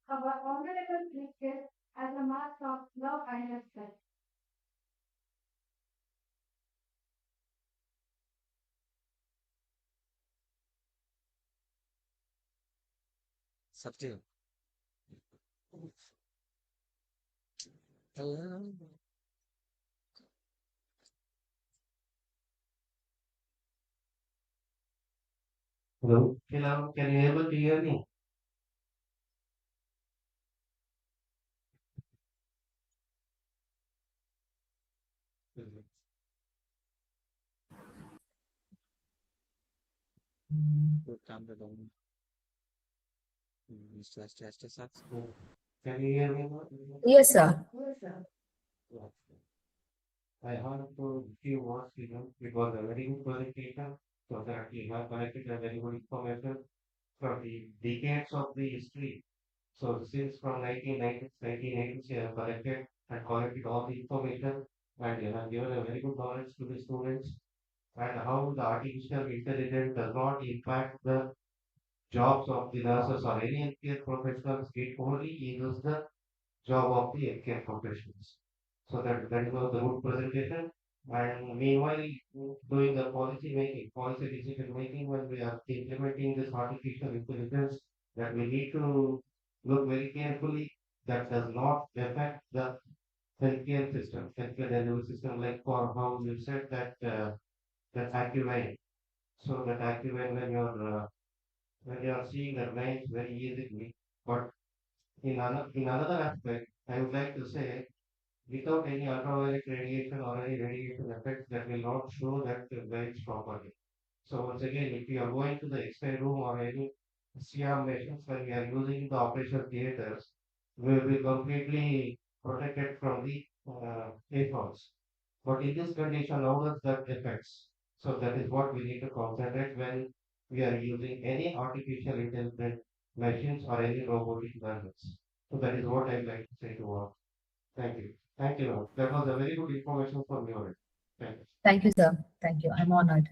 our honorable speakers as a mark of love and respect. Satya. Hello. Hello, can you able to hear me? Camera down. Test. Can you hear me? Yes, sir. Yeah. I heard for few words, it was a very good presentation, so that we have collected a very good information from the decades of the history. So since from 1990s, 1980s, you have collected all the information and you have given a very good knowledge to the students and how the artificial intelligence does not impact the jobs of the nurses or any healthcare professionals. It only uses the job of the healthcare professionals. So that was the good presentation. And meanwhile, doing the policy decision making when we are implementing this artificial intelligence, that we need to look very carefully that does not affect the healthcare delivery system, like for how you said that AccuVine. So that AccuVine when you're seeing the lines very easily, but in another aspect, I would like to say without any ultraviolet radiation or any radiation effects that will not show that veins properly. So once again, if you are going to the X-ray room or any CR machines when we are using the operation theaters, we will be completely protected from the photons. But in this condition, how does that affects? So that is what we need to concentrate when we are using any artificial intelligent machines or any robotic learners. So that is what I'd like to say to all. Thank you. Thank you, ma'am. That was a very good information from your end. Thank you. Thank you, sir. Thank you. I'm honored.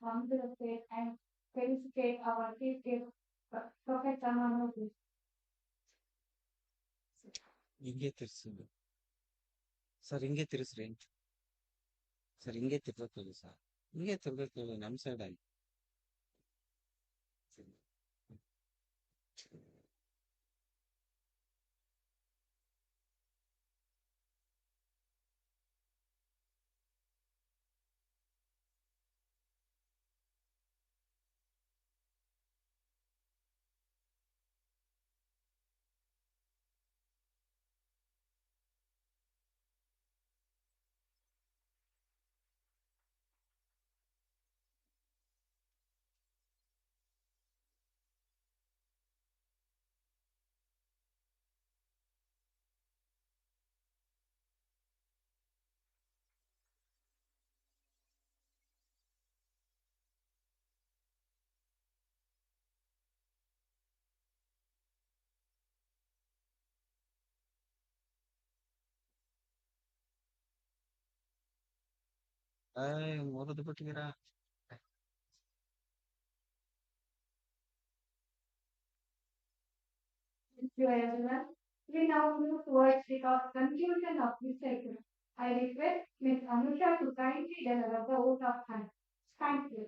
Come to the stage and felicitate our teacher, Professor Manasa. ಹಿಂಗೆ ತಿರ್ಸಿದ್ದು sir, ಹಿಂಗೆ ತಿರ್ಸ್ರಿ sir, ಹಿಂಗೆ ತಿರ್ಬೇಕು sir, ಹಿಂಗೆ ತಿರ್ಬೇಕು ನಮ್ಮ side ಆಗಿ. ಮುರಿದು ಬಿಟ್ಟಿದ್ದೀರಾ? Thank you, everyone. We now move towards the conclusion of this session. I request Ms. Anusha to kindly deliver the vote of thanks. Thank you.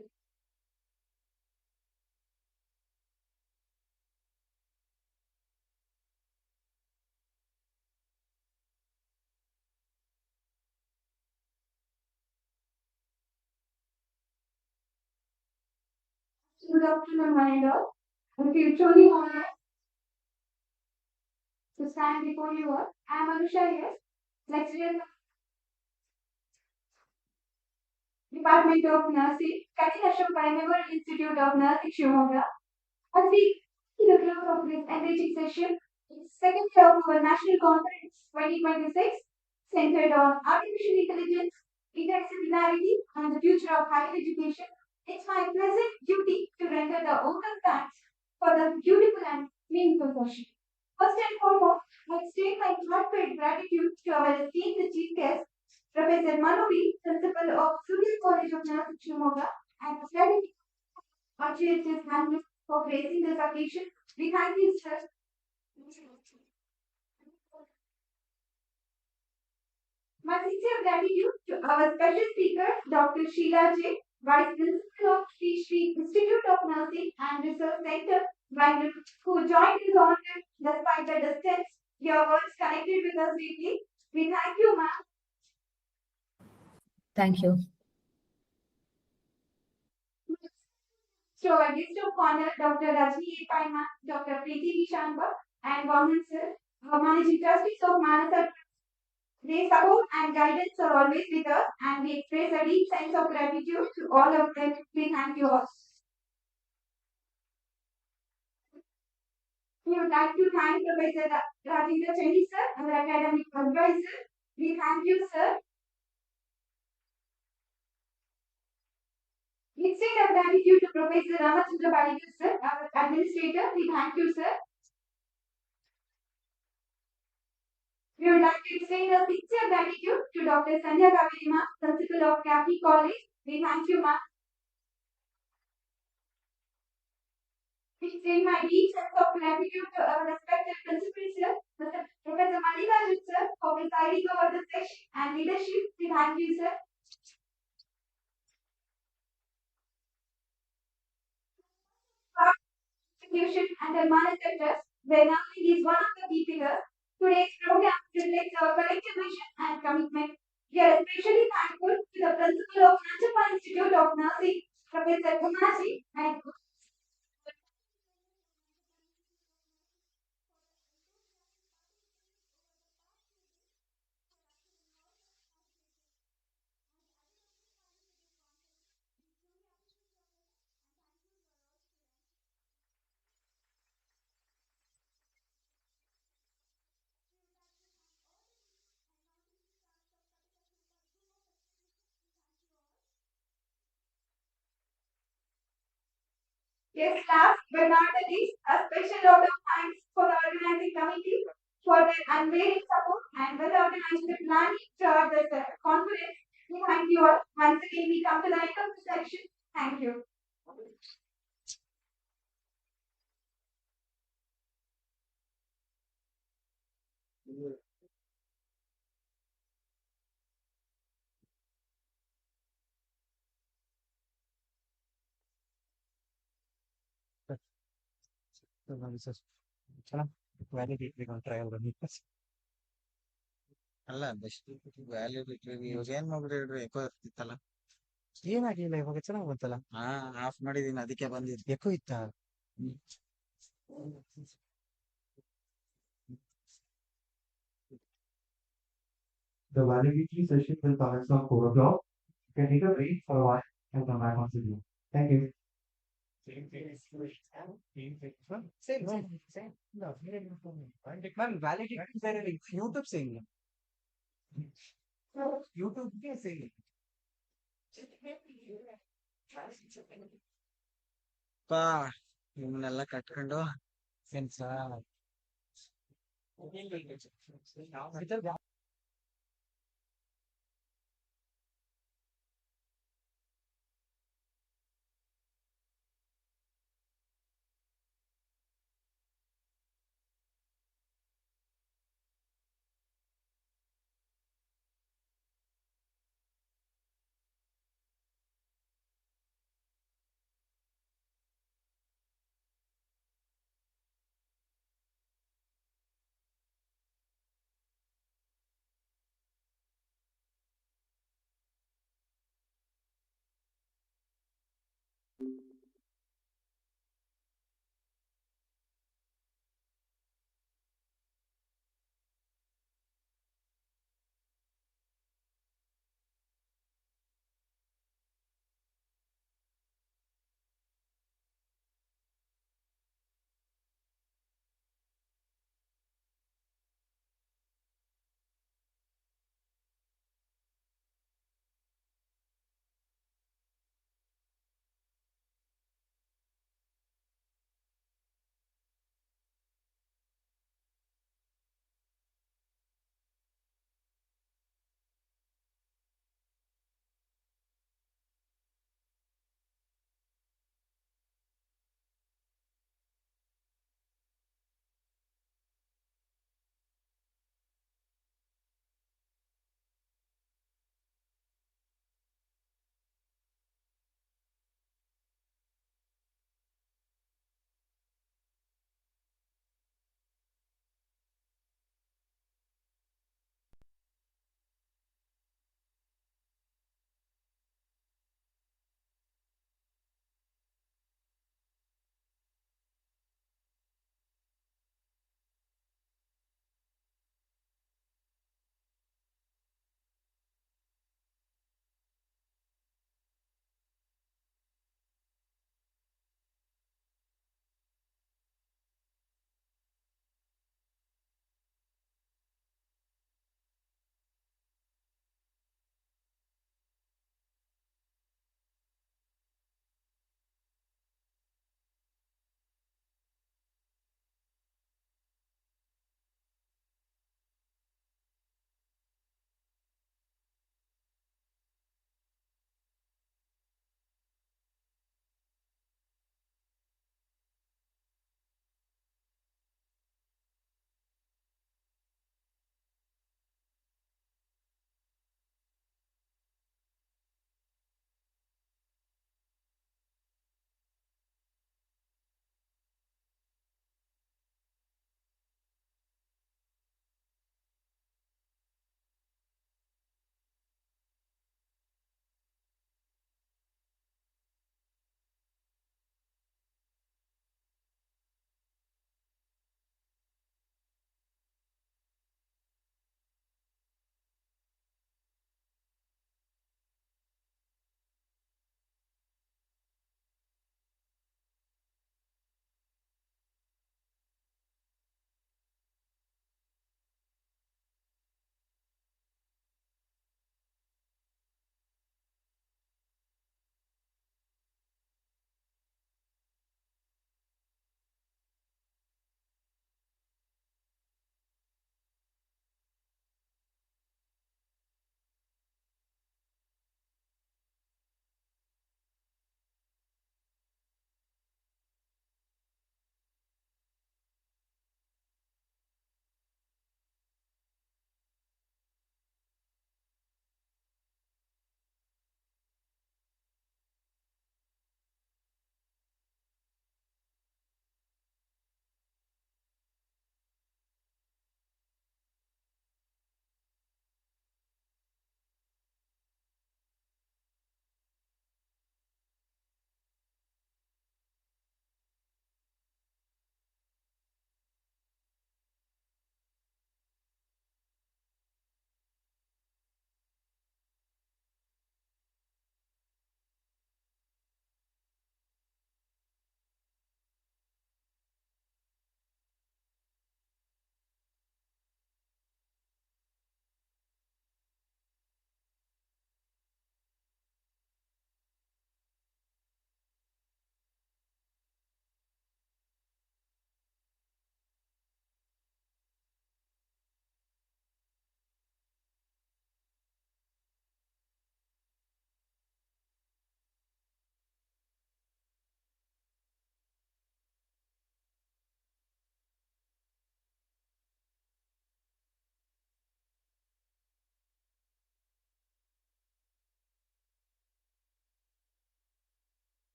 Good afternoon, one and all. I feel truly honored to stand before you all. I am Anusha, yes, lecturer Department of Nursing, Kateel Ashok Memorial Institute of Nursing, Shimoga. As we see the close of this enriching session, it's second year of our National Conference 2026, centered on artificial intelligence, interdisciplinarity, and the future of higher education. It's my pleasant duty to render the open thanks for the beautiful and meaningful session. First and foremost, I extend my heartfelt gratitude to our esteemed chief guest, Professor Manovi, Principal of Surya College of Nursing, Shimoga, and academic Archie's handler for gracing this occasion. We thank you, sir. My sincere gratitude to our special speaker, Dr. Sheila J., Vice Principal of Sri Sri Institute of Nursing and Research Center, Bangalore, who joined us on despite the distance. Your words connected with us deeply. We thank you, ma'am. Thank you. So, our guest of honor, Dr. Rajni Paima, Dr. Preeti Vishamba, and Vaman sir, Managing Trustees of Manasa. Their support and guidance are always with us, and we express a deep sense of gratitude to all of them. We thank you all. We would like to thank Professor Rajendra Chendi sir, our academic advisor. We thank you, sir. We extend our gratitude to Professor Ramachandra Padikkal sir, our administrator. We thank you, sir. We would like to extend a sincere gratitude to Dr. Sandhya Kavirima, Principal of KAPMI College. We thank you, ma'am. We extend my deep sense of gratitude to our respected principal, sir, Mr. Professor Mallikarjun, sir, for presiding over the session and leadership. We thank you, sir. Institution and the Manasa Trust, where nursing is one of the key pillars. Today's program reflects our collective vision and commitment. We are especially thankful to the principal of Nanchappa Institute of Nursing, Professor Kumasi, and yes, last but not the least, a special note of thanks for the organizing committee for their unwavering support and well organized planning throughout the conference. We thank you all. Once again, we come to the end of the section. Thank you. ಅಲ್ಲ best value ಬಿಟ್ರಿ ಇವಾಗ ಏನ್ ಮಾಡ್ಬಿಟ್ರಿ eco ಇರ್ತಿತ್ತಲ್ಲ ಏನಾಗಿಲ್ಲ ಇವಾಗ ಚೆನ್ನಾಗಿ ಬಂತಲ್ಲ ಹಾ of ಮಾಡಿದೀನಿ ಅದಕ್ಕೆ ಬಂದಿದ್ದು ಎಕೋ ಇತ್ತ The valedictory session will commence from 4 o'clock. You can take a break for a while and come back once again. Thank you. Ma'am validity ಬೇರೆ ಯೂಟ್ಯೂಬ್ ಸೇಮ್ ಯೂಟ್ಯೂಬ್ಗೆ ಸೇಮ್ ಪಾ ಇವನ್ನೆಲ್ಲ ಕಟ್ಕೊಂಡು ಸೆನ್ಸ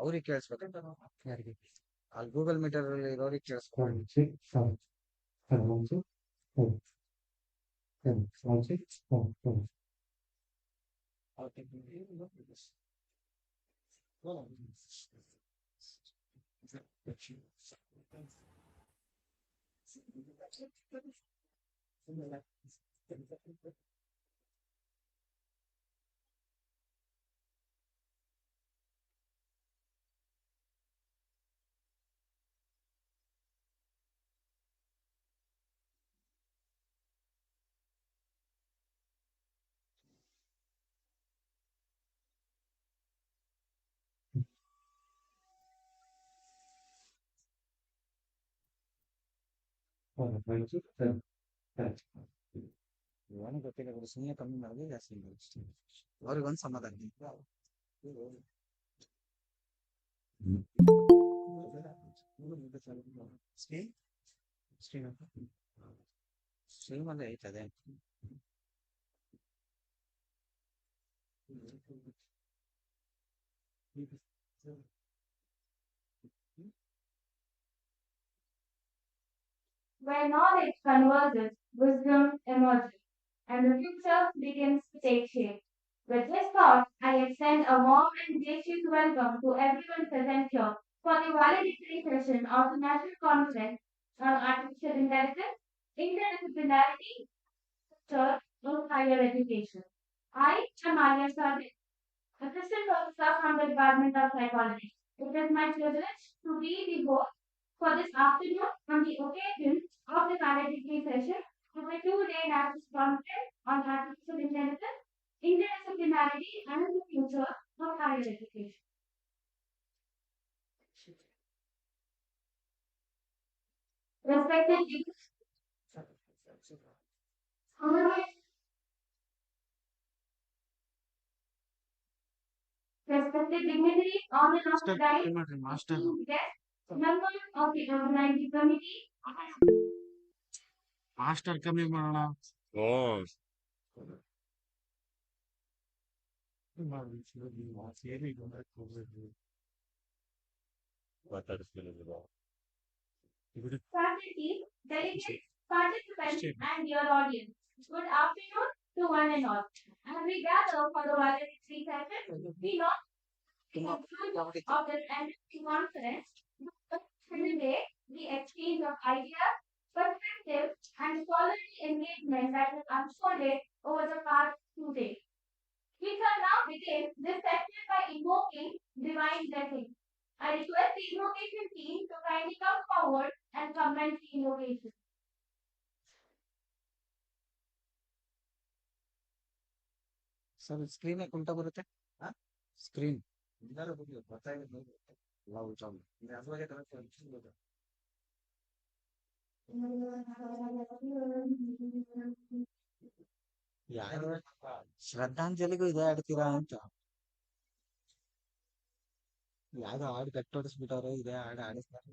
ಅವ್ರಿಗೆ ಕೇಳಿಸ್ಬೇಕು ಯಾರಿಗೆ ಅಲ್ಲಿ ಗೂಗಲ್ ಮೀಟರ್ ಇರೋರಿಗೆ ಕೇಳಿಸ್ಬೇಕು ಏನು ಗೊತ್ತಿಲ್ಲ ಬಿಡು, ಸುಮ್ಮನೆ ಕಮ್ಮಿ ಮಾಡಿದ್ರೆ ಜಾಸ್ತಿ ಮಾಡಿ ಅವ್ರಿಗೆ ಒಂದು ಸಮಾಧಾನ ಸ್ಟ್ರೀಮ್ ಅಲ್ಲೇ ಐತದೆ Where knowledge converges, wisdom emerges, and the future begins to take shape. With this thought, I extend a warm and gracious welcome to everyone present here for the valedictory session of the National Conference on Artificial Intelligence, Interdisciplinarity, Sector in Higher Education. I am Manasa, Assistant Professor from the Department of Psychology. It is my privilege to be the host for this afternoon on the occasion of the valedictory session of a two-day national conference on artificial intelligence, interdisciplinarity, and the future of higher education. Respected respected dignitaries on the master dais, ಕಮ್ಮಿ ಮಾಡ್ರಿ master guests, members of the organizing committee, master ಕಮ್ಮಿ ಮಾಡೋಣ faculty, delegates, participants, and dear audience. Good afternoon to one and all. As we gather for the valedictory session, we not conclude of this MCCS conference, but celebrate the exchange of ideas, perspectives, and scholarly engagement that has unfolded over the past 2 days. We shall now begin this session by invoking divine blessing. I request the invocation team to kindly come forward and comment the invocation. Sir screen ಯಾಕೆ ಉಲ್ಟಾ ಬರುತ್ತೆ screen ಎಲ್ಲ ಉಲ್ಟಾ ಯಾರು ಶ್ರದ್ಧಾಂಜಲಿಗೂ ಇದೇ ಆಡ್ತೀರಾ ಅಂತ ಯಾವ್ದೋ ಹಾಡು ಕಟ್ಟೋಡಿಸ್ಬಿಟ್ಟವ್ರೆ ಇದೇ ಹಾಡು ಆಡಿಸ್ತಾರೆ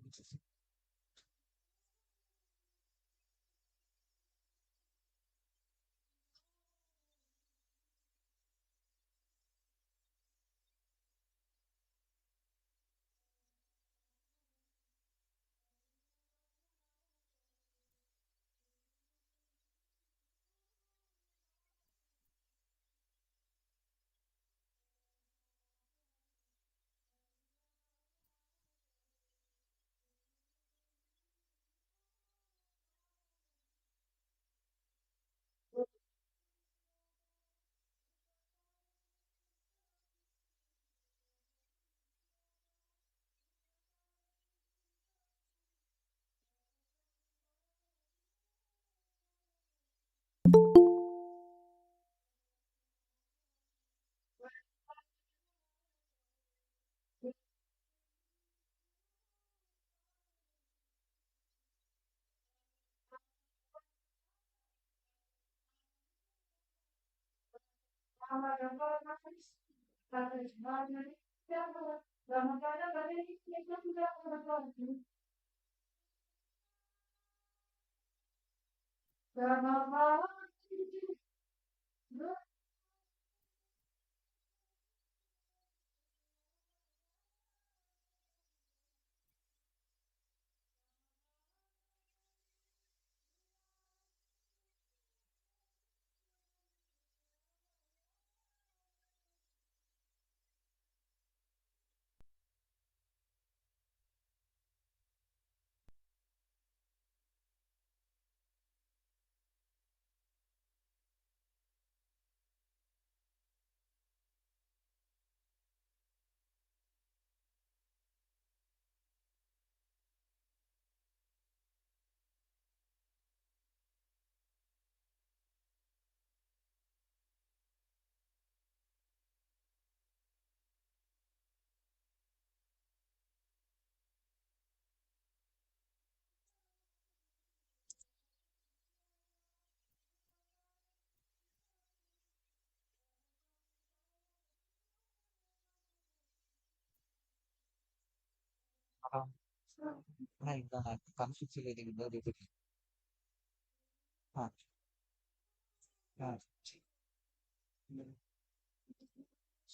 ఇంకా కన్ఫ్యూజ్ లేదు ఇంకా రిపీట్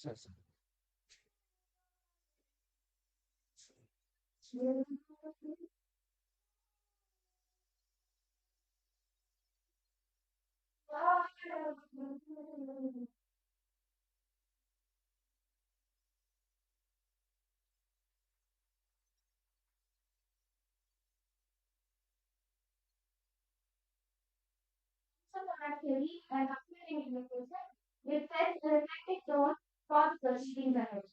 సరే sir Actually, and upgrading education with such a reflective tone for the proceedings ahead.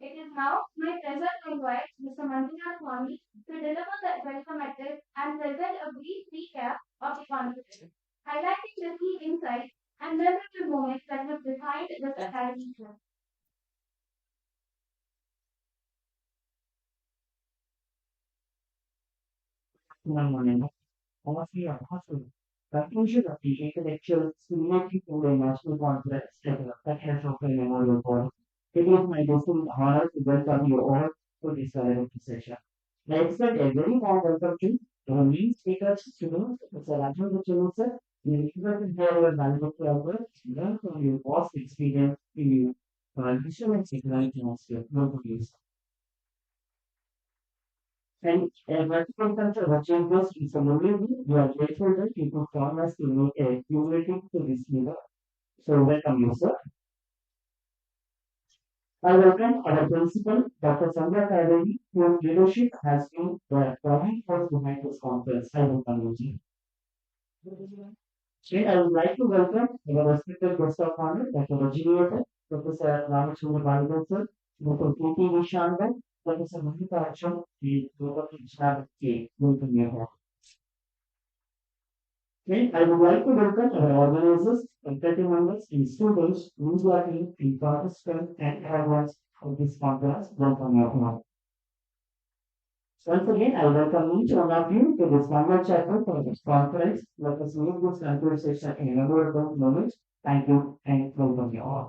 It is now my pleasure to invite Mr. Manjuna Swami to deliver the welcome address and present a brief recap of the conference, highlighting the key insights and memorable moments that have defined this academic year. One morning, honestly, I'm hustling. Conclusion of the intellectual stimulating to the national conference that has opened Memorial Hall. It is my distinct honor to welcome you all to this valedictory session. I extend a very warm welcome to our main speakers, students, Mr. Ashok, sir. We invite to hear your valedictory hour, learn from your past experience in you. Instruments ignite in us, no use. And vertical culture watching this is a movie. We are grateful that you could promise to make a cumulative to this leader. So welcome you, sir. I welcome our principal, Dr. Sandhya Kaderi, whose leadership has been the driving force behind this conference. I welcome you. Today, I would like to welcome our respected guest of honor, Dr. Rajini, Professor Ramachandra Balagan, sir, Dr. K.T. Vishanga, Professor Mahita Ashok, the Global International K. Welcome you all. Okay, I would like to welcome our organizers, faculty members, and students who are in participant and advocates of this conference. Welcome you all. Once again, I welcome each one of you to this formal chapter for this conference. Let us make this conversation a memorable moment. Thank you and welcome you all.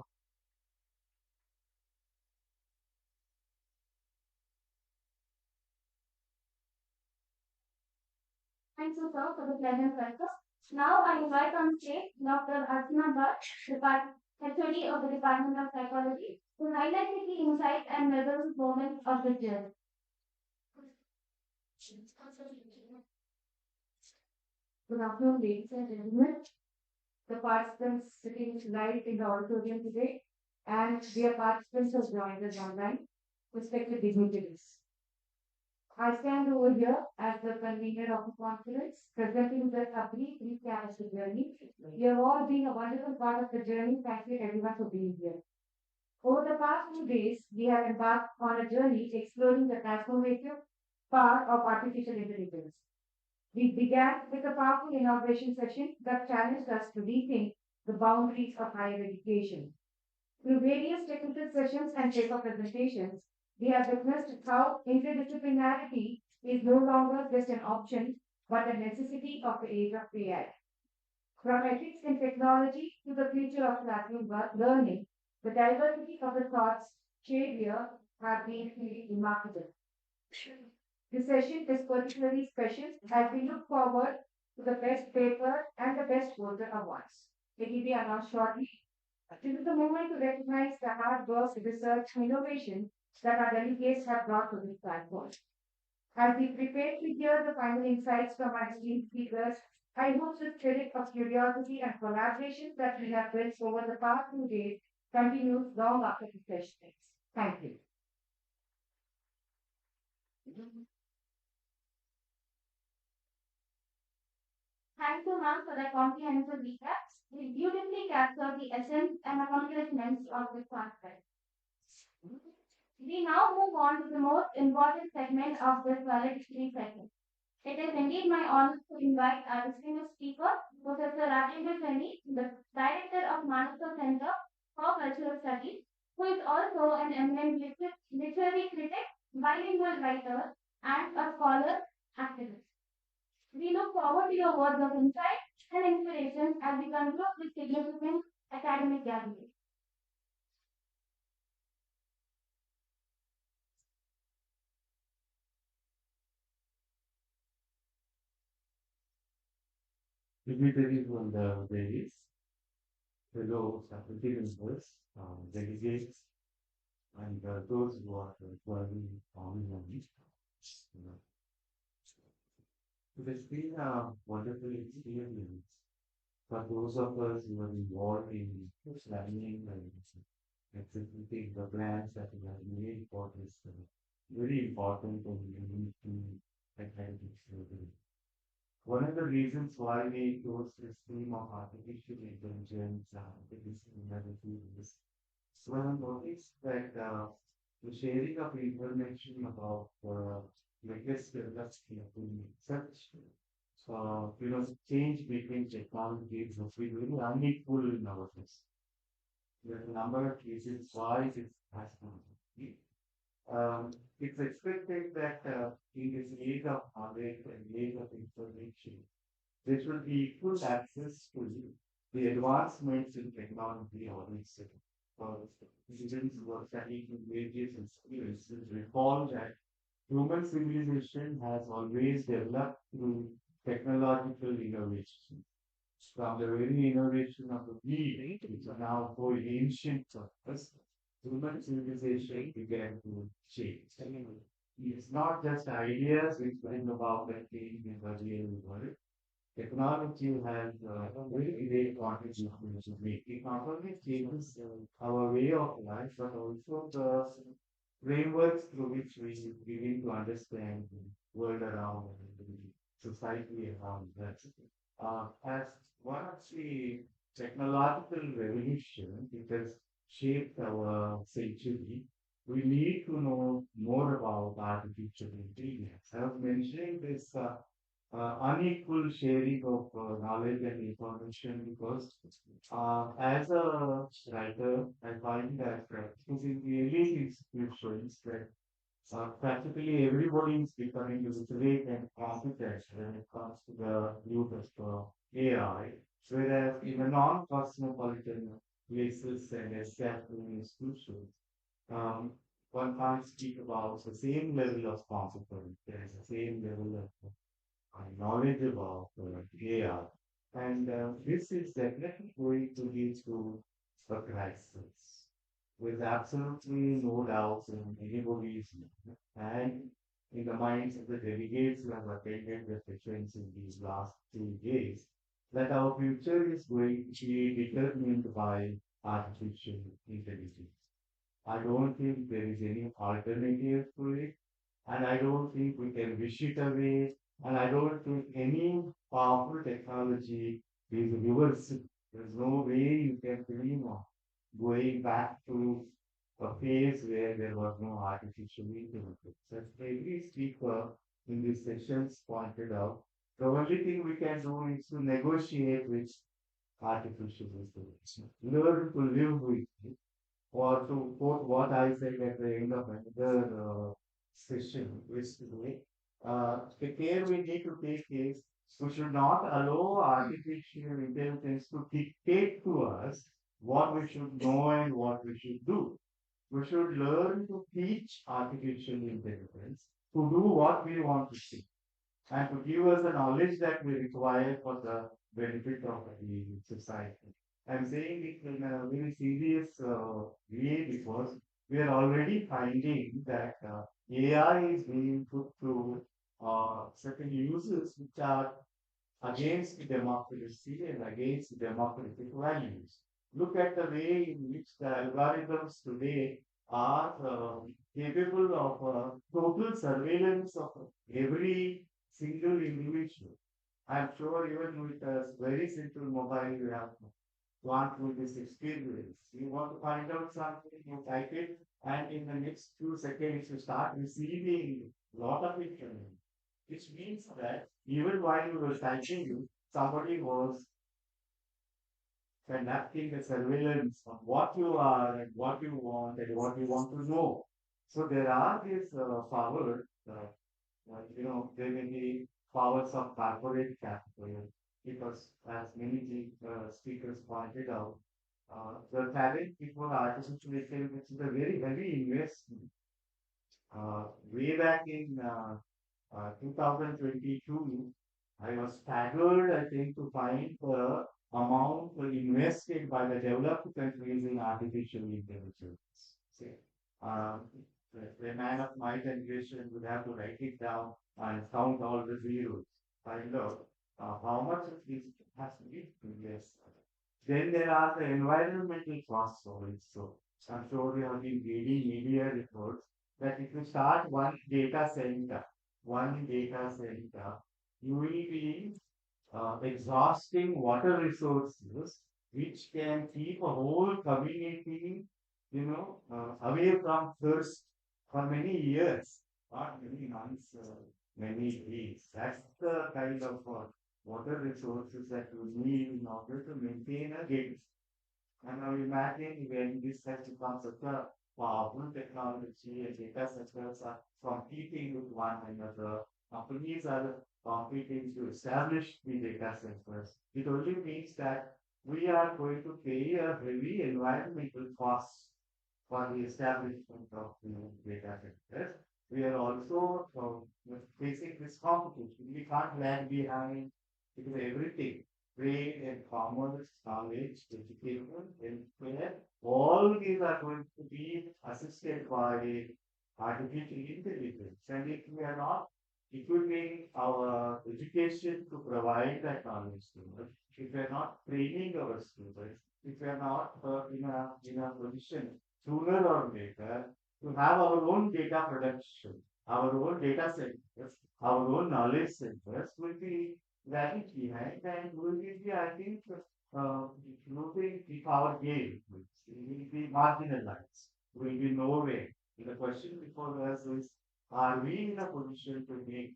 Thank you, sir, for the pleasant welcome. Now I invite on stage Dr. Archana Bhatt, HOD of the Department of Psychology, to highlight the key insights and memorable moments of the journey. Good afternoon, ladies and gentlemen. The participants sitting live in the auditorium today, and dear participants who have joined us online, respected dignitaries. I stand over here as the convener of the conference, presenting the brief recap of the journey. You have all been a wonderful part of the journey. Thank you everyone for being here. Over the past 2 days, we have embarked on a journey exploring the transformative power of artificial intelligence. We began with a powerful inauguration session that challenged us to rethink the boundaries of higher education. Through various technical sessions and paper presentations, we have witnessed how interdisciplinarity is no longer just an option, but a necessity of the age of AI. From ethics in technology to the future of classroom learning, the diversity of the thoughts shared here have been really remarkable. This session is particularly special as we look forward to the best paper and the best folder awards. It will be announced shortly. This is the moment to recognize the hard work, research, and innovation that our delegates have brought to this platform. As we prepare to hear the final insights from our esteemed speakers, I hope the spirit of curiosity and collaboration that we have built over the past 2 days continues long after the session ends. Thank you. Thank you, ma'am, for the comprehensive recap. We beautifully captured the essence and accomplishments of this conference. We now move on to the most important segment of this valedictory session. It is indeed my honor to invite our distinguished speaker, Professor Rajendra Seni, the Director of Manasa Center for Cultural Studies, who is also an eminent literary critic, bilingual writer, and a scholar activist. We look forward to your words of insight and inspiration as we conclude this significant academic gathering. dignitaries on the days, fellow faculty members, delegates, and those who are joining online. It has been a wonderful experience for those of us who are involved in planning and executing the plans that we have made for this very important and unique academic survey. One of the reasons why we chose this theme of artificial intelligence and interdisciplinarity is one noticed that the sharing of information about latest developments in such change between technologies has been very unequal nowadays. There are a number of reasons why this has happened. It's expected that in this age of knowledge and age of information, there should be equal access to the advancements in technology or research. Students who are studying in various experiences recall that human civilization has always developed through technological innovation. From the very innovation of the wheel, which are now for ancient purpose, human civilization began to change. It's not just ideas which bring about the change in the real world. Technology has a very great contribution to make. It not only changes our way of life, but also the frameworks through which we begin to understand the world around and the society around us. As one of the technological revolution, it has shaped our century. We need to know more about artificial intelligence. I was mentioning this unequal sharing of knowledge and information because as a writer, I find that in the elite institutions that practically everybody is becoming literate and competent when it comes to the use of AI, whereas in the non-cosmopolitan places and established institutions, one can't speak about the same level of competence, there's the same level of knowledge about AI. And this is definitely going to lead to a crisis with absolutely no doubt in anybody's mind and in the minds of the delegates who have attended the sessions in these last 2 days that our future is going to be determined by artificial intelligence. I don't think there is any alternative to it, and I don't think we can wish it away, and I don't think any powerful technology is reversible. There's no way you can dream of going back to a phase where there was no artificial intelligence. As every speaker in these sessions pointed out, the only thing we can do is to negotiate with artificial intelligence, learn to live with it, or to quote what I said at the end of another session, which today, the care we need to take is we should not allow artificial intelligence to dictate to us what we should know and what we should do. We should learn to teach artificial intelligence to do what we want to see and to give us the knowledge that we require for the benefit of the society. I'm saying it in a very serious way because we are already finding that AI is being put to certain uses which are against democracy and against democratic values. Look at the way in which the algorithms today are capable of total surveillance of every single individual. I'm sure even with a very simple mobile you have gone through this experience. You want to find out something, you type it, and in the next few seconds you start receiving a lot of information. Which means that even while you were typing, somebody was conducting a surveillance on what you are and what you want and what you want to know. So there are these powers, there may be powers of corporate capital because as many speakers pointed out, the talent before artificial intelligence is a very heavy investment. Way back in 2022, I was staggered, I think, to find the amount invested by the developed countries in artificial intelligence. See, um, a man of my generation would have to write it down and count all the zeros, find out how much of this has to be invested. Then there are the environmental costs of it. So I'm sure you have been reading media reports that if you start one data center, you will be exhausting water resources, which can keep a whole community, away from thirst for many years, not many months, many days. That's the kind of water resources that you need in order to maintain a grid. And now imagine when this has become such a powerful technology and data centers are competing with one another. Companies are competing to establish the data centers. It only means that we are going to pay a heavy environmental cost for the establishment of data centers. We are also facing this competition. We can't lag behind because everything, trade and commerce, knowledge, education, healthcare, all these are going to be assisted by artificial intelligence. And if we are not equipping our education to provide that knowledge to us, if we are not training our students, if we are not in a position sooner or later to have our own data production, our own data centers, our own knowledge centers will be lagging behind and will be, I think, losing the power game. We will be marginalized. We will be nowhere. The question before us is, are we in a position to make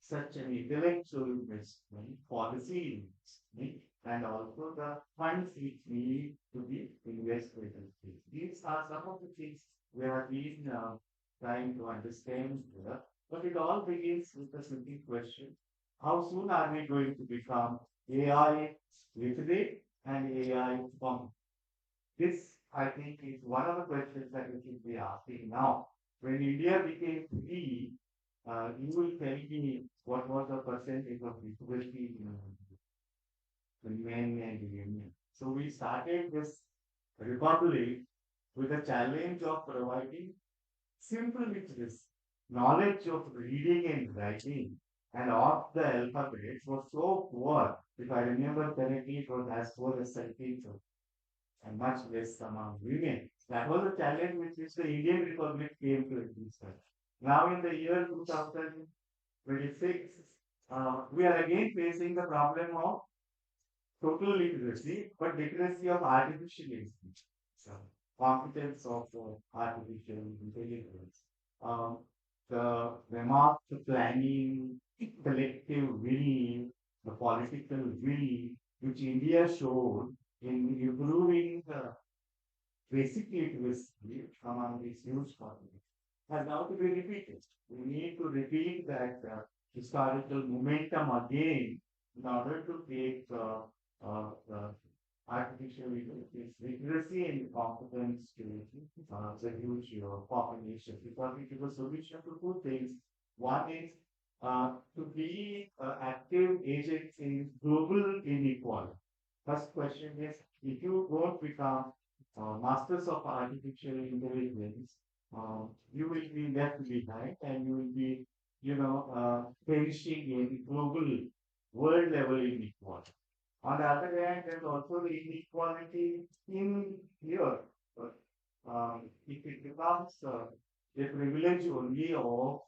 such an intellectual investment, policy investment, and also the funds which need to be invested in this? These are some of the things we have been trying to understand here. But it all begins with a simple question: how soon are we going to become AI literate and AI confident? This, I think, is one of the questions that we should be asking now. When India became free, you will tell me what was the percentage of literacy in men and women. So we started this republic with a challenge of providing simple literacy, knowledge of reading and writing, and of the alphabets was so poor. If I remember correctly, it was as poor as 13, and much less among women. That was a challenge with which the Indian Republic came to existence. Now, in the year 2026, we are again facing the problem of total literacy, but literacy of artificial intelligence, so competence of artificial intelligence, the remark, the planning, collective will, the political will, which India showed in improving the basic literacy among these huge populations has now to be repeated. We need to repeat that historical momentum again in order to take artificial literacy and competence to the huge population. Because it is a solution to two things. One is to be active agents in global inequality. First question is, if you don't become masters of artificial intelligence, you will be left behind and you will be, perishing in global world level inequality. On the other hand, there's also the inequality in here. If it becomes a privilege only of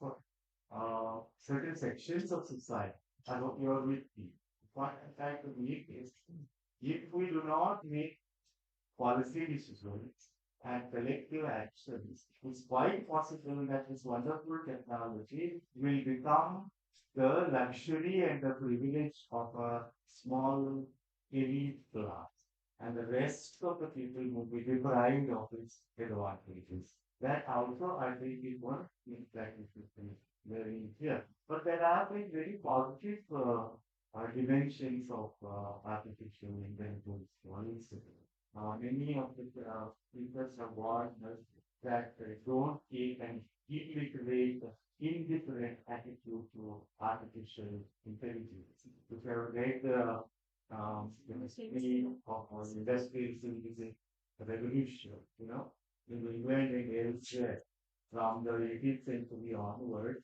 certain sections of society, I hope you are with me. What I'm trying to make is, if we do not make policy decisions and collective actions, it's quite possible that this wonderful technology will become the luxury and the privilege of a small elite class. And the rest of the people will be deprived of its advantages. That also, I think, is one thing that we should be very here. But there are very positive dimensions of artificial intelligence. One is many of the people have warned us that don't take and keep literate indifferent attitude to artificial intelligence. If you have read the history of our industrial civilization revolution, in England and elsewhere, from the 18th century onward,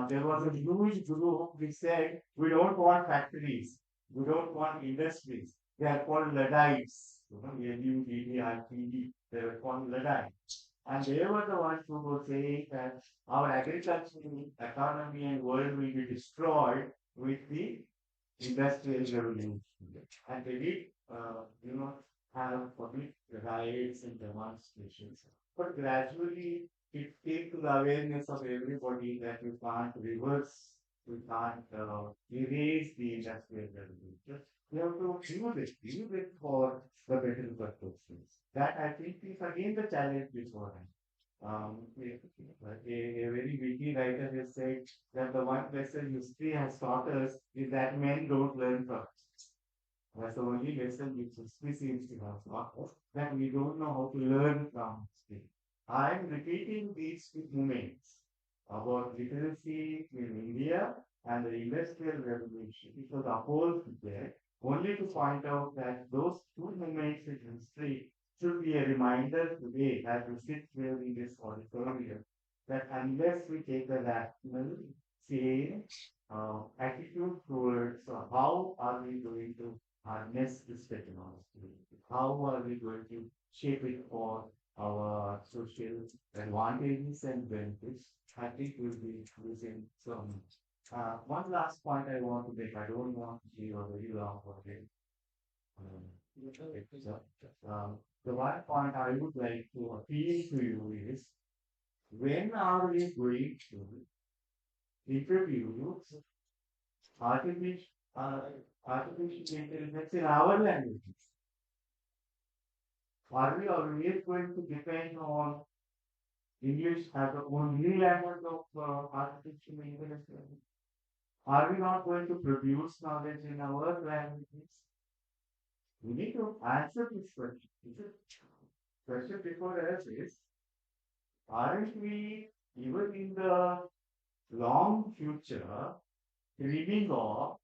there was a huge group which said, we don't want factories, we don't want industries. They are called Luddites, Luddites. They were called Luddites. And they were the ones who were saying that our agricultural economy and world will be destroyed with the industrial revolution. And they did, have public riots and demonstrations. But gradually, it came to the awareness of everybody that we can't reverse, we can't erase the industrial revolution. We have to use it for the better purposes. That I think is again the challenge before us. A very witty writer has said that the one lesson history has taught us is that men don't learn from us. That's the only lesson which history seems to have taught us, that we don't know how to learn from history. I'm repeating these two moments about literacy in India and the Industrial Revolution. It was opposed there, only to point out that those two moments in history should be a reminder today as we sit here in this auditorium that unless we take a rational, sane attitude towards how are we going to harness this technology, how are we going to shape it for our social advantages and benefits, I think we'll be losing some. One last point I want to make, I don't want to give a very long word. The one point I would like to appeal to you is, when are we going to introduce artificial intelligence in our languages? Are we always going to depend on English as the only language of artificial intelligence? Are we not going to produce knowledge in our languages? We need to answer this question. The question before us is, aren't we, even in the long future, dreaming of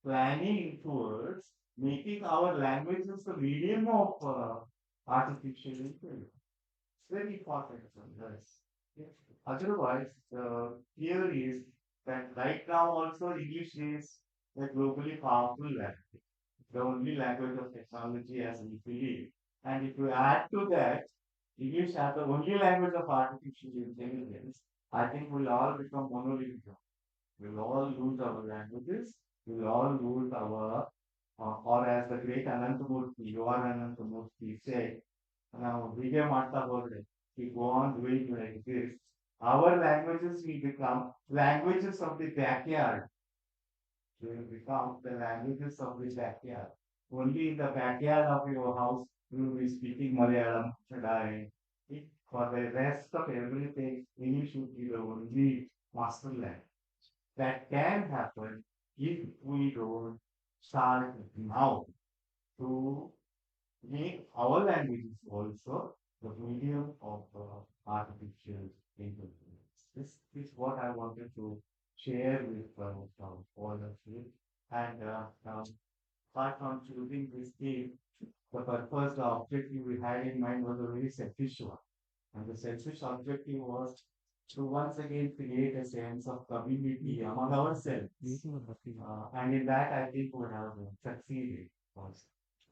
planning towards making our languages the medium of artificial intelligence? It's very important for us. Otherwise, the fear is that right now also English is a globally powerful language, the only language of technology as we believe. And if you add to that, English as the only language of artificial intelligence, I think we'll all become monolithic. We'll all lose our languages, we'll all lose our, or as the great Anantamurti, Yuvan Anantamurti said, now, Vijay Mata Borde, we go on doing like this. Our languages will become languages of the backyard. They will become the languages of the backyard. Only in the backyard of your house, you will be speaking Malayalam, Chadai. For the rest of everything, English would be the only master language. That can happen if we don't start now to make our languages also the medium of artificial intelligence. This is what I wanted to share with all of you. And apart from choosing this theme, the purpose, the objective we had in mind was a very selfish one. And the selfish objective was to once again create a sense of community among ourselves. And in that, I think we have succeeded also.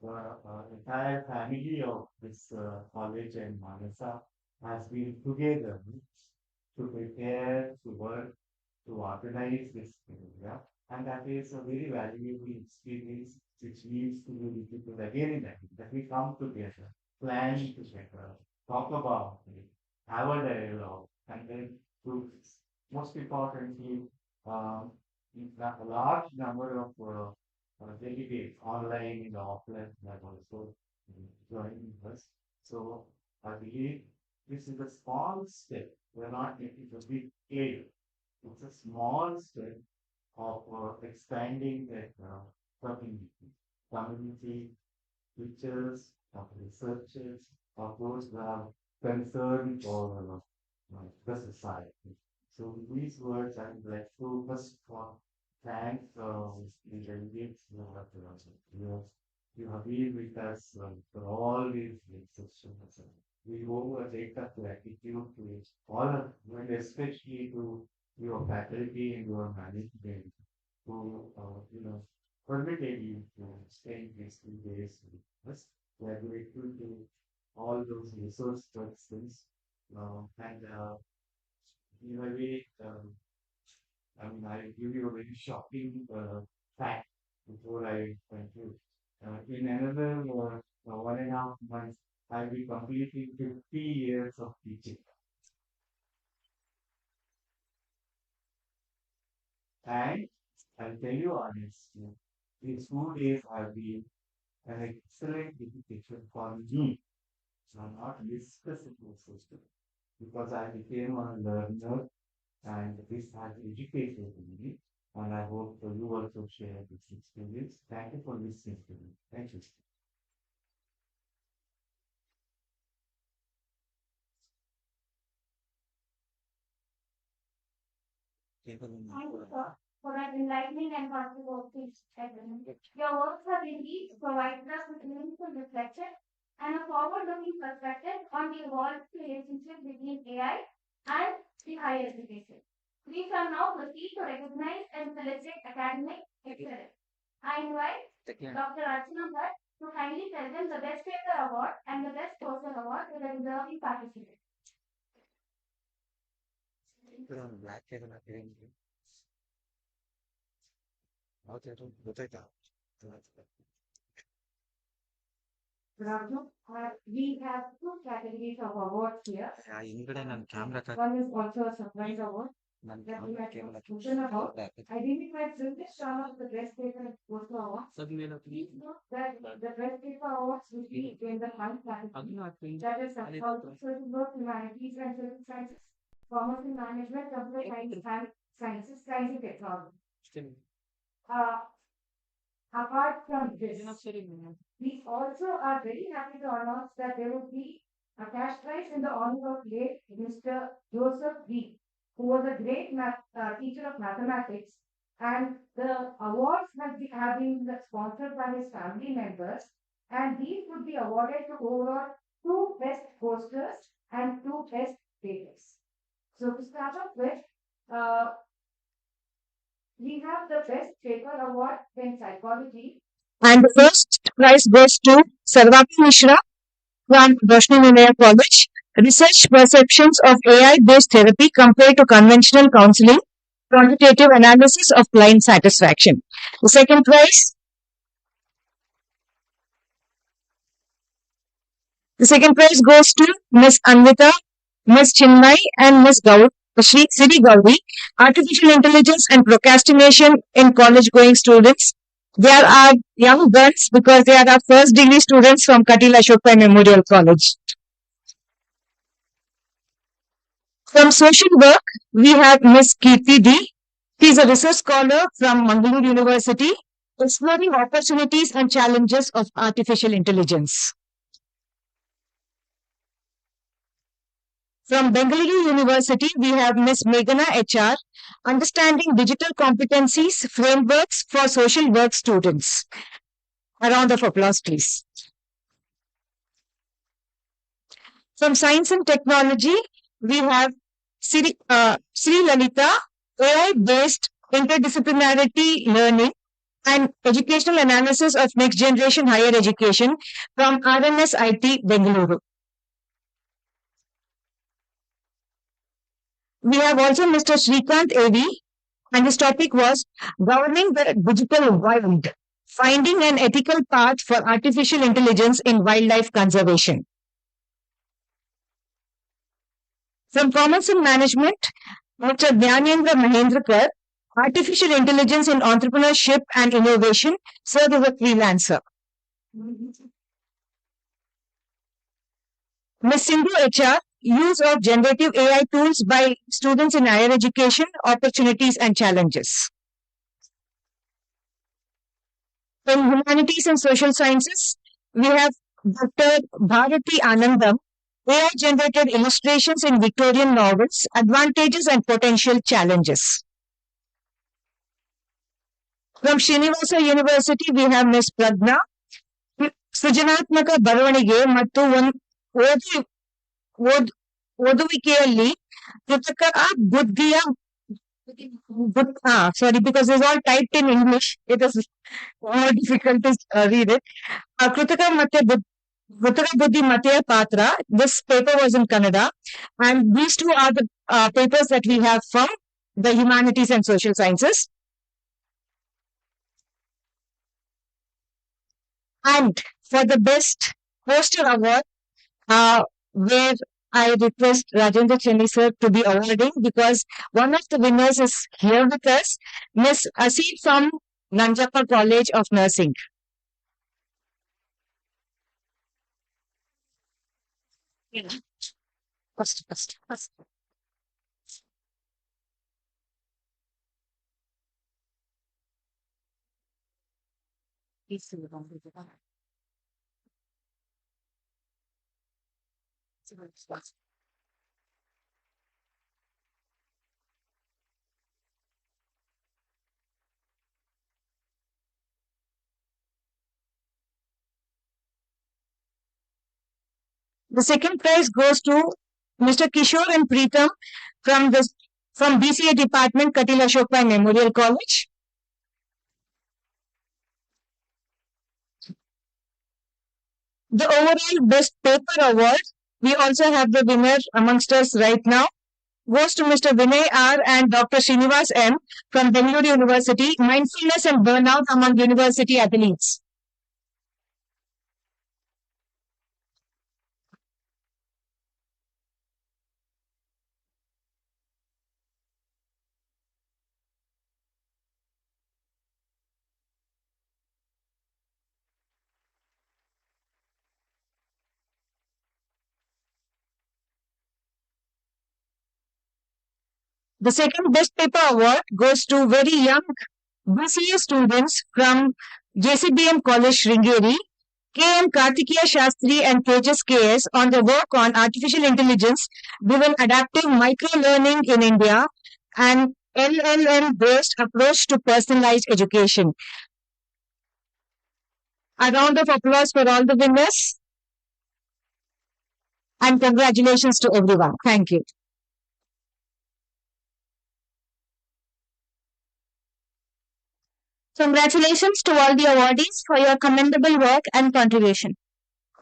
The entire family of this college and Manasa has been together to prepare, to work, to organize this area. And that is a very valuable experience which leads to the people again and again, that we come together, plan together, talk about it, have a dialogue, and then to, most importantly, a large number of delegates online and offline have also joined us. So I believe this is a small step. We're not making a big scale. It's a small step of expanding that community teachers, of researchers, of those who have concern for the society. So So with these words, I would like to first of all thank the delegates you have been with us for all these sessions. We owe a debt of gratitude to all of you, and especially to your faculty and your management who permitted you to spend these 2 days with us. We are grateful to all those resource persons and in a way, I give you a very shocking fact before I conclude. In another 1.5 months, I'll be completing 50 years of teaching. And I'll tell you honestly, these 2 days have been an excellent education for me. I'm not discussing this system because I became a learner and this has educated me. And I hope you also share this experience. Thank you for listening to me. Thank you. Thank you, sir, for that enlightening and controversial statement. Your works have indeed provided us with meaningful reflection and a forward-looking perspective on the evolved relationship between AI and the higher education. We shall now proceed to recognize and celebrate academic excellence. I invite Dr. Archana Bhatt to kindly present the Best Paper Award and the Best Poster Award to the deserving participants. Black table ಹಾಕಿದ್ದೀನಿ ಗೊತ್ತಾಯ್ತಾ Good afternoon. We have two categories of awards here. ಹಿಂದ್ಗಡೆ ನನ್ನ camera One is also a surprise award that we had spoken about. Identified British Star of the Best Paper and Poster Award. Please note that the Best Paper Awards will be in the fund category. That is social work, humanities and social sciences, commerce and management, computer science and sciences, science and technology. Apart from this, we also are very happy to announce that there will be a cash prize in the honor of late Mr. Joseph B., who was a great teacher of mathematics, and the awards have been sponsored by his family members, and these would be awarded to overall 2 best posters and 2 best papers. So to start off with, we have the Best Paper Award in Psychology. And the first prize goes to Sarvati Mishra from Roshni Vinaya College. Research perceptions of AI-based therapy compared to conventional counseling, quantitative analysis of client satisfaction. The second prize goes to Ms. Anvita, Ms. Chinmay, and Ms. Siri Gauri, Artificial Intelligence and Procrastination in College-going students. They are our young guns because they are our first degree students from Kateel Ashok Memorial College. From social work, we have Ms. Kirti D. She is a research scholar from Mangalore University, exploring opportunities and challenges of artificial intelligence. From Bengaluru University, we have Ms. Meghana HR, Understanding Digital Competencies Frameworks for Social Work Students. A round of applause, please. From Science and Technology, we have Sri Lalita, AI-based interdisciplinarity learning and educational analysis of next generation higher education from RNS IT, Bengaluru. We have also Mr. Srikanth A.V. and his topic was Governing the Digital Wild, Finding an Ethical Path for Artificial Intelligence in Wildlife Conservation. From Commerce and Management, Dr. Dhyanendra Mahendrakar, Artificial Intelligence in Entrepreneurship and Innovation, served as a freelancer. Ms. Sindhu HR, Use of Generative AI Tools by Students in Higher Education, Opportunities and Challenges. In Humanities and Social Sciences, we have Dr. Bharati Anandam, AI-generated illustrations in Victorian novels, advantages and potential challenges. From Srinivasa University, we have Ms. Pragna. ಸೃಜನಾತ್ಮಕ ಬರವಣಿಗೆ ಮತ್ತು ಓದುವಿಕೆಯಲ್ಲಿ ಕೃತಕ ಬುದ್ಧಿಯ sorry, because it's all typed in English, it is more difficult to read it. ಕೃತಕ buddhi mateya patra. This paper was in Kannada, and these two are the papers that we have from the humanities and social sciences. And for the best poster award, where I request Rajendra Chenni sir to be awarding, because one of the winners is here with us, Miss Aseed from Nanjappa College of Nursing. First. The second prize goes to Mr. Kishore and Preetham from BCA Department, Kateel Ashok Memorial College. The overall best paper award, we also have the winner amongst us right now, goes to Mr. Vinay R. and Dr. Srinivas M. from Plenary University, Mindfulness and Burnout among University Athletes. The second best paper award goes to very young BCA students from JCBM College Sringeri, KM Kartikeya Shastri and Tejas KS on their work on artificial intelligence driven adaptive micro-learning in India and LLM-based approach to personalized education. A round of applause for all the winners. And congratulations to everyone. Thank you. Congratulations to all the awardees for your commendable work and contribution.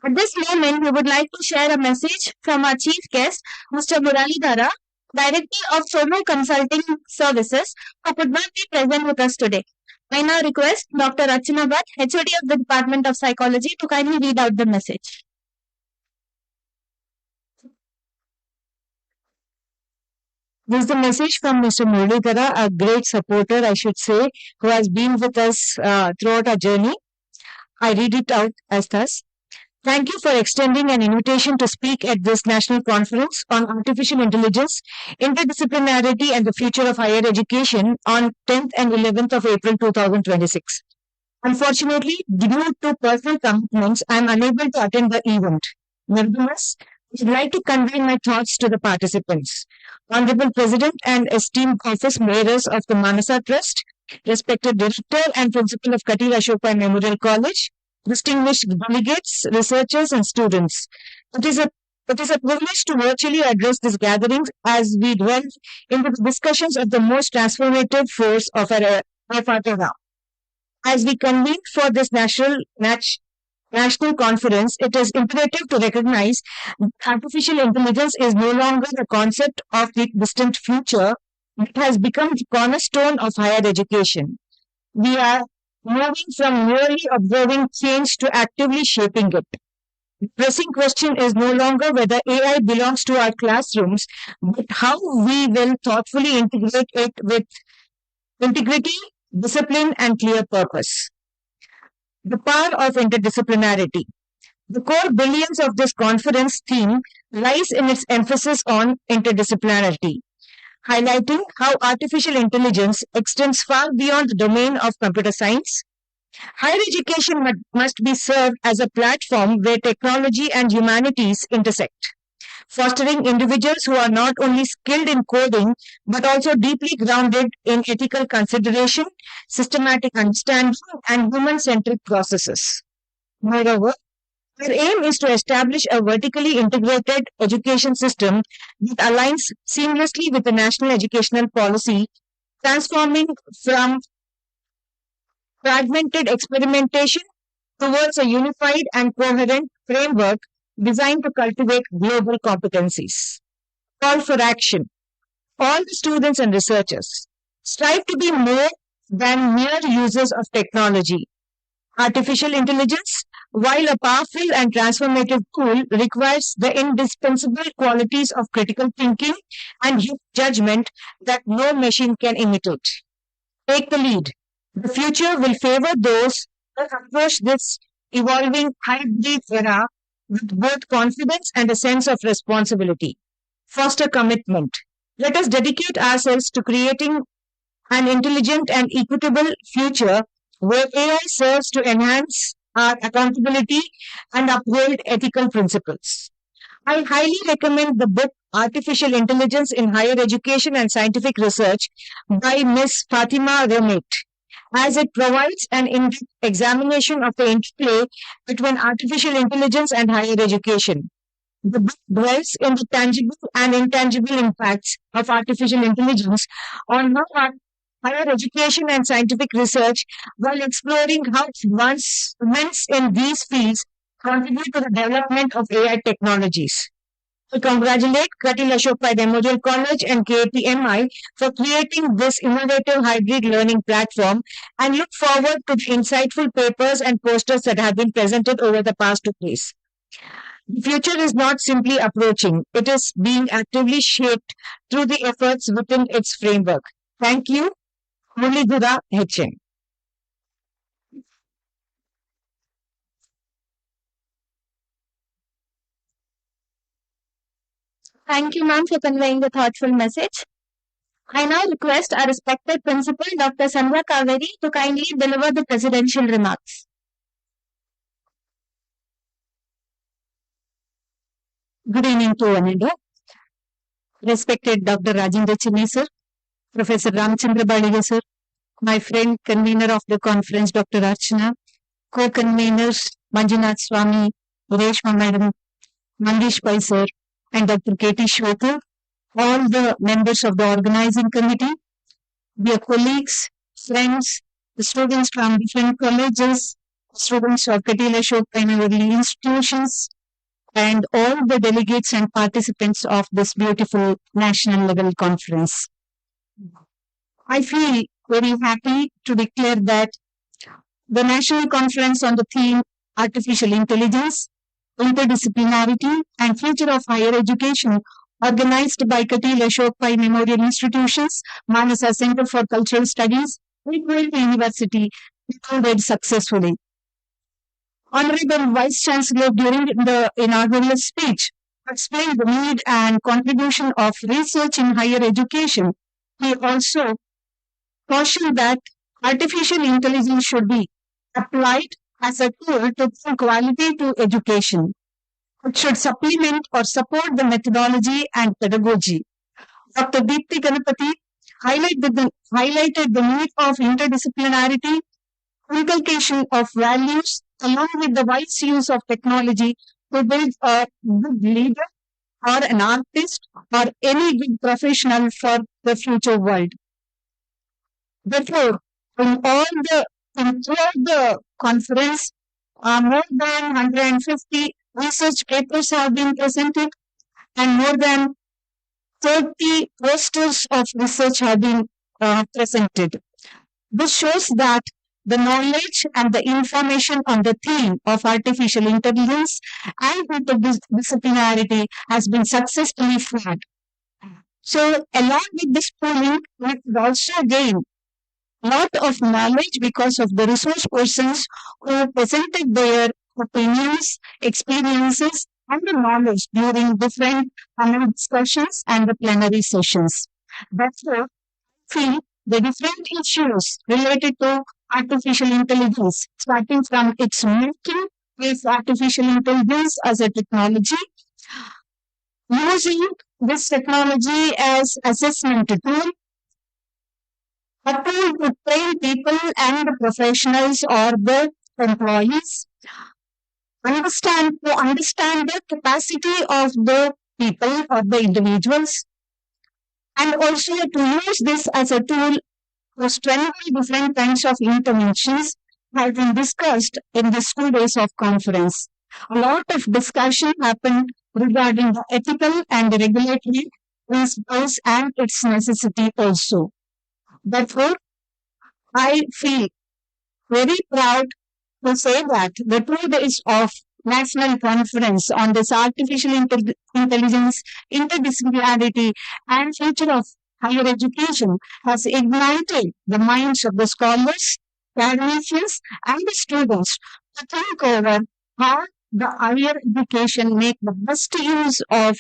At this moment, we would like to share a message from our chief guest, Mr. Muralidhara, Director of Sono Consulting Services, who could not be present with us today. I now request Dr. Archana Bhatt, HOD of the Department of Psychology, to kindly read out the message. This is the message from Mr. Muralidhara, a great supporter, I should say, who has been with us throughout our journey. I read it out as thus. Thank you for extending an invitation to speak at this national conference on artificial intelligence, interdisciplinarity and the future of higher education on 10th and 11th of April 2026. Unfortunately, due to personal commitments, I am unable to attend the event. Nevertheless, I would like to convey my thoughts to the participants. Honorable President and esteemed office bearers of the Manasa Trust, respected Director and Principal of Kateel Ashok Memorial College, distinguished delegates, researchers and students. It is a privilege to virtually address this gathering as we delve into the discussions of the most transformative force of our era. As we convene for this national conference, it is imperative to recognize that artificial intelligence is no longer the concept of the distant future. It has become the cornerstone of higher education. We are moving from merely observing change to actively shaping it. The pressing question is no longer whether AI belongs to our classrooms, but how we will thoughtfully integrate it with integrity, discipline, and clear purpose. The power of interdisciplinarity. The core brilliance of this conference theme lies in its emphasis on interdisciplinarity, highlighting how artificial intelligence extends far beyond the domain of computer science. Higher education must be served as a platform where technology and humanities intersect. fostering individuals who are not only skilled in coding but also deeply grounded in ethical consideration, systematic understanding, and human-centric processes. Moreover, our aim is to establish a vertically integrated education system that aligns seamlessly with the national educational policy, transforming from fragmented experimentation towards a unified and coherent framework designed to cultivate global competencies. Call for action. All the students and researchers strive to be more than mere users of technology. Artificial intelligence, while a powerful and transformative tool, requires the indispensable qualities of critical thinking and judgment that no machine can imitate. Take the lead. The future will favor those who approach this evolving hybrid era with both confidence and a sense of responsibility. Foster commitment. Let us dedicate ourselves to creating an intelligent and equitable future where AI serves to enhance our accountability and uphold ethical principles. I highly recommend the book Artificial Intelligence in Higher Education and Scientific Research by Ms. Fatima Remit, as it provides an in-depth examination of the interplay between artificial intelligence and higher education. The book dwells in the tangible and intangible impacts of artificial intelligence on how higher education and scientific research, while exploring how advancements in these fields contribute to the development of AI technologies. I congratulate Kateel Ashok Memorial College and KAPMI for creating this innovative hybrid learning platform and look forward to the insightful papers and posters that have been presented over the past 2 days. The future is not simply approaching, it is being actively shaped through the efforts within its framework. Thank you. Mulidhara HM. Thank you, ma'am, for conveying the thoughtful message. I now request our respected principal, Dr. Sandhya Kaveri, to kindly deliver the presidential remarks. Good evening to one and all. Respected Dr. Rajendra Chinni sir, Professor Ramchandra Baliga sir, my friend convener of the conference, Dr. Archana, co-conveners Manjunath Swami, Reshma Madam, Mandish Pai sir, and Dr. K.T. Shweta, all the members of the organizing committee, dear colleagues, friends, the students from different colleges, students of Kateel Ashok Memorial institutions, and all the delegates and participants of this beautiful national level conference. I feel very happy to declare that the national conference on the theme Artificial Intelligence, Interdisciplinarity and Future of Higher Education, organized by Kateel Ashok Memorial Institutions, Manasa Center for Cultural Studies, Kuvempu University, concluded successfully. Honorable Vice Chancellor, during the inaugural speech, explained the need and contribution of research in higher education. He also cautioned that artificial intelligence should be applied as a tool to bring quality to education. It should supplement or support the methodology and pedagogy. Dr. Deepti Ganapati highlighted the need of interdisciplinarity, inculcation of values, along with the wise use of technology to build a good leader or an artist or any good professional for the future world. Therefore, throughout the conference, more than 150 research papers have been presented and more than 30 posters of research have been presented. This shows that the knowledge and the information on the theme of artificial intelligence and interdisciplinarity has been successfully flagged. So, along with this pooling, we could also gain a lot of knowledge because of the resource persons who presented their opinions, experiences, and the knowledge during different panel discussions and the plenary sessions. Therefore, I feel the different issues related to artificial intelligence, starting from its making with artificial intelligence as a technology, using this technology as assessment tool, a tool to train people and the professionals or the employees, to understand the capacity of the people or the individuals, and also to use this as a tool to strengthen different kinds of interventions has been discussed in these 2 days of conference. A lot of discussion happened regarding the ethical and regulatory principles and its necessity also. Therefore, I feel very proud to say that the 2 days of National Conference on this artificial intelligence, interdisciplinarity, and future of higher education has ignited the minds of the scholars, academicians, and the students to think over how the higher education make the best use of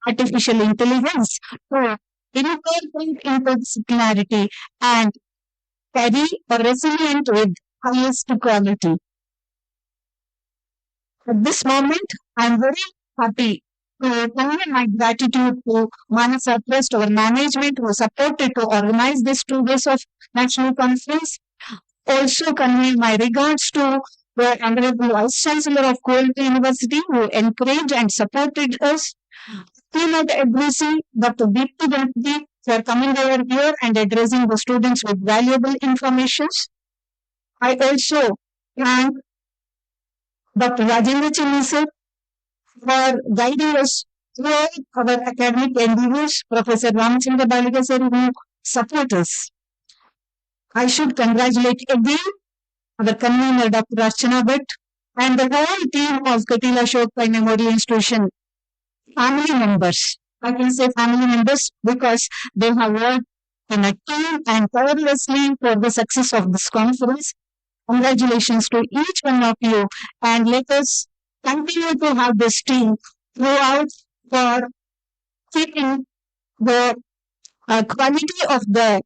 artificial intelligence to incorporate interdisciplinarity and carry a resilient with highest quality. At this moment, I am very happy to convey my gratitude to Manasa Trust, our management, who supported to organize this 2 days of national conference. Also convey my regards to the Honorable Vice Chancellor of Kuvempu University, who encouraged and supported us. Keynote addressee Dr. Deepthi Ganpati for coming over here and addressing the students with valuable information. I also thank Dr. Rajendra Chinni sir for guiding us throughout our academic endeavors, Professor Ramachandra Baliga sir, who support us. I should congratulate again our convener, Dr. Archana Bhatt, and the whole team of Kateel Ashok Memorial Institution, family members. I can say family members because they have worked in a team and tirelessly for the success of this conference. Congratulations to each one of you, and let us continue to have this team throughout for keeping the quality of the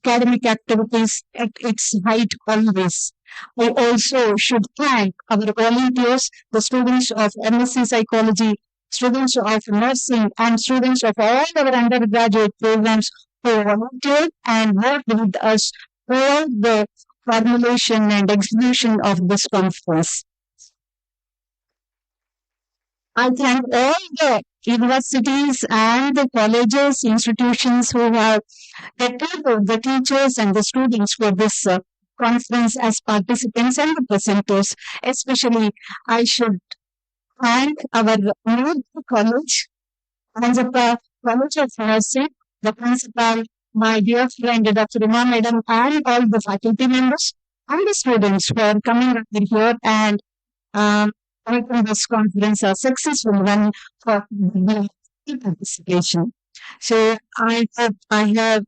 academic activities at its height always. I also should thank our volunteers, the students of MSc Psychology, students of nursing, and students of all our undergraduate programs who volunteered and worked with us throughout the formulation and execution of this conference. I thank all the universities and the colleges, institutions who have prepared the teachers and the students for this conference as participants and the presenters. Especially, I should thank our new college, Anjappa College of Nursing, the principal, my dear friend Dr. Uma Madam, and all the faculty members and the students for coming up here and making this conference a successful one for the participation. So I hope I have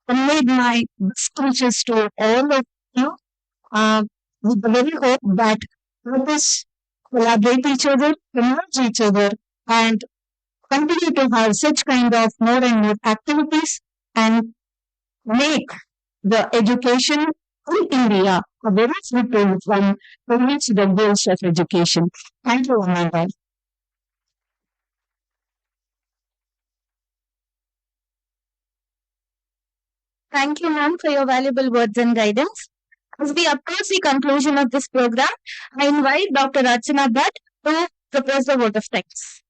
conveyed my best wishes to all of you with the very hope that let us collaborate each other, promote each other, and continue to have such kind of more and more activities and make the education in India a very fruitful one to reach the goals of education. Thank you, Amanda. Thank you, ma'am, for your valuable words and guidance. As we approach the conclusion of this program, I invite Dr. Archana Bhatt to propose the vote of thanks.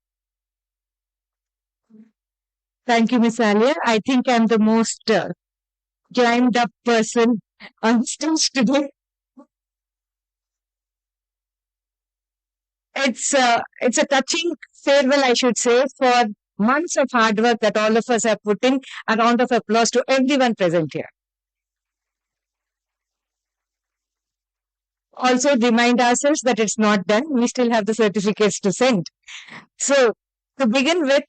Thank you, Miss Alia. I think I'm the most climbed up person on stage today. It's a touching farewell, I should say, for months of hard work that all of us have put in. A round of applause to everyone present here. Also remind ourselves that it's not done. We still have the certificates to send. So to begin with,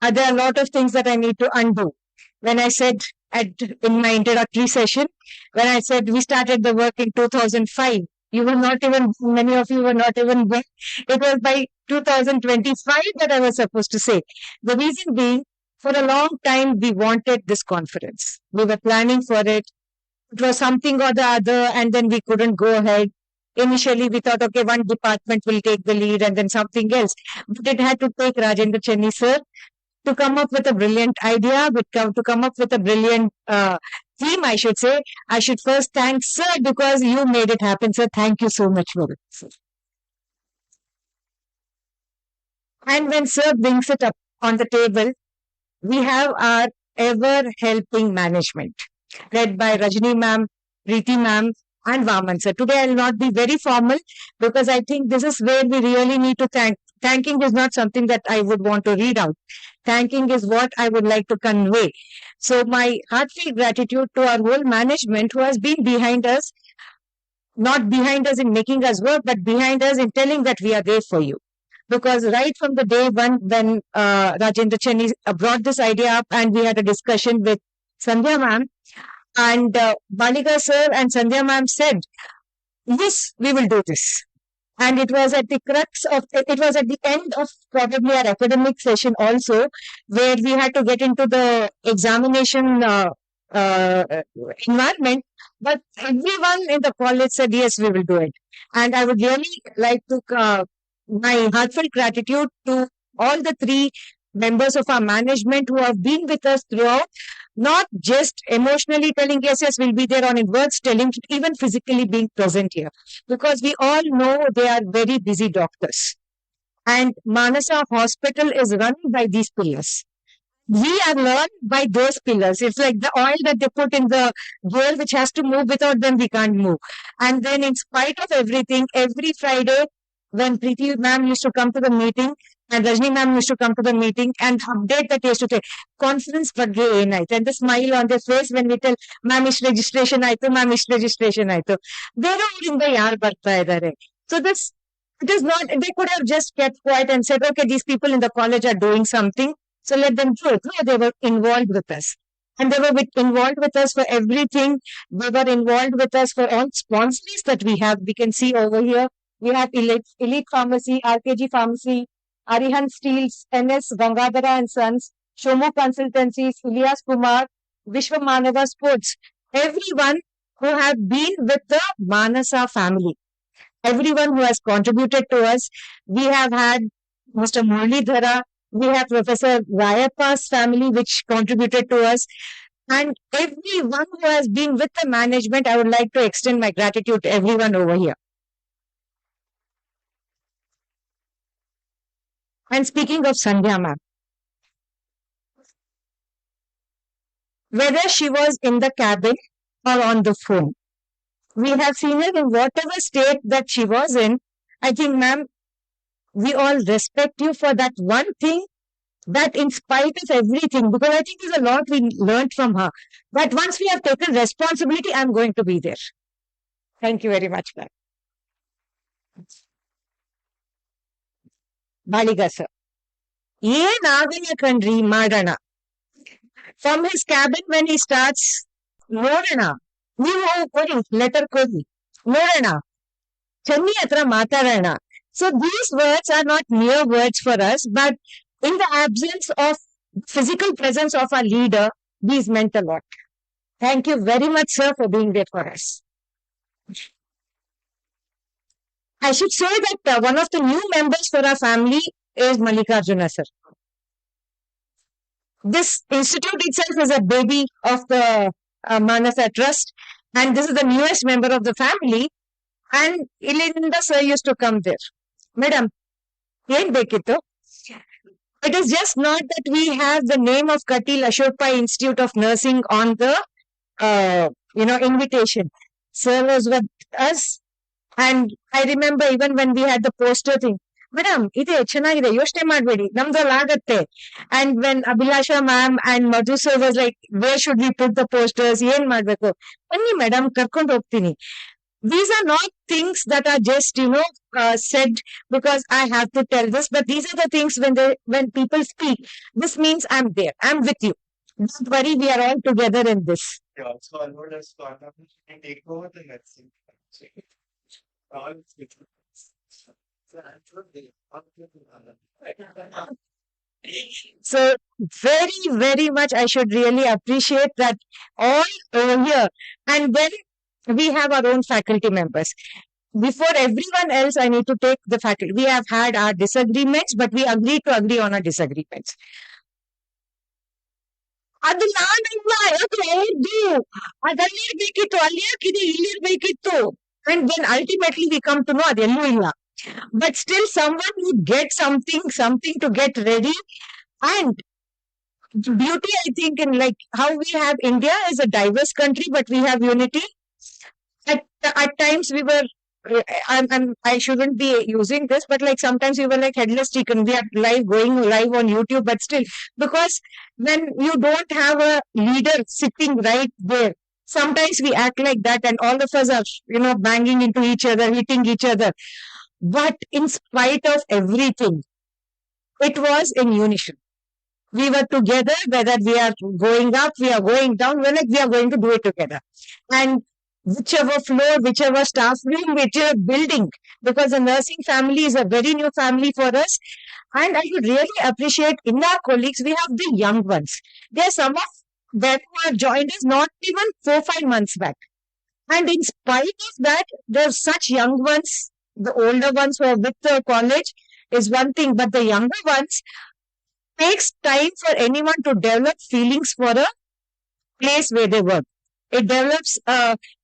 there are a lot of things that I need to undo. When I said in my introductory session, when I said we started the work in 2005, many of you were not even born. It was by 2025 that I was supposed to say. The reason being, for a long time, we wanted this conference. We were planning for it. It was something or the other, and then we couldn't go ahead. Initially, we thought, okay, one department will take the lead and then something else. But it had to take Rajendra Chenni sir to come up with a brilliant idea, to come up with a brilliant theme, I should say. I should first thank sir because you made it happen, sir. Thank you so much for it, sir. And when sir brings it up on the table, we have our ever-helping management, led by Rajni ma'am, Preeti ma'am, and Vaman sir. Today I will not be very formal because I think this is where we really need to thank. Thanking is not something that I would want to read out. Thanking is what I would like to convey. So my heartfelt gratitude to our whole management who has been behind us, not behind us in making us work, but behind us in telling that we are there for you. Because right from the day one, when Rajendra Chenni brought this idea up and we had a discussion with Sandhya ma'am, and Balika sir and Sandhya ma'am said, yes, we will do this. And it was at the it was at the end of probably our academic session also, where we had to get into the examination environment. But everyone in the college said, yes, we will do it. And I would really like to, my heartfelt gratitude to all the three members of our management who have been with us throughout, not just emotionally telling, yes, yes, we'll be there on in words, telling, even physically being present here. Because we all know they are very busy doctors. And Manasa Hospital is run by these pillars. We are learned by those pillars. It's like the oil that they put in the gear which has to move. Without them, we can't move. And then in spite of everything, every Friday, when Preeti ma'am used to come to the meeting and Rajni ma'am used to come to the meeting and update that used to take conference ಬಗ್ಗೆ night and the smile on their face when we tell ma'am ish registration ಆಯ್ತು ma'am ish registration ಆಯ್ತು ಬೇರೆ ಊರಿಂದ ಯಾರು ಬರ್ತಾ ಇದ್ದಾರೆ. So this, it is not, they could have just kept quiet and said, okay, these people in the college are doing something, so let them do it. No, they were involved with us. And they were involved with us for everything. They were involved with us for all sponsors that we have. We can see over here, we have Elite Pharmacy, RKG Pharmacy, Arihant Steels, NS Gangadhara and Sons, Shomu Consultancies, Ilyas Kumar, Vishwa Manava Sports. Everyone who have been with the Manasa family. Everyone who has contributed to us. We have had Mr. Muralidhara, we have Professor Rayappa's family which contributed to us. And everyone who has been with the management, I would like to extend my gratitude to everyone over here. And speaking of Sandhya ma'am, whether she was in the cabin or on the phone, we have seen her in whatever state that she was in. I think, ma'am, we all respect you for that one thing, that in spite of everything, because I think there's a lot we learned from her, that once we have taken responsibility, I'm going to be there. Thank you very much, ma'am. Baliga sir. ಏನಾಗಲ್ಲ ಕಣ್ರಿ ಮಾಡೋಣ. From his cabin when he starts, ನೋಡೋಣ, ನೀವು ಕೊಡಿ letter ಕೊಡಿ, ನೋಡೋಣ, ಚೆನ್ನಿ ಹತ್ರ ಮಾತಾಡೋಣ. So these words are not mere words for us, but in the absence of physical presence of our leader, these meant a lot. Thank you very much, sir, for being there for us. I should say that one of the new members for our family is Mallikarjuna sir. This institute itself is a baby of the Manasa Trust, and this is the newest member of the family. And Ilinda sir used to come there. Madam, yen bekittu? It is just not that we have the name of Kateel Ashok Institute of Nursing on the invitation. Sir was with us, and I remember even when we had the poster thing. Madam, ide chennagide, yochne madbedi, namdalli agutte. And when Abhilasha ma'am and Madhu sir was like, where should we put the posters? Yen madbeku? Anni madam, karkondu hogtini. These are not things that are just, said because I have to tell this, but these are the things when people speak, this means I'm there, I'm with you. Don't worry, we are all together in this. Yeah, so I would have take over the medicine. So very, very much I should really appreciate that all over here. And when we have our own faculty members, before everyone else, I need to take the faculty. We have had our disagreements, but we agreed to agree on our disagreements. ಅದು ನಾನಲ್ಲ ಯಾಕೆ ಅವ್ರದ್ದು ಅದಲ್ಲಿರ್ಬೇಕಿತ್ತು ಅಲ್ಲಿ ಯಾಕಿದೆ ಇಲ್ಲಿರ್ಬೇಕಿತ್ತು and then ultimately we come to know ಅದೆಲ್ಲೂ ಇಲ್ಲ but still someone would get something to get ready. And beauty, I think, in like how we have India is a diverse country, but we have unity. At times we were I shouldn't be using this, but like sometimes we were like headless chicken. We are going live on YouTube, but still, because when you don't have a leader sitting right there, sometimes we act like that, and all of us are, banging into each other, hitting each other. But in spite of everything, it was in unison. We were together, whether we are going up, we are going down, we're like, we are going to do it together. And whichever floor, whichever staff room, whichever building, because the nursing family is a very new family for us. And I would really appreciate in our colleagues, we have the young ones. There are some of them who have joined us not even 4-5 months back. And in spite of that, there are such young ones, the older ones who are with the college is one thing, but the younger ones, takes time for anyone to develop feelings for a place where they work. It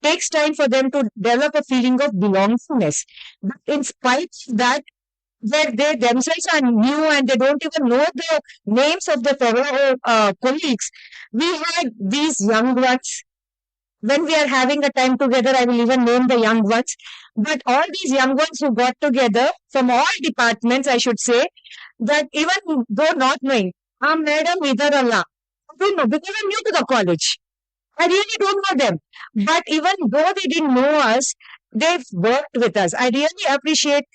takes time for them to develop a feeling of belongingness. But in spite of that, where they themselves are new and they don't even know the names of the fellow colleagues, we had these young ones. When we are having a time together, I will even name the young ones. But all these young ones who got together from all departments, I should say, that even though not knowing, madam, I don't know, because I'm new to the college. I really don't know them. But even though they didn't know us, they've worked with us. I really appreciate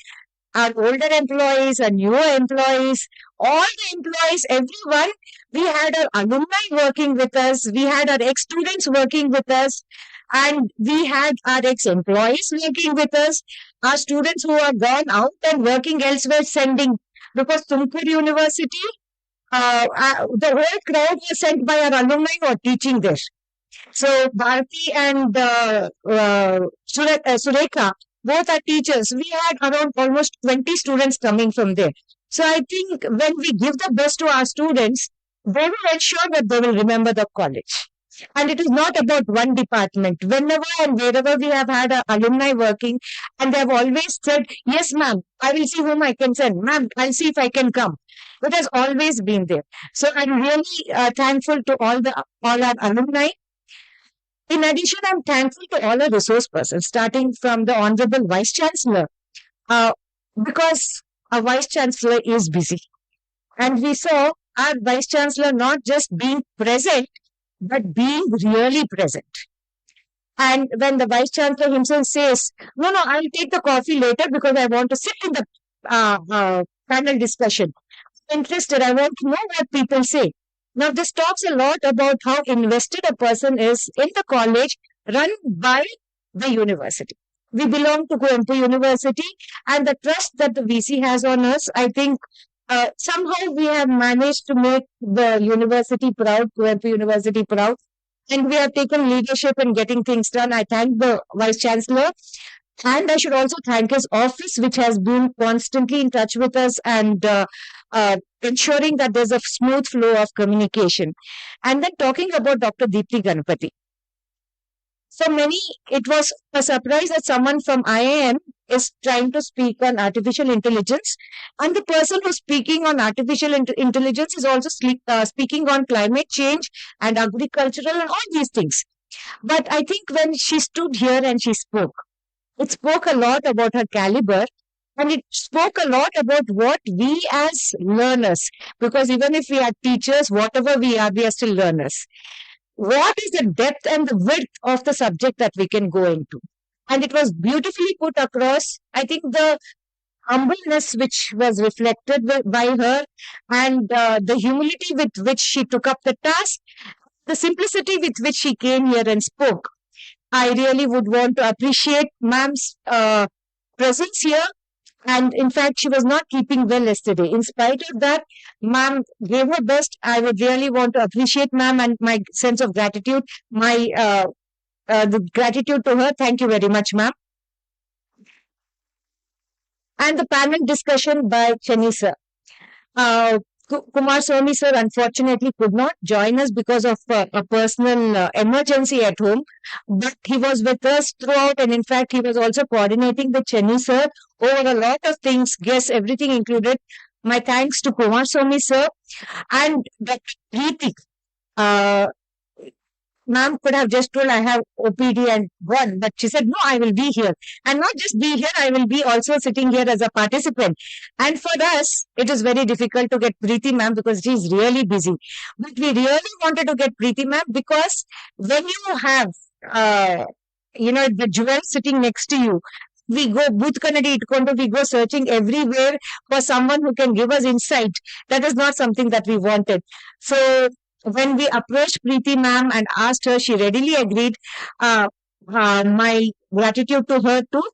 our older employees, our newer employees, all the employees, everyone. We had our alumni working with us. We had our ex-students working with us. And we had our ex-employees working with us. Our students who are gone out and working elsewhere sending, because Kuvempu University, the whole crowd was sent by our alumni who are teaching there. So Bharti and Surekha, both are teachers. We had around almost 20 students coming from there. So I think when we give the best to our students, they will ensure that they will remember the college. And it is not about one department. Whenever and wherever we have had alumni working, and they have always said, yes, ma'am, I will see whom I can send. Ma'am, I'll see if I can come. It has always been there. So I'm really thankful to all our alumni. In addition, I'm thankful to all our resource persons, starting from the Honorable Vice Chancellor, because our Vice Chancellor is busy. And we saw our Vice Chancellor not just being present, but being really present. And when the Vice Chancellor himself says, no, I'll take the coffee later because I want to sit in the panel discussion. I'm interested. I want to know what people say. Now, this talks a lot about how invested a person is in the college run by the university. We belong to Kuvempu University, and the trust that the VC has on us, I think somehow we have managed to make the university proud, Kuvempu University proud, and we have taken leadership in getting things done. I thank the Vice Chancellor, and I should also thank his office, which has been constantly in touch with us and ensuring that there's a smooth flow of communication. And then talking about Dr. Deepthi Ganapati. For many, it was a surprise that someone from IIM is trying to speak on artificial intelligence. And the person who's speaking on artificial intelligence is also speaking on climate change and agricultural and all these things. But I think when she stood here and she spoke, it spoke a lot about her caliber, and it spoke a lot about what we as learners, because even if we are teachers, whatever we are still learners. What is the depth and the width of the subject that we can go into? And it was beautifully put across. I think the humbleness which was reflected by her, and the humility with which she took up the task, the simplicity with which she came here and spoke. I really would want to appreciate ma'am's presence here. And in fact, she was not keeping well yesterday. In spite of that, ma'am gave her best. I would really want to appreciate ma'am and my sense of gratitude, the gratitude to her. Thank you very much, ma'am. and the panel discussion by Cheni sir. Kumar Swamy sir unfortunately could not join us because of a personal emergency at home, but he was with us throughout, and in fact he was also coordinating the Cheni sir over a lot of things, guests, everything included. My thanks to Kumar Swamy sir and Dr. Preeti. Ma'am could have just told I have OPD and gone, but she said, no, I will be here. And not just be here, I will be also sitting here as a participant. And for us, it is very difficult to get Preeti ma'am because she is really busy. But we really wanted to get Preeti ma'am because when you have, the jewel sitting next to you, we go we go searching everywhere for someone who can give us insight. That is not something that we wanted. So when we approached Preeti ma'am and asked her, she readily agreed. My gratitude to her too.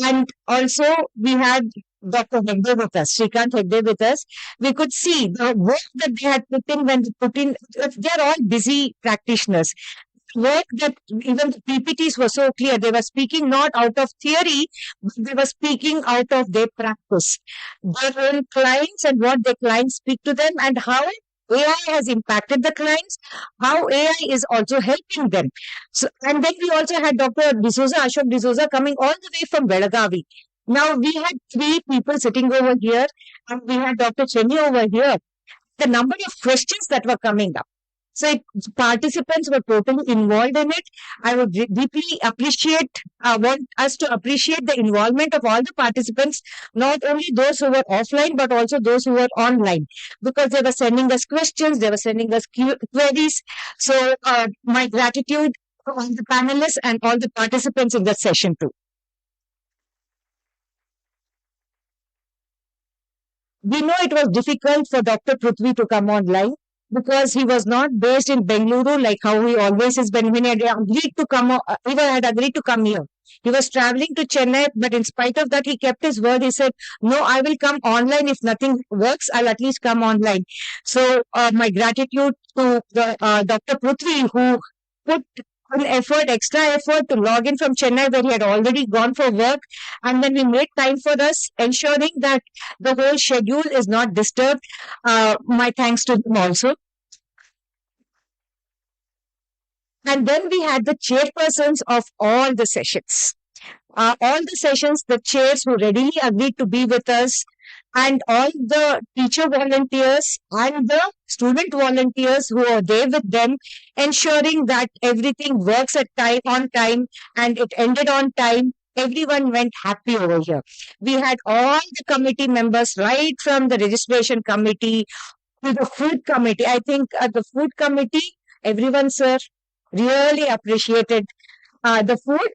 And also we had Dr. Hegde with us, Shrikant Hegde with us. We could see the work that they had put in they're all busy practitioners. Work that even the PPTs were so clear. They were speaking not out of theory, but they were speaking out of their practice. Their own clients and what their clients speak to them and how AI has impacted the clients, how AI is also helping them. So, and then we also had Dr. Ashok D'Souza coming all the way from Belagavi. Now we had 3 people sitting over here and we had Dr. Cheni over here. The number of questions that were coming up. So participants were totally involved in it. I would deeply want us to appreciate the involvement of all the participants, not only those who were offline, but also those who were online, because they were sending us questions, they were sending us queries. So my gratitude to all the panelists and all the participants in that session too. We know it was difficult for Dr. Prithvi to come online because he was not based in Bengaluru like how he always is when he had agreed to come here. He was traveling to Chennai, but in spite of that, he kept his word. He said, no, I will come online. If nothing works, I'll at least come online. So my gratitude to Dr. Prithvi, who put an extra effort to log in from Chennai where he had already gone for work, and then he made time for us, ensuring that the whole schedule is not disturbed. My thanks to him also. And then we had the chairpersons of all the sessions. The chairs who readily agreed to be with us, and all the teacher volunteers and the student volunteers who are there with them, ensuring that everything works on time and it ended on time. Everyone went happy over here. We had all the committee members, right from the registration committee to the food committee. I think the food committee, everyone, sir, really appreciated the food.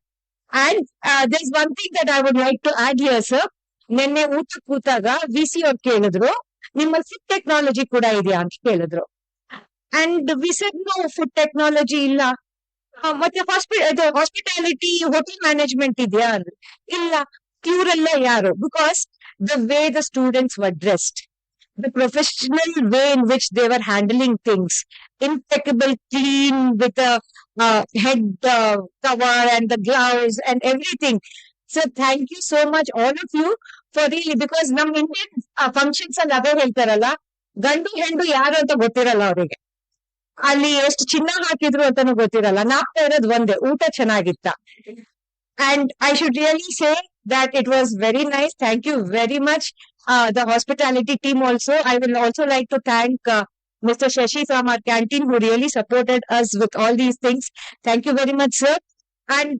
And there's one thing that I would like to add here, sir. ನಿನ್ನೆ ಊಟ ಕೂತಾಗ VC ಅವ್ರು ಕೇಳಿದ್ರು ನಿಮ್ಮಲ್ಲಿ food technology ಕೂಡ ಇದೆಯಾ ಅಂತ ಕೇಳಿದ್ರು. And we said no food technology ಇಲ್ಲ. ಮತ್ತೆ ಹಾಸ್ಪಿಟಾಲಿಟಿ ಹೋಟೆಲ್ ಮ್ಯಾನೇಜ್ಮೆಂಟ್ ಇದೆಯಾ ಅಂದ್ರೆ ಇಲ್ಲ. ಇವರೆಲ್ಲ ಯಾರು? Because the way the students var dressed, the professional way in which they were handling things, impeccable, clean, with a head cover and the gloves and everything. So thank you so much, all of you, for really, because ನಮ್ಮ Indian functions ಅಲ್ಲಿ ಅದೇ ಹೇಳ್ತಾರಲ್ಲ, ಗಂಡು ಹೆಂಡು ಯಾರು ಅಂತ ಗೊತ್ತಿರಲ್ಲ ಅವರಿಗೆ, ಅಲ್ಲಿ ಎಷ್ಟು ಚಿನ್ನ ಹಾಕಿದ್ರು ಅಂತಾನು ಗೊತ್ತಿರಲ್ಲ, ನಾಪ್ತಾ ಇರೋದು ಒಂದೇ, ಊಟ ಚೆನ್ನಾಗಿತ್ತ. And I should really say that it was very nice. Thank you very much. The hospitality team also. I will also like to thank Mr. Shashi from our canteen who really supported us with all these things. Thank you very much, sir. And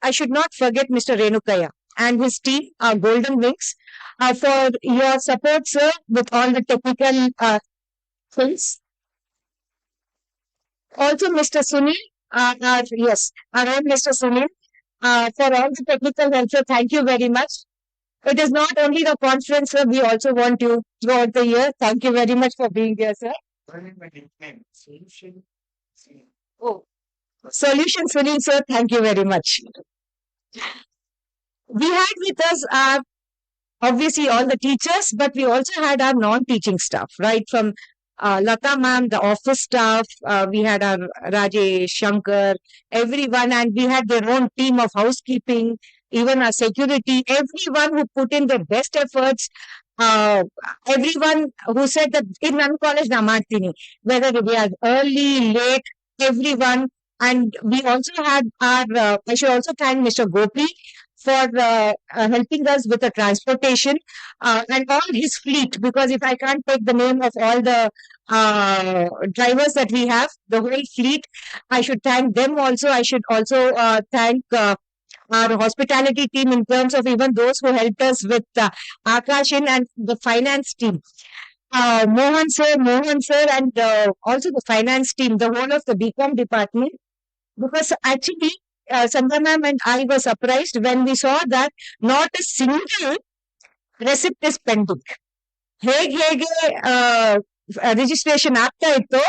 I should not forget Mr. Renukaya and his team, Golden Wings, for your support, sir, with all the technical things. Also, Mr. Sunil, around Mr. Sunil, for all the technical help, sir. Thank you very much. It is not only the conference, sir. We also want you throughout the year. Thank you very much for being here, sir. Solution Sunil, sir. Thank you very much. We had with us obviously all the teachers, but we also had our non-teaching staff, right from Lata ma'am, the office staff, we had our Rajesh, Shankar, everyone, and we had their own team of housekeeping, even our security, everyone who put in their best efforts. Everyone who said that in one college na martini, whether we are early, late, everyone. And we also had our, I should also thank Mr. Gopi for helping us with the transportation and all his fleet, because if I can't take the name of all the drivers that we have, the whole fleet, I should thank them also. I should also thank our hospitality team in terms of even those who helped us with Akashin and the finance team. Mohan sir, and also the finance team, the whole of the BCom department. Because actually, Sandhya ma'am and I were surprised when we saw that not a single receipt is pending. ಹೇಗೆ registration ಆಗ್ತಾ ಇತ್ತು,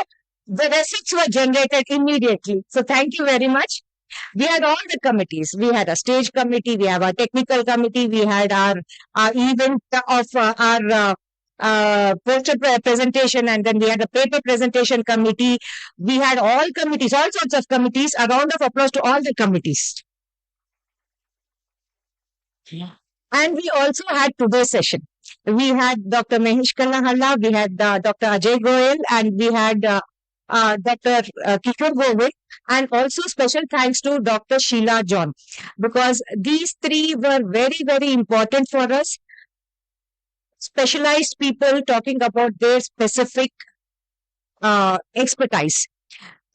the receipts were generated immediately. So thank you very much. We had all the committees. We had a stage committee, we have our technical committee, we had our event of our poster presentation, and then we had a paper presentation committee. We had all committees, all sorts of committees. A round of applause to all the committees. And we also had today's session. We had Dr. Mahesh Kallahalla, we had Dr. Ajay Goyal, and we had Dr. Kishore Govind, and also special thanks to Dr. Sheila John, because these three were very, very important for us. Specialized people talking about their specific expertise.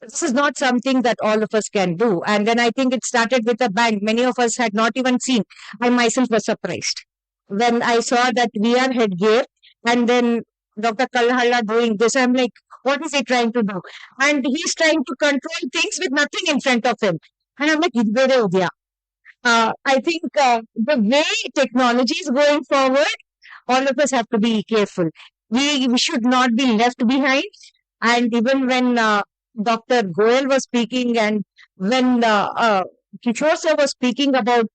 This is not something that all of us can do. And then I think it started with a bang. Many of us had not even seen. I myself was surprised when I saw that VR headgear and then Dr. Kallahalla doing this. I'm like, what is he trying to do? And he's trying to control things with nothing in front of him. And I'm like, I think the way technology is going forward, all of us have to be careful. We should not be left behind. And even when Dr. Goyal was speaking, and when Kishore sir was speaking about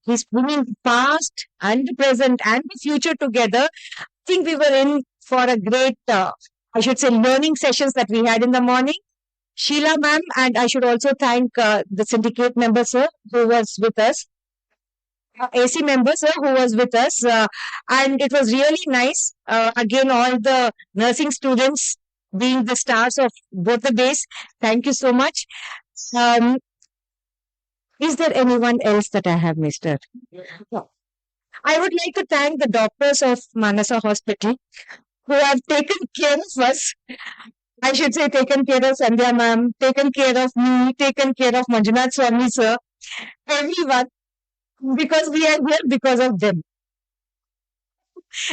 his bringing past and the present and the future together, I think we were in for a great, I should say, learning sessions that we had in the morning. Sheila ma'am, and I should also thank the syndicate member sir who was with us. AC member sir who was with us, and it was really nice. Again, all the nursing students being the stars of both the days. Thank you so much. Is there anyone else that I have missed out? No. I would like to thank the doctors of Manasa Hospital who have taken care of us. I should say taken care of Sandhya ma'am, taken care of me, taken care of Manjunath Swami sir, everyone, because we are here because of them.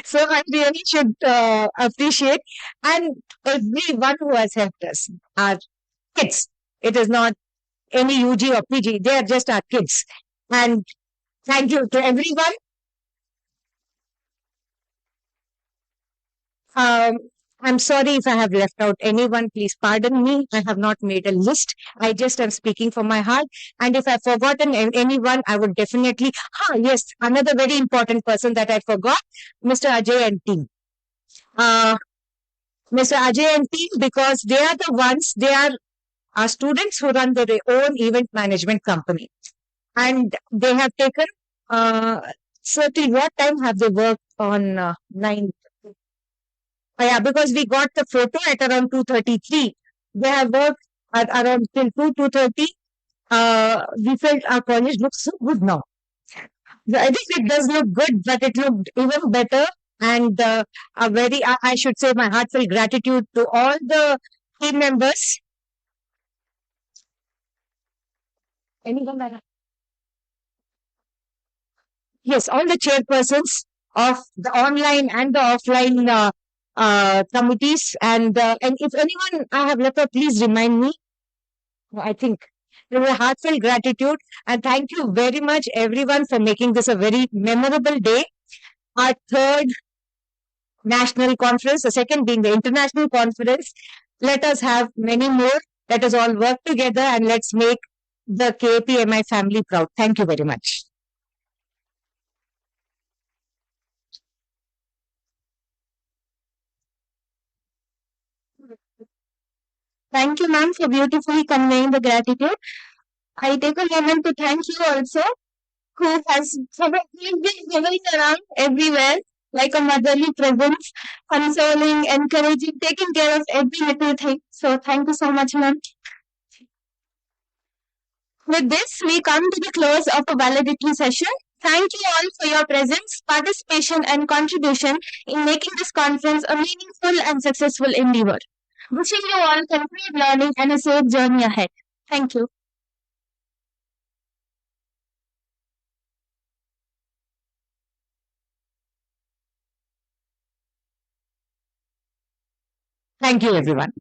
So I really should appreciate, and everyone who has helped us, our kids. It is not any UG or PG, they are just our kids. And thank you to everyone. I'm sorry if I have left out anyone. Please pardon me. I have not made a list. I just am speaking from my heart. And if I've forgotten anyone, I would definitely. Yes, another very important person that I forgot, Mr. Ajay and team. Mr. Ajay and team, because they are the ones, they are our students who run their own event management company. And they have taken, till what time have they worked on 9? Yeah, because we got the photo at around 2:33. They have worked at around till 2:30. We felt our college looks so good now. I think it does look good, but it looked even better. And I should say my heartfelt gratitude to all the team members. Anyone that? Yes, all the chairpersons of the online and the offline committees, and if anyone I have left out, please remind me. I think there was a heartfelt gratitude, and thank you very much everyone for making this a very memorable day. Our third national conference, the second being the international conference. Let us have many more. Let us all work together, and let's make the KAPMI family proud. Thank you very much. Thank you, ma'am, for beautifully conveying the gratitude. I take a moment to thank you also, who has probably been hovering around everywhere like a motherly presence, consoling, encouraging, taking care of every little thing. So thank you so much, ma'am. With this, we come to the close of a valedictory session. Thank you all for your presence, participation, and contribution in making this conference a meaningful and successful endeavor. Wishing you all continued learning and a safe journey ahead. Thank you. Thank you, everyone.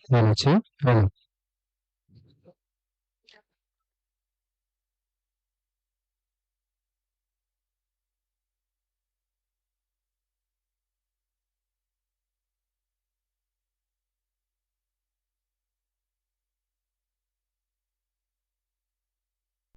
Hello, sir. Hello.